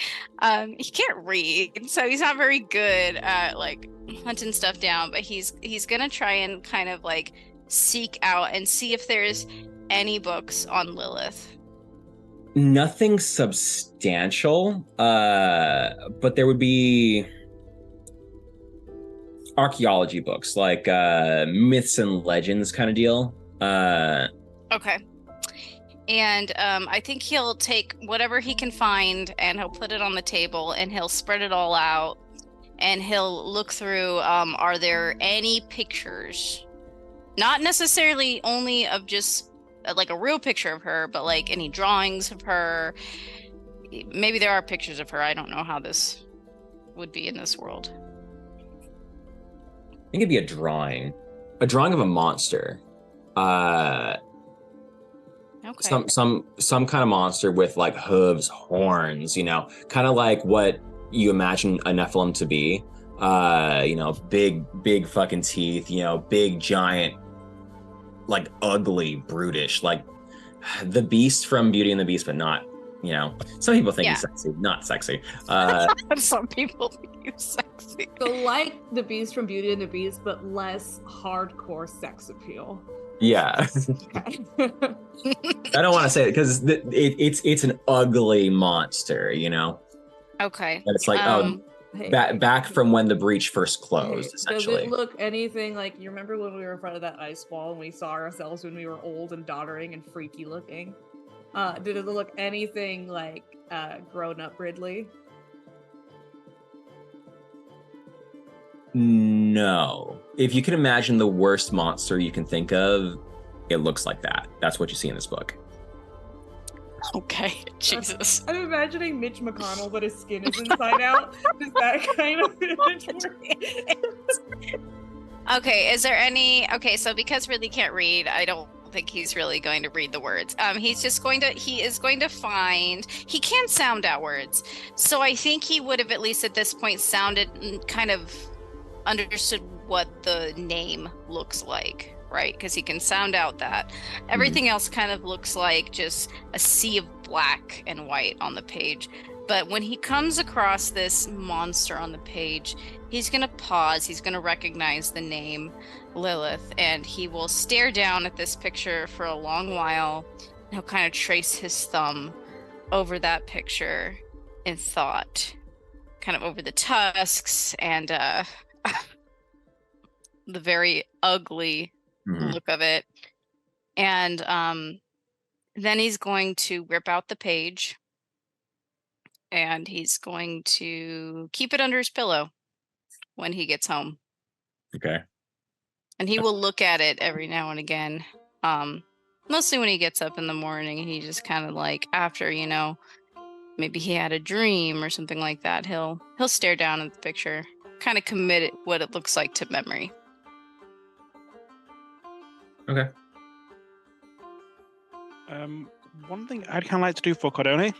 He can't read, so he's not very good at like hunting stuff down, but he's gonna try and kind of like seek out and see if there's any books on Lilith. Nothing substantial, but there would be archaeology books, like myths and legends kind of deal. Okay. And I think he'll take whatever he can find and he'll put it on the table and he'll spread it all out and he'll look through, are there any pictures? Not necessarily only of just like a real picture of her, but like any drawings of her. Maybe there are pictures of her. I don't know how this would be in this world. I think it'd be a drawing of a monster. Okay. Some kind of monster with like hooves, horns, you know, kind of like what you imagine a Nephilim to be. You know, big fucking teeth, you know, big giant, like ugly, brutish, like the Beast from Beauty and the Beast, but not, you know, some people think he's sexy, not sexy. Some people think he's sexy. So like the Beast from Beauty and the Beast, but less hardcore sex appeal. Yeah. Okay. I don't want to say it because it's an ugly monster, you know. Okay. And it's like Hey, back from when the breach first closed, essentially. Does it look anything like, you remember when we were in front of that ice wall and we saw ourselves when we were old and doddering and freaky looking? Did it look anything like grown up Ridley? No. If you can imagine the worst monster you can think of, it looks like that. That's what you see in this book. Okay. Jesus. I'm imagining Mitch McConnell, but his skin is inside out. Is that kind of image work? Okay, is there any so because Ridley can't read, I don't think he's really going to read the words. He is going to find, he can sound out words. So I think he would have at least at this point sounded kind of understood what the name looks like, right? Because he can sound out that. Everything else kind of looks like just a sea of black and white on the page. But when he comes across this monster on the page, he's going to pause. He's going to recognize the name Lilith, and he will stare down at this picture for a long while. And he'll kind of trace his thumb over that picture in thought, kind of over the tusks and the very ugly look of it. And then he's going to rip out the page and he's going to keep it under his pillow when he gets home. Okay. And he will look at it every now and again. Mostly when he gets up in the morning, he just kind of like, after, you know, maybe he had a dream or something like that, he'll stare down at the picture, kind of commit it, what it looks like to memory. Okay. One thing I'd kind of like to do for Cordoni,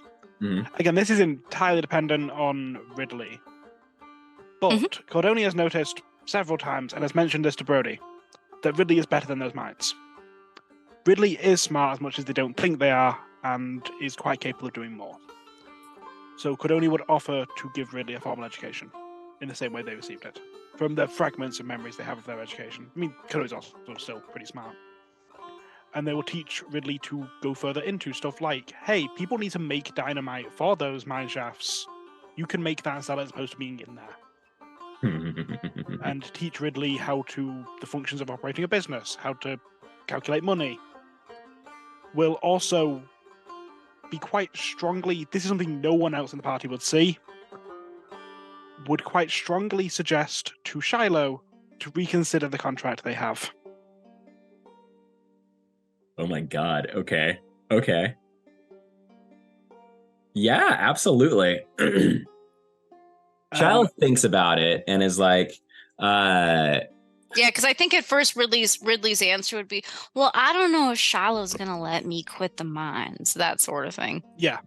again, this is entirely dependent on Ridley, but Cordoni has noticed several times, and has mentioned this to Brody, that Ridley is better than those minds. Ridley is smart as much as they don't think they are, and is quite capable of doing more. So Cordoni would offer to give Ridley a formal education, in the same way they received it, from the fragments of memories they have of their education. I mean, Cordoni's also still pretty smart. And they will teach Ridley to go further into stuff like, hey, people need to make dynamite for those mine shafts. You can make that and sell it as opposed to being in there. And teach Ridley the functions of operating a business, how to calculate money. Will also be quite strongly, this is something no one else in the party would see, would quite strongly suggest to Shiloh to reconsider the contract they have. Oh my god. Okay. Yeah, absolutely. Child thinks about it and is like, yeah, because I think at first Ridley's answer would be, well, I don't know if Shiloh's gonna let me quit the mines, that sort of thing. Yeah.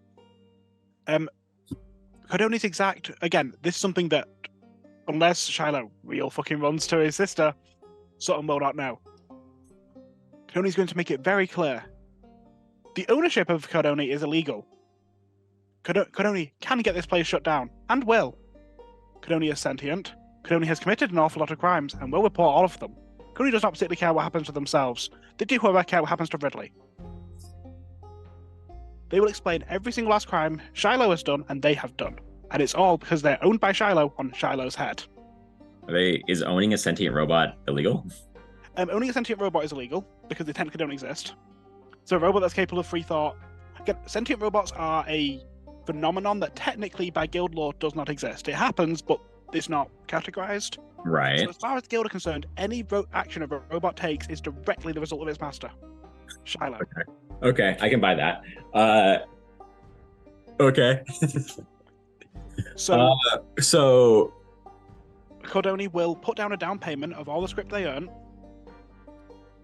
Cordoni's exact, again, this is something that, unless Shiloh real fucking runs to his sister, Sutton will not know. Cordoni's going to make it very clear. The ownership of Cordoni is illegal. Kodoni can get this place shut down, and will. Kodoni is sentient. Kodoni has committed an awful lot of crimes, and will report all of them. Kodoni does not particularly care what happens to themselves. They do, however, care what happens to Ridley. They will explain every single last crime Shiloh has done, and they have done. And it's all because they're owned by Shiloh on Shiloh's head. Is owning a sentient robot illegal? Owning a sentient robot is illegal, because they technically don't exist. So a robot that's capable of free thought... Again, sentient robots are a phenomenon that technically, by guild law, does not exist. It happens, but it's not categorized. Right. So as far as the guild are concerned, any action a robot takes is directly the result of its master, Shiloh. Okay, I can buy that. Okay. So Kodoni will put down a down payment of all the script they earn,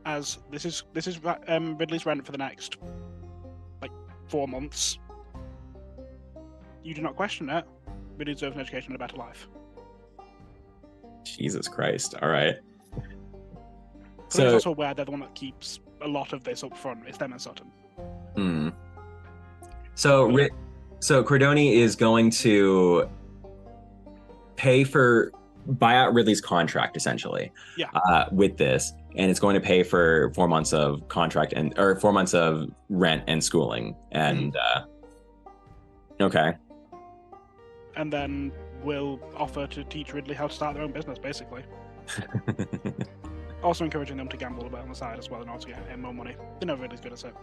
as this is Ridley's rent for the next 4 months. You do not question it. Ridley deserves an education and a better life. Jesus Christ! All right. So also aware they're the one that keeps a lot of this up front. It's them and Sutton. So Cordoni is going to buy out Ridley's contract essentially. Yeah. With this, and it's going to pay for 4 months of contract or 4 months of rent and schooling, and okay. And then we'll offer to teach Ridley how to start their own business, basically. Also encouraging them to gamble a bit on the side as well in order to get more money. They know Ridley's good at it.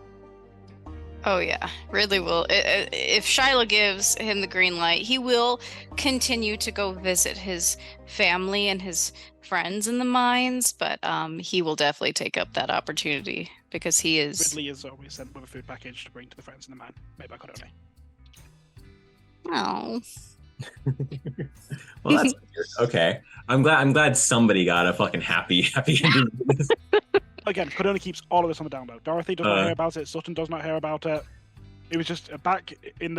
Oh yeah, Ridley will. If Shiloh gives him the green light, he will continue to go visit his family and his friends in the mines, but he will definitely take up that opportunity because he is... Ridley is always sent with a food package to bring to the friends in the mine, made by Kodoni. Oh. Well, that's okay. I'm glad somebody got a fucking happy ending. Again, Kodoni keeps all of this on the down low. Dorothy does not hear about it. Sutton does not hear about it. It was just back in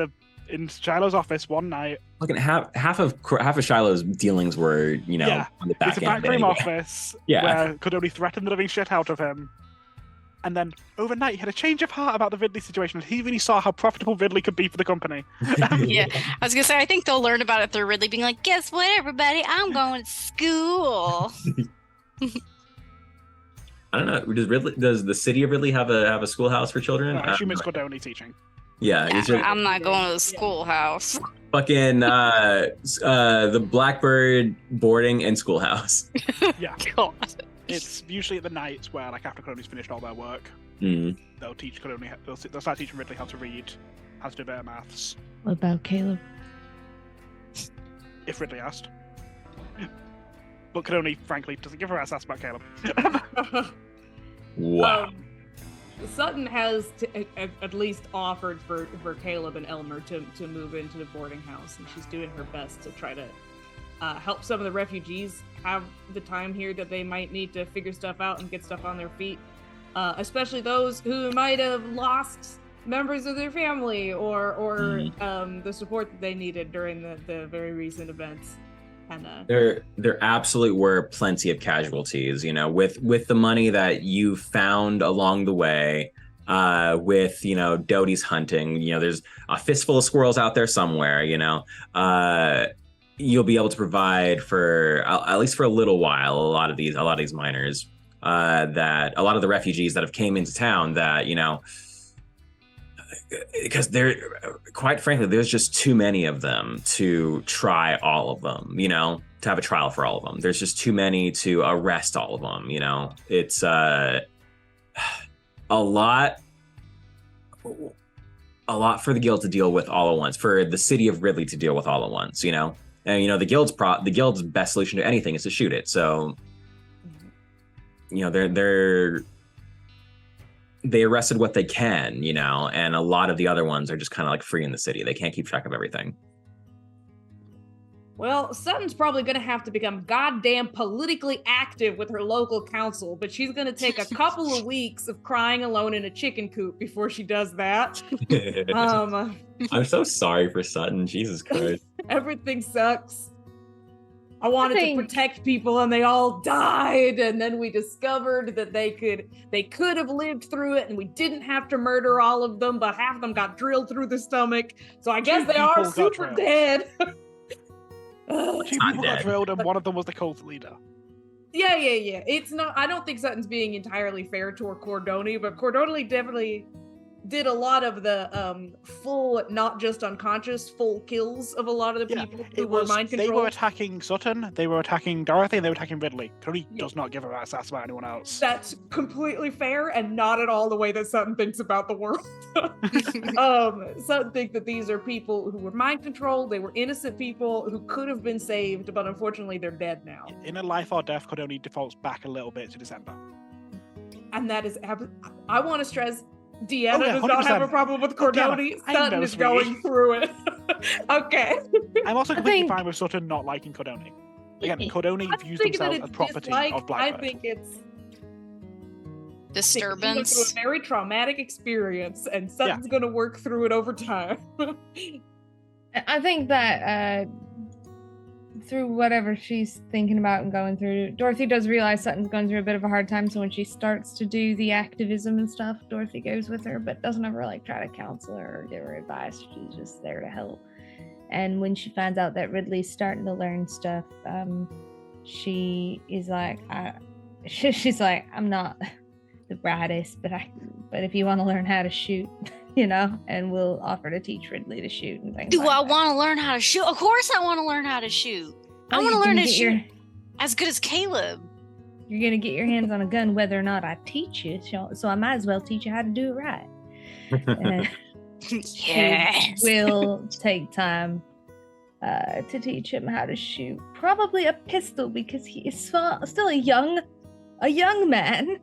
Shiloh's office one night. Fucking half of Shiloh's dealings were, on the back end. It's a backroom anyway. office Yeah. where Kodoni threatened the living shit out of him. And then overnight, he had a change of heart about the Ridley situation. He really saw how profitable Ridley could be for the company. Yeah, I was gonna say, I think they'll learn about it through Ridley being like, guess what, everybody? I'm going to school. I don't know. Does the city of Ridley have a schoolhouse for children? I assume it's Kodoni teaching. Yeah, I'm not going to the schoolhouse. fucking the Blackbird boarding and schoolhouse. Yeah. God. It's usually at the nights where, after Kodoni's finished all their work, Mm. they'll teach Kodoni. They'll start teaching Ridley how to read, how to do better maths. What about Caleb? If Ridley asked. But Kodoni, frankly, doesn't give a rat's ass about Caleb. Wow. Sutton has at least offered for Caleb and Elmer to move into the boarding house, and she's doing her best to try to help some of the refugees have the time here that they might need to figure stuff out and get stuff on their feet, especially those who might have lost members of their family or the support that they needed during the very recent events. And there absolutely were plenty of casualties, with the money that you found along the way, with Doty's hunting, there's a fistful of squirrels out there somewhere, you'll be able to provide for at least for a little while a lot of these miners, that a lot of the refugees that have came into town that because quite frankly, there's just too many of them to try all of them, to have a trial for all of them. There's just too many to arrest all of them, It's a lot for the guild to deal with all at once, for the city of Ridley to deal with all at once, And the guild's best solution to anything is to shoot it. So, they arrested what they can, and a lot of the other ones are just kind of like free in the city. They can't keep track of everything. Well, Sutton's probably going to have to become goddamn politically active with her local council, but she's going to take a couple of weeks of crying alone in a chicken coop before she does that. I'm so sorry for Sutton. Jesus Christ. Everything sucks. I wanted to think- protect people and they all died, and then we discovered that they could have lived through it and we didn't have to murder all of them, but half of them got drilled through the stomach. So I guess they are people got super drilled. dead. Two not people got dead. drilled, and one of them was the cult leader. Yeah. It's not. I don't think Sutton's being entirely fair toward Cordoni, but Cordoni definitely did a lot of the full, not just unconscious, full kills of a lot of the Yeah, people who were mind They were controlled. attacking Sutton, they were attacking Dorothy, and they were attacking Ridley. Ridley Yeah. does not give a rat's ass about anyone else. That's completely fair and not at all the way that Sutton thinks about the world. Sutton thinks that these are people who were mind controlled. They were innocent people who could have been saved, but unfortunately they're dead now. In a life or death could only defaults back a little bit to December. And that is, I want to stress, Deanna yeah, does not have a 100%. problem with Oh, Deanna, Cordoni. I know, Sutton is sweetie. going through it. Okay. I'm also completely think- fine with Sutton not liking Cordoni. Again, Yeah. Cordoni I views think that themselves it's as property dislike. of I Blackbird. think it's He went Disturbance. through a very traumatic experience, and Sutton's going to work through it over time. I think that through whatever she's thinking about and going through, Dorothy does realize Sutton's going through a bit of a hard time. So when she starts to do the activism and stuff, Dorothy goes with her, but doesn't ever like try to counsel her or give her advice. She's just there to help. And when she finds out that Ridley's starting to learn stuff, she is like, she's like, I'm not the brightest, but if you want to learn how to shoot, and we'll offer to teach Ridley to shoot and things. Do like I that. want to learn how to shoot? Of course I want to learn how to shoot. I Oh, want to you learn can to get shoot your- as good as Caleb. You're gonna get your hands on a gun whether or not I teach you, so I might as well teach you how to do it right. Yes. She will take time to teach him how to shoot. Probably a pistol because he is still a young man,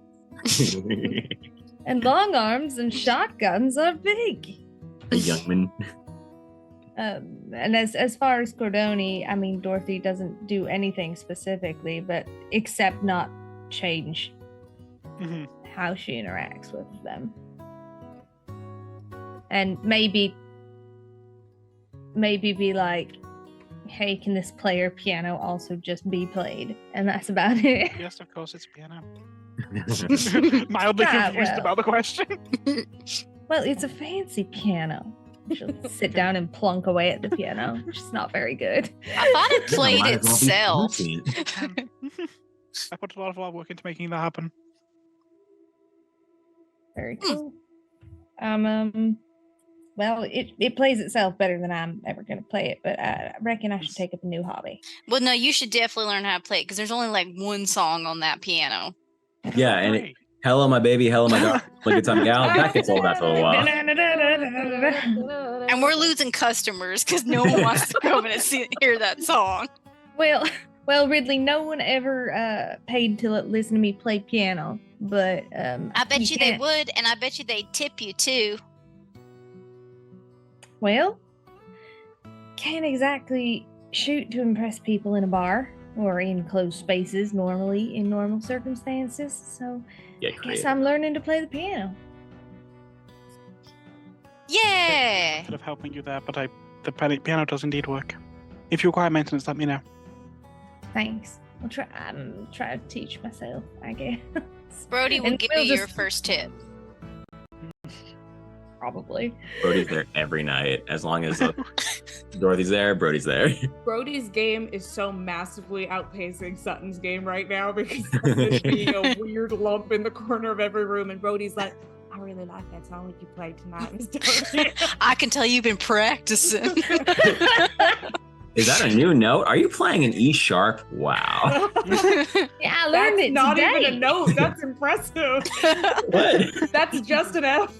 and long arms and shotguns are big. A young man. And as far as Cordoni, I mean, Dorothy doesn't do anything specifically, but except not change Mhm. how she interacts with them. And maybe be like, hey, can this player piano also just be played? And that's about it. Yes, of course, it's piano. Mildly Ah, confused well. about the question. Well, it's a fancy piano. She'll sit down and plunk away at the piano, which is not very good. I thought it played Might as well be itself. fancy. I put a lot of hard work into making that happen. Very cool. Well, it plays itself better than I'm ever gonna play it, but I reckon I should take up a new hobby. Well, no, you should definitely learn how to play it because there's only like one song on that piano. Yeah, and it, hello, my baby, hello, my dog. Like good time gal. That gets old after a while. And we're losing customers because no one wants to come in and hear that song. Well, Ridley, no one ever paid to listen to me play piano, but I bet you they can't- would, and I bet you they'd tip you too. Well, can't exactly shoot to impress people in a bar or in closed spaces normally in normal circumstances, so Yeah, I guess great. I'm learning to play the piano. Yeah. Instead of helping you there, but the piano does indeed work. If you require maintenance, let me know. Thanks. I'll try to teach myself, I guess. Brody will And give we'll you your just- first tip. Probably. Brody's there every night. As long as Dorothy's there, Brody's there. Brody's game is so massively outpacing Sutton's game right now because Sutton is being a weird lump in the corner of every room, and Brody's like, I really like that song that you played tonight, Miss Dorothy. I can tell you've been practicing. Is that a new note? Are you playing an E sharp? Wow. Yeah, I learned That's it not today. even a note. That's impressive. What? That's just an F.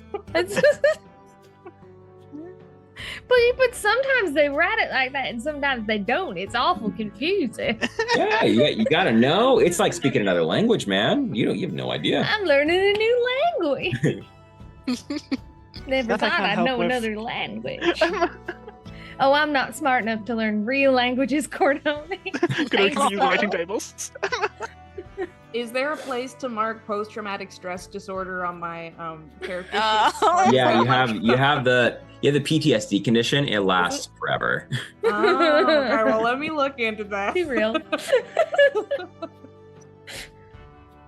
But sometimes they write it like that, and sometimes they don't. It's awful confusing. Yeah, you gotta know. It's like speaking another language, man. You have no idea. I'm learning a new language. Never That I thought can't I'd help know with. another language. Oh, I'm not smart enough to learn real languages, Cordoni. Gonna Thanks, use writing though. tables. Is there a place to mark post-traumatic stress disorder on my character? Oh. sheet? Yeah, you have the PTSD condition. It lasts forever. Oh, okay, well, let me look into that. Be real.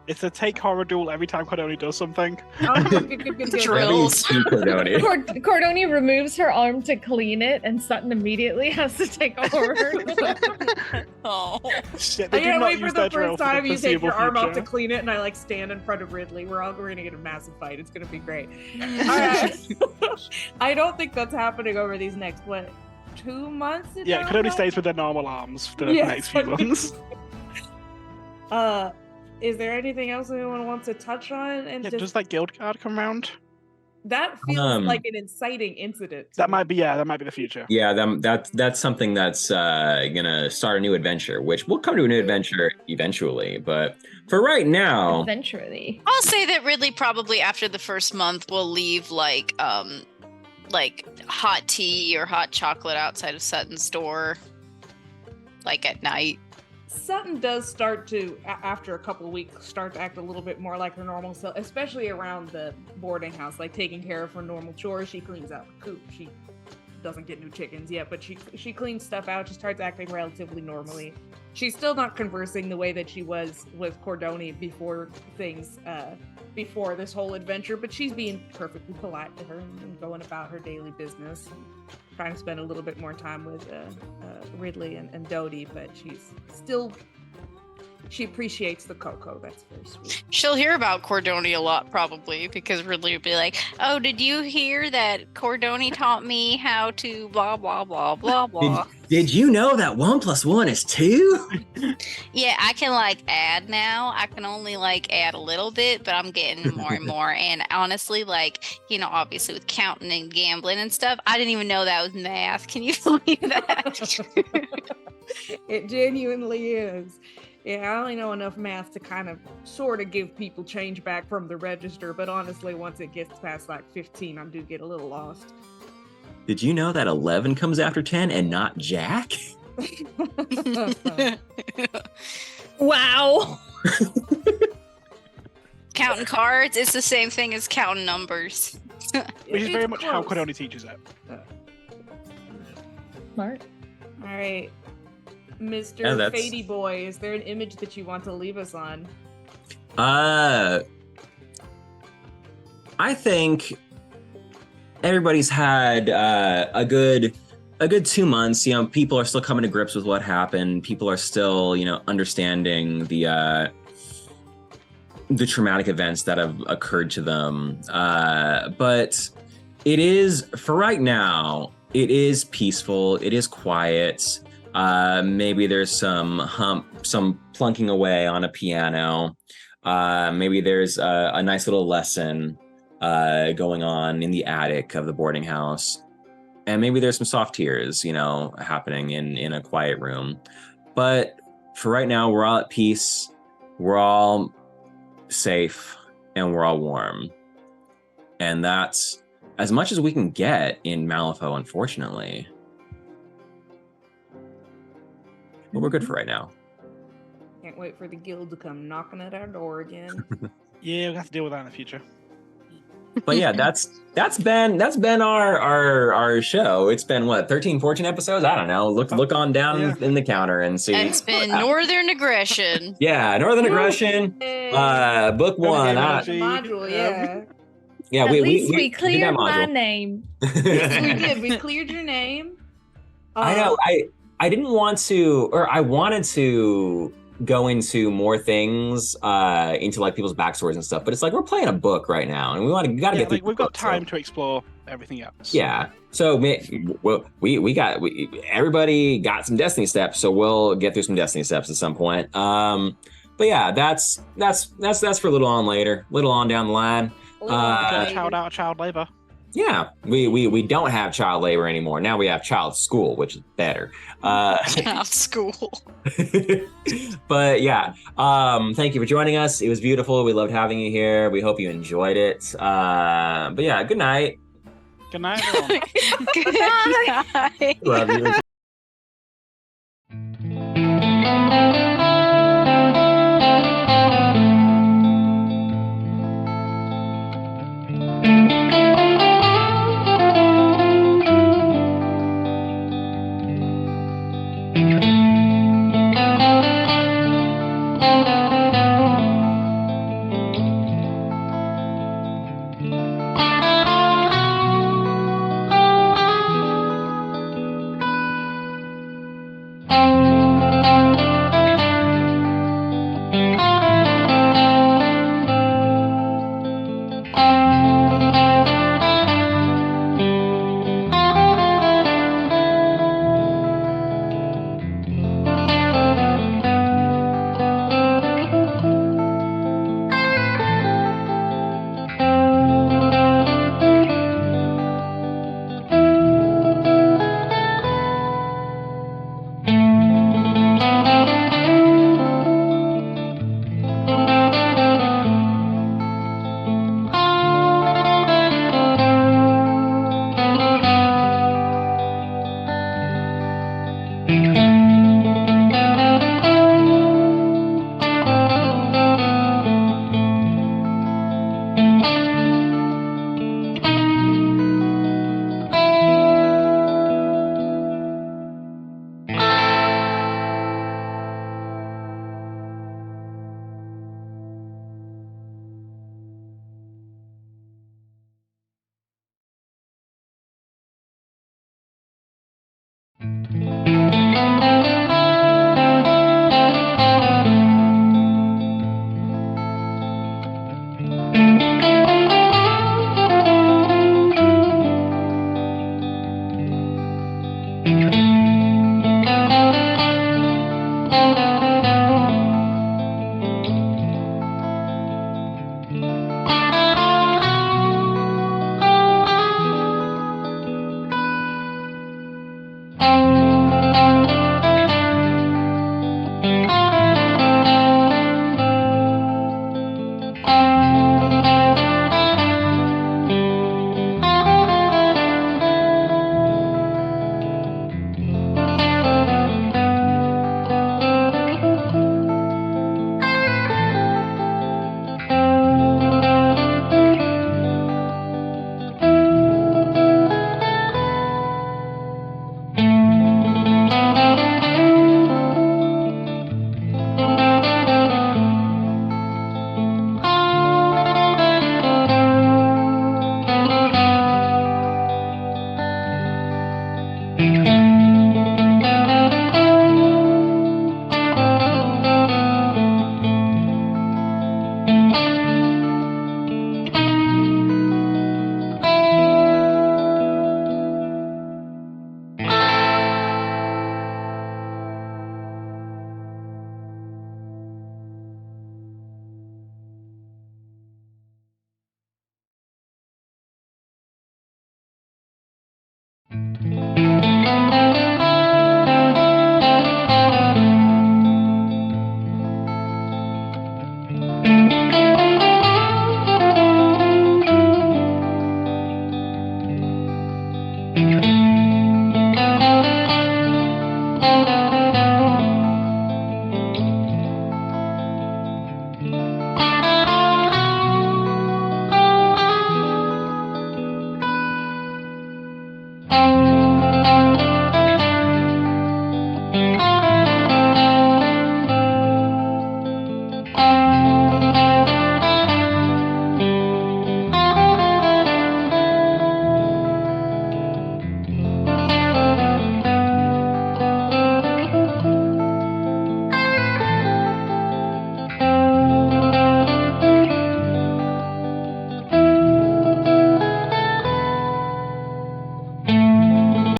It's a take horror duel every time Cordoni does something. Oh, good. Drills. Cordoni. Cordoni removes her arm to clean it, and Sutton immediately has to take over. Oh. Shit, I they do can't not wait for use the their drill first time the you take your foreseeable arm out to future. clean it, and I like stand in front of Ridley. We're gonna get a massive fight. It's gonna be great. All right. I don't think that's happening over these next 2 months. it Yeah, sounds Cordoni like? stays with their normal arms for the Yes. next few months. Is there anything else anyone wants to touch on? And Yeah, just, does that guild card come round? that feels like an inciting incident. to That me. might be the future. Yeah, that's something that's gonna start a new adventure, which will come to a new adventure eventually. But for right now, Eventually. I'll say that Ridley probably after the first month will leave like hot tea or hot chocolate outside of Sutton's door, like at night. Sutton does start to, after a couple of weeks, start to act a little bit more like her normal self, especially around the boarding house, like taking care of her normal chores. She cleans out the coop. She doesn't get new chickens yet, but she cleans stuff out. She starts acting relatively normally. She's still not conversing the way that she was with Cordoni before before this whole adventure, but she's being perfectly polite to her and going about her daily business. Trying to spend a little bit more time with Ridley and Dodie, but she appreciates the cocoa. That's very sweet. She'll hear about Cordoni a lot probably because Ridley would be like, "Oh, did you hear that Cordoni taught me how to blah blah blah blah blah." did you know that 1 + 1 is 2? Yeah, I can like add now. I can only like add a little bit, but I'm getting more and more. And honestly, like, obviously with counting and gambling and stuff, I didn't even know that was math. Can you believe that? It genuinely is. Yeah, I only know enough math to kind of sort of give people change back from the register, but honestly, once it gets past like 15, I do get a little lost. Did you know that 11 comes after 10 and not Jack? Wow. Counting cards, it's the same thing as counting numbers. Which is very It's much how close. Cordoni teaches it. Smart. All right, Mr. Yeah, that's- Fady Boy, is there an image that you want to leave us on? I think everybody's had a good 2 months. People are still coming to grips with what happened. People are still, understanding the traumatic events that have occurred to them. But it is, for right now, it is peaceful. It is quiet. Maybe there's some plunking away on a piano. Maybe there's a nice little lesson going on in the attic of the boarding house. And maybe there's some soft tears, happening in a quiet room. But for right now, we're all at peace. We're all safe and we're all warm. And that's as much as we can get in Malifaux, unfortunately. But we're good for right now. Can't wait for the guild to come knocking at our door again. Yeah, we'll have to deal with that in the future. But yeah, that's been our show. It's been what, 13, 14 episodes? I don't know. Look on down Yeah. in the counter and see. And it's been Northern Aggression. Yeah, Northern Aggression, Yay. book one. Okay, Module, yeah. Yeah, At least we did that cleared my module. name. Yes, we did. We cleared your name. I know. I didn't want to, or I wanted to go into more things, into like people's backstories and stuff. But it's like we're playing a book right now, and we gotta Yeah, get through. we've got the book, so- time to explore everything else. Yeah. So everybody got some Destiny steps, so we'll get through some Destiny steps at some point. But yeah, that's for a little on later, little on down the line. Child labor. Yeah, we don't have child labor anymore. Now we have child school, which is better. Out school. But yeah, thank you for joining us. It was beautiful. We loved having you here. We hope you enjoyed it. But yeah, good night. Good night, everyone. Good night. Love you. Thank you.